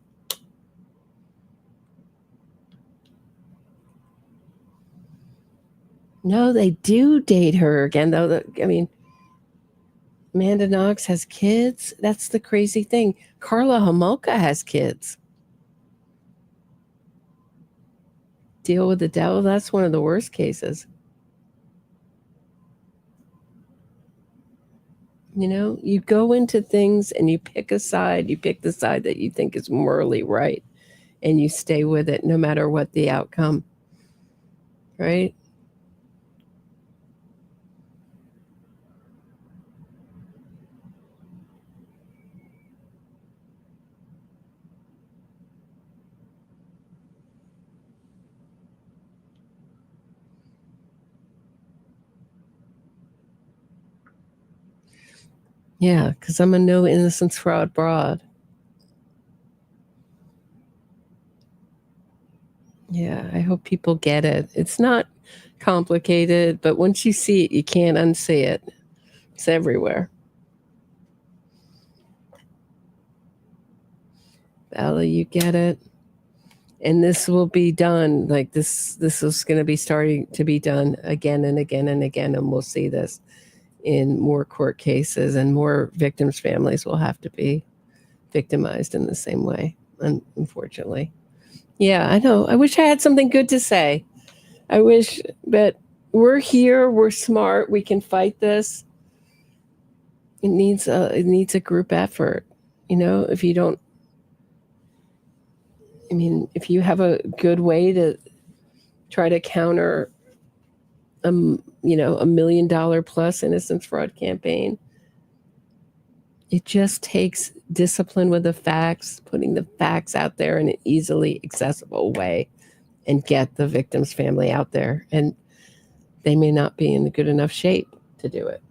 S8: No, they do date her again, though. Amanda Knox has kids. That's the crazy thing. Carla Homolka has kids. Deal with the devil. That's one of the worst cases. You go into things and you pick a side. You pick the side that you think is morally right, and you stay with it no matter what the outcome. Right? Yeah, because I'm a no Innocence fraud broad. Yeah, I hope people get it. It's not complicated, but once you see it, you can't unsee it. It's everywhere. Bella, you get it. And this will be done. Like this is going to be starting to be done again and again and again. And we'll see this in more court cases, and more victims' families will have to be victimized in the same way, unfortunately. Yeah, I know. I wish I had something good to say. I wish, but we're here. We're smart. We can fight this. It needs a group effort. If you don't, if you have a good way to try to counter $1 million plus Innocence fraud campaign, it just takes discipline with the facts, putting the facts out there in an easily accessible way, and get the victim's family out there. And they may not be in a good enough shape to do it.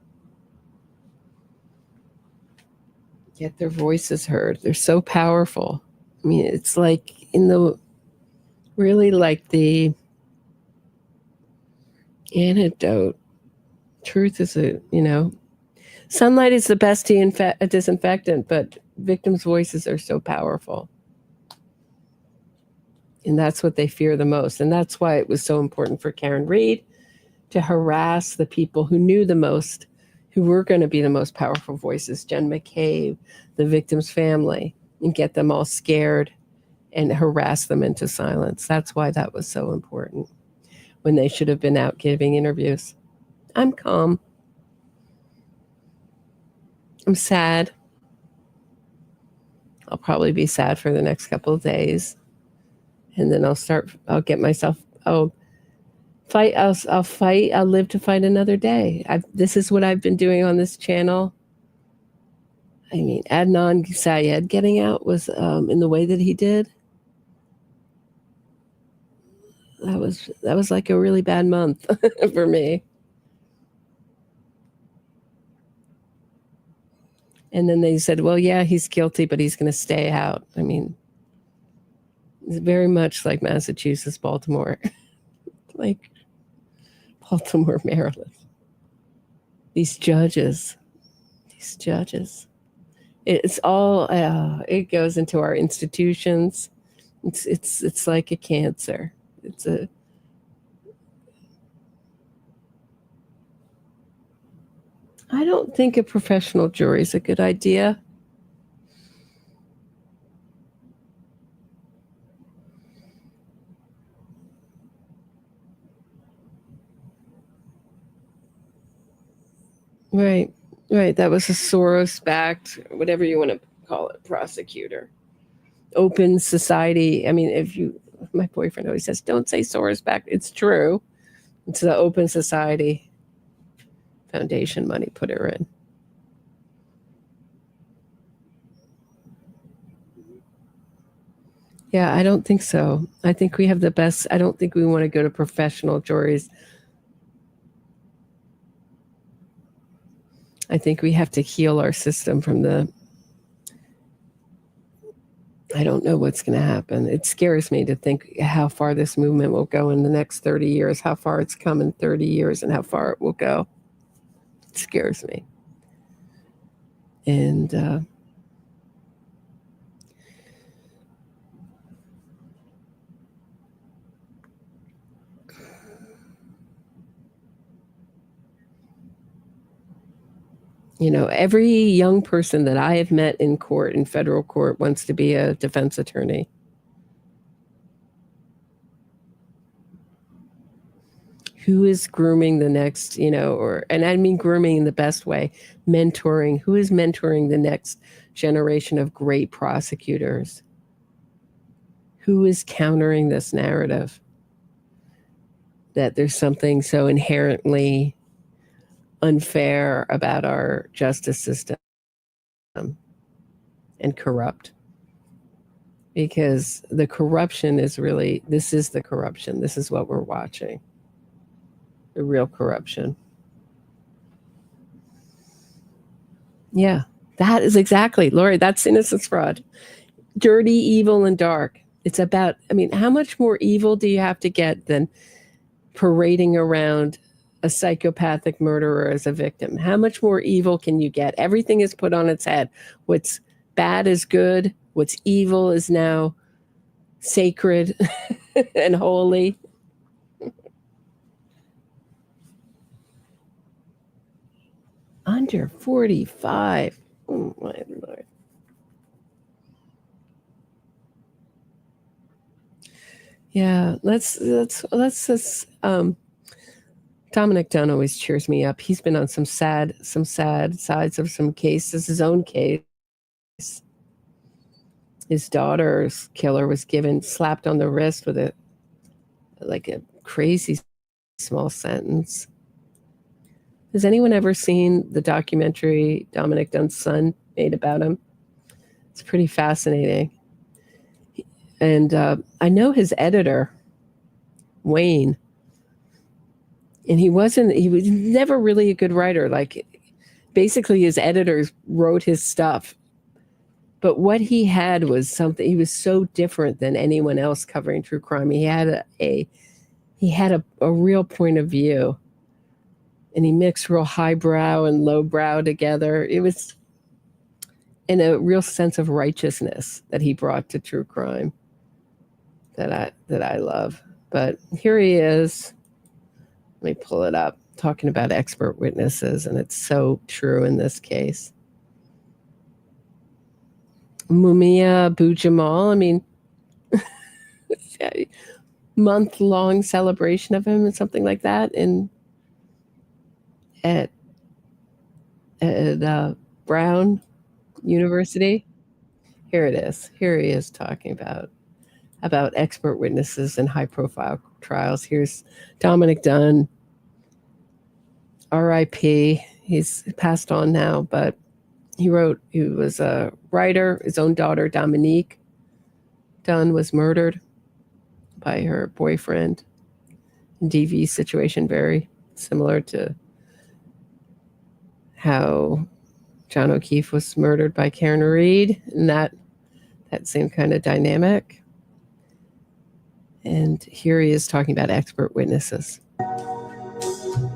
S8: Get their voices heard. They're so powerful. I mean, it's like really like the antidote. Truth is sunlight is the best disinfectant, but victims' voices are so powerful. And that's what they fear the most. And that's why it was so important for Karen Reed to harass the people who knew the most, who were going to be the most powerful voices, Jen McCabe, the victim's family, and get them all scared and harass them into silence. That's why that was so important when they should have been out giving interviews. I'm calm. I'm sad. I'll probably be sad for the next couple of days. And then I'll fight. I'll fight. I'll live to fight another day. This is what I've been doing on this channel. I mean, Adnan Syed getting out was in the way that he did. That was like a really bad month for me. And then they said, well, yeah, he's guilty, but he's going to stay out. I mean, it's very much like Massachusetts, Baltimore, like Baltimore, Maryland. These judges. It's all, it goes into our institutions. It's like a cancer. I don't think a professional jury is a good idea. Right. That was a Soros-backed, whatever you want to call it, prosecutor. Open society. I mean, my boyfriend always says, don't say Soros-backed. It's true. It's the Open Society Foundation money put her in. Yeah, I don't think so. I think we have the best. I don't think we want to go to professional juries. I think we have to heal our system from I don't know what's going to happen. It scares me to think how far this movement will go in the next 30 years, how far it's come in 30 years, and how far it will go. It scares me. And every young person that I have met in court, in federal court, wants to be a defense attorney. Who is grooming the next, and I mean grooming in the best way, mentoring. Who is mentoring the next generation of great prosecutors? Who is countering this narrative that there's something so inherently unfair about our justice system and corrupt? Because the corruption this is the corruption. This is what we're watching. The real corruption. Yeah, that is exactly, Lori, that's innocence fraud. Dirty, evil, and dark. It's about, how much more evil do you have to get than parading around a psychopathic murderer as a victim? How much more evil can you get? Everything is put on its head. What's bad is good. What's evil is now sacred and holy. Under 45. Oh my Lord. Yeah, let's Dominic Dunn always cheers me up. He's been on some sad sides of some cases, his own case. His daughter's killer was slapped on the wrist with a crazy small sentence. Has anyone ever seen the documentary Dominic Dunn's son made about him? It's pretty fascinating. And I know his editor, Wayne, and he was never really a good writer. Basically his editors wrote his stuff But what he had was something. He was so different than anyone else covering true crime. He had a real point of view, and he mixed real highbrow and lowbrow together. It was in a real sense of righteousness that he brought to true crime that I love. But here he is. Let me pull it up, talking about expert witnesses, and it's so true in this case. Mumia Abu Jamal, I mean, month-long celebration of him and something like that at Brown University. Here it is. Here he is talking about expert witnesses in high-profile trials. Here's Dominic Dunn, R.I.P. He's passed on now, but he was a writer. His own daughter, Dominique Dunn, was murdered by her boyfriend. DV situation very similar to how John O'Keefe was murdered by Karen Reed, and that same kind of dynamic. And here he is talking about expert witnesses.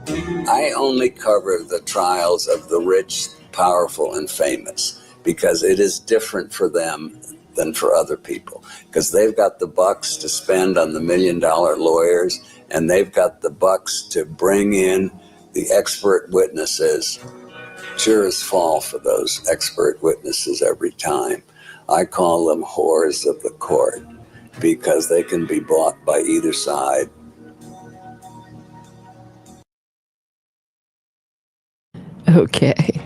S12: I only cover the trials of the rich, powerful, and famous because it is different for them than for other people, because they've got the bucks to spend on the $1 million lawyers, and they've got the bucks to bring in the expert witnesses. Jurors fall for those expert witnesses every time. I call them whores of the court because they can be bought by either side.
S8: Okay.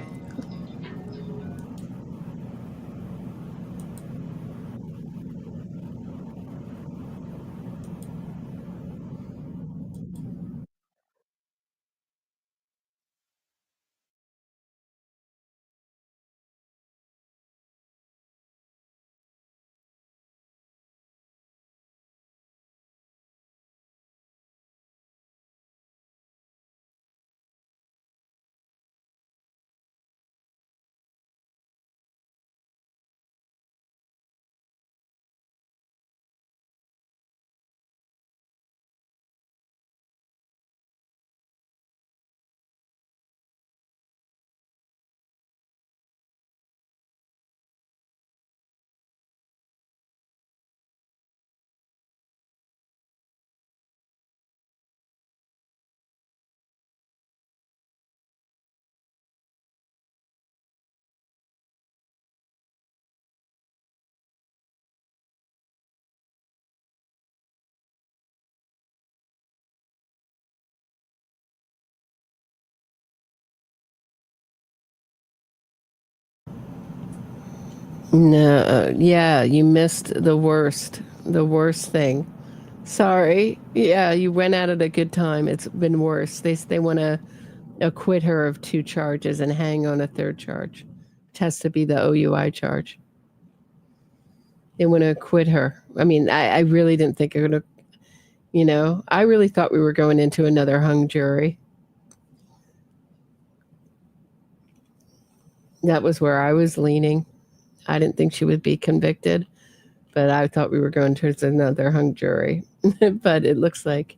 S8: No, yeah, you missed the worst thing. Sorry. Yeah, you went out at a good time. It's been worse. They want to acquit her of 2 charges and hang on a 3rd charge. It has to be the OUI charge. They want to acquit her. I mean, I really didn't think it would have, I really thought we were going into another hung jury. That was where I was leaning. I didn't think she would be convicted, but I thought we were going towards another hung jury. But it looks like,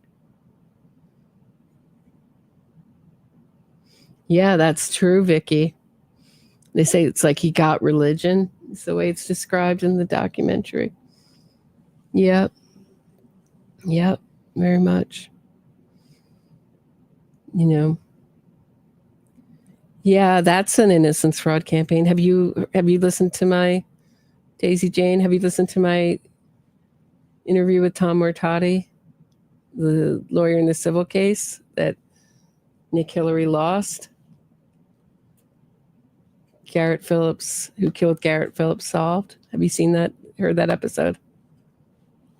S8: yeah, that's true, Vicky. They say it's like he got religion. It's the way it's described in the documentary. Yep. Yep, very much. Yeah, that's an innocence fraud campaign. Have you listened to my Daisy Jane? Have you listened to my interview with Tom Mortati, the lawyer in the civil case that Nick Hillary lost? Garrett Phillips, who killed Garrett Phillips, solved. Have you seen that? Heard that episode?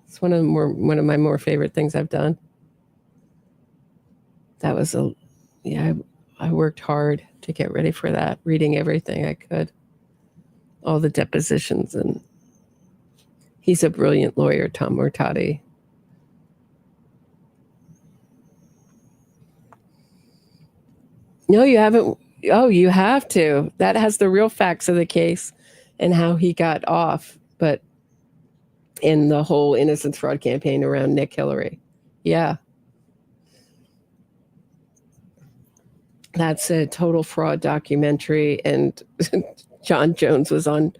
S8: It's one of my more favorite things I've done. That was I worked hard to get ready for that, reading everything I could, all the depositions, and he's a brilliant lawyer, Tom Mortati. No, you haven't. Oh, you have to. That has the real facts of the case. and how he got off, but in the whole Innocence fraud campaign around Nick Hillary. Yeah. That's a total fraud documentary, and John Jones was on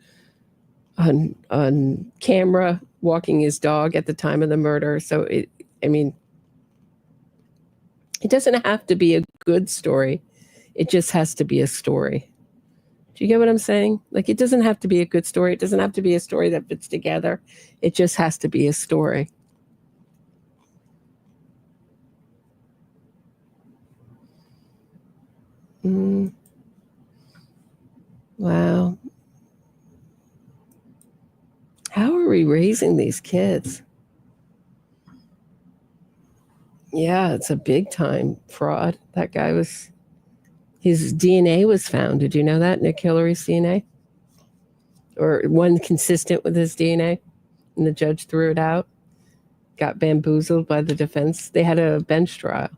S8: camera walking his dog at the time of the murder. So it doesn't have to be a good story. It just has to be a story. Do you get what I'm saying? Like, it doesn't have to be a good story. It doesn't have to be a story that fits together. It just has to be a story. Wow. How are we raising these kids? Yeah, it's a big time fraud. That guy his DNA was found. Did you know that? Nick Hillary's DNA? Or one consistent with his DNA. And the judge threw it out. Got bamboozled by the defense. They had a bench trial.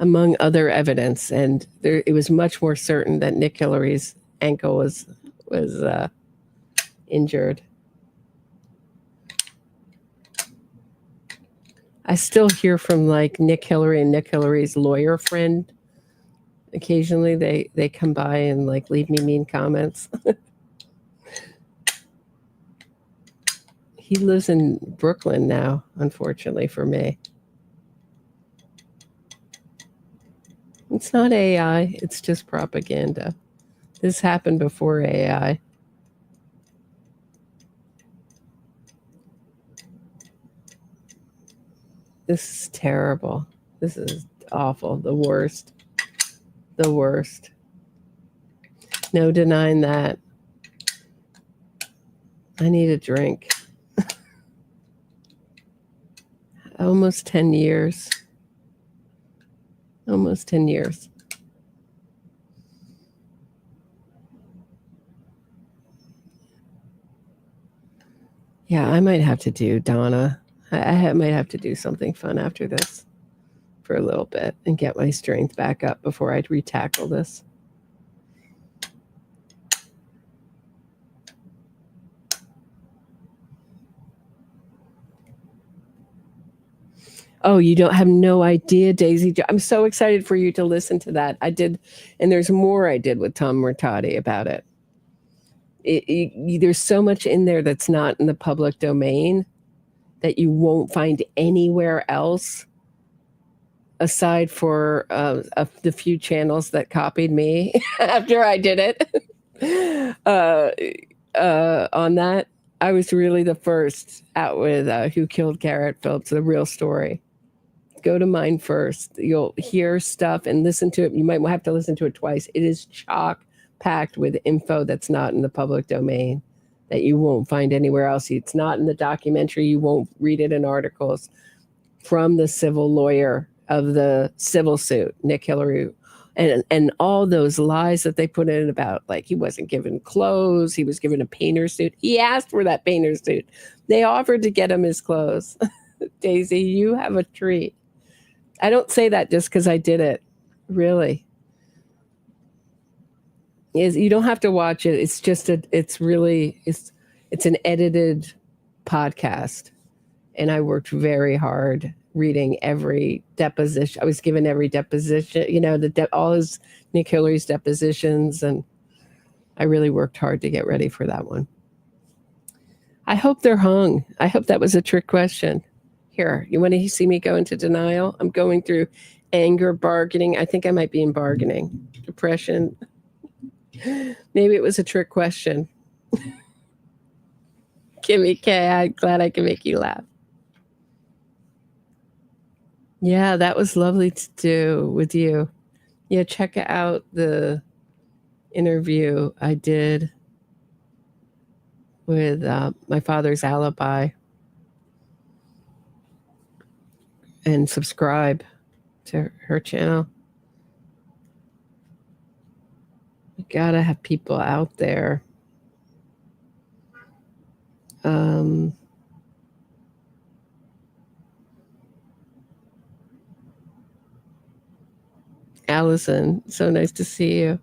S8: Among other evidence, and it was much more certain that Nick Hillary's ankle was injured. I still hear from like Nick Hillary and Nick Hillary's lawyer friend. Occasionally, they come by and like leave me mean comments. He lives in Brooklyn now, unfortunately for me. It's not AI, it's just propaganda. This happened before AI. This is terrible. This is awful. The worst. The worst. No denying that. I need a drink. Almost 10 years. Almost 10 years. Yeah, I might have to do Donna. I might have to do something fun after this for a little bit and get my strength back up before I retackle this. Oh, you don't have no idea, Daisy. I'm so excited for you to listen to that. I did, and there's more I did with Tom Murtati about it. There's so much in there that's not in the public domain that you won't find anywhere else aside for the few channels that copied me after I did it. On that, I was really the first out with Who Killed Garrett Phillips, the real story. Go to mine first. You'll hear stuff and listen to it. You might have to listen to it twice. It is chock packed with info that's not in the public domain that you won't find anywhere else. It's not in the documentary. You won't read it in articles from the civil lawyer of the civil suit, Nick Hillary, and all those lies that they put in about, like, he wasn't given clothes. He was given a painter suit. He asked for that painter suit. They offered to get him his clothes. Daisy, you have a treat. I don't say that just because I did it. Really. You don't have to watch it. It's just it's an edited podcast. And I worked very hard reading every deposition. I was given every deposition, all his Nick Hillary's depositions. And I really worked hard to get ready for that one. I hope they're hung. I hope that was a trick question. Here, you want to see me go into denial? I'm going through anger, bargaining. I think I might be in bargaining, depression. Maybe it was a trick question. Kimmy K, I'm glad I can make you laugh. Yeah, that was lovely to do with you. Yeah, check out the interview I did with my father's alibi. And subscribe to her channel. You gotta have people out there. Allison, so nice to see you.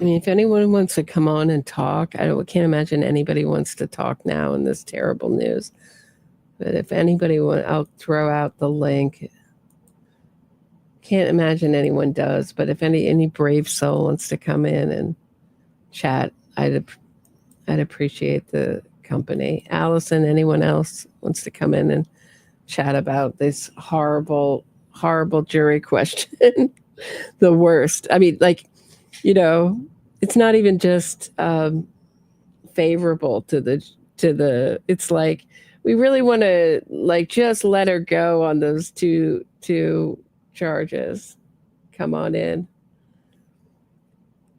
S8: I mean, if anyone wants to come on and talk, I can't imagine anybody wants to talk now in this terrible news. But if anybody wants, I'll throw out the link. Can't imagine anyone does, but if any brave soul wants to come in and chat, I'd appreciate the company. Allison, anyone else wants to come in and chat about this horrible, horrible jury question? The worst. I mean, like, you know, it's not even just favorable to the. It's like we really want to like just let her go on those two charges. Come on in.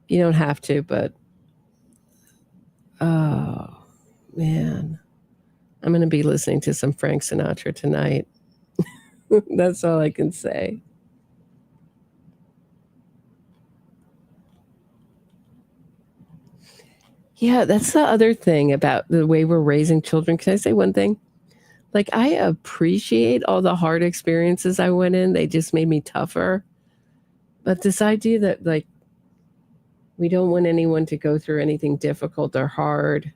S8: You don't have to, but oh man, I'm going to be listening to some Frank Sinatra tonight. That's all I can say. Yeah, that's the other thing about the way we're raising children. Can I say one thing? Like, I appreciate all the hard experiences I went in. They just made me tougher. But this idea that, like, we don't want anyone to go through anything difficult or hard.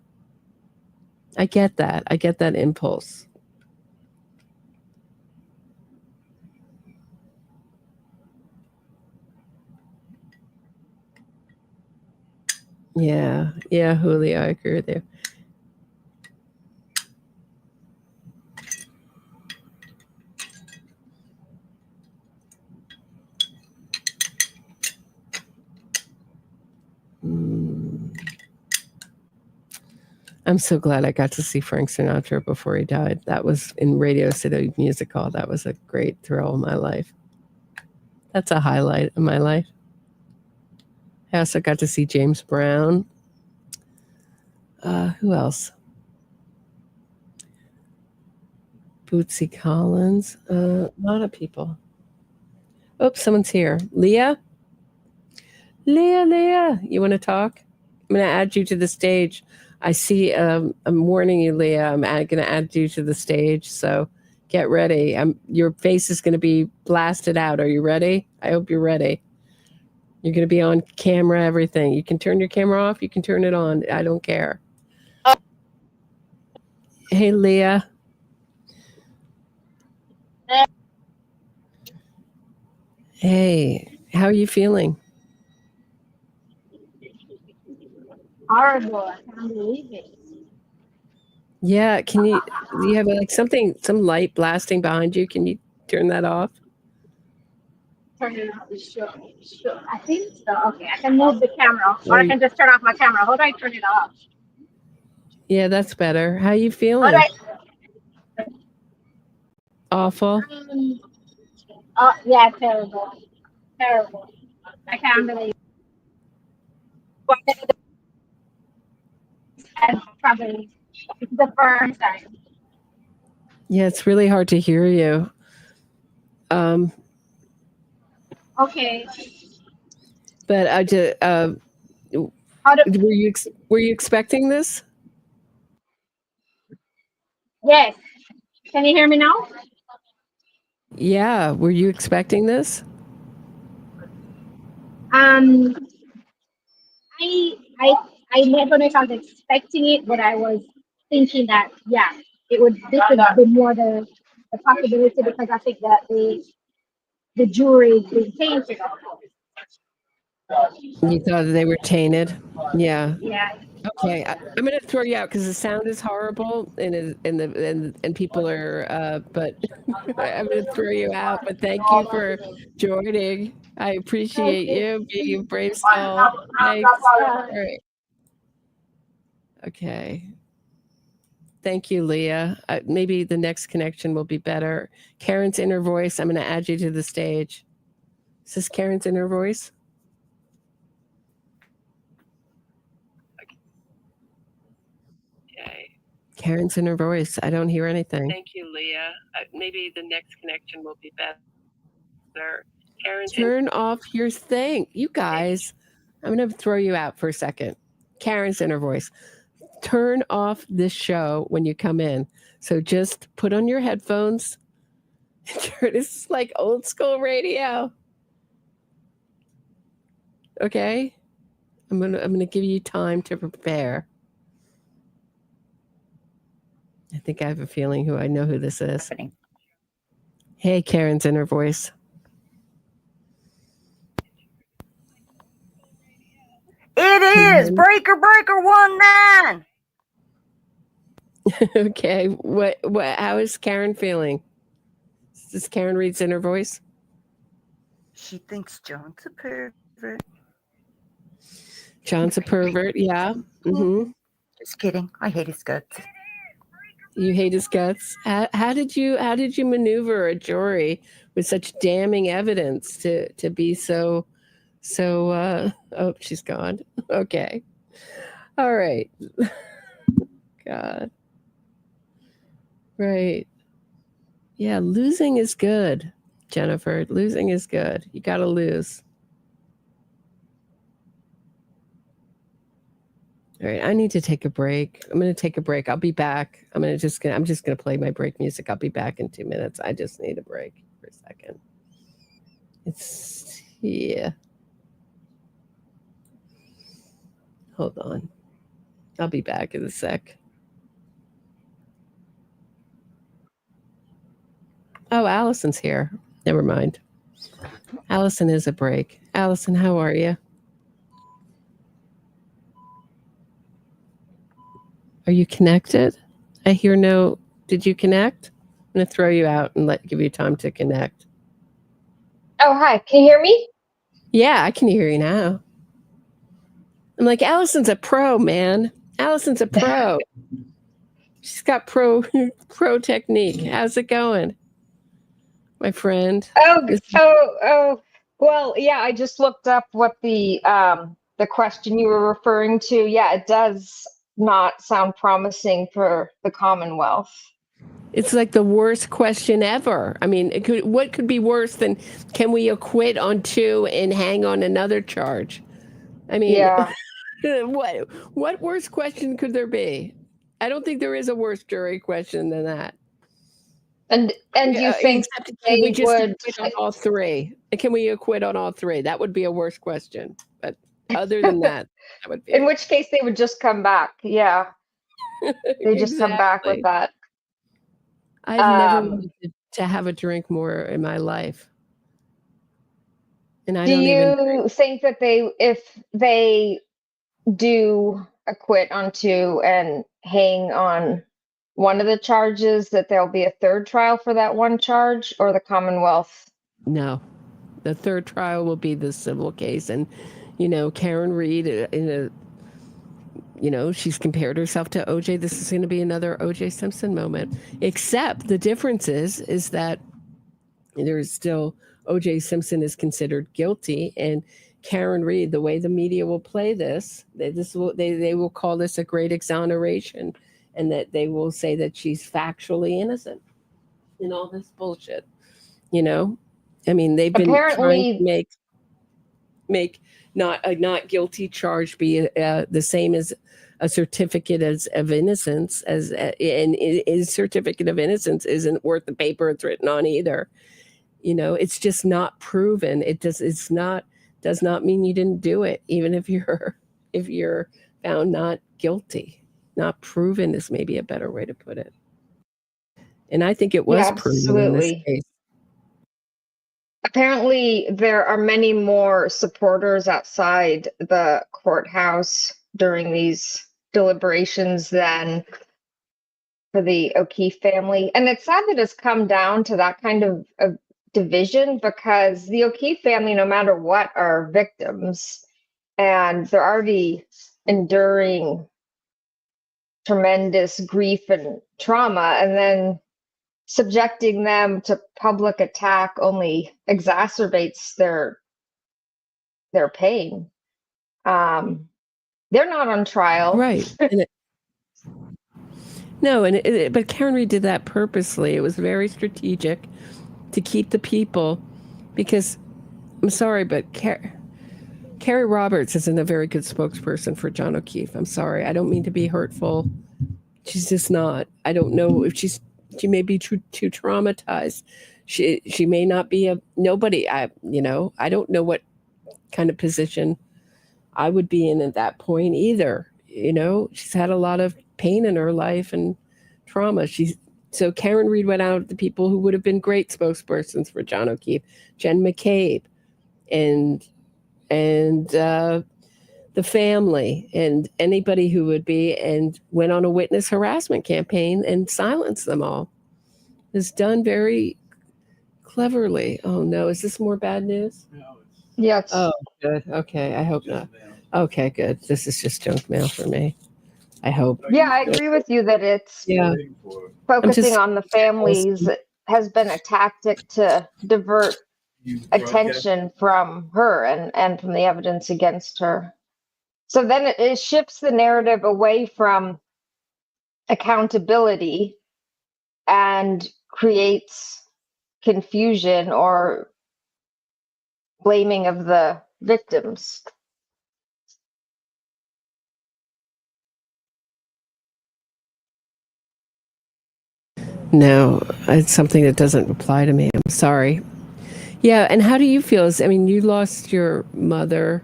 S8: I get that. I get that impulse. Yeah, Julio, I agree with you. I'm so glad I got to see Frank Sinatra before he died. That was in Radio City Music Hall. That was a great thrill in my life. That's a highlight in my life. I also got to see James Brown. Who else? Bootsy Collins. A lot of people. Oops, someone's here. Leah? Leah, you want to talk? I'm going to add you to the stage. I see, I'm warning you, Leah. I'm going to add you to the stage, so get ready. Your face is going to be blasted out. Are you ready? I hope you're ready. You're going to be on camera, everything. You can turn your camera off. You can turn it on. I don't care. Hey, Leah. Hey, how are you feeling?
S1: Horrible. I can't believe it.
S8: Yeah, do you have like some light blasting behind you? Can you turn that off?
S1: Turn it off. Sure. I think so. Okay, I can move the camera, or I can just turn off my camera. How do I turn it off?
S8: Yeah, that's better. How you feeling? Awful.
S1: Yeah, terrible. Terrible. I can't believe it. Probably it's the first time.
S8: Yeah, it's really hard to hear you.
S1: Okay.
S8: But I just were you expecting this?
S1: Yes. Can you hear me now?
S8: Yeah, were you expecting this?
S1: I never know if I was expecting it, but I was thinking that this would be more the possibility, because I think that the jury is being tainted.
S8: You thought they were tainted? Yeah.
S1: Yeah.
S8: Okay, I'm gonna throw you out because the sound is horrible and people are. But I'm gonna throw you out. But thank you for joining. I appreciate you being a brave soul. Thanks. All right. Okay. Thank you, Leah. Maybe the next connection will be better. Karen's inner voice. I'm gonna add you to the stage. Is this Karen's inner voice? Karen's in her voice. I don't hear anything. Thank you, Leah. Maybe the next connection will be better. Turn off your thing. You guys, I'm going to throw you out for a second. Karen's in her voice. Turn off this show when you come in. So just put on your headphones. This is like old school radio. Okay? I'm gonna give you time to prepare. I think I have a feeling I know who this is. Hey, Karen's in her voice.
S16: It is Breaker 19.
S8: Okay. What how is Karen feeling? Is Karen Reed's inner voice?
S16: She thinks John's a pervert.
S8: John's a pervert, yeah. Mm-hmm.
S16: Just kidding. I hate his guts.
S8: You hate his guts. How did you maneuver a jury with such damning evidence to be so oh, she's gone. Okay. All right. God. Right. Yeah, losing is good, Jennifer. Losing is good. You got to lose. All right, I need to take a break. I'm going to take a break. I'll be back. I'm just going to play my break music. I'll be back in 2 minutes. I just need a break for a second. It's yeah. Hold on. I'll be back in a sec. Oh, Allison's here. Never mind. Allison is a break. Allison, how are you? Are you connected? I hear no. Did you connect? I'm going to throw you out and give you time to connect.
S22: Oh, hi. Can you hear me?
S8: Yeah, I can hear you now. I'm like, Allison's a pro, man. Allison's a pro. She's got pro technique. How's it going, my friend?
S22: Oh. Well, yeah. I just looked up what the question you were referring to. Yeah, it does not sound promising for the Commonwealth.
S8: It's like the worst question ever. I mean, what could be worse than can we acquit on 2 and hang on another charge? I mean,
S22: yeah.
S8: What worse question could there be? I don't think there is a worse jury question than that.
S22: And you think
S8: can we just acquit on all 3? Can we acquit on all 3? That would be a worse question. But other than that would be.
S22: In which case they would just come back. Yeah. They just come back with that.
S8: I've never wanted to have a drink more in my life. And I don't
S22: you think that if they do acquit on 2 and hang on one of the charges, that there'll be a 3rd trial for that one charge, or the Commonwealth?
S8: No. The 3rd trial will be the civil case. And, Karen Reed, she's compared herself to OJ. This is going to be another OJ Simpson moment. Except the difference is that there's still OJ Simpson is considered guilty, and Karen Reed, the way the media will play this, they will call this a great exoneration, and that they will say that she's factually innocent in all this bullshit. I mean, they've been trying to make not a not guilty charge be the same as a certificate of innocence, and his certificate of innocence isn't worth the paper it's written on either. It's just not proven. Does not mean you didn't do it, even if you're found not guilty. Not proven is maybe a better way to put it. And I think it was proven in this case.
S22: Apparently, there are many more supporters outside the courthouse during these deliberations than for the O'Keefe family. And it's sad that it's come down to that kind of division, because the O'Keefe family, no matter what, are victims, and they're already enduring tremendous grief and trauma, and then subjecting them to public attack only exacerbates their pain. They're not on trial,
S8: right? But Karen Reed did that purposely. It was very strategic to keep the people, because I'm sorry, but Carrie Roberts isn't a very good spokesperson for John O'Keefe. I'm sorry. I don't mean to be hurtful. She's just not. I don't know if she may be too traumatized. She may not be nobody. I don't know what kind of position I would be in at that point either. She's had a lot of pain in her life and trauma. So Karen Reed went out the people who would have been great spokespersons for John O'Keefe, Jen McCabe, and the family and anybody who would be, and went on a witness harassment campaign and silenced them all. It's done very cleverly. Oh no, is this more bad news?
S22: Yes.
S8: Oh, good. Okay, I hope not. Okay, good. This is just junk mail for me. I hope.
S22: Yeah, I agree with you that it's focusing on the families has been a tactic to divert attention from her and from the evidence against her. So then it shifts the narrative away from accountability and creates confusion or blaming of the victims.
S8: No, it's something that doesn't apply to me. I'm sorry. Yeah, and how do you feel? You lost your mother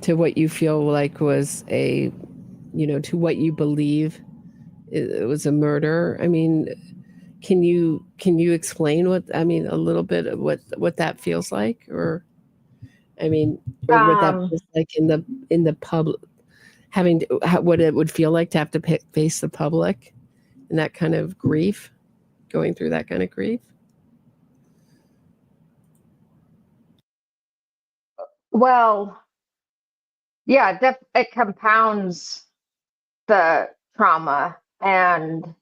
S8: to what you feel like was to what you believe it was a murder. Can you explain a little bit of what that feels like, or what that feels like in the public, what it would feel like to have to face the public and that kind of grief, going through that kind of grief?
S22: Well, yeah, it compounds the trauma. And,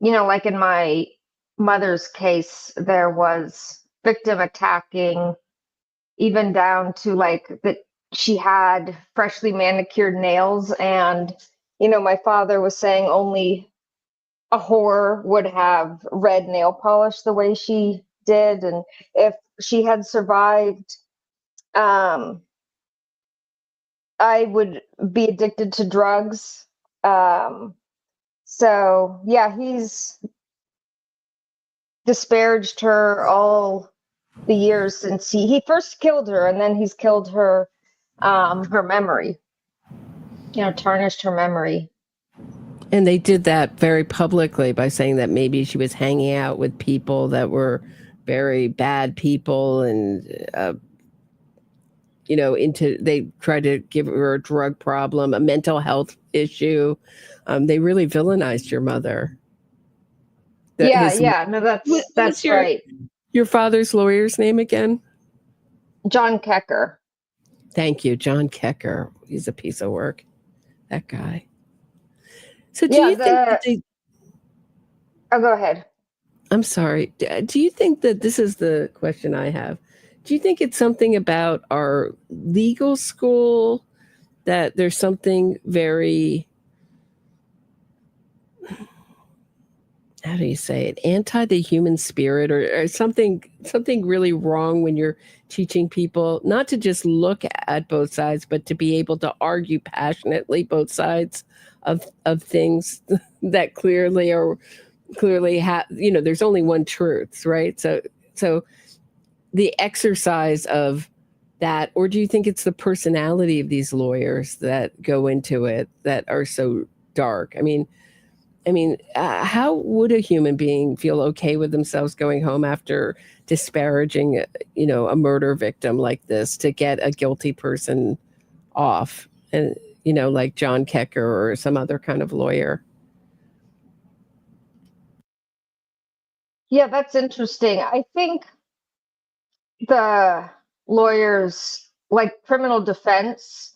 S22: like in my mother's case, there was victim attacking, even down to that she had freshly manicured nails. And, my father was saying only a whore would have red nail polish the way she did. And if she had survived, I would be addicted to drugs. So yeah, he's disparaged her all the years since he first killed her, and then he's killed her memory, tarnished her memory.
S8: And they did that very publicly by saying that maybe she was hanging out with people that were very bad people, and they tried to give her a drug problem, a mental health issue. They really villainized your mother.
S22: That's right.
S8: Your father's lawyer's name again?
S22: John Kecker.
S8: Thank you, John Kecker. He's a piece of work, that guy. So do you think that
S22: Oh, go ahead.
S8: I'm sorry. Do you think that, this is the question I have, do you think it's something about our legal school that there's something very, how do you say it, anti the human spirit, or something really wrong when you're teaching people not to just look at both sides, but to be able to argue passionately both sides of things that clearly have, there's only one truth, right? So the exercise of that, or do you think it's the personality of these lawyers that go into it that are so dark? How would a human being feel okay with themselves going home after disparaging, a murder victim like this, to get a guilty person off, and like John Kecker or some other kind of lawyer?
S22: Yeah, that's interesting. I think the lawyers, like criminal defense,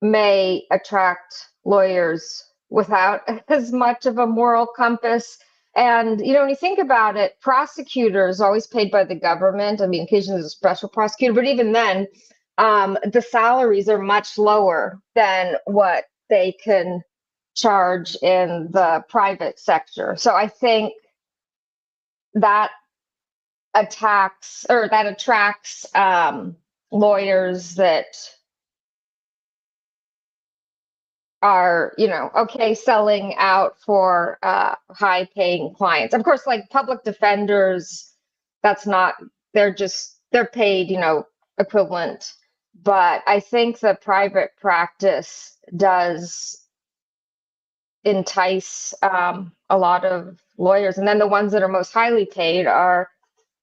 S22: may attract lawyers without as much of a moral compass. And, when you think about it, prosecutors are always paid by the government. Occasionally there's a special prosecutor, but even then, the salaries are much lower than what they can charge in the private sector. So I think that attacks or that attracts lawyers that are, okay, selling out for high paying clients. Of course, like public defenders, they're paid, equivalent. But I think the private practice does entice a lot of lawyers. And then the ones that are most highly paid are,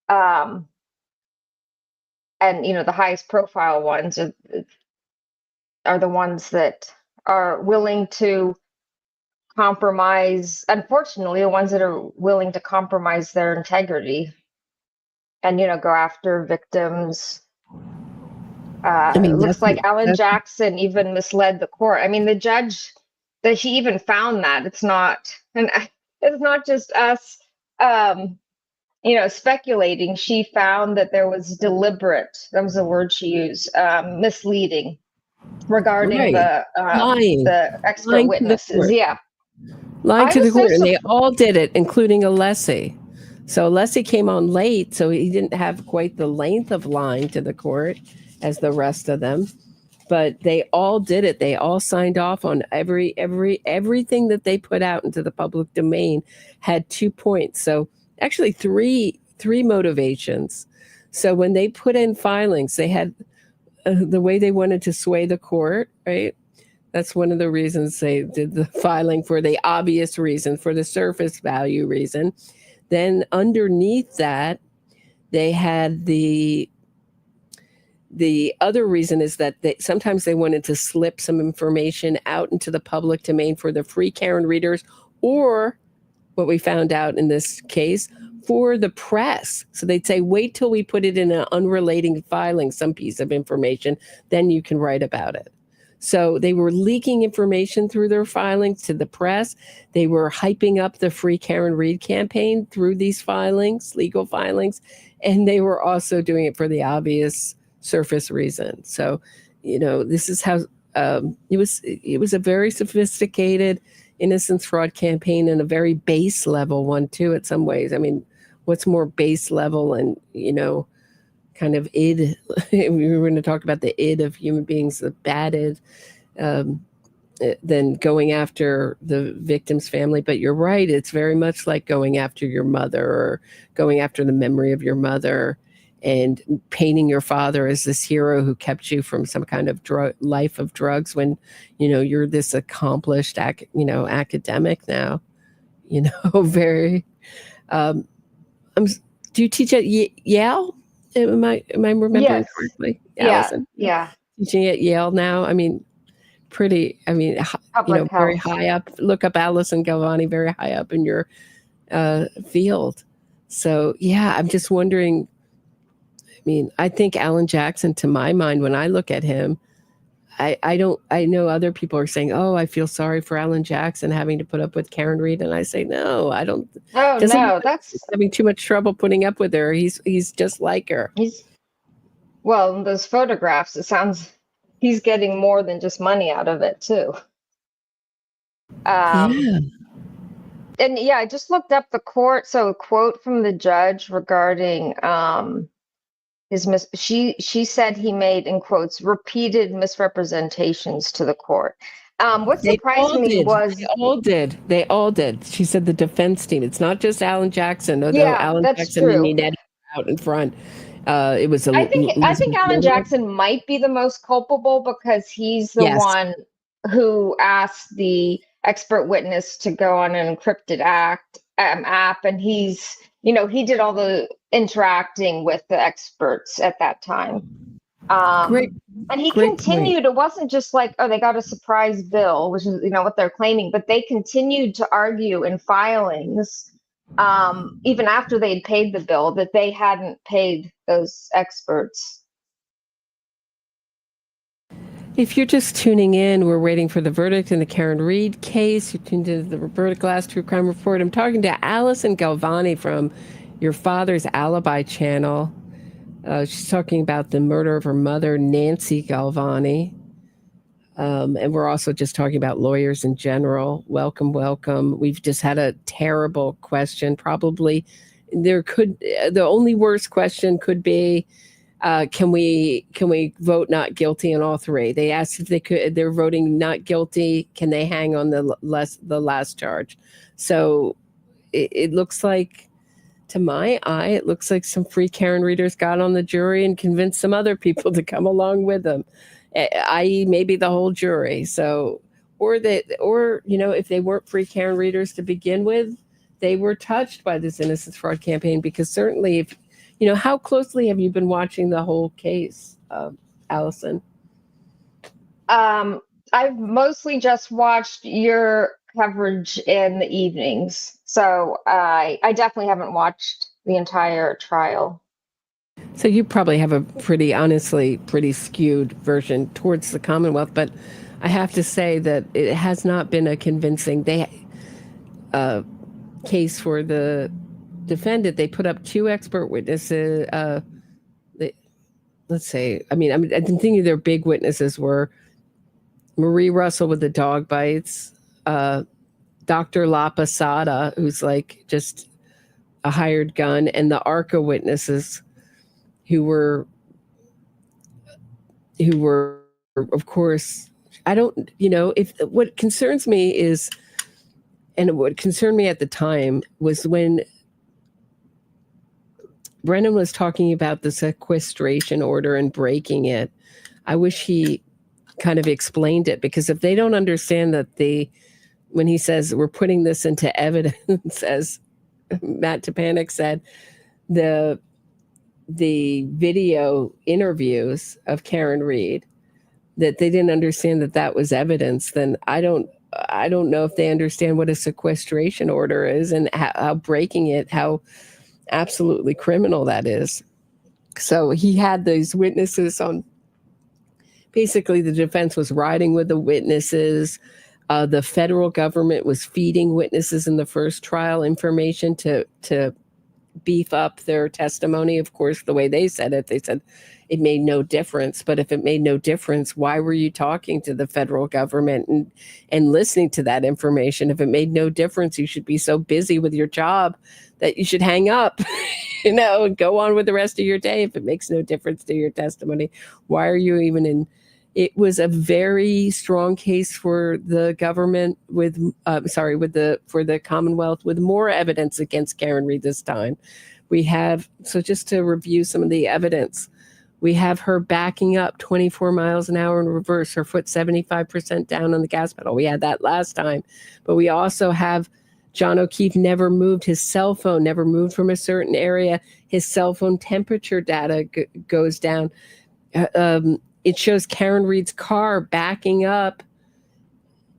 S22: and the highest profile ones are the ones that are willing to compromise, unfortunately, the ones that are willing to compromise their integrity and, go after victims. It looks like Alan Jackson even misled the court. I mean, the judge, that he even found that it's not just us, speculating. She found that there was deliberate, that was the word she used, misleading regarding the expert witnesses. Yeah.
S8: Lying to the court, and they all did it, including Alessi. So Alessi came on late, so he didn't have quite the length of lying to the court as the rest of them. But they all did it. They all signed off on everything that they put out into the public domain had 2 points. So actually three motivations. So when they put in filings, they had the way they wanted to sway the court, right? That's one of the reasons they did the filing, for the obvious reason, for the surface value reason. Then underneath that, they had the other reason is that sometimes they wanted to slip some information out into the public domain for the free Karen readers, or what we found out in this case, for the press. So they'd say, wait till we put it in an unrelating filing, some piece of information, then you can write about it. So they were leaking information through their filings to the press. They were hyping up the Free Karen Read campaign through these filings, legal filings, and they were also doing it for the obvious surface reason. So, this is how it was a very sophisticated innocence fraud campaign, and a very base level one too, at some ways. I mean, what's more base level and, kind of id, we were going to talk about the id of human beings, the bad id, than going after the victim's family. But you're right, it's very much like going after your mother, or going after the memory of your mother, and painting your father as this hero who kept you from some kind of life of drugs, when, you're this accomplished, academic now, very, do you teach at Yale? Am I remembering correctly? Allison?
S22: Yeah.
S8: Teaching at Yale now. I mean, very high up. Look up Allison Galvani, very high up in your field. So yeah, I'm just wondering. I mean, I think Alan Jackson, to my mind, when I look at him, I know other people are saying, oh, I feel sorry for Alan Jackson having to put up with Karen Read. And I say, no, I don't.
S22: Oh, no, that's
S8: having too much trouble putting up with her. He's just like her.
S22: Well, those photographs, it sounds he's getting more than just money out of it too. And yeah, I just looked up the court. So a quote from the judge regarding she said he made, in quotes, repeated misrepresentations to the court. What surprised me was
S8: they all did. She said the defense team. It's not just Alan Jackson. Although Alan Jackson
S22: true.
S8: and Yannetti out in front. It was.
S22: I think Alan Jackson might be the most culpable, because he's the one who asked the expert witness to go on an encrypted app, and he's, he did all the interacting with the experts at that time. And he continued. It wasn't just like, oh, they got a surprise bill, which is, what they're claiming, but they continued to argue in filings, even after they'd paid the bill, that they hadn't paid those experts.
S8: If you're just tuning in, we're waiting for the verdict in the Karen Read case. You're tuned into the Roberta Glass True Crime Report. I'm talking to Allison Galvani from Your Father's Alibi channel. She's talking about the murder of her mother, Nancy Galvani. And we're also just talking about lawyers in general. Welcome, welcome. We've just had a terrible question, probably the only worst question could be, can we vote not guilty on all three? They asked if they could. They're voting not guilty. Can they hang on the last charge? So it looks like, to my eye, it looks like some free Karen readers got on the jury and convinced some other people to come along with them, i.e., maybe the whole jury. So, or if they weren't free Karen readers to begin with, they were touched by this innocence fraud campaign, because certainly, if how closely have you been watching the whole case, Allison?
S22: I've mostly just watched your coverage in the evenings, so I definitely haven't watched the entire trial.
S8: So you probably have a pretty skewed version towards the Commonwealth, but I have to say that it has not been a convincing case for the defendant. They put up two expert witnesses. Let's say, I'm thinking their big witnesses were Marie Russell with the dog bites, Dr. La Posada, who's like just a hired gun, and the ARCA witnesses who were, of course, what concerns me is, and what concerned me at the time was when Brennan was talking about the sequestration order and breaking it. I wish he kind of explained it, because if they don't understand that when he says we're putting this into evidence, as Matt Tepanek said, the video interviews of Karen Reed, that they didn't understand that was evidence, then I don't know if they understand what a sequestration order is, and how breaking it, how absolutely criminal that is. So he had these witnesses on. Basically, the defense was riding with the witnesses. The federal government was feeding witnesses in the first trial information to beef up their testimony. Of course, the way they said it it made no difference. But if it made no difference, why were you talking to the federal government and listening to that information? If it made no difference, you should be so busy with your job that you should hang up, and go on with the rest of your day. If it makes no difference to your testimony, why are you even in? It was a very strong case for the government for the Commonwealth, with more evidence against Karen Reed this time. So just to review some of the evidence, we have her backing up 24 miles an hour in reverse, her foot 75% down on the gas pedal. We had that last time, but we also have John O'Keefe never moved his cell phone, never moved from a certain area. His cell phone temperature data goes down. It shows Karen Reed's car backing up,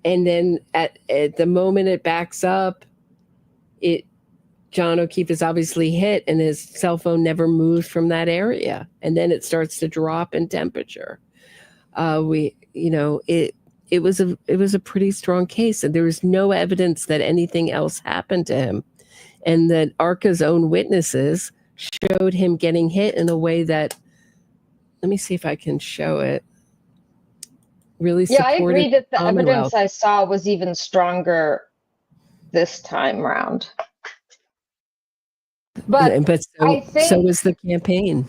S8: and then at the moment it backs up, John O'Keefe is obviously hit, and his cell phone never moved from that area, and then it starts to drop in temperature. It was a pretty strong case, and there was no evidence that anything else happened to him, and that ARCA's own witnesses showed him getting hit in a way that, let me see if I can show it, really supported.
S22: Yeah, I agree that the
S8: Commonwealth.
S22: evidence I saw was even stronger this time round. But I think,
S8: so was the campaign.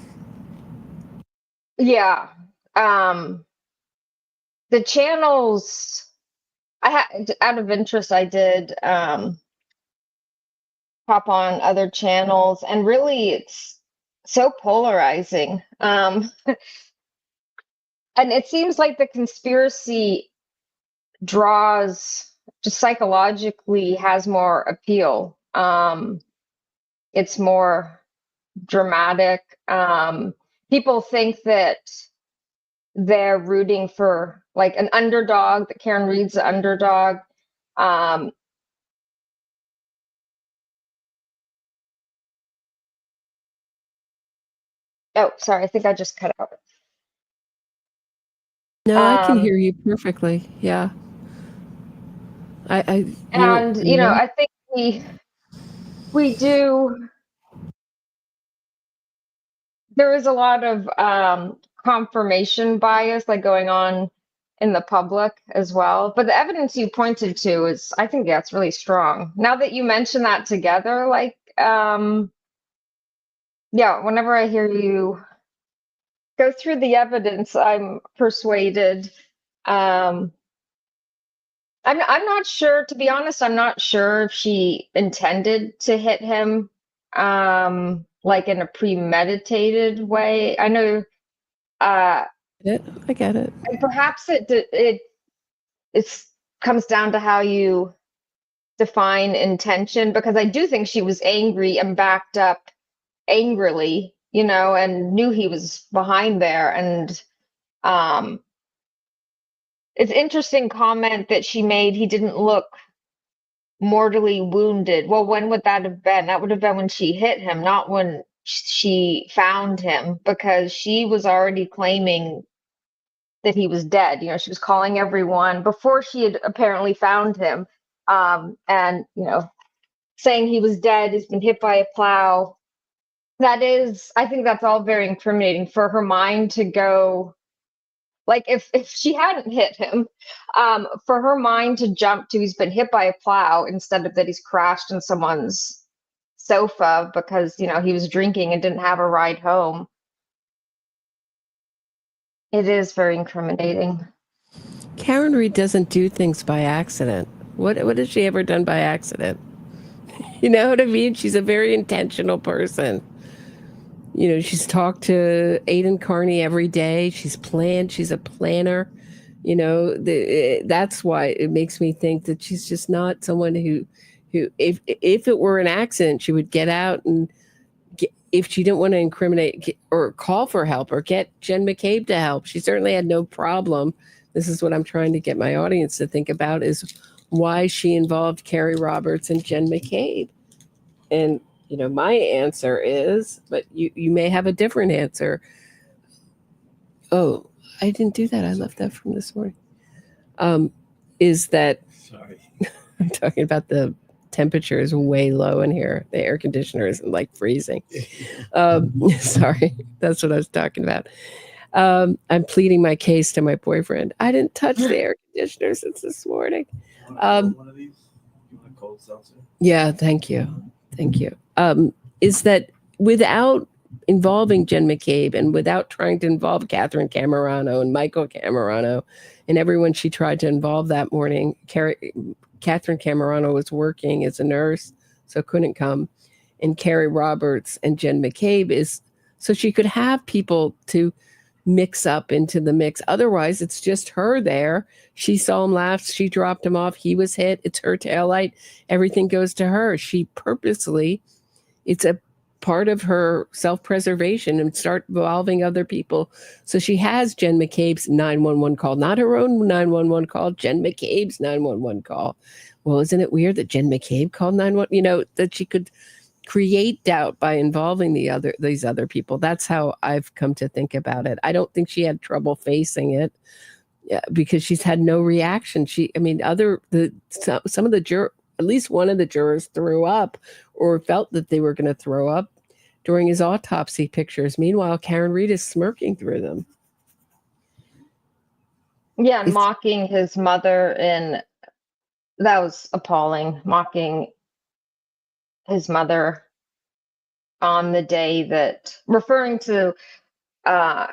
S22: Yeah. The channels, out of interest, I did pop on other channels, and really it's so polarizing. And it seems like the conspiracy draws, just psychologically, has more appeal. It's more dramatic. People think that they're rooting for like an underdog, that Karen Reed's the underdog. Oh, sorry, I think I just cut out.
S8: No, I can hear you perfectly. Yeah. I
S22: think we do. There is a lot of confirmation bias going on in the public as well. But the evidence you pointed to I think that's really strong. Now that you mention that together, Yeah, whenever I hear you go through the evidence, I'm persuaded. I'm not sure, to be honest, I'm not sure if she intended to hit him, like in a premeditated way. I know,
S8: I get it.
S22: and perhaps it's comes down to how you define intention, because I do think she was angry and backed up angrily, and knew he was behind there. And it's interesting comment that she made. He didn't look mortally wounded. Well, when would that have been? That would have been when she hit him, not when she found him, because she was already claiming that he was dead. She was calling everyone before she had apparently found him, and saying he was dead, he's been hit by a plow. I think that's all very incriminating for her mind to go. Like, if she hadn't hit him, for her mind to jump to he's been hit by a plow instead of that he's crashed in someone's sofa because, he was drinking and didn't have a ride home. It is very incriminating.
S8: Karen Reed doesn't do things by accident. What has she ever done by accident? You know what I mean? She's a very intentional person. She's talked to Aidan Kearney every day. She's planned. She's a planner. That's why it makes me think that she's just not someone who if it were an accident, she would get out and if she didn't want to incriminate or call for help or get Jen McCabe to help. She certainly had no problem. This is what I'm trying to get my audience to think about, is why she involved Carrie Roberts and Jen McCabe. And my answer is, but you may have a different answer. Oh, I didn't do that. I left that from this morning. Is that, sorry, I'm talking about the temperature is way low in here. The air conditioner isn't like freezing. Sorry, that's what I was talking about. I'm pleading my case to my boyfriend. I didn't touch the air conditioner since this morning.
S19: One of these? You want a cold seltzer?
S8: Yeah, thank you. Is that without involving Jen McCabe and without trying to involve Catherine Camerano and Michael Camerano and everyone she tried to involve that morning, Catherine Camerano was working as a nurse, so couldn't come. And Carrie Roberts and Jen McCabe is so she could have people to mix up into the mix. Otherwise, it's just her there. She saw him last. She dropped him off. He was hit. It's her taillight. Everything goes to her. She purposely, it's a part of her self-preservation and start involving other people. So she has Jen McCabe's 911 call, not her own 911 call, Jen McCabe's 911 call. Well, isn't it weird that Jen McCabe called 911? That she could create doubt by involving these other people. That's how I've come to think about it. I don't think she had trouble facing it because she's had no reaction. Some of the jurors, at least one of the jurors threw up or felt that they were going to throw up during his autopsy pictures. Meanwhile, Karen Reed is smirking through them.
S22: Yeah, mocking his mother, and that was appalling. Mocking his mother on the day that, referring to how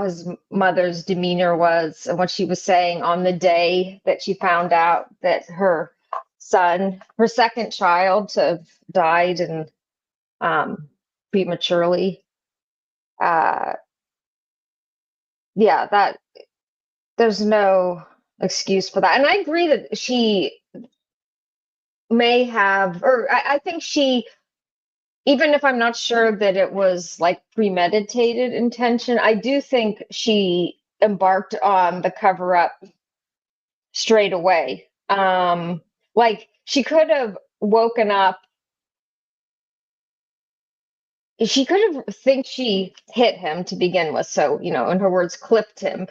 S22: his mother's demeanor was and what she was saying on the day that she found out that her son, her second child, to have died and prematurely. That there's no excuse for that. And I agree that she may have, or I think she, even if I'm not sure that it was like premeditated intention, I do think she embarked on the cover up straight away. Like, she could have woken up. She could have think she hit him to begin with. So, in her words, clipped him.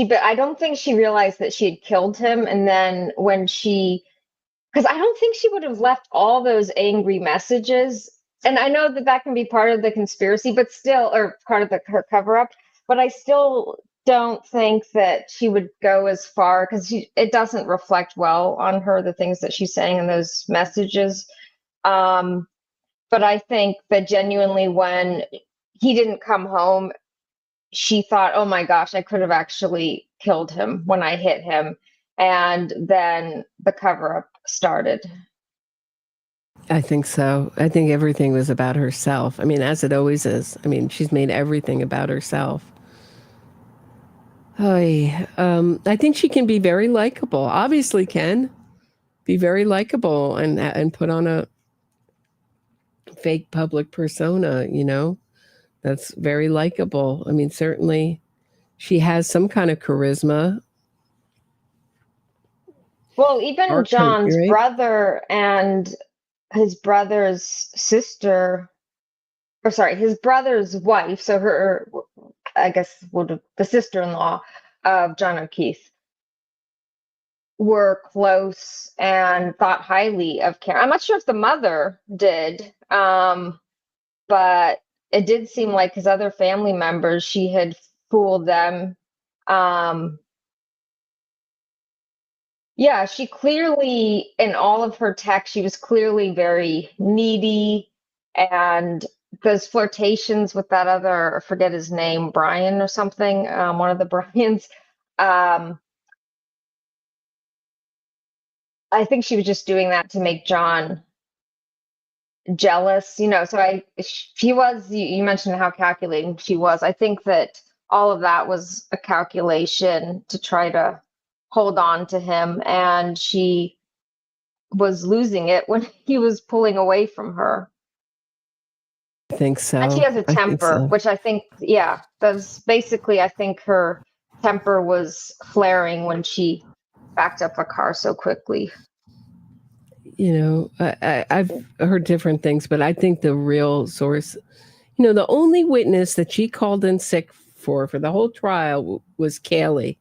S22: But I don't think she realized that she had killed him. And then because I don't think she would have left all those angry messages. And I know that can be part of the conspiracy, but still, or part of her cover up, but I still don't think that she would go as far, because it doesn't reflect well on her, the things that she's saying in those messages. But I think that genuinely when he didn't come home, she thought, oh my gosh, I could have actually killed him when I hit him. And then the cover up started.
S8: I think so. I think everything was about herself. I mean, as it always is. I mean, she's made everything about herself. I think she can be very likable. Obviously can be very likable and put on a fake public persona, you know, that's very likable. I mean, certainly she has some kind of charisma.
S22: Well, even John's brother and his brother's sister, or sorry, his brother's wife, so her, I guess, the sister-in-law of John O'Keefe, were close and thought highly of Karen. I'm not sure if the mother did, but it did seem like his other family members, she had fooled them. Yeah, she clearly, in all of her texts, she was clearly very needy, and those flirtations with that other, I forget his name, Brian or something, one of the Bryans. I think she was just doing that to make John jealous, you know. So she was, you mentioned how calculating she was. I think that all of that was a calculation to try to hold on to him, and she was losing it when he was pulling away from her.
S8: I think so.
S22: And she has a temper, which I think, yeah, that's basically, I think her temper was flaring when she backed up a car so quickly.
S8: You know, I've heard different things, but I think the real source, you know, the only witness that she called in sick for the whole trial was Kaylee,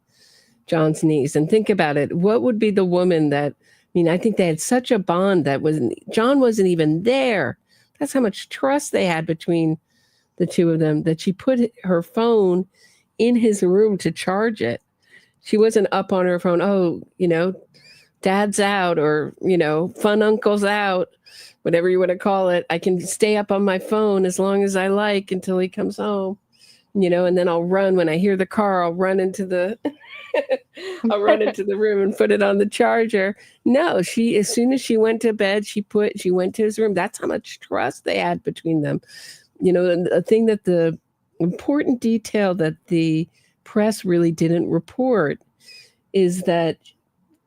S8: John's niece. And think about it. What would be the woman that, I mean, I think they had such a bond that John wasn't even there. That's how much trust they had between the two of them, that she put her phone in his room to charge it. She wasn't up on her phone. Oh, you know, Dad's out, or, you know, fun uncle's out, whatever you want to call it. I can stay up on my phone as long as I like until he comes home, you know, and then I'll run when I hear the car, I'll run into the, I'll run into the room and put it on the charger. No, she, as soon as she went to bed, she went to his room. That's how much trust they had between them. You know, the thing that the important detail that the press really didn't report is that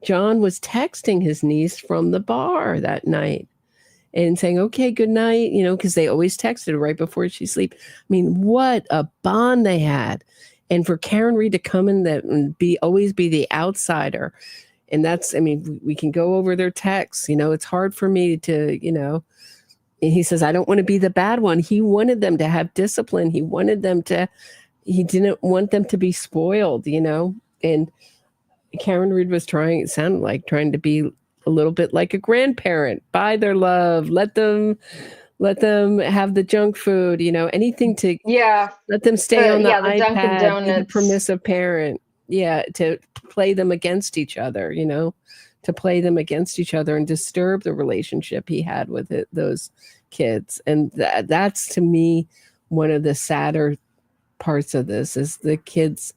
S8: John was texting his niece from the bar that night and saying, okay, good night, you know, because they always texted right before she sleep. I mean, what a bond they had. And for Karen Read to come in that and always be the outsider. And that's, I mean, we can go over their texts, you know, it's hard for me to, you know, he says, I don't want to be the bad one. He wanted them to have discipline. He didn't want them to be spoiled, you know, and Karen Read was it sounded like trying to be a little bit like a grandparent, buy their love, let them have the junk food, you know, anything to let them stay on the iPad, be the permissive parent, to play them against each other, you know, and disturb the relationship he had with those kids. And that's to me one of the sadder parts of this is the kids.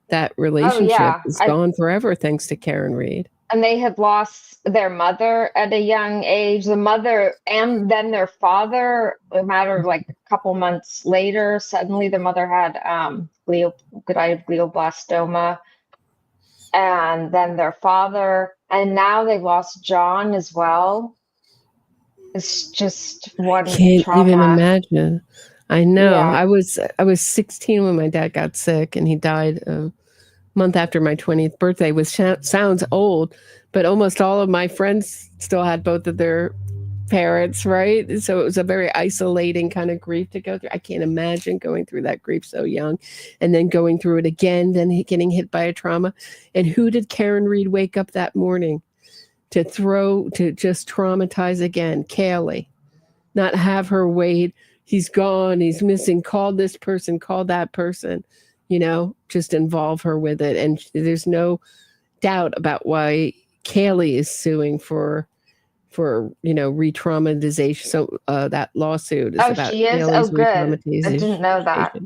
S8: That relationship is gone forever thanks to Karen Read.
S22: And they had lost their mother at a young age. The mother and then their father, a matter of like a couple months later, suddenly their mother had glioblastoma. And then their father, and now they've lost John as well. It's just one
S8: Can't
S22: trauma.
S8: even imagine. I know.
S22: Yeah.
S8: I was 16 when my dad got sick, and he died a month after my 20th birthday. Which sounds old, but almost all of my friends still had both of their parents, right? So it was a very isolating kind of grief to go through. I can't imagine going through that grief so young, and then going through it again, then getting hit by a trauma. And who did Karen Read wake up that morning to just traumatize again? Kaylee. Not have her wait. He's gone, he's missing, call this person, call that person, you know, just involve her with it. And there's no doubt about why Kaylee is suing for for re-traumatization. So that lawsuit is
S22: Oh,
S8: about
S22: she is?
S8: Kelly's
S22: Oh, good. I
S8: re-traumatization.
S22: didn't know that.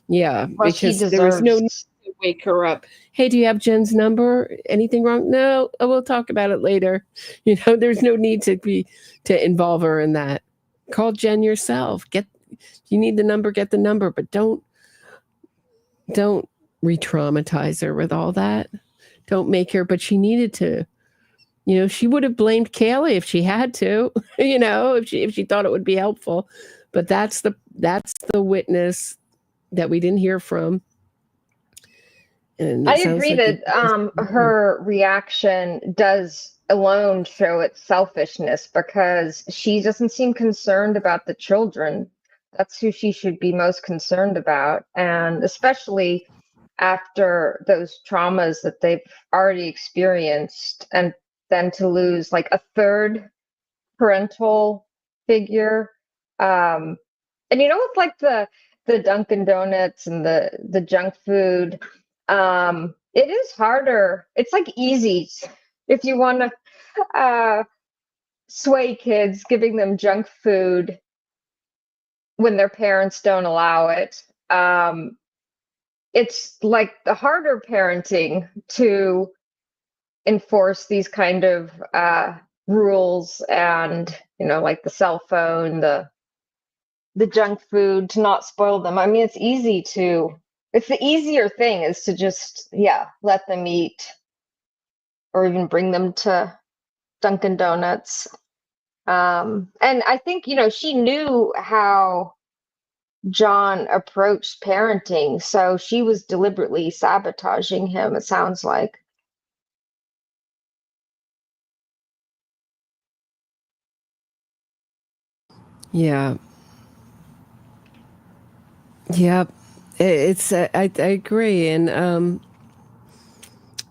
S8: Yeah,
S22: Well, she
S8: because there was no need
S22: deserves.
S8: to wake her up. Hey, do you have Jen's number? Anything wrong? No, we'll talk about it later. There's no need to involve her in that. Call Jen yourself. You need the number, get the number, but don't re-traumatize her with all that. Don't make her, but she needed to. She would have blamed Kaylee if she had to, if she thought it would be helpful. But that's the witness that we didn't hear from. And
S22: I agree that her reaction does alone show its selfishness because she doesn't seem concerned about the children. That's who she should be most concerned about. And especially after those traumas that they've already experienced, and then to lose like a third parental figure. And with like the Dunkin' Donuts and the junk food, it is harder. It's like easy if you want to sway kids, giving them junk food when their parents don't allow it. It's like the harder parenting to enforce these kind of rules, and like the cell phone, the junk food, to not spoil them. I mean, it's the easier thing is to just let them eat, or even bring them to Dunkin' Donuts. And I think she knew how John approached parenting, so she was deliberately sabotaging him, it sounds like.
S8: Yeah. Yeah. It's I agree. And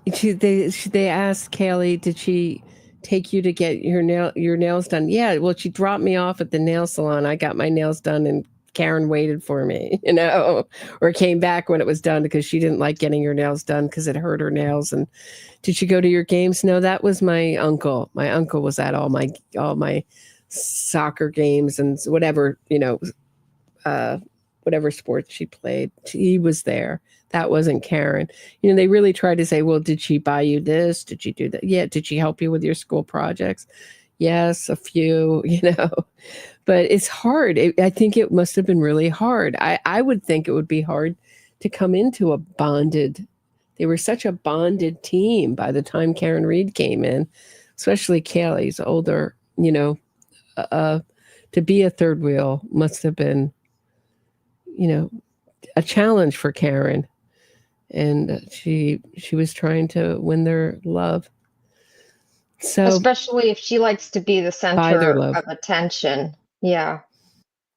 S8: they asked Kaylee, did she take you to get your nails done? Yeah, well, she dropped me off at the nail salon. I got my nails done and Karen waited for me, or came back when it was done because she didn't like getting her nails done because it hurt her nails. And did she go to your games? No, that was my uncle. My uncle was at all my soccer games and whatever, whatever sports she played. He was there. That wasn't Karen. They really tried to say, well, did she buy you this? Did she do that? Yeah. Did she help you with your school projects? Yes, a few, but it's hard. I think it must have been really hard. I would think it would be hard to come into a bonded. They were such a bonded team by the time Karen Reed came in, especially Kaylee's older, to be a third wheel must have been, a challenge for Karen. And she was trying to win their love. So,
S22: especially if she likes to be the center of attention. Yeah.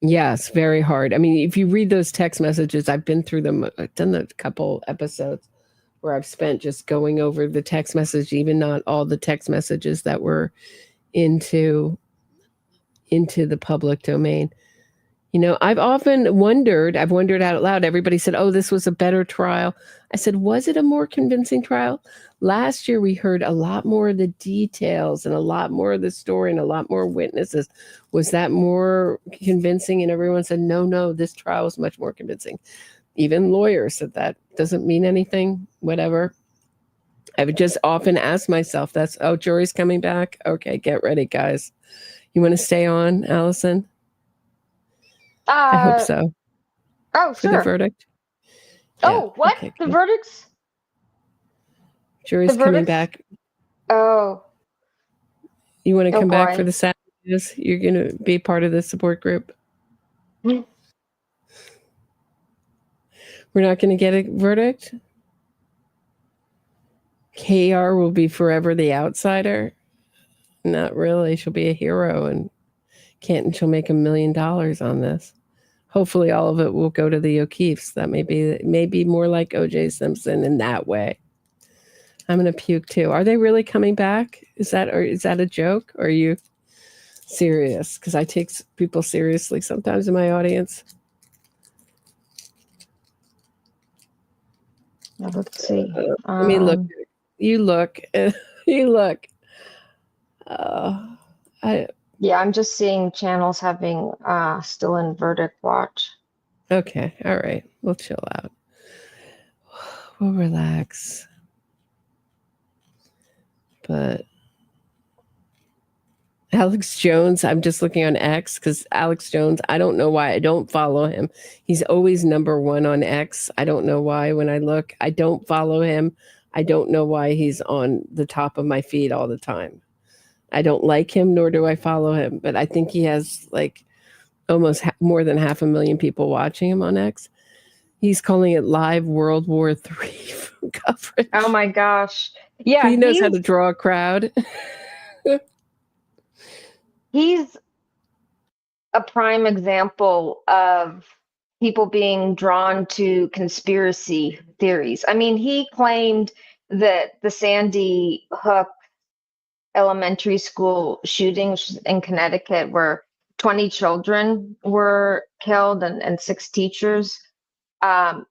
S8: Yes, very hard. I mean, if you read those text messages, I've been through them. I've done a couple episodes where I've spent just going over the text message, even not all the text messages that were into the public domain. I've often wondered out loud, everybody said, oh, this was a better trial. I said, was it a more convincing trial? Last year, we heard a lot more of the details and a lot more of the story and a lot more witnesses. Was that more convincing? And everyone said, no, this trial is much more convincing. Even lawyers said that. Doesn't mean anything, whatever. I would just often ask myself, jury's coming back. Okay, get ready, guys. You want to stay on, Allison? I hope so.
S22: Oh,
S8: for the verdict.
S22: Oh, what?
S8: Okay,
S22: the
S8: cool.
S22: verdicts?
S8: Jury's coming back.
S22: Oh.
S8: You want to come back
S22: boy.
S8: for the Saturdays? You're going to be part of the support group? We're not going to get a verdict? KR will be forever the outsider? Not really. She'll be a hero, and she'll make $1 million on this. Hopefully all of it will go to the O'Keeffes. That may be more like O.J. Simpson in that way. I'm going to puke too. Are they really coming back? Is that a joke? Or are you serious? Because I take people seriously sometimes in my audience.
S22: Let's see.
S8: Let me look. You look. You look.
S22: Yeah, I'm just seeing channels having still in verdict watch.
S8: Okay, all right. We'll chill out. We'll relax. But Alex Jones, I'm just looking on X because Alex Jones, I don't know why I don't follow him. He's always number one on X. I don't know why when I look, I don't follow him. I don't know why he's on the top of my feed all the time. I don't like him, nor do I follow him, but I think he has like almost more than 500,000 people watching him on X. He's calling it live World War III coverage.
S22: Oh my gosh. Yeah,
S8: he knows how to draw a crowd.
S22: He's a prime example of people being drawn to conspiracy theories. I mean, he claimed that the Sandy Hook elementary school shootings in Connecticut, where 20 children were killed and 6 teachers,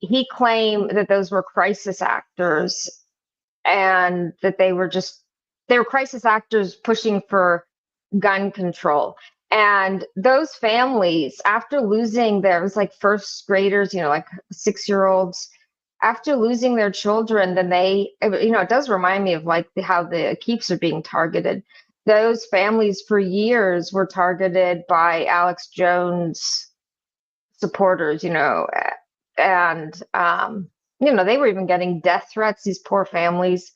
S22: he claimed that those were crisis actors and that they were crisis actors pushing for gun control. And those families, after losing it was like first graders, like 6-year-olds, after losing their children, then it does remind me of like how the keeps are being targeted. Those families for years were targeted by Alex Jones supporters, and they were even getting death threats, these poor families.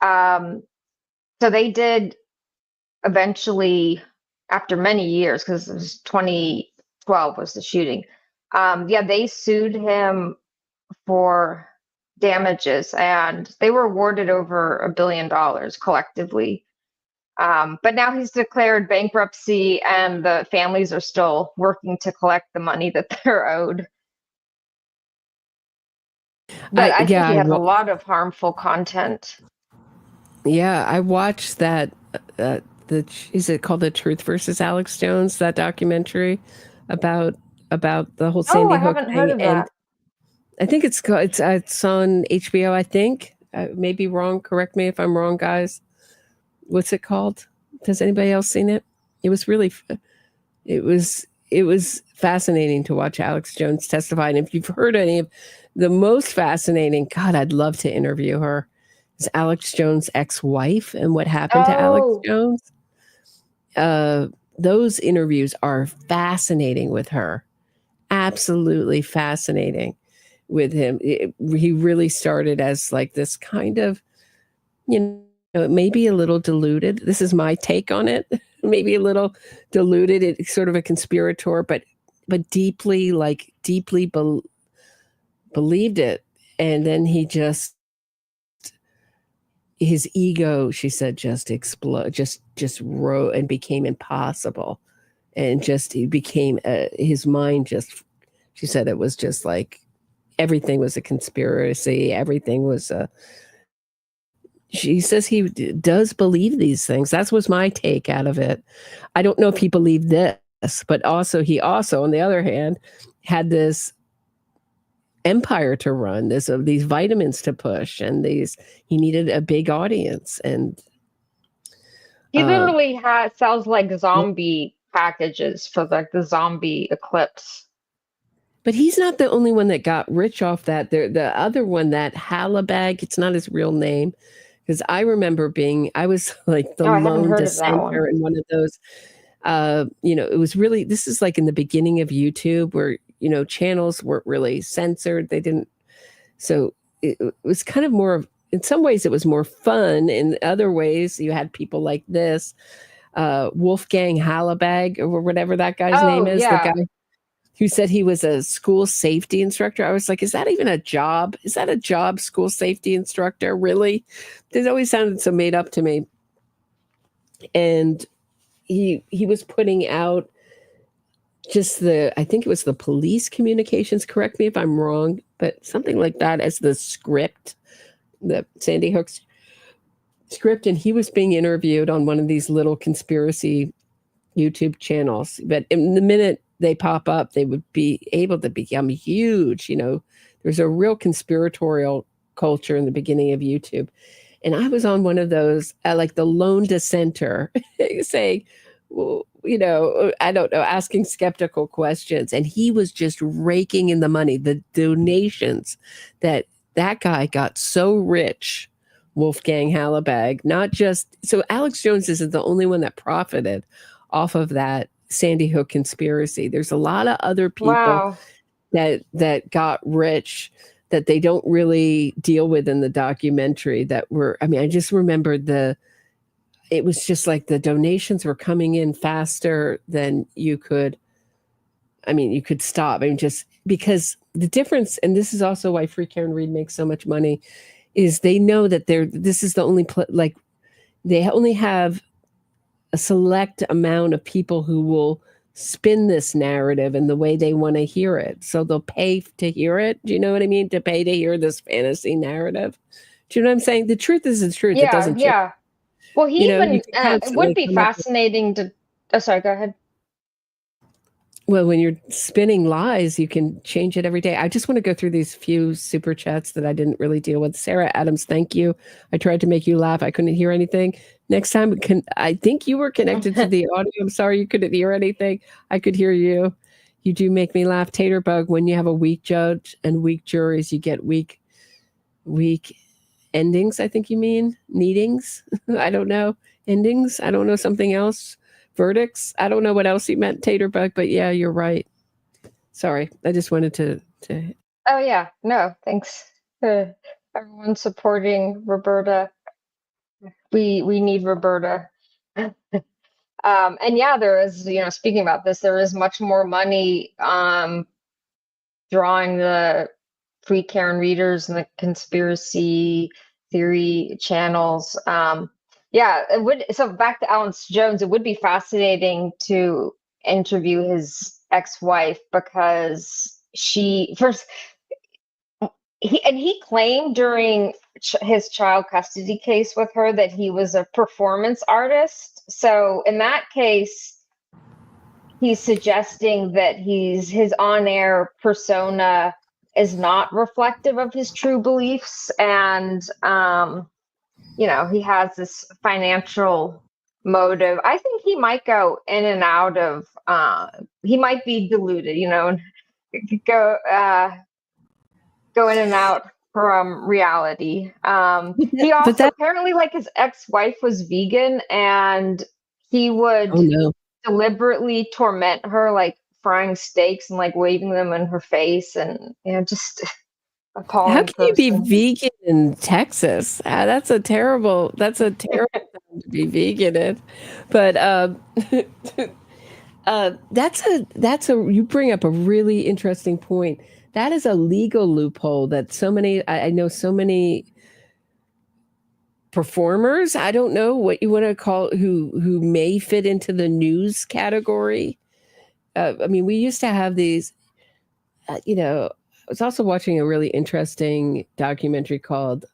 S22: So they did eventually, after many years, because it was 2012 was the shooting. They sued him for damages, and they were awarded over $1 billion collectively. But now he's declared bankruptcy, and the families are still working to collect the money that they're owed. But I think he has a lot of harmful content.
S8: Yeah, I watched that. Is it called The Truth versus Alex Jones? That documentary about the whole Sandy Hook
S22: haven't
S8: thing.
S22: heard of that.
S8: I think it's on HBO. I think I may be wrong. Correct me if I'm wrong, guys. What's it called? Has anybody else seen it? It was really, it was fascinating to watch Alex Jones testify. And if you've heard any of the most fascinating, God, I'd love to interview her. Is Alex Jones' ex-wife and what happened to Alex Jones. Those interviews are fascinating with her. Absolutely fascinating with him. He really started as like this kind of, maybe a little diluted. This is my take on it. Maybe a little diluted. It's sort of a conspirator, but deeply believed it. And then he just, his ego, she said, just explode, just rose and became impossible. And just, he became, his mind just, she said it was just like, everything was a conspiracy. Everything was she says he does believe these things. That was my take out of it. I don't know if he believed this, but he also, on the other hand, had this empire to run, these vitamins to push, and he needed a big audience. And
S22: he literally sells like zombie packages for like the zombie eclipse.
S8: But he's not the only one that got rich off that. The other one, that Halabag, it's not his real name, because I remember I was like the lone dissenter in one of those. It was really, this is like in the beginning of YouTube where, channels weren't really censored. They didn't. So it was kind of more of, in some ways it was more fun. In other ways, you had people like this, Wolfgang Halabag or whatever that guy's name is.
S22: Yeah.
S8: The guy who said he was a school safety instructor. I was like, is that even a job? Is that a job, school safety instructor? Really? It always sounded so made up to me. And he was putting out just I think it was the police communications, correct me if I'm wrong, but something like that as the script, the Sandy Hook script. And he was being interviewed on one of these little conspiracy YouTube channels. But in the minute they pop up, they would be able to become huge. There's a real conspiratorial culture in the beginning of YouTube. And I was on one of those, like the lone dissenter, saying, you know, I don't know, asking skeptical questions. And he was just raking in the money, the donations that guy got so rich, Wolfgang Hallenbach, not just, so Alex Jones isn't the only one that profited off of that Sandy Hook conspiracy. There's a lot of other people
S22: Wow.
S8: that got rich that they don't really deal with in the documentary that were, I mean, I just remember it was just like the donations were coming in faster than you could stop. I mean, just because the difference, and this is also why Free Karen Reed makes so much money, is they know that this is the only, they only have a select amount of people who will spin this narrative in the way they want to hear it. So they'll pay to hear it. Do you know what I mean? To pay to hear this fantasy narrative. Do you know what I'm saying? The truth is the truth. It
S22: Yeah,
S8: doesn't change.
S22: yeah. Well, he
S8: You know,
S22: even,
S8: you can
S22: it
S8: constantly
S22: would be
S8: come up with-
S22: fascinating to, oh, sorry, go ahead.
S8: Well, when you're spinning lies, you can change it every day. I just want to go through these few super chats that I didn't really deal with. Sarah Adams, thank you. I tried to make you laugh. I couldn't hear anything. Next time, I think you were connected to the audio. I'm sorry you couldn't hear anything. I could hear you. You do make me laugh. Taterbug, when you have a weak judge and weak juries, you get weak endings, I think you mean. Needings? I don't know. Endings? I don't know. Something else? Verdicts? I don't know what else you meant, Taterbug, but yeah, you're right. Sorry. I just wanted to
S22: Oh yeah, no, thanks to everyone supporting Roberta. We need Roberta. And yeah, there is, you know, speaking about this, there is much more money drawing the Free Karen readers and the conspiracy theory channels. Yeah, it would. So back to Alex Jones, it would be fascinating to interview his ex-wife because he claimed during his child custody case with her that he was a performance artist. So in that case, he's suggesting that his on-air persona is not reflective of his true beliefs, and you know, he has this financial motive. I think he might go in and out of, he might be deluded, you know, and go in and out from reality. He also apparently, like, his ex-wife was vegan, and he would deliberately torment her, like frying steaks and like waving them in her face, and you know, just appalling.
S8: How can you be vegan in Texas? That's a terrible time to be vegan in. But you bring up a really interesting point. That is a legal loophole that I know so many performers, I don't know what you want to call, who may fit into the news category. I mean, we used to have these, you know, I was also watching a really interesting documentary called,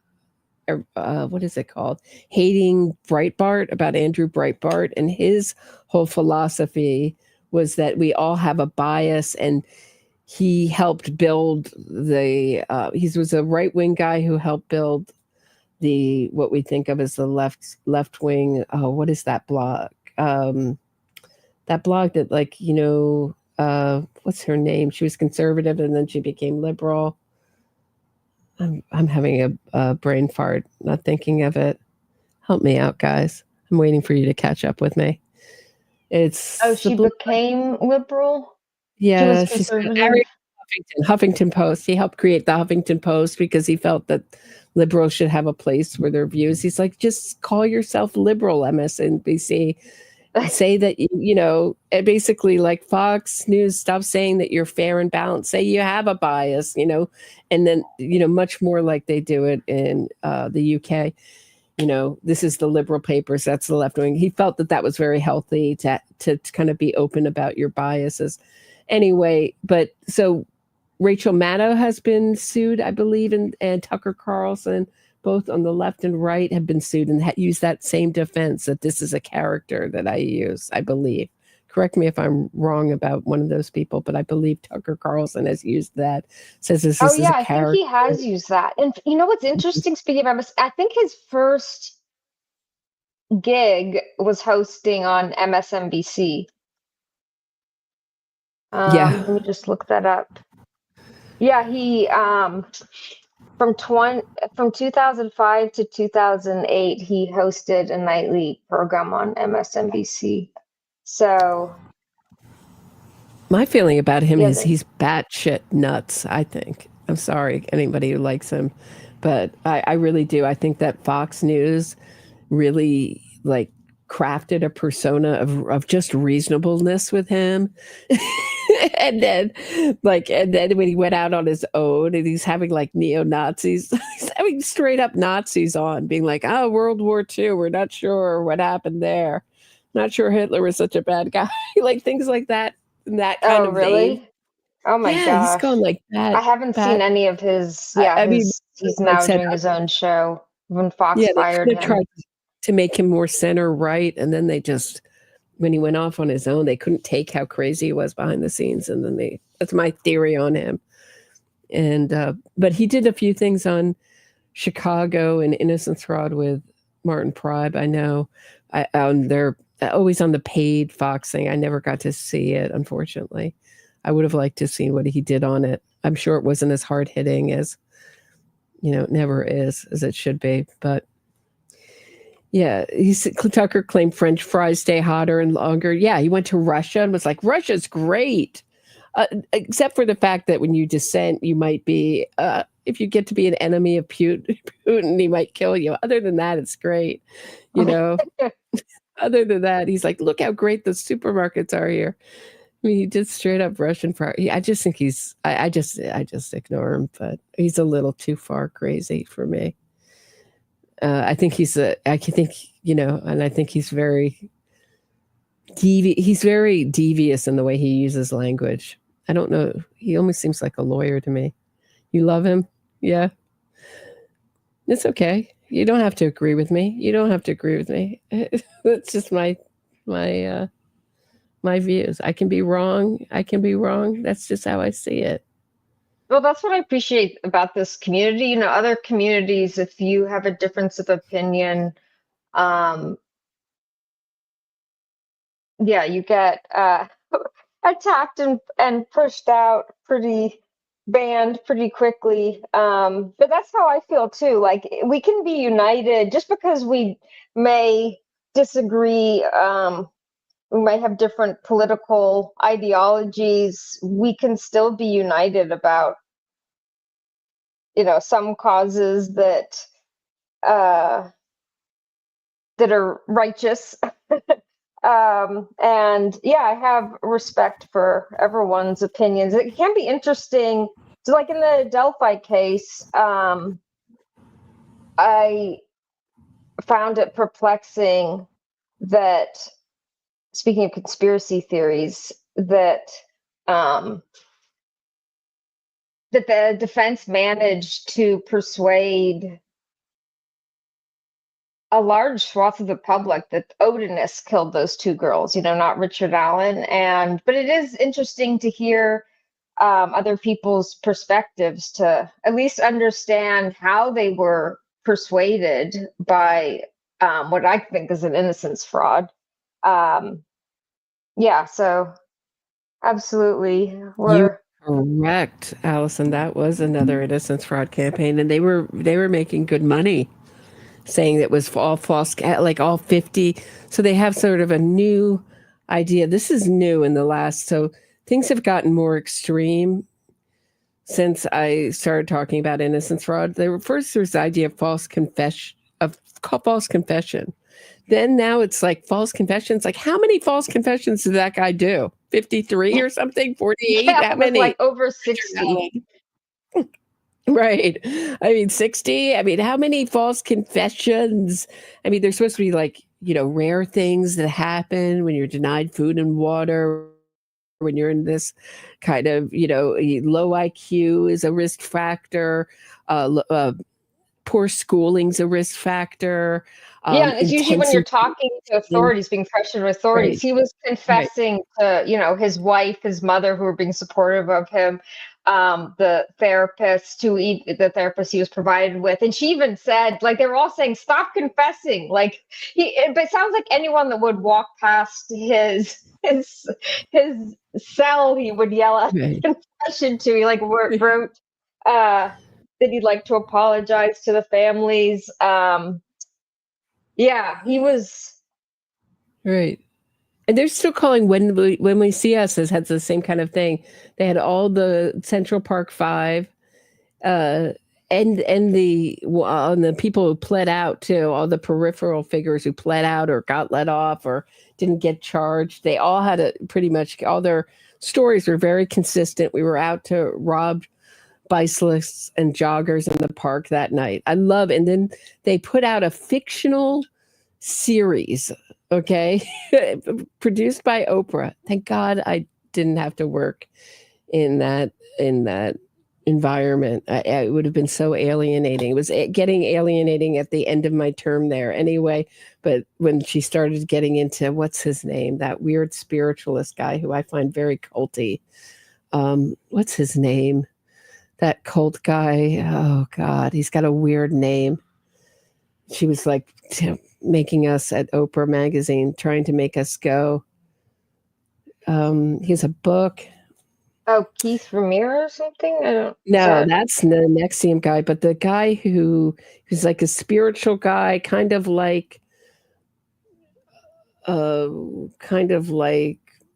S8: what is it called? Hating Breitbart, about Andrew Breitbart. And his whole philosophy was that we all have a bias, and he helped build he was a right-wing guy who helped build what we think of as the left wing. Oh, what is that blog? That blog that, like, you know, what's her name? She was conservative and then she became liberal. I'm having a brain fart, not thinking of it. Help me out, guys. I'm waiting for you to catch up with me.
S22: She became liberal?
S8: Yeah,
S22: she was
S8: Huffington Post. He helped create the Huffington Post because he felt that liberals should have a place where their views. He's like, just call yourself liberal, MSNBC. Say that, you know, basically, like Fox News, stop saying that you're fair and balanced. Say you have a bias, you know, and then, you know, much more like they do it in the UK. You know, this is the liberal papers, that's the left wing. He felt that was very healthy to kind of be open about your biases. Anyway, but so Rachel Maddow has been sued, I believe, and Tucker Carlson, both on the left and right, have been sued and use that same defense that this is a character that I use, I believe. Correct me if I'm wrong about one of those people, but I believe Tucker Carlson has used that. Says this is a character.
S22: I think he has used that. And you know what's interesting, speaking of MS, I think his first gig was hosting on MSNBC.
S8: Yeah.
S22: Let me just look that up. Yeah, he from 2005 to 2008 he hosted a nightly program on MSNBC. So
S8: My feeling about him
S22: yeah,
S8: is he's batshit nuts, I think. I'm sorry, anybody who likes him, but I really do. I think that Fox News really like crafted a persona of just reasonableness with him. and then when he went out on his own and he's having like neo-Nazis, he's having straight up Nazis on, being like, oh, World War II, we're not sure what happened there. Not sure Hitler was such a bad guy. Like things like that. In that kind of
S22: really?
S8: vein.
S22: Oh my
S8: Yeah,
S22: gosh.
S8: he's gone like that.
S22: I haven't seen any of his. Yeah,
S8: I mean,
S22: he's
S8: like
S22: now
S8: said,
S22: doing his own show when Fox
S8: yeah, they
S22: fired
S8: kind of
S22: him.
S8: tried to make him more center right, and then they just, when he went off on his own, they couldn't take how crazy he was behind the scenes, and then that's my theory on him. And but he did a few things on Chicago and Innocence Fraud with Martin Pribe. I know, they're always on the paid Fox thing. I never got to see it, unfortunately. I would have liked to see what he did on it. I'm sure it wasn't as hard hitting as, it never is, as it should be. But yeah, Tucker claimed French fries stay hotter and longer. Yeah, he went to Russia and was like, Russia's great. Except for the fact that when you dissent, you might be, if you get to be an enemy of Putin, he might kill you. Other than that, it's great. Other than that, he's like, look how great the supermarkets are here. I mean, he did straight up Russian fry. I just think I just ignore him, but he's a little too far crazy for me. I think and I think he's very devious in the way he uses language. I don't know. He almost seems like a lawyer to me. You love him? Yeah. It's okay. You don't have to agree with me. That's just my views. I can be wrong. That's just how I see it.
S22: Well, that's what I appreciate about this community. Other communities, if you have a difference of opinion, you get attacked and pushed out, banned pretty quickly. But that's how I feel too. Like, we can be united just because we may disagree. We might have different political ideologies. We can still be united about, some causes that are righteous. And yeah, I have respect for everyone's opinions. It can be interesting. So like in the Delphi case, I found it perplexing that, speaking of conspiracy theories, that the defense managed to persuade a large swath of the public that Odinus killed those two girls, not Richard Allen. But it is interesting to hear other people's perspectives, to at least understand how they were persuaded by what I think is an innocence fraud. So absolutely.
S8: You're correct, Allison. That was another innocence fraud campaign, and they were making good money, saying that it was all false, like all 50. So they have sort of a new idea. This is new in the last, so things have gotten more extreme since I started talking about innocence fraud. First there's the idea of false confession. Then now it's like false confessions. Like, how many false confessions did that guy do? 53 or something? 48?
S22: Yeah, how many? Like over 60.
S8: Right. I mean, 60. I mean, how many false confessions? I mean, there's supposed to be like, rare things that happen when you're denied food and water, when you're in this kind of, low IQ is a risk factor. poor schooling's a risk factor.
S22: Yeah, it's usually when you're
S8: Intensive
S22: talking to authorities, being pressured with authorities.
S8: Right.
S22: He was confessing to, his wife, his mother, who were being supportive of him, the therapist he was provided with, and she even said, like, they were all saying, "Stop confessing." Like but it sounds like anyone that would walk past his cell, he would yell out confession to. He wrote that he'd like to apologize to the families. Yeah, he was
S8: Right. And they're still calling When We See Us has had the same kind of thing. They had all the Central Park 5, and the people who pled out too, all the peripheral figures who pled out or got let off or didn't get charged. They all had pretty much all their stories were very consistent. We were out to rob bicyclists and joggers in the park that night. I love, and then they put out a fictional series, okay, produced by Oprah. Thank God I didn't have to work in that environment. It would have been so alienating. It was getting alienating at the end of my term there anyway. But when she started getting into, what's his name, that weird spiritualist guy who I find very culty. What's his name? That cult guy. Oh God, he's got a weird name. She was like making us at Oprah magazine, trying to make us go. He has a book.
S22: Oh, Keith Ramir or something? I don't
S8: No, that's the Nexium guy, but the guy who's like a spiritual guy, kind of like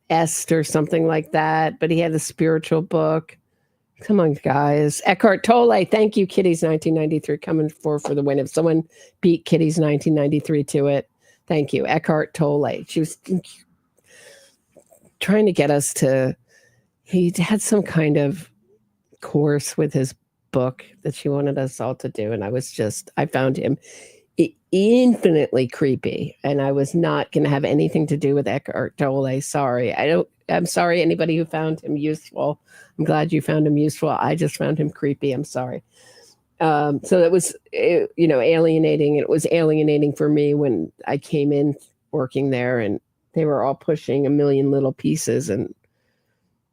S8: Est or something like that, but he had a spiritual book. Come on, guys. Eckhart Tolle. Thank you, Kitty's 1993, coming for the win. If someone beat Kitty's 1993 to it, thank you. Eckhart Tolle. She was trying to get us to, he had some kind of course with his book that she wanted us all to do. And I found him infinitely creepy. And I was not going to have anything to do with Eckhart Tolle. Sorry. I'm sorry, anybody who found him useful. I'm glad you found him useful. I just found him creepy. I'm sorry. So it was, alienating. It was alienating for me when I came in working there and they were all pushing a million little pieces. And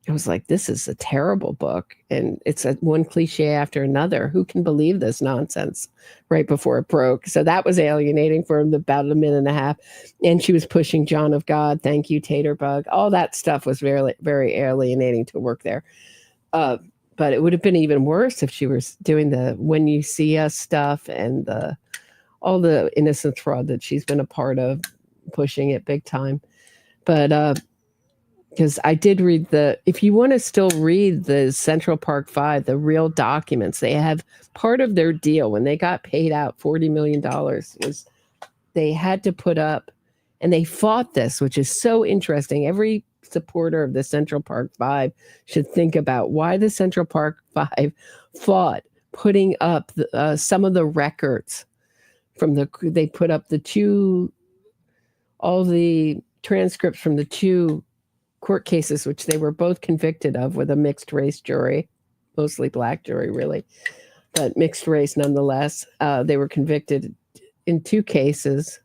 S8: I was like, this is a terrible book. And it's one cliche after another. Who can believe this nonsense right before it broke? So that was alienating for about a minute and a half. And she was pushing John of God. Thank you, Taterbug. All that stuff was very, very alienating to work there. But it would have been even worse if she was doing the When You See Us stuff and all the Innocence fraud that she's been a part of, pushing it big time. But because I did read if you want to still read the Central Park 5, the real documents, they have part of their deal when they got paid out $40 million was they had to put up, and they fought this, which is so interesting. Every supporter of the Central Park 5 should think about why the Central Park 5 fought putting up some of the records from they put up all the transcripts from the 2 court cases, which they were both convicted of with a mixed race jury, mostly black jury, really, but mixed race nonetheless. They were convicted in 2 cases,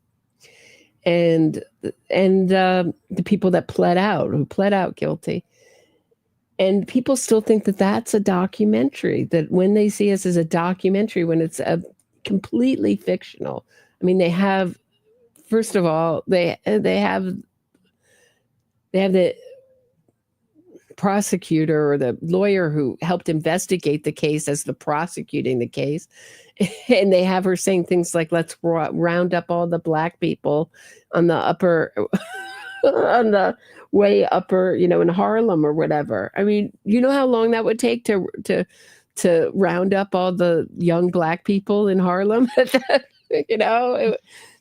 S8: and the people that pled out guilty, and people still think that that's a documentary. That When They See Us is a documentary when it's a completely fictional. I mean, they have, first of all, they have the prosecutor or the lawyer who helped investigate the case as the prosecuting the case. And they have her saying things like, let's round up all the black people on the on the way upper, in Harlem or whatever. I mean, you know how long that would take to round up all the young black people in Harlem?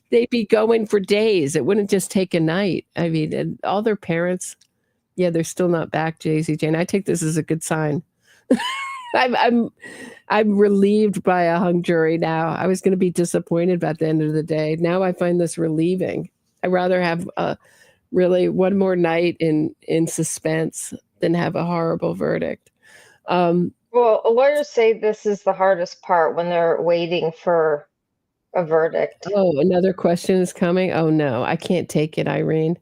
S8: They'd be going for days. It wouldn't just take a night. I mean, and all their parents, yeah, they're still not back, Jay-Z Jane. I take this as a good sign. I'm relieved by a hung jury now. I was going to be disappointed at the end of the day. Now I find this relieving. I'd rather have really one more night in suspense than have a horrible verdict.
S22: Well, lawyers say this is the hardest part when they're waiting for a verdict.
S8: Oh, another question is coming. Oh no, I can't take it, Irene.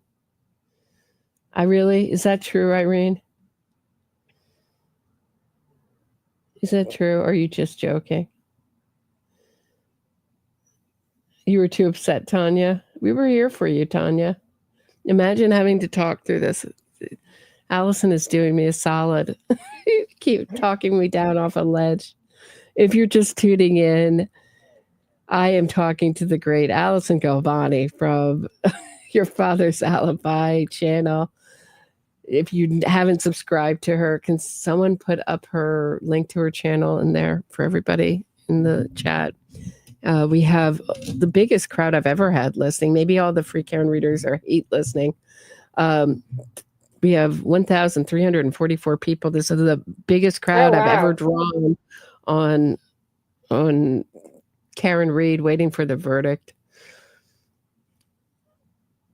S8: Is that true, Irene? Is that true? Or are you just joking? You were too upset, Tanya. We were here for you, Tanya. Imagine having to talk through this. Allison is doing me a solid. Keep talking me down off a ledge. If you're just tuning in, I am talking to the great Allison Galvani from Your Father's Alibi channel. If you haven't subscribed to her, can someone put up her link to her channel in there for everybody in the chat? We have the biggest crowd I've ever had listening. Maybe all the free Karen readers are hate listening. We have 1,344 people. This is the biggest crowd I've ever drawn on Karen Read, waiting for the verdict.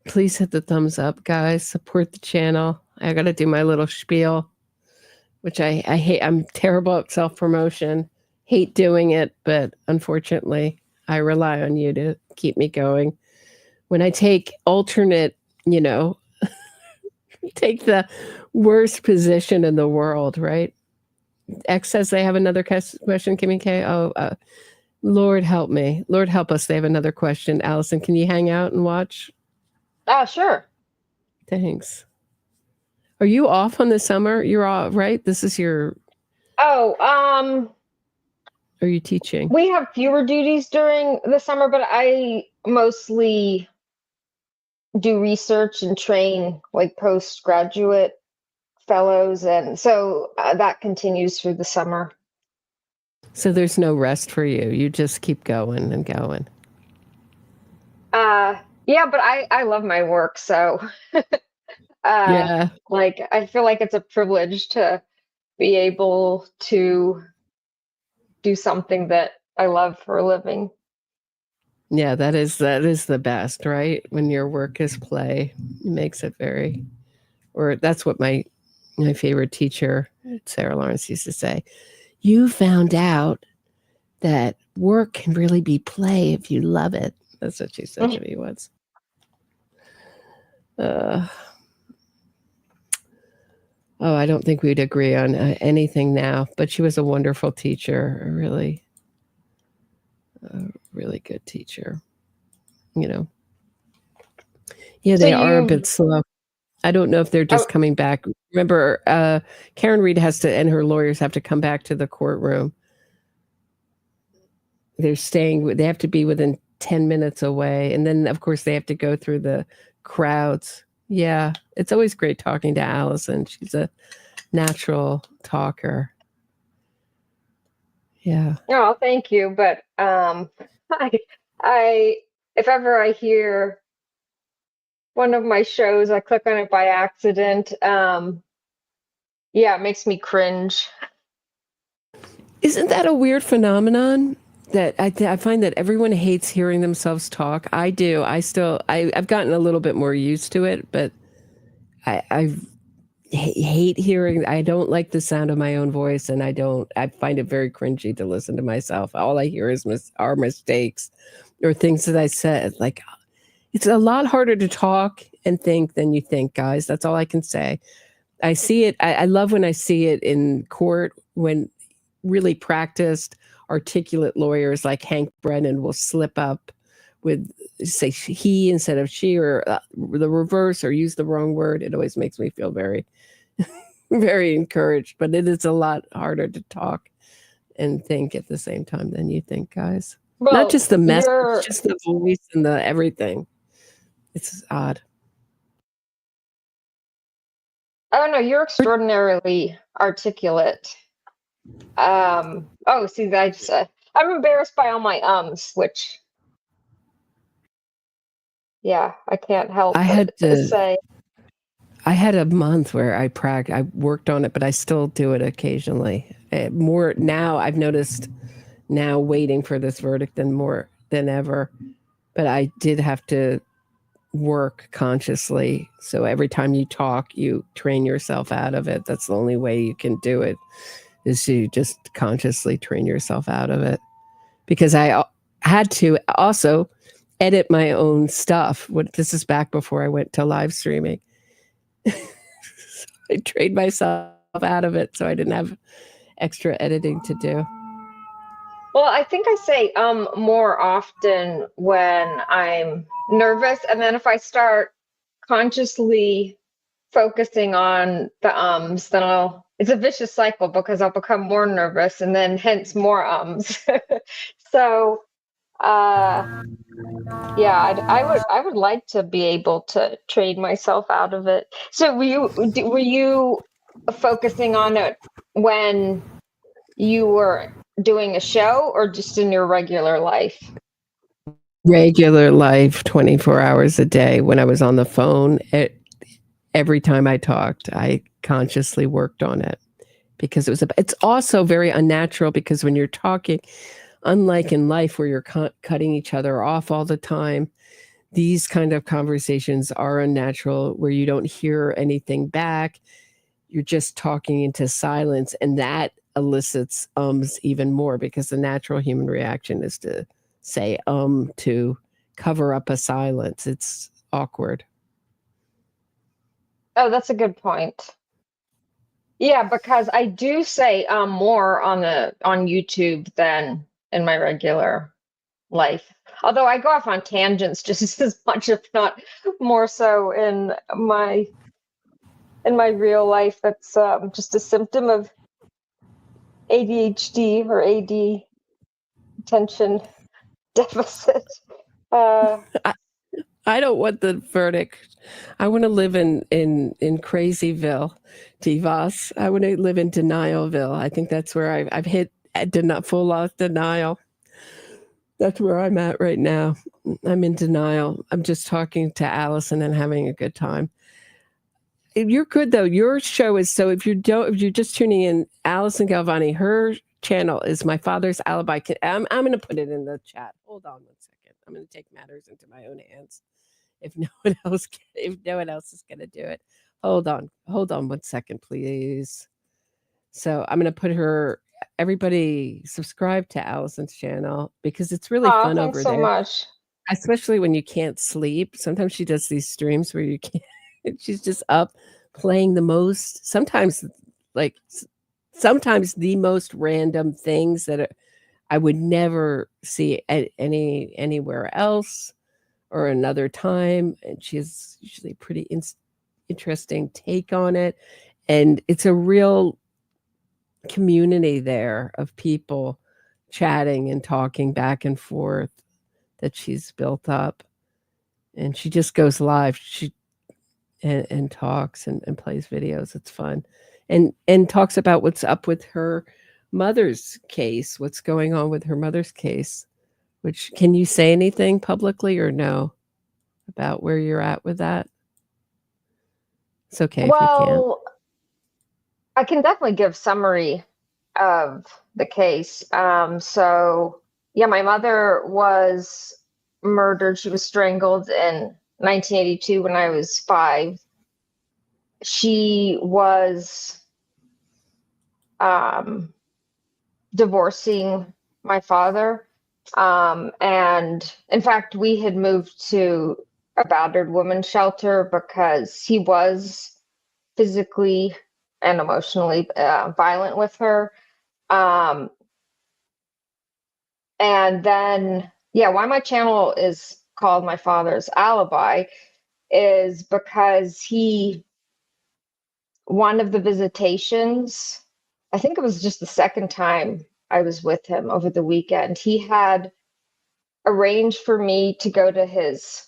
S8: Please hit the thumbs up, guys. Support the channel. I got to do my little spiel, which I hate. I'm terrible at self-promotion. Hate doing it, but unfortunately, I rely on you to keep me going. When I take alternate, take the worst position in the world, right? X says they have another question, Kimmy K. Lord help me. Lord help us. They have another question. Allison, can you hang out and watch?
S22: Sure.
S8: Thanks. Are you off on the summer? You're off, right? This is your... Are you teaching?
S22: We have fewer duties during the summer, but I mostly do research and train like postgraduate fellows. And so that continues through the summer.
S8: So there's no rest for you. You just keep going and going.
S22: Yeah, but I love my work. So
S8: yeah,
S22: like I feel like it's a privilege to be able to do something that I love for a living.
S8: Yeah, that is the best, right? When your work is play, it makes it very, or that's what my favorite teacher, Sarah Lawrence, used to say. You found out that work can really be play if you love it. That's what she said to me once. I don't think we'd agree on anything now, but she was a wonderful teacher, a really good teacher. Yeah, they are a bit slow. I don't know if they're just coming back. Remember, Karen Read and her lawyers have to come back to the courtroom. They have to be within 10 minutes away. And then, of course, they have to go through the crowds. Yeah, it's always great talking to Allison. She's a natural talker. Yeah.
S22: Oh, thank you. But if ever I hear one of my shows, I click on it by accident. It makes me cringe.
S8: Isn't that a weird phenomenon? That I find that everyone hates hearing themselves talk. I do. I've gotten a little bit more used to it, but I hate hearing. I don't like the sound of my own voice, and I find it very cringy to listen to myself. All I hear are mistakes or things that I said. Like, it's a lot harder to talk and think than you think, guys. That's all I can say. I see it. I love when I see it in court when really practiced, articulate lawyers like Hank Brennan will slip up with, say, he instead of she, or the reverse, or use the wrong word. It always makes me feel very, very encouraged. But it is a lot harder to talk and think at the same time than you think, guys.
S22: Well,
S8: not just the message, just the voice and the everything. It's odd.
S22: Oh no, you're extraordinarily articulate. I'm embarrassed by all my which, yeah, I can't help to say.
S8: I had a month where I worked on it, but I still do it occasionally. More now, I've noticed now waiting for this verdict more than ever. But I did have to work consciously. So every time you talk, you train yourself out of it. That's the only way you can do it. is to just consciously train yourself out of it. Because I had to also edit my own stuff. This is back before I went to live streaming. I trained myself out of it so I didn't have extra editing to do.
S22: Well, I think I say more often when I'm nervous, and then if I start consciously focusing on the ums, then it's a vicious cycle because I'll become more nervous and then hence more ums. So yeah, I would like to be able to trade myself out of it. So were you focusing on it when you were doing a show or just in your regular life?
S8: Regular life, 24 hours a day. When I was on the phone, every time I talked, I consciously worked on it because it's also very unnatural because when you're talking, unlike in life where you're cutting each other off all the time, these kind of conversations are unnatural where you don't hear anything back. You're just talking into silence, and that elicits ums even more because the natural human reaction is to say to cover up a silence. It's awkward.
S22: Oh, that's a good point. Yeah, because I do say more on YouTube than in my regular life. Although I go off on tangents just as much, if not more so in my real life. That's just a symptom of ADHD or AD, attention deficit.
S8: I don't want the verdict. I want to live in Crazyville, Divas. I want to live in Denialville. I think that's where I've hit full loss denial. That's where I'm at right now. I'm in denial. I'm just talking to Allison and having a good time. You're good though. Your show is so. If you're just tuning in, Allison Galvani, her channel is My Father's Alibi. I'm going to put it in the chat. Hold on 1 second. I'm going to take matters into my own hands. If no one else is going to do it, hold on 1 second, please. So I'm going to put her. Everybody subscribe to Allison's channel because it's really fun over there.
S22: Thanks so much.
S8: Especially when you can't sleep. Sometimes she does these streams where you can't. She's just up playing the most. Sometimes the most random things that I would never see anywhere else or another time. And she has usually a pretty interesting take on it. And it's a real community there of people chatting and talking back and forth that she's built up. And she just goes live. And talks and plays videos. It's fun. And talks about what's up with her mother's case, what's going on with her mother's case. Which, can you say anything publicly or no about where you're at with that? It's okay if you can't.
S22: I can definitely give summary of the case. So yeah, my mother was murdered. She was strangled in 1982 when I was 5. She was divorcing my father. And in fact, we had moved to a battered women's shelter because he was physically and emotionally violent with her. And then, yeah, why my channel is called My Father's Alibi is because one of the visitations, I think it was just the second time I was with him over the weekend, he had arranged for me to go to his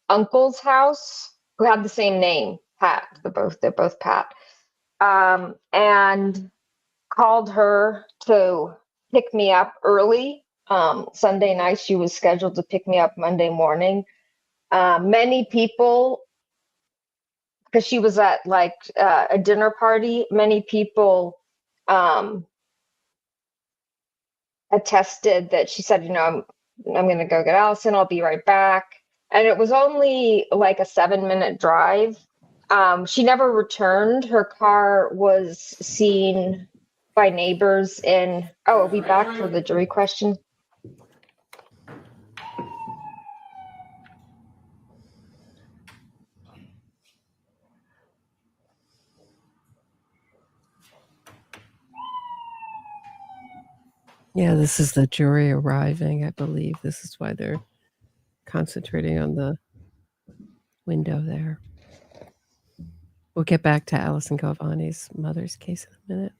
S22: uncle's house, who had the same name, Pat. They're both Pat, and called her to pick me up early. Sunday night, she was scheduled to pick me up Monday morning. Many people, because she was at like a dinner party, many people attested that she said, I'm going to go get Allison. I'll be right back. And it was only like a 7-minute drive. She never returned. Her car was seen by neighbors in, oh, are we back for the jury question?
S8: Yeah, this is the jury arriving, I believe. This is why they're concentrating on the window there. We'll get back to Allison Galvani's mother's case in a minute.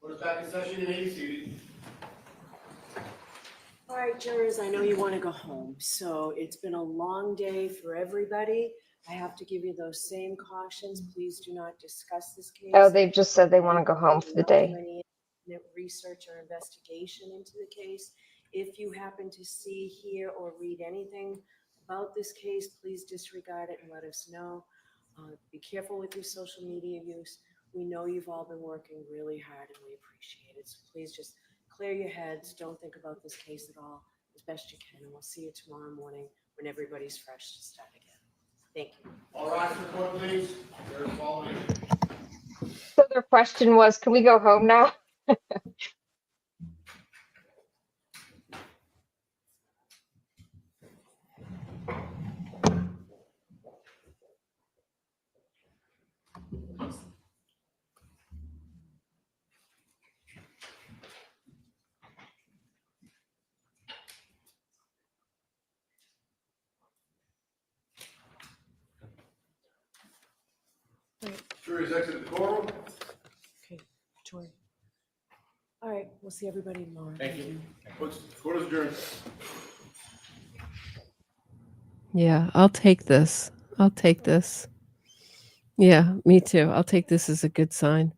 S17: We're back in session and 80 seated.
S10: All right, jurors, I know you want to go home, so it's been a long day for everybody. I have to give you those same cautions. Please do not discuss this case.
S22: Oh, they've just said they want to go home for the day.
S10: Any research or investigation into the case. If you happen to see, hear, or read anything about this case, please disregard it and let us know. Be careful with your social media use. We know you've all been working really hard and we appreciate it. So please just clear your heads. Don't think about this case at all as best you can. And we'll see you tomorrow morning when everybody's fresh to start again. Thank you.
S17: All rise for the court, please. There's following.
S22: So their question was, can we go home now?
S17: Jury's exited the courtroom.
S10: Okay, Tori. All right, we'll see everybody tomorrow.
S17: Thank you. Court is adjourned.
S8: Yeah, I'll take this. I'll take this. Yeah, me too. I'll take this as a good sign.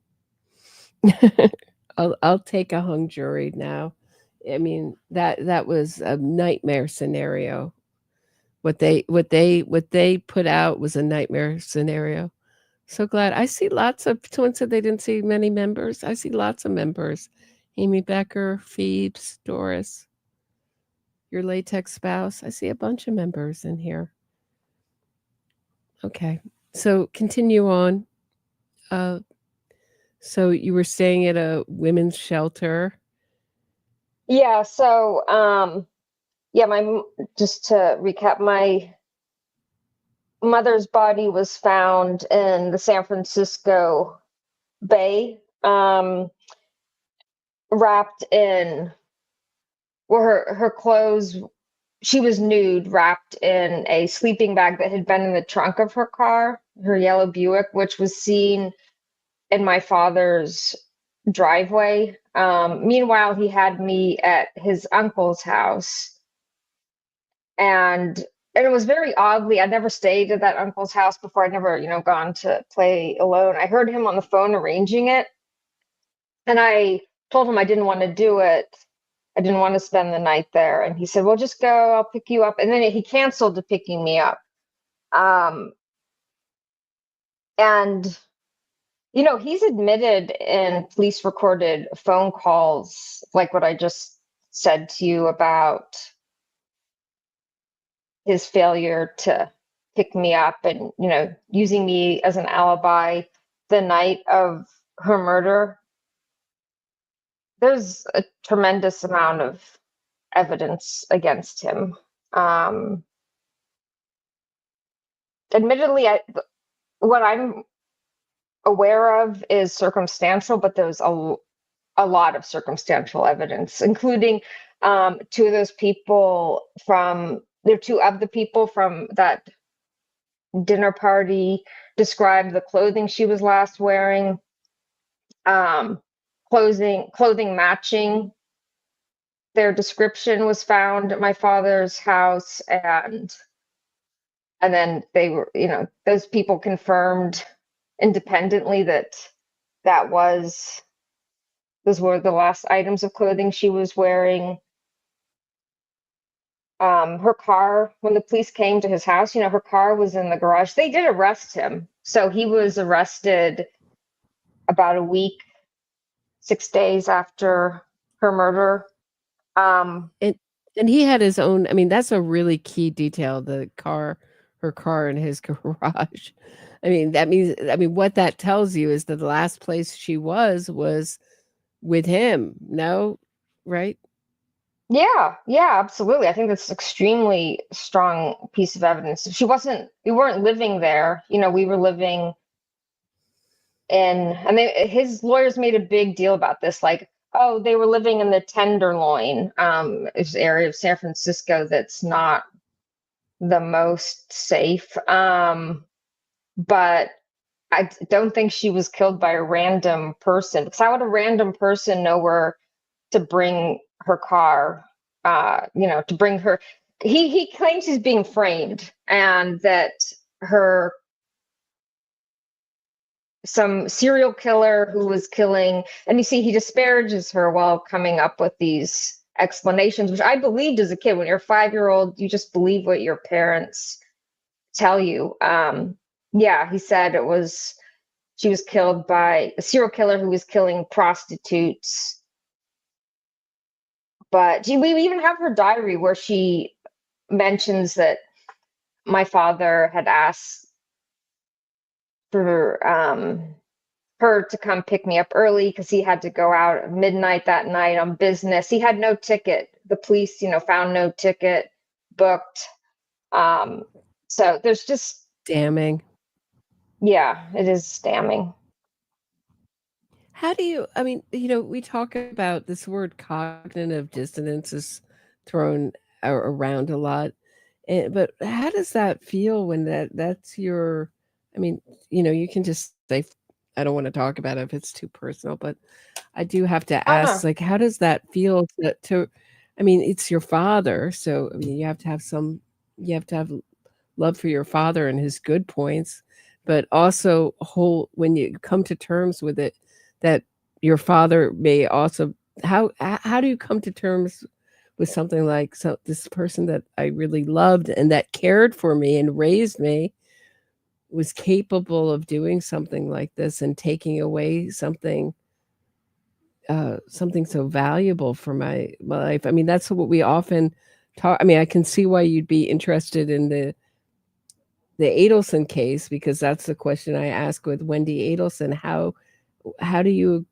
S8: I'll take a hung jury now. I mean, that was a nightmare scenario. What they put out was a nightmare scenario. So glad. I see lots of, someone said they didn't see many members. I see lots of members. Amy Becker, Phoebes, Doris, your latex spouse. I see a bunch of members in here. Okay, so continue on. So you were staying at a women's shelter.
S22: Yeah, so just to recap, my mother's body was found in the San Francisco Bay, wrapped in, well, her clothes, she was nude, wrapped in a sleeping bag that had been in the trunk of her car, her yellow Buick, which was seen in my father's driveway. Meanwhile, he had me at his uncle's house. And it was very oddly, I never stayed at that uncle's house before. I'd never, gone to play alone. I heard him on the phone arranging it. And I told him I didn't want to do it. I didn't want to spend the night there. And he said, well, just go, I'll pick you up. And then he canceled the picking me up. And, he's admitted in police recorded phone calls, like what I just said to you about his failure to pick me up and, using me as an alibi the night of her murder. There's a tremendous amount of evidence against him. Admittedly, what I'm aware of is circumstantial, but there's a lot of circumstantial evidence, including two of the people from that dinner party described the clothing she was last wearing, clothing matching their description was found at my father's house, and then they were, those people confirmed independently that those were the last items of clothing she was wearing. Her car, when the police came to his house, her car was in the garage. They did arrest him. So he was arrested about a week, 6 days after her murder.
S8: And he had his own, I mean, that's a really key detail. The car, her car in his garage. I mean, that means, what that tells you is that the last place she was with him. No, right?
S22: Yeah, absolutely. I think that's extremely strong piece of evidence. We weren't living there. We were living and his lawyers made a big deal about this, like, oh, they were living in the Tenderloin, it's an area of San Francisco that's not the most safe. But I don't think she was killed by a random person, because how would a random person know where to bring her car, to bring her. He claims he's being framed and that some serial killer who was killing, and you see he disparages her while coming up with these explanations, which I believed as a kid. When you're a 5-year-old, you just believe what your parents tell you. He said she was killed by a serial killer who was killing prostitutes. But we even have her diary where she mentions that my father had asked for her to come pick me up early because he had to go out at midnight that night on business. He had no ticket. The police, found no ticket booked. So there's just
S8: damning.
S22: Yeah, it is damning.
S8: How do you, we talk about this word cognitive dissonance is thrown around a lot. But how does that feel when that's your, you can just say, I don't want to talk about it if it's too personal, but I do have to ask, like, how does that feel it's your father. So, you have to have love for your father and his good points, but also when you come to terms with it, that your father may also, how do you come to terms with something like, so this person that I really loved and that cared for me and raised me was capable of doing something like this and taking away something so valuable for my life? That's what we often talk. I can see why you'd be interested in the Adelson case, because that's the question I ask with Wendy Adelson. How do you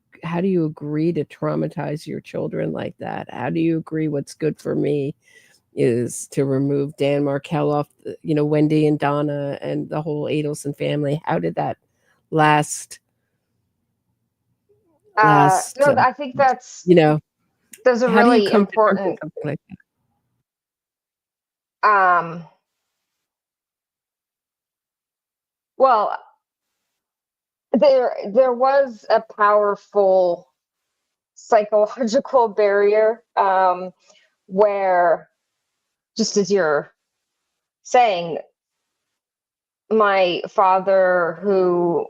S8: agree to traumatize your children like that? How do you agree what's good for me is to remove Dan Markel off, Wendy and Donna and the whole Adelson family? How did that last?
S22: I think that's, those are really important.
S8: Like that?
S22: Well, there was a powerful psychological barrier, where, just as you're saying, my father, who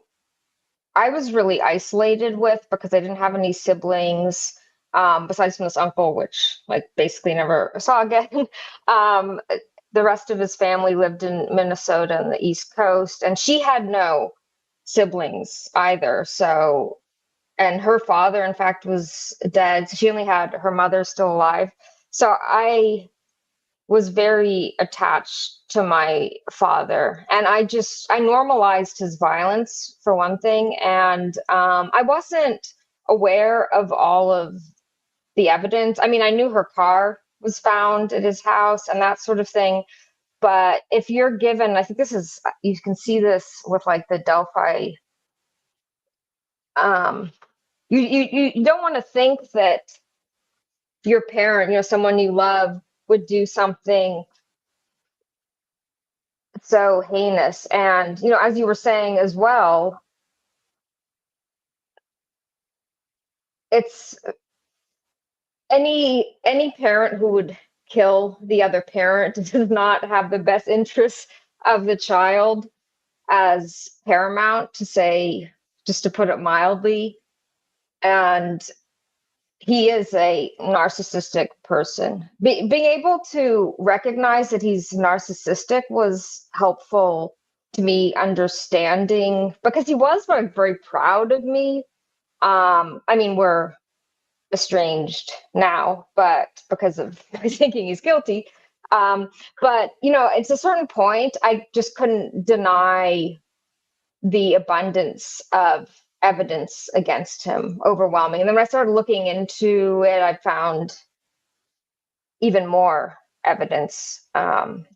S22: I was really isolated with because I didn't have any siblings, besides from this uncle, which basically never saw again. The rest of his family lived in Minnesota and the East Coast, and she had no siblings either. So, and her father, in fact, was dead. So she only had her mother still alive. So I was very attached to my father, and I normalized his violence, for one thing. And I wasn't aware of all of the evidence. I knew her car was found at his house and that sort of thing. But if you're given, I think you can see this with the Delphi. You don't want to think that your parent, someone you love, would do something so heinous. And, as you were saying as well, it's any parent who would kill the other parent does not have the best interests of the child as paramount, to say, just to put it mildly. And he is a narcissistic person. Being able to recognize that he's narcissistic was helpful to me understanding, because he was very proud of me. We're estranged now, but because of my thinking he's guilty, But, it's a certain point, I just couldn't deny the abundance of evidence against him, overwhelming. And then when I started looking into it, I found even more evidence.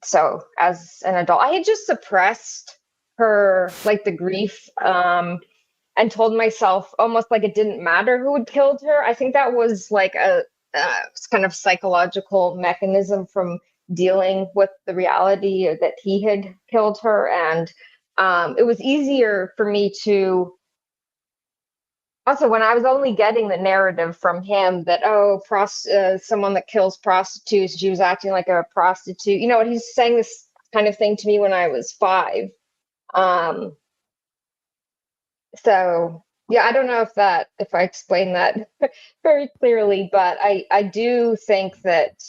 S22: So as an adult, I had just suppressed her, like the grief, and told myself almost like it didn't matter who had killed her. I think that was like a kind of psychological mechanism from dealing with the reality that he had killed her. And it was easier for me to, also when I was only getting the narrative from him that, someone that kills prostitutes, she was acting like a prostitute. He's saying this kind of thing to me when I was 5. So yeah, I don't know if I explained that very clearly, but I do think that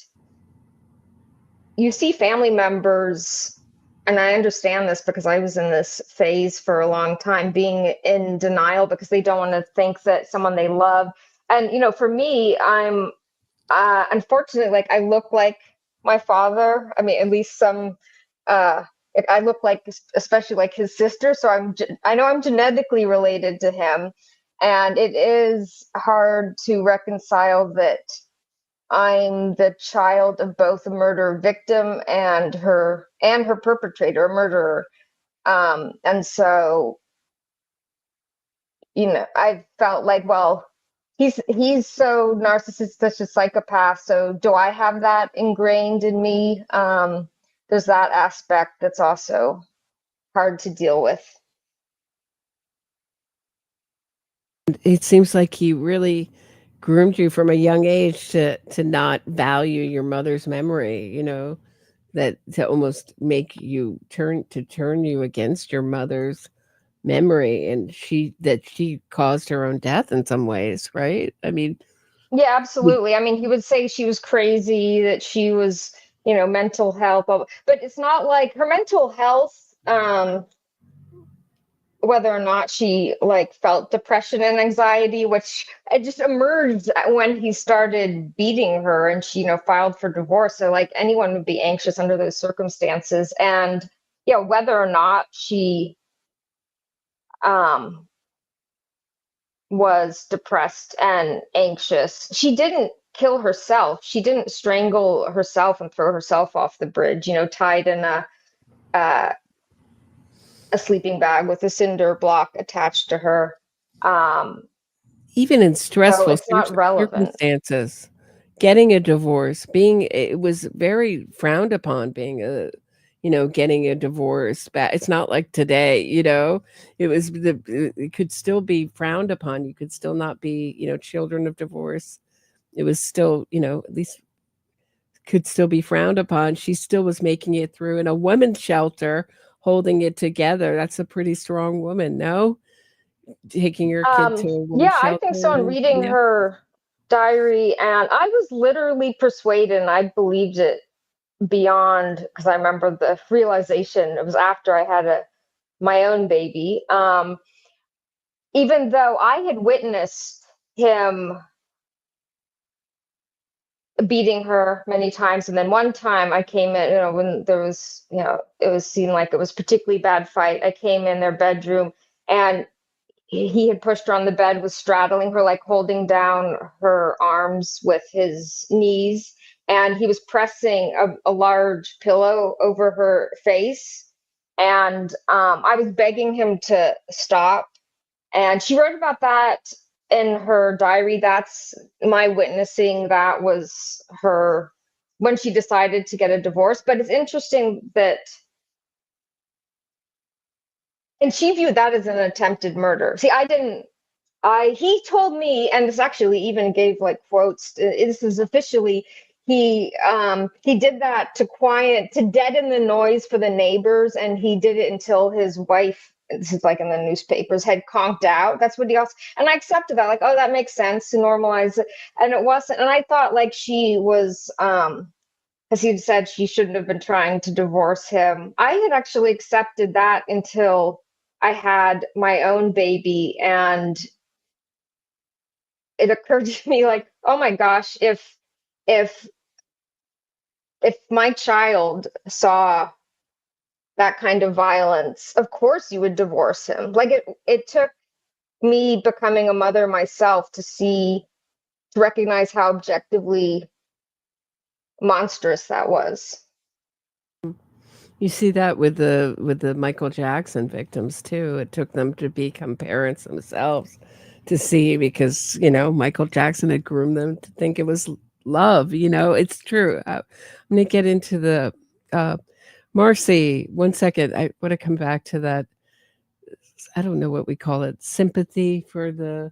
S22: you see family members, and I understand this because I was in this phase for a long time, being in denial because they don't want to think that someone they love. And, for me, I'm unfortunately, like, I look like my father. I mean, at least some, I look like, especially like his sister. So I know I'm genetically related to him. And it is hard to reconcile that I'm the child of both a murder victim and her perpetrator, a murderer. And so, I felt like, well, he's so narcissistic, such a psychopath. So do I have that ingrained in me? There's that aspect that's also hard to deal with.
S8: It seems like he really groomed you from a young age to not value your mother's memory, that to almost make you turn you against your mother's memory, and she caused her own death in some ways, right? I mean,
S22: yeah, absolutely. I mean, he would say she was crazy, that she was, mental health, but it's not like her mental health, whether or not she like felt depression and anxiety, which it just emerged when he started beating her and she, filed for divorce. So like anyone would be anxious under those circumstances. And whether or not she was depressed and anxious, she didn't kill herself. She didn't strangle herself and throw herself off the bridge, tied in a sleeping bag with a cinder block attached to her.
S8: Even in stressful
S22: it's not relevant.
S8: circumstances, getting a divorce, it was very frowned upon being getting a divorce back. It's not like today, it could still be frowned upon. You could still not be, children of divorce. It was still, at least could still be frowned upon. She still was making it through in a women's shelter, holding it together. That's a pretty strong woman, no? Taking your kid to a women's shelter.
S22: I think so. And reading her diary, and I was literally persuaded, and I believed it beyond, because I remember the realization, it was after I had my own baby. Even though I had witnessed him beating her many times, and then one time I came in, when there was, it was seen like it was a particularly bad fight. I came in their bedroom, and he had pushed her on the bed, was straddling her, like holding down her arms with his knees, and he was pressing a large pillow over her face. And I was begging him to stop. And she wrote about that in her diary. That's my witnessing. That was her when she decided to get a divorce. But it's interesting that, and she viewed that as an attempted murder. See, he told me, and this actually even gave like quotes. This is officially, he did that to deaden the noise for the neighbors, and he did it until his wife, this is like in the newspapers, had conked out. That's what he also, and I accepted that, like, oh, that makes sense to normalize it. And it wasn't, and I thought like she was, as he said, she shouldn't have been trying to divorce him. I had actually accepted that until I had my own baby, and it occurred to me like, oh my gosh, if if my child saw that kind of violence, of course you would divorce him. Like it took me becoming a mother myself to recognize how objectively monstrous that was.
S8: You see that with the Michael Jackson victims too. It took them to become parents themselves to see, because Michael Jackson had groomed them to think it was love. It's true. I'm gonna get into the Marcy. 1 second. I want to come back to that. I don't know what we call it. Sympathy for the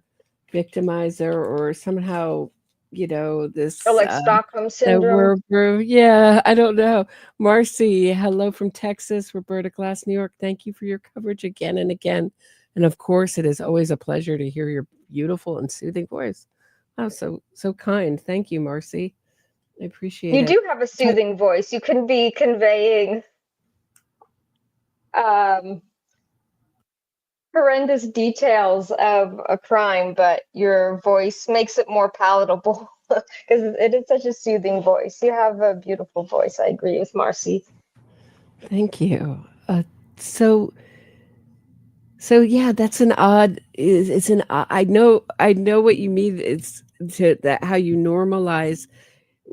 S8: victimizer, or somehow this
S22: Or like Stockholm syndrome.
S8: yeah, I don't know. Marcy, hello from Texas. Roberta Glass, New York. Thank you for your coverage again and again. And of course, it is always a pleasure to hear your beautiful and soothing voice. Oh, so kind. Thank you, Marcy. I appreciate it.
S22: You do have a soothing voice. You can be conveying horrendous details of a crime, but your voice makes it more palatable because it is such a soothing voice. You have a beautiful voice. I agree with Marcy.
S8: Thank you. So yeah, that's an odd. It's an. I know what you mean. It's to that how you normalize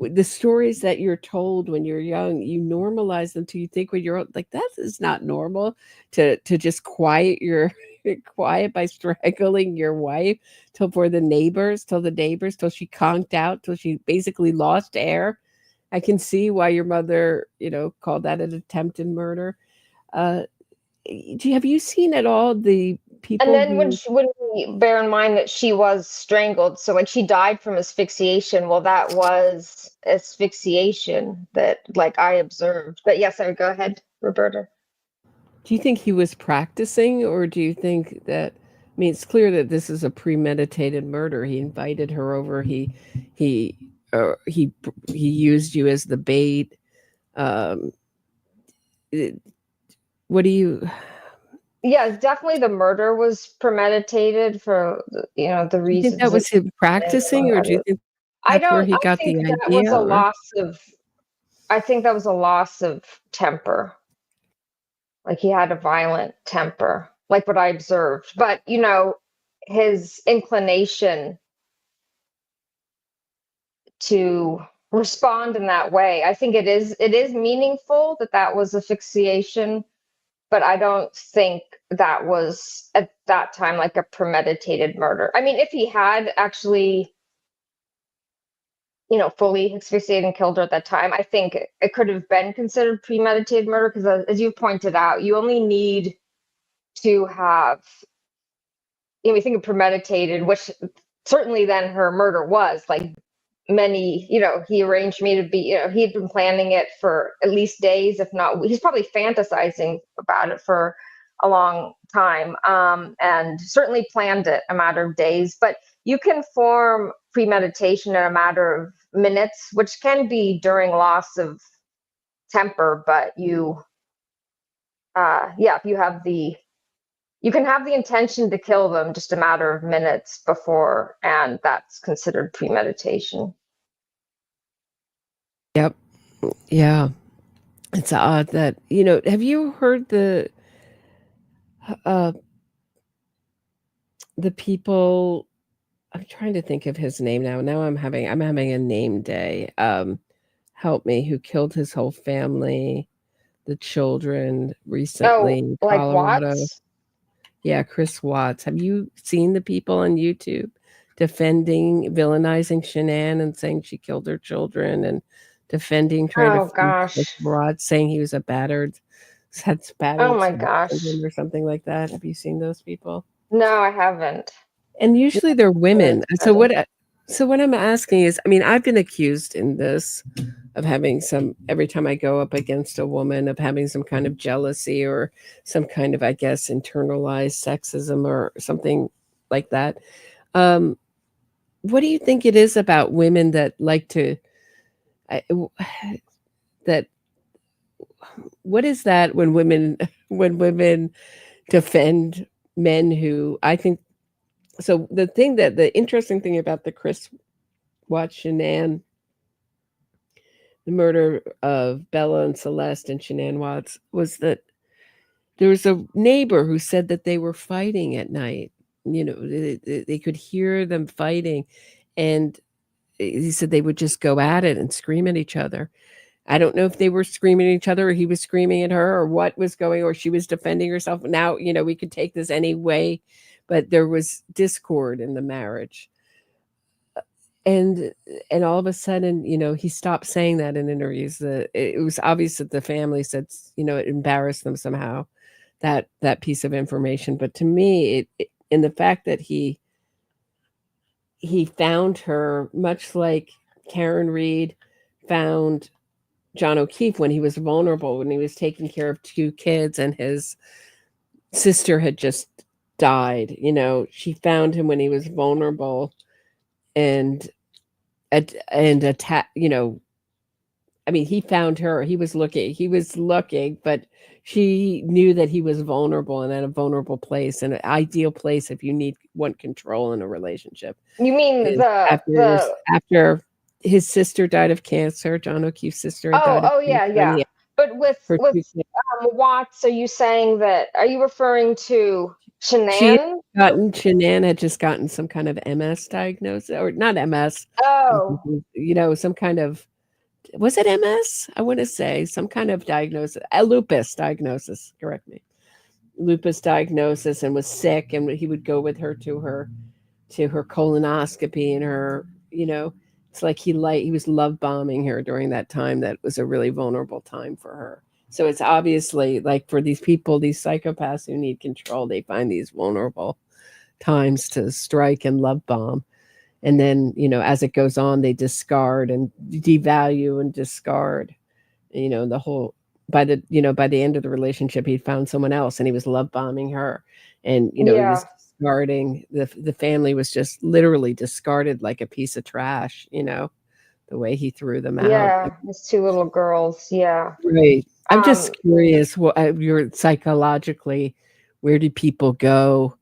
S8: the stories that you're told when you're young. You normalize them till you think when you're old, like that is not normal. To just quiet by strangling your wife till the neighbors till she conked out, till she basically lost air. I can see why your mother, called that an attempted murder. Have you seen at all the people?
S22: And then when we bear in mind that she was strangled, so like she died from asphyxiation. Well, that was asphyxiation that I observed. But yes, I would go ahead, Roberta.
S8: Do you think he was practicing, or do you think that? I mean, it's clear that this is a premeditated murder. He invited her over. He used you as the bait. What do you?
S22: Yeah, definitely the murder was premeditated for the reasons.
S8: Do you think that was him practicing, or do you think that's where he got the idea?
S22: That was a loss of. I think that was a loss of temper. Like he had a violent temper, like what I observed. But his inclination to respond in that way, I think it is meaningful that was asphyxiation. But I don't think that was at that time like a premeditated murder. I mean, if he had actually, fully asphyxiated and killed her at that time, I think it could have been considered premeditated murder because, as you pointed out, you only need to have, we think of premeditated, which certainly then her murder was like many, he arranged me to be, he had been planning it for at least days, if not, he's probably fantasizing about it for a long time, and certainly planned it a matter of days. But you can form premeditation in a matter of minutes, which can be during loss of temper, but if you have you can have the intention to kill them just a matter of minutes before, and that's considered premeditation.
S8: Yep. Yeah. It's odd that, have you heard the people, I'm trying to think of his name now. Now I'm having a name day. Help me, who killed his whole family, the children recently in Colorado.
S22: Watts?
S8: Yeah, Chris Watts. Have you seen the people on YouTube villainizing Shanann and saying she killed her children, and defending, trying to Rod, saying he was a battered
S22: oh my gosh,
S8: or something like that? Have you seen those people?
S22: No, I haven't.
S8: And usually they're women. So what I'm asking is, I mean, I've been accused in this of having every time I go up against a woman, of having some kind of jealousy or some kind of, I guess, internalized sexism or something like that. What do you think it is about women that like to, what is that when women defend men who, I think, so the interesting thing about the Chris Watts Shanann the murder of Bella and Celeste and Shanann Watts was that there was a neighbor who said that they were fighting at night. They could hear them fighting, and he said they would just go at it and scream at each other. I don't know if they were screaming at each other or he was screaming at her or what was going, or she was defending herself. Now, we could take this any way, but there was discord in the marriage. And all of a sudden, he stopped saying that in interviews. It was obvious that the family said, it embarrassed them somehow, that piece of information. But to me, in the fact that he found her, much like Karen Reed found John O'Keefe when he was vulnerable, when he was taking care of 2 kids and his sister had just died. She found him when he was vulnerable and attack. He found her. He was looking, but she knew that he was vulnerable and at a vulnerable place, and an ideal place if you want control in a relationship.
S22: You mean
S8: after his sister died of cancer, John O'Keefe's sister had died of cancer.
S22: Yeah. But with Watts, are you saying that? Are you referring to Shanann?
S8: Shanann had just gotten some kind of MS diagnosis, or not MS.
S22: Oh,
S8: some kind of, was it MS? I want to say some kind of diagnosis, a lupus diagnosis. Correct me. Lupus diagnosis, and was sick, and he would go with her to her colonoscopy and her. It's like he was love bombing her during that time. That was a really vulnerable time for her. So it's obviously like for these people, these psychopaths who need control, they find these vulnerable times to strike and love bomb. And then, as it goes on, they discard and devalue and discard, the whole, by the end of the relationship, he found someone else and he was love bombing her. And, he was discarding, the family was just literally discarded like a piece of trash, the way he threw them out.
S22: Yeah, his 2 little girls. Yeah.
S8: Right. I'm just curious, you're psychologically, where do people go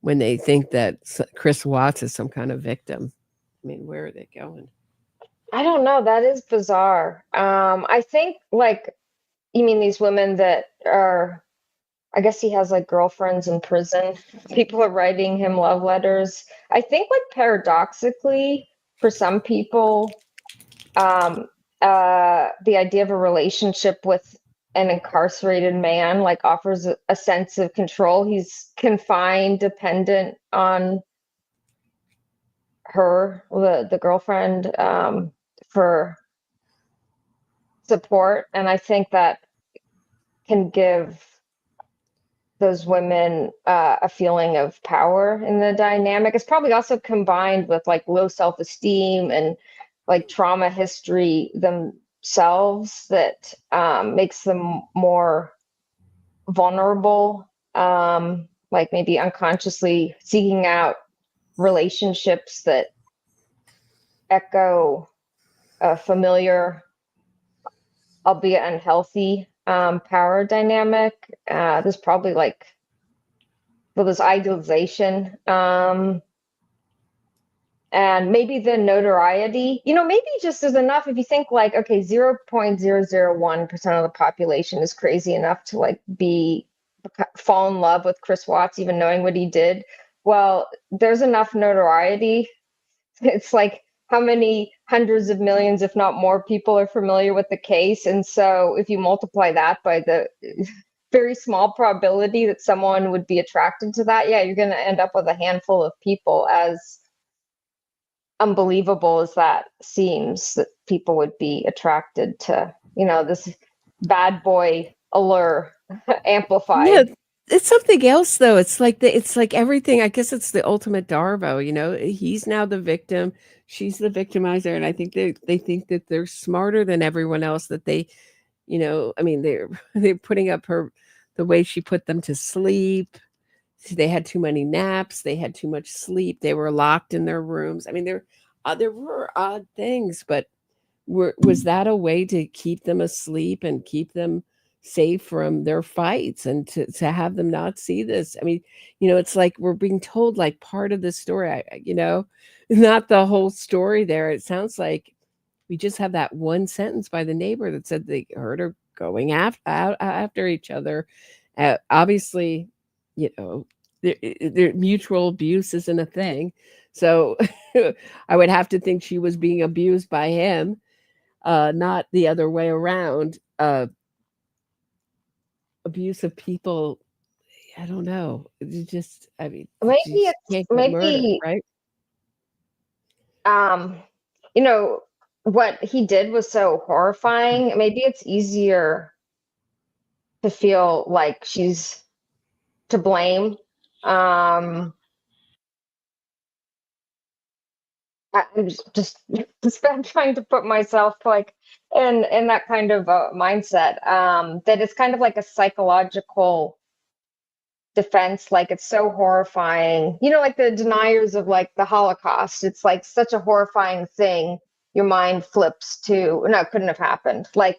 S8: when they think that Chris Watts is some kind of victim? Where are they going?
S22: I don't know. That is bizarre. I think you mean these women that are, I guess he has girlfriends in prison. People are writing him love letters. I think paradoxically, for some people, the idea of a relationship with an incarcerated man offers a sense of control. He's confined, dependent on her, the girlfriend, for support. And I think that can give those women a feeling of power in the dynamic. It's probably also combined with low self-esteem and trauma history themselves that makes them more vulnerable, maybe unconsciously seeking out relationships that echo a familiar, albeit unhealthy, power dynamic. There's probably this idealization, and maybe the notoriety, maybe just is enough. If you think 0.001% of the population is crazy enough to fall in love with Chris Watts, even knowing what he did. Well, there's enough notoriety. It's how many hundreds of millions, if not more, people are familiar with the case. And so if you multiply that by the very small probability that someone would be attracted to that, you're going to end up with a handful of people. As unbelievable as that seems, that people would be attracted to, this bad boy allure amplified.
S8: Yeah, it's something else though. It's like everything. I guess it's the ultimate Darvo. He's now the victim. She's the victimizer, and I think they think that they're smarter than everyone else. That they, they're putting up the way she put them to sleep. They had too many naps. They had too much sleep. They were locked in their rooms. There were odd things, but was that a way to keep them asleep and keep them safe from their fights and to have them not see this? It's like we're being told part of the story, not the whole story there. It sounds like We just have that one sentence by the neighbor that said they heard her going after each other. Obviously, their mutual abuse isn't a thing. So I would have to think she was being abused by him, not the other way around. Abusive people, I don't know. Maybe
S22: it's maybe
S8: right?
S22: What he did was so horrifying. Maybe it's easier to feel like she's to blame. I'm just I'm trying to put myself like in that kind of mindset. That it's kind of like a psychological defense. Like it's so horrifying. Like the deniers of like the Holocaust. It's like such a horrifying thing. Your mind flips to no, it couldn't have happened. Like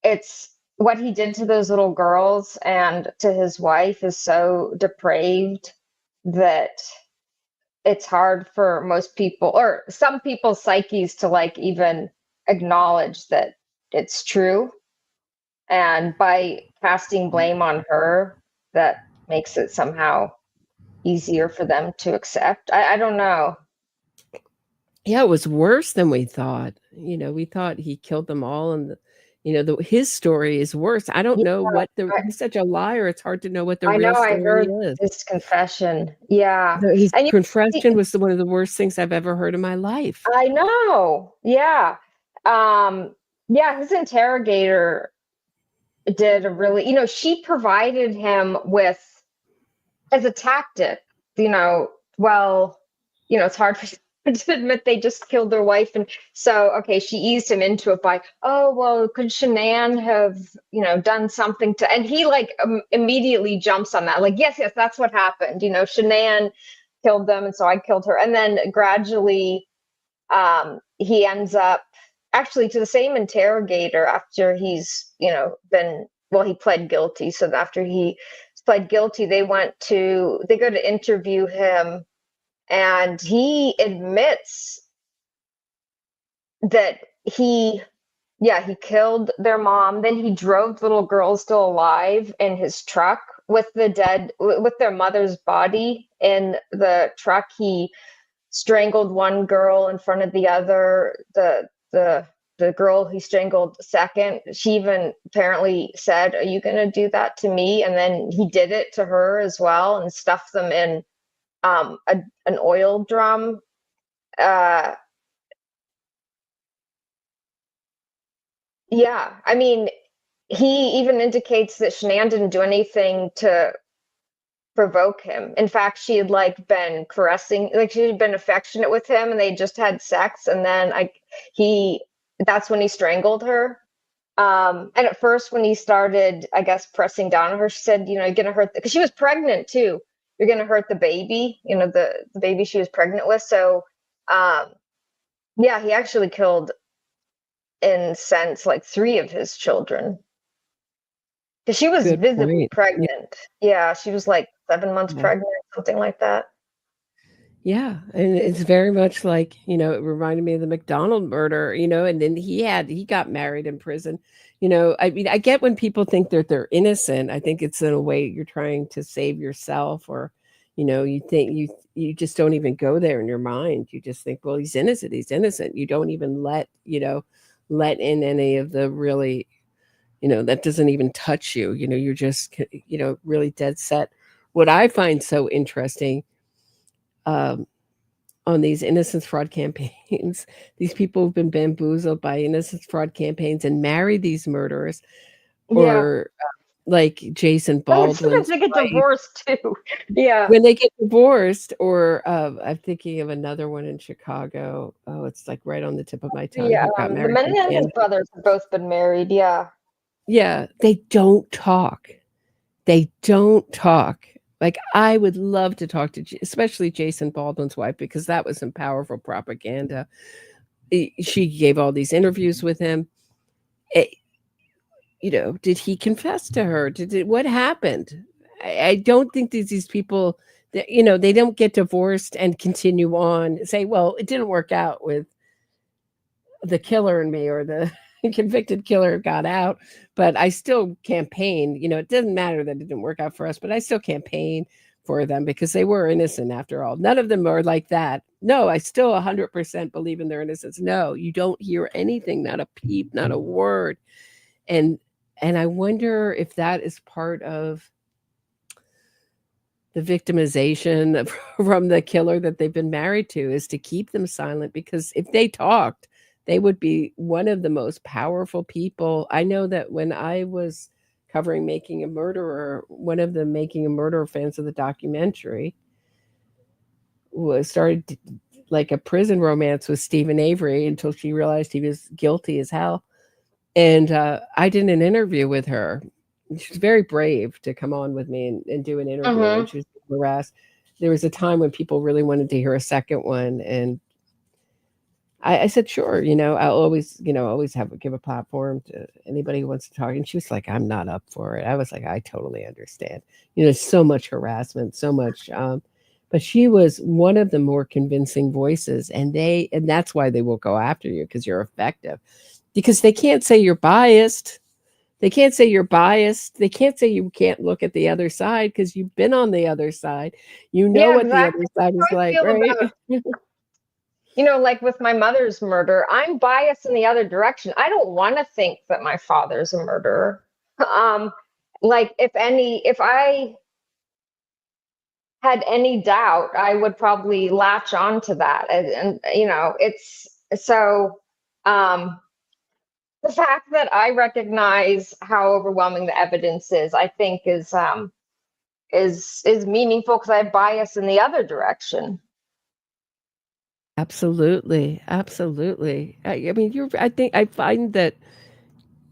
S22: it's what he did to those little girls and to his wife is so depraved that it's hard for most people or some people's psyches to like even acknowledge that it's true. And by casting blame on her, that makes it somehow easier for them to accept. I don't know.
S8: Yeah, it was worse than we thought. We thought he killed them all, and his story is worse. I don't know what he's such a liar. It's hard to know what the real story
S22: I heard
S8: is.
S22: his confession. Yeah.
S8: His confession was one of the worst things I've ever heard in my life.
S22: I know. Yeah. His interrogator did a really, she provided him with as a tactic, it's hard for to admit they just killed their wife. And so, okay, she eased him into it by, could Shanann have, done something to, and he like immediately jumps on that. Like, yes, that's what happened. Shanann killed them. And so I killed her. And then gradually he ends up actually to the same interrogator after he's, he pled guilty. So after he pled guilty, they go to interview him. And he admits that he killed their mom. Then he drove the little girls still alive in his truck with their mother's body in the truck. He strangled one girl in front of the other. The girl he strangled second, she even apparently said, "Are you going to do that to me?" And then he did it to her as well and stuffed them in an oil drum. He even indicates that Shanann didn't do anything to provoke him. In fact, she had like been caressing, like she had been affectionate with him and they just had sex. And then that's when he strangled her. And at first when he started, I guess, pressing down on her, she said, you're going to hurt, because she was pregnant too. You're going to hurt the baby, the baby she was pregnant with. So, he actually killed, in a sense, like 3 of his children. Because she was visibly pregnant. Yeah, she was like 7 months pregnant, something like that.
S8: Yeah, and it's very much like, it reminded me of the McDonald murder, and then he got married in prison. I get when people think that they're innocent. I think it's in a way you're trying to save yourself, or, you think you just don't even go there in your mind. You just think, well, he's innocent. He's innocent. You don't even let in any of the really, that doesn't even touch you. You're just, really dead set. What I find so interesting on these innocence fraud campaigns, these people who've been bamboozled by innocence fraud campaigns and marry these murderers, or like Jason Baldwin.
S22: Sometimes they get divorced too. Yeah.
S8: When they get divorced, or I'm thinking of another one in Chicago. Oh, it's like right on the tip of my tongue.
S22: Yeah, the Menendez brothers have both been married. Yeah.
S8: Yeah, they don't talk. Like, I would love to talk to, especially Jason Baldwin's wife, because that was some powerful propaganda. She gave all these interviews with him. Did he confess to her? What happened? I don't think these people, that they don't get divorced and continue on. Say, well, it didn't work out with the killer in me or the convicted killer got out, but I still campaign. You know, it doesn't matter that it didn't work out for us, but I still campaign for them because they were innocent after all. None of them are like that. No, I still 100% believe in their innocence. No, you don't hear anything, not a peep, not a word. And I wonder if that is part of the victimization from the killer that they've been married to, is to keep them silent, because if they talked, they would be one of the most powerful people. I know that when I was covering Making a Murderer, one of the Making a Murderer fans of the documentary started like a prison romance with Stephen Avery until she realized he was guilty as hell. And I did an interview with her. She was very brave to come on with me and do an interview. And she was harassed. There was a time when people really wanted to hear a second one, and I said, sure, you know, I'll always, you know, give a platform to anybody who wants to talk. And she was like, I'm not up for it. I was like, I totally understand. You know, so much harassment, so much. But she was one of the more convincing voices, and that's why they will go after you, because you're effective. Because they can't say you're biased. They can't say you're biased. They can't say you can't look at the other side, because you've been on the other side. You know what the other side is like, right?
S22: You know, like with my mother's murder, I'm biased in the other direction. I don't want to think that my father's a murderer. Like if I had any doubt, I would probably latch on to that. And you know, it's so, the fact that I recognize how overwhelming the evidence is, I think is meaningful, because I have bias in the other direction.
S8: Absolutely. Absolutely. I mean, I find that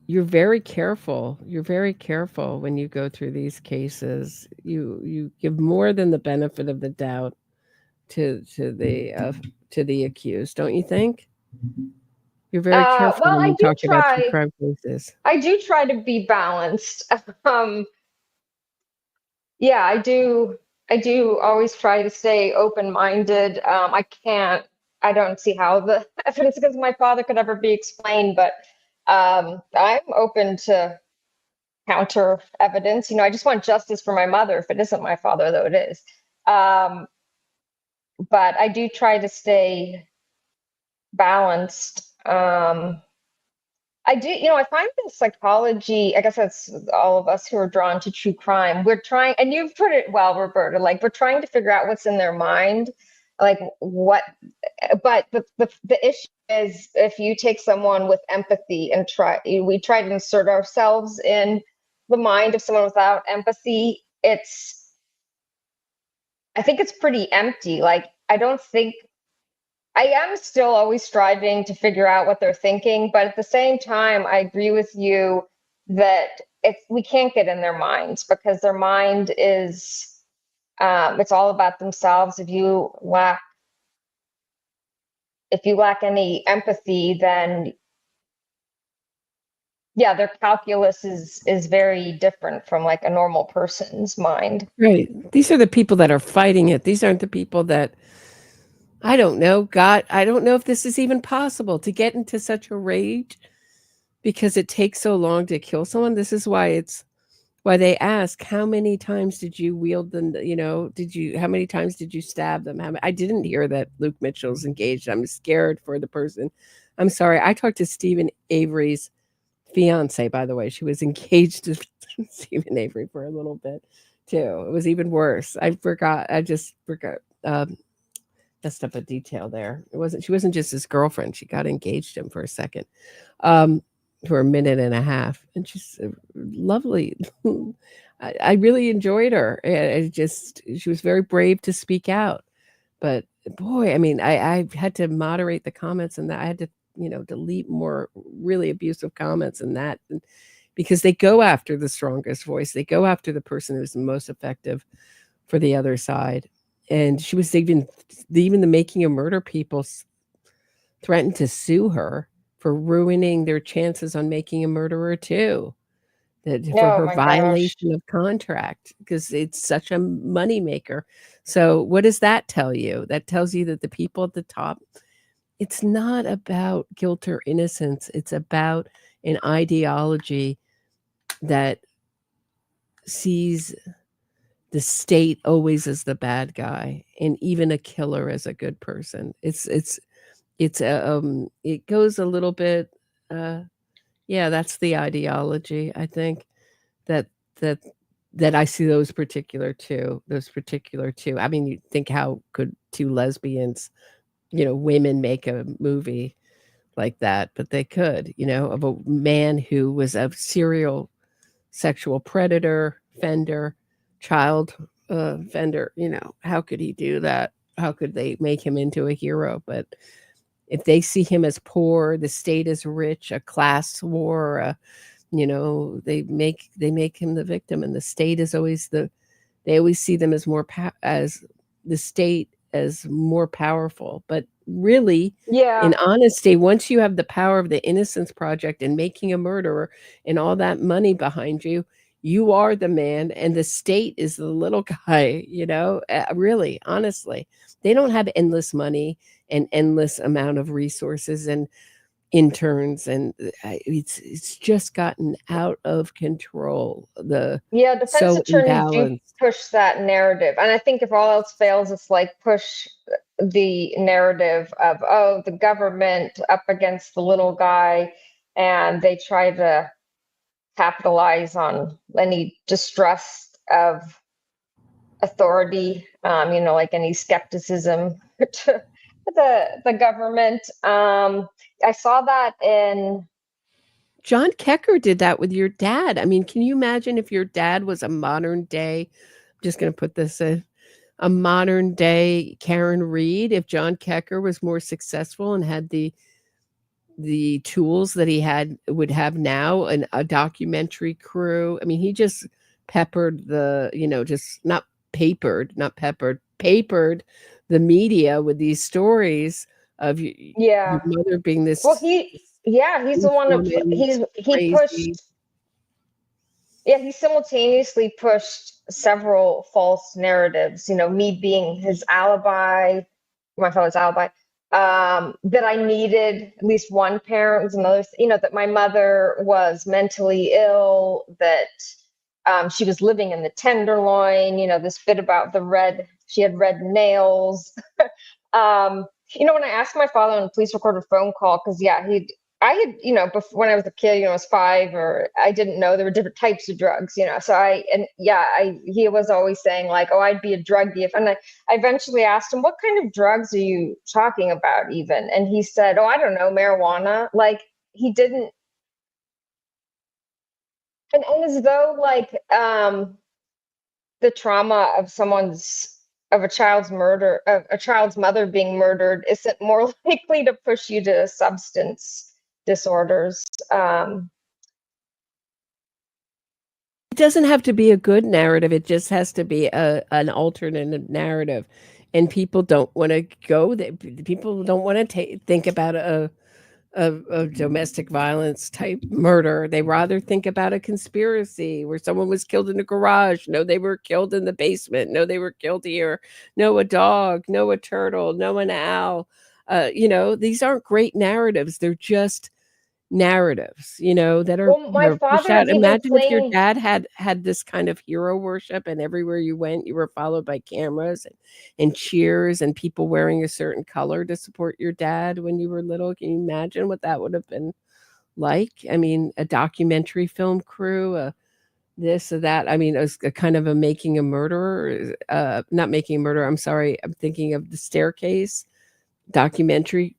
S8: you're very careful. You're very careful when you go through these cases. You give more than the benefit of the doubt to the accused, don't you think? You're very careful
S22: Well,
S8: when you talk about true crime cases.
S22: I do try to be balanced. Yeah, I do always try to stay open-minded. I don't see how the evidence against my father could ever be explained, but I'm open to counter evidence. You know, I just want justice for my mother. If it isn't my father, though it is. But I do try to stay balanced. I do, you know, I find the psychology, I guess that's all of us who are drawn to true crime. We're trying, and you've put it well, Roberta, like we're trying to figure out what's in their mind, like what, but the issue is, if you take someone with empathy and we try to insert ourselves in the mind of someone without empathy, I think it's pretty empty. Like, I am still always striving to figure out what they're thinking, but at the same time, I agree with you that we can't get in their minds, because their mind is, it's all about themselves. If you lack any empathy, then yeah, their calculus is very different from like a normal person's mind.
S8: Right. These are the people that are fighting it. These aren't the people that, I don't know, God, I don't know if this is even possible to get into such a rage because it takes so long to kill someone. This is why they ask, how many times did you wield them? You know, how many times did you stab them? I didn't hear that Luke Mitchell's engaged. I'm scared for the person. I'm sorry. I talked to Stephen Avery's fiance, by the way. She was engaged to Stephen Avery for a little bit too. It was even worse. I just forgot. Messed up a detail there. She wasn't just his girlfriend. She got engaged to him for a second, for a minute and a half. And she's lovely. I really enjoyed her. She was very brave to speak out. But boy, I mean, I had to moderate the comments, and I had to, you know, delete more really abusive comments and that, because they go after the strongest voice. They go after the person who's the most effective for the other side. And she was even the Making a Murder people threatened to sue her for ruining their chances on Making a Murderer too. For her violation of contract, because it's such a moneymaker. So what does that tell you? That tells you that the people at the top it's not about guilt or innocence. It's about an ideology that sees the state always as the bad guy, and even a killer as a good person. It goes a little bit. Yeah, that's the ideology. I think that that that I see those particular two. I mean, you think how could two lesbians, women make a movie like that, but they could, of a man who was a serial sexual predator, fender, child fender, how could he do that? How could they make him into a hero? But if they see him as poor, the state is rich, a class war, they make him the victim, and the state is always they always see them as as the state as more powerful. But really, in honesty, once you have the power of the Innocence Project and making a murderer and all that money behind you, you are the man, and the state is the little guy. Really, honestly, they don't have endless money and endless amount of resources and interns, and it's just gotten out of control.
S22: Defense
S8: So
S22: attorneys do
S8: imbalanced.
S22: push that narrative, and I think if all else fails, it's like push the narrative of, oh, the government up against the little guy, and they try to capitalize on any distrust of authority, like any skepticism to the government. I saw that in
S8: John Kecker did that with your dad. I mean, can you imagine if your dad was a modern day, I'm just going to put this in, a modern day Karen Reed, if John Kecker was more successful and had the tools that he would have now, and a documentary crew. I mean, he just peppered papered the media with these stories of your mother being this.
S22: Well, he's the one he pushed. Yeah, he simultaneously pushed several false narratives. Me being his alibi, my father's alibi. That I needed at least one parent was another. That my mother was mentally ill. That she was living in the Tenderloin. This bit about she had red nails. When I asked my father on a police recorded phone call, because I had, before, when I was a kid, I was 5, or I didn't know there were different types of drugs, so he was always saying like, oh, I'd be a druggie. And I eventually asked him, what kind of drugs are you talking about even? And he said, oh, I don't know, marijuana. Like, he didn't. And as though like, the trauma of a child's mother being murdered isn't more likely to push you to substance disorders.
S8: It doesn't have to be a good narrative. It just has to be an alternate narrative, and people don't want to go there. People don't want to think about a domestic violence type murder. They rather think about a conspiracy where someone was killed in a garage. No, they were killed in the basement. No, they were killed here. No, a dog. No, a turtle. No, an owl. These aren't great narratives. They're just narratives, that are.
S22: Well, my father has even
S8: Imagine if your
S22: claimed-
S8: dad had this kind of hero worship, and everywhere you went, you were followed by cameras and cheers and people wearing a certain color to support your dad when you were little. Can you imagine what that would have been like? I mean, a documentary film crew, this or that. I mean, it was a kind of a making a murderer, not making a murderer. I'm sorry. I'm thinking of The Staircase documentary.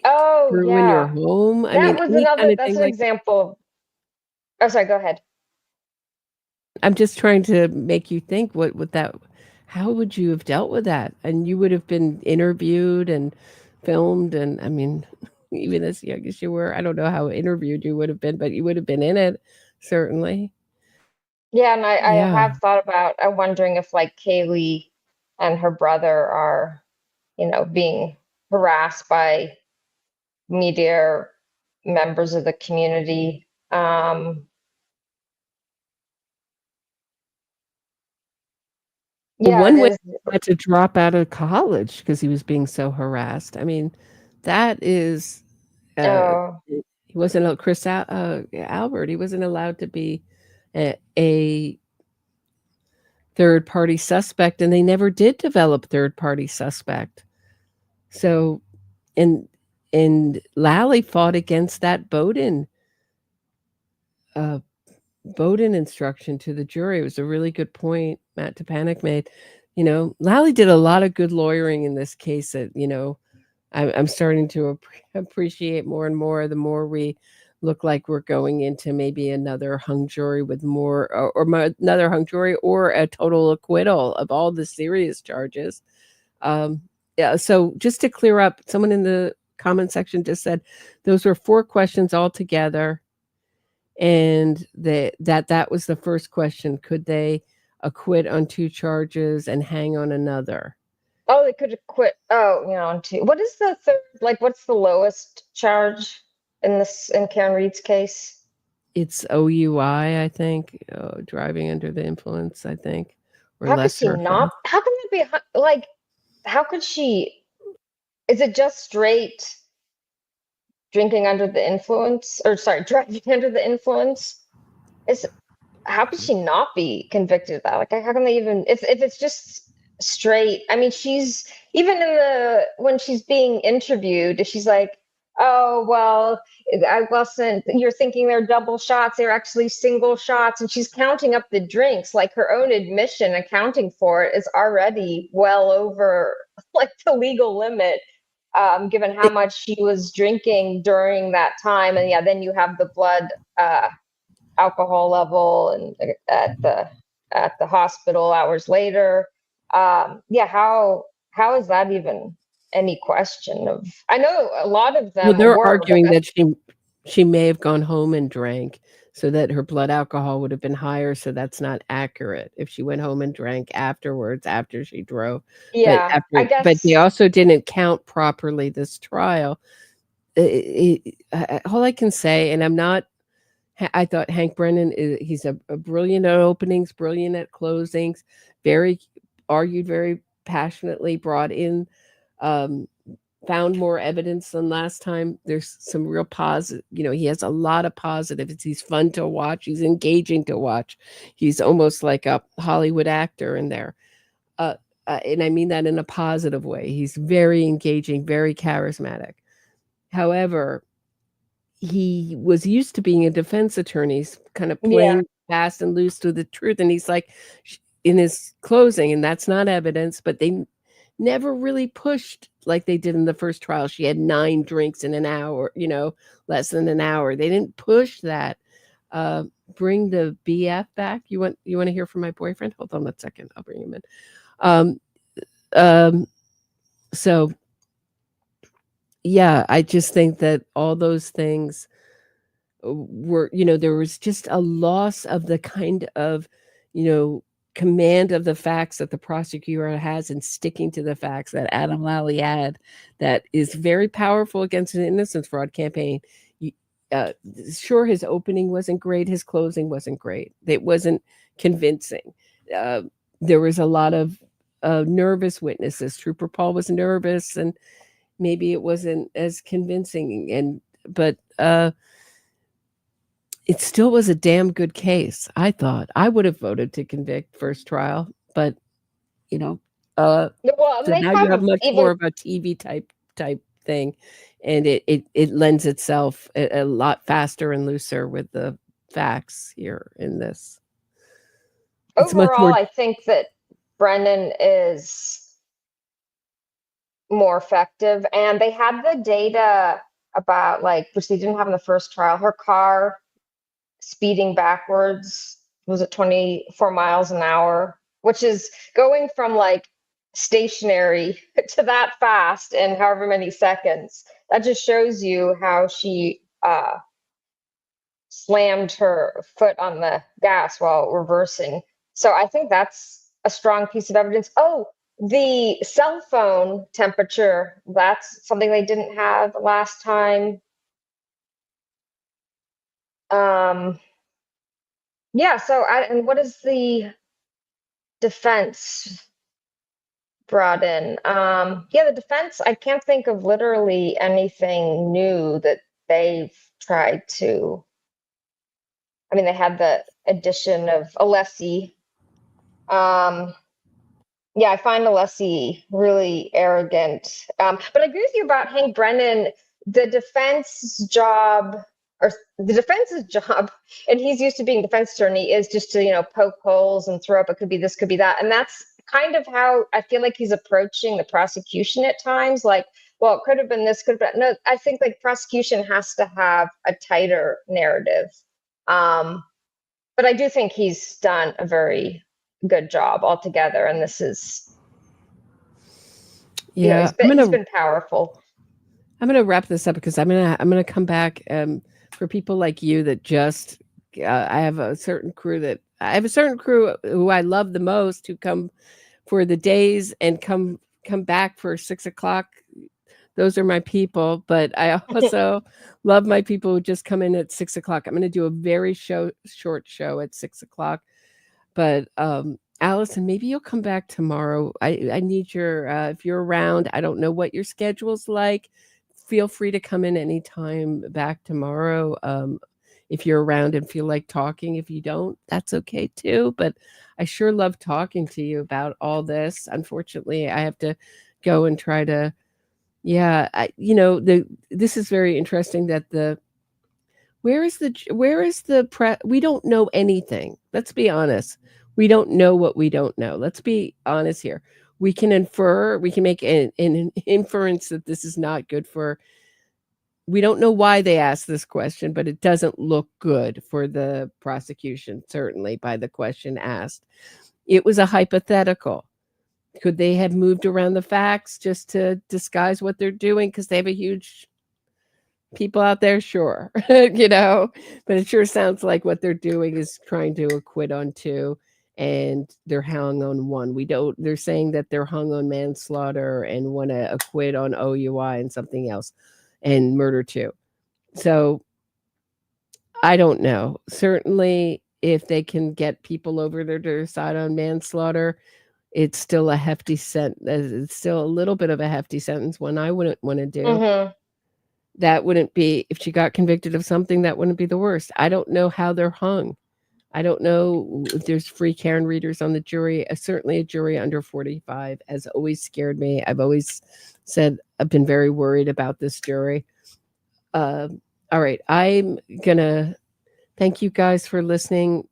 S22: Oh,
S8: crew
S22: yeah.
S8: in your home.
S22: That's an example. Oh, sorry, go ahead.
S8: I'm just trying to make you think how would you have dealt with that? And you would have been interviewed and filmed, and I mean, even as young as you were, I don't know how interviewed you would have been, but you would have been in it, certainly.
S22: Yeah, and I have thought about, I'm wondering if like Kaylee and her brother are, being harassed by media or members of the community.
S8: One way he had to drop out of college because he was being so harassed. I mean, That is,
S22: Oh,
S8: he wasn't Albert. He wasn't allowed to be a third party suspect, and they never did develop third party suspect. So, and Lally fought against that Bowden instruction to the jury. It was a really good point Matt Tepanic made. Lally did a lot of good lawyering in this case that, I'm starting to appreciate more and more the more we look like we're going into maybe another hung jury with more or another hung jury or a total acquittal of all the serious charges. Yeah, so just to clear up, someone in the comment section just said those were 4 questions altogether, and that was the first question. Could they acquit on 2 charges and hang on another?
S22: Oh, they could have quit. Oh, on 2. What is the third? Like, what's the lowest charge in Karen Reed's case?
S8: It's OUI, I think, driving under the influence, I think, or
S22: How could she
S8: lesser
S22: not?
S8: offense.
S22: How can it be like? How could she? Is it just straight drinking under the influence, or sorry, driving under the influence? How could she not be convicted of that? Like, how can they even? If it's just straight, I mean, she's even when she's being interviewed, she's like, oh, well, I wasn't, you're thinking they're double shots, they're actually single shots, and she's counting up the drinks. Like, her own admission accounting for it is already well over like the legal limit, given how much she was drinking during that time. And yeah, then you have the blood alcohol level and at the hospital hours later. Yeah, how is that even any question of? I know a lot of them
S8: They're
S22: were,
S8: arguing that she may have gone home and drank so that her blood alcohol would have been higher, so that's not accurate if she went home and drank afterwards after she drove.
S22: Yeah, I guess.
S8: But they also didn't count properly this trial. All I can say, and I thought Hank Brennan he's a brilliant at openings, brilliant at closings, argued very passionately, brought in, found more evidence than last time. There's some real positive, he has a lot of positives. He's fun to watch. He's engaging to watch. He's almost like a Hollywood actor in there. And I mean that in a positive way. He's very engaging, very charismatic. However, he was used to being a defense attorney, kind of playing fast and loose with the truth. And he's like, in his closing, and that's not evidence, but they never really pushed like they did in the first trial. She had 9 drinks in an hour, less than an hour. They didn't push that. Bring the BF back. You want to hear from my boyfriend? Hold on a second. I'll bring him in. So yeah, I just think that all those things were, there was just a loss of the kind of, command of the facts that the prosecutor has and sticking to the facts that Adam Lally had, that is very powerful against an innocence fraud campaign. Sure, his opening wasn't great. His closing wasn't great. It wasn't convincing. There was a lot of nervous witnesses. Trooper Paul was nervous, and maybe it wasn't as convincing. But it still was a damn good case. I thought I would have voted to convict first trial, but so now you have much more of a TV type thing, and it lends itself a lot faster and looser with the facts here in this.
S22: Overall, I think that Brennan is more effective, and they had the data about, like, which they didn't have in the first trial. Her car speeding backwards was at 24 miles an hour, which is going from like stationary to that fast in however many seconds. That just shows you how she slammed her foot on the gas while reversing. So I think that's a strong piece of evidence. Oh, the cell phone temperature, that's something they didn't have last time. Yeah, so and what is the defense brought in. Yeah, the defense, I can't think of literally anything new that they've tried to. I mean, they had the addition of Alessi. Yeah, I find Alessi really arrogant. But I agree with you about Hank Brennan. The defense's job, and he's used to being defense attorney, is just to, poke holes and throw up, it could be this, could be that. And that's kind of how I feel like he's approaching the prosecution at times. Like, well, it could have been this, could have been. No, I think like prosecution has to have a tighter narrative. But I do think he's done a very good job altogether. And this is,
S8: Yeah,
S22: he's been powerful.
S8: I'm gonna wrap this up because I'm gonna come back for people like you that just I have a certain crew who I love the most, who come for the days and come back for 6 o'clock. Those are my people, but I also love my people who just come in at 6 o'clock. I'm going to do a very short show at 6 o'clock, but Allison, maybe you'll come back tomorrow. I need your, if you're around, I don't know what your schedule's like. Feel free to come in anytime back tomorrow. If you're around and feel like talking, if you don't, that's okay too. But I sure love talking to you about all this. Unfortunately, I have to go and try to, this is very interesting that where is the press? We don't know anything. Let's be honest. We don't know what we don't know. Let's be honest here. We can infer, we can make an inference that this is not good for, we don't know why they asked this question, but it doesn't look good for the prosecution, certainly by the question asked. It was a hypothetical. Could they have moved around the facts just to disguise what they're doing? Because they have a huge people out there, sure, but it sure sounds like what they're doing is trying to acquit on 2. And they're hung on 1. They're saying that they're hung on manslaughter and want to acquit on OUI and something else and murder 2. So I don't know. Certainly if they can get people over their side on manslaughter, it's still a hefty sentence. It's still a little bit of a hefty sentence. One I wouldn't want to do.
S22: Mm-hmm.
S8: That wouldn't be, if she got convicted of something, that wouldn't be the worst. I don't know how they're hung. I don't know if there's free Karen readers on the jury. Certainly a jury under 45 has always scared me. I've always said I've been very worried about this jury. All right. I'm going to thank you guys for listening.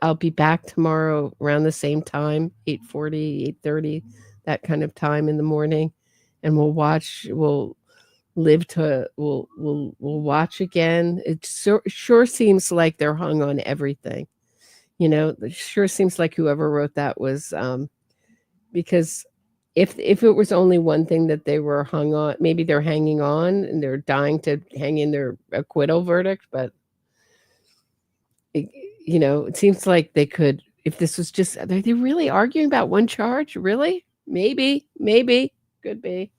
S8: I'll be back tomorrow around the same time, 8:40, 8:30, that kind of time in the morning. And we'll watch again. It sure seems like they're hung on everything. It sure seems like whoever wrote that was because if it was only one thing that they were hung on, maybe they're hanging on and they're dying to hang in their acquittal verdict. But it seems like they could, if this was just, are they really arguing about one charge? Really? Maybe, could be.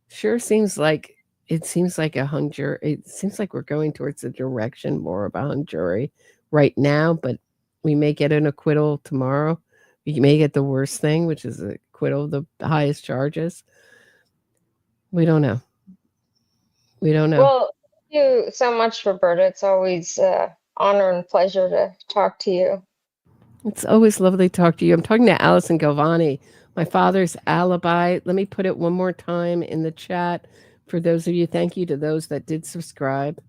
S8: Sure seems like a hung jury. It seems like we're going towards the direction more of a hung jury right now, but we may get an acquittal tomorrow. We may get the worst thing, which is an acquittal of the highest charges. We don't know.
S22: Well, thank you so much, Roberta. It's always honor and pleasure to talk to you.
S8: It's always lovely to talk to you. I'm talking to Allison Galvani, my father's alibi. Let me put it one more time in the chat. For those of you, thank you to those that did subscribe.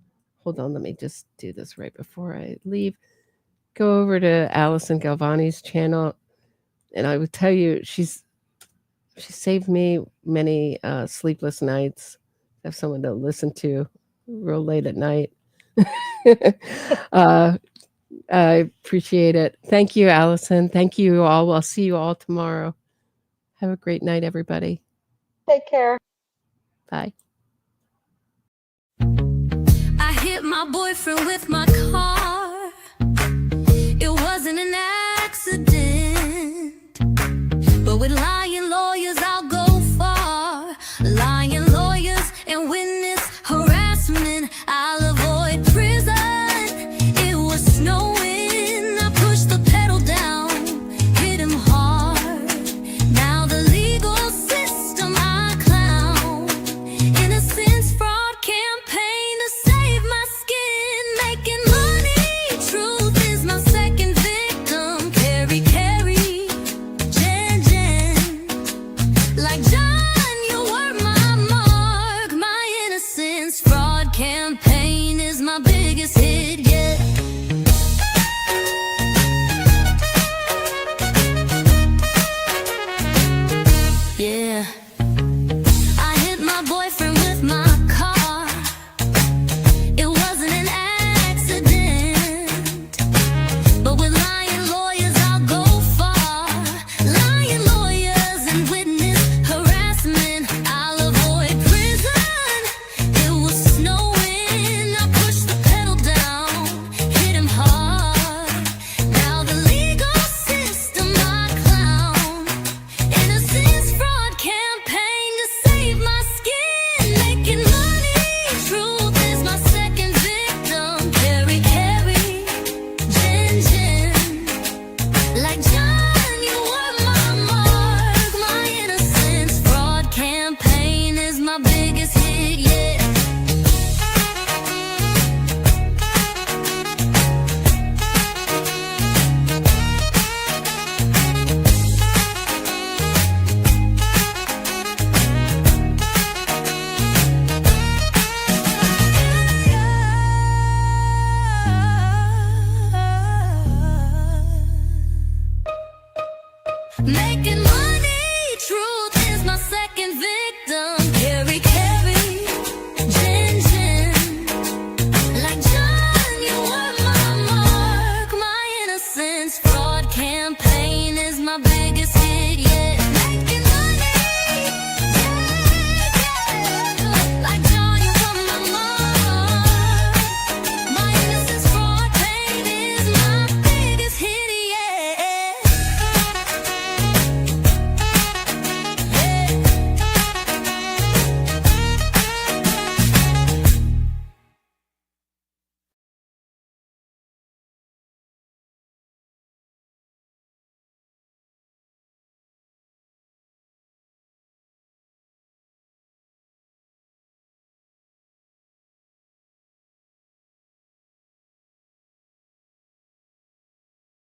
S8: Hold on, let me just do this right before I leave. Go over to Allison Galvani's channel, and I would tell you she saved me many sleepless nights. I have someone to listen to real late at night. I appreciate it. Thank you, Allison. Thank you all. I'll see you all tomorrow. Have a great night, everybody.
S22: Take care.
S8: Bye.
S11: I hit my boyfriend with my car. It wasn't an accident, but with life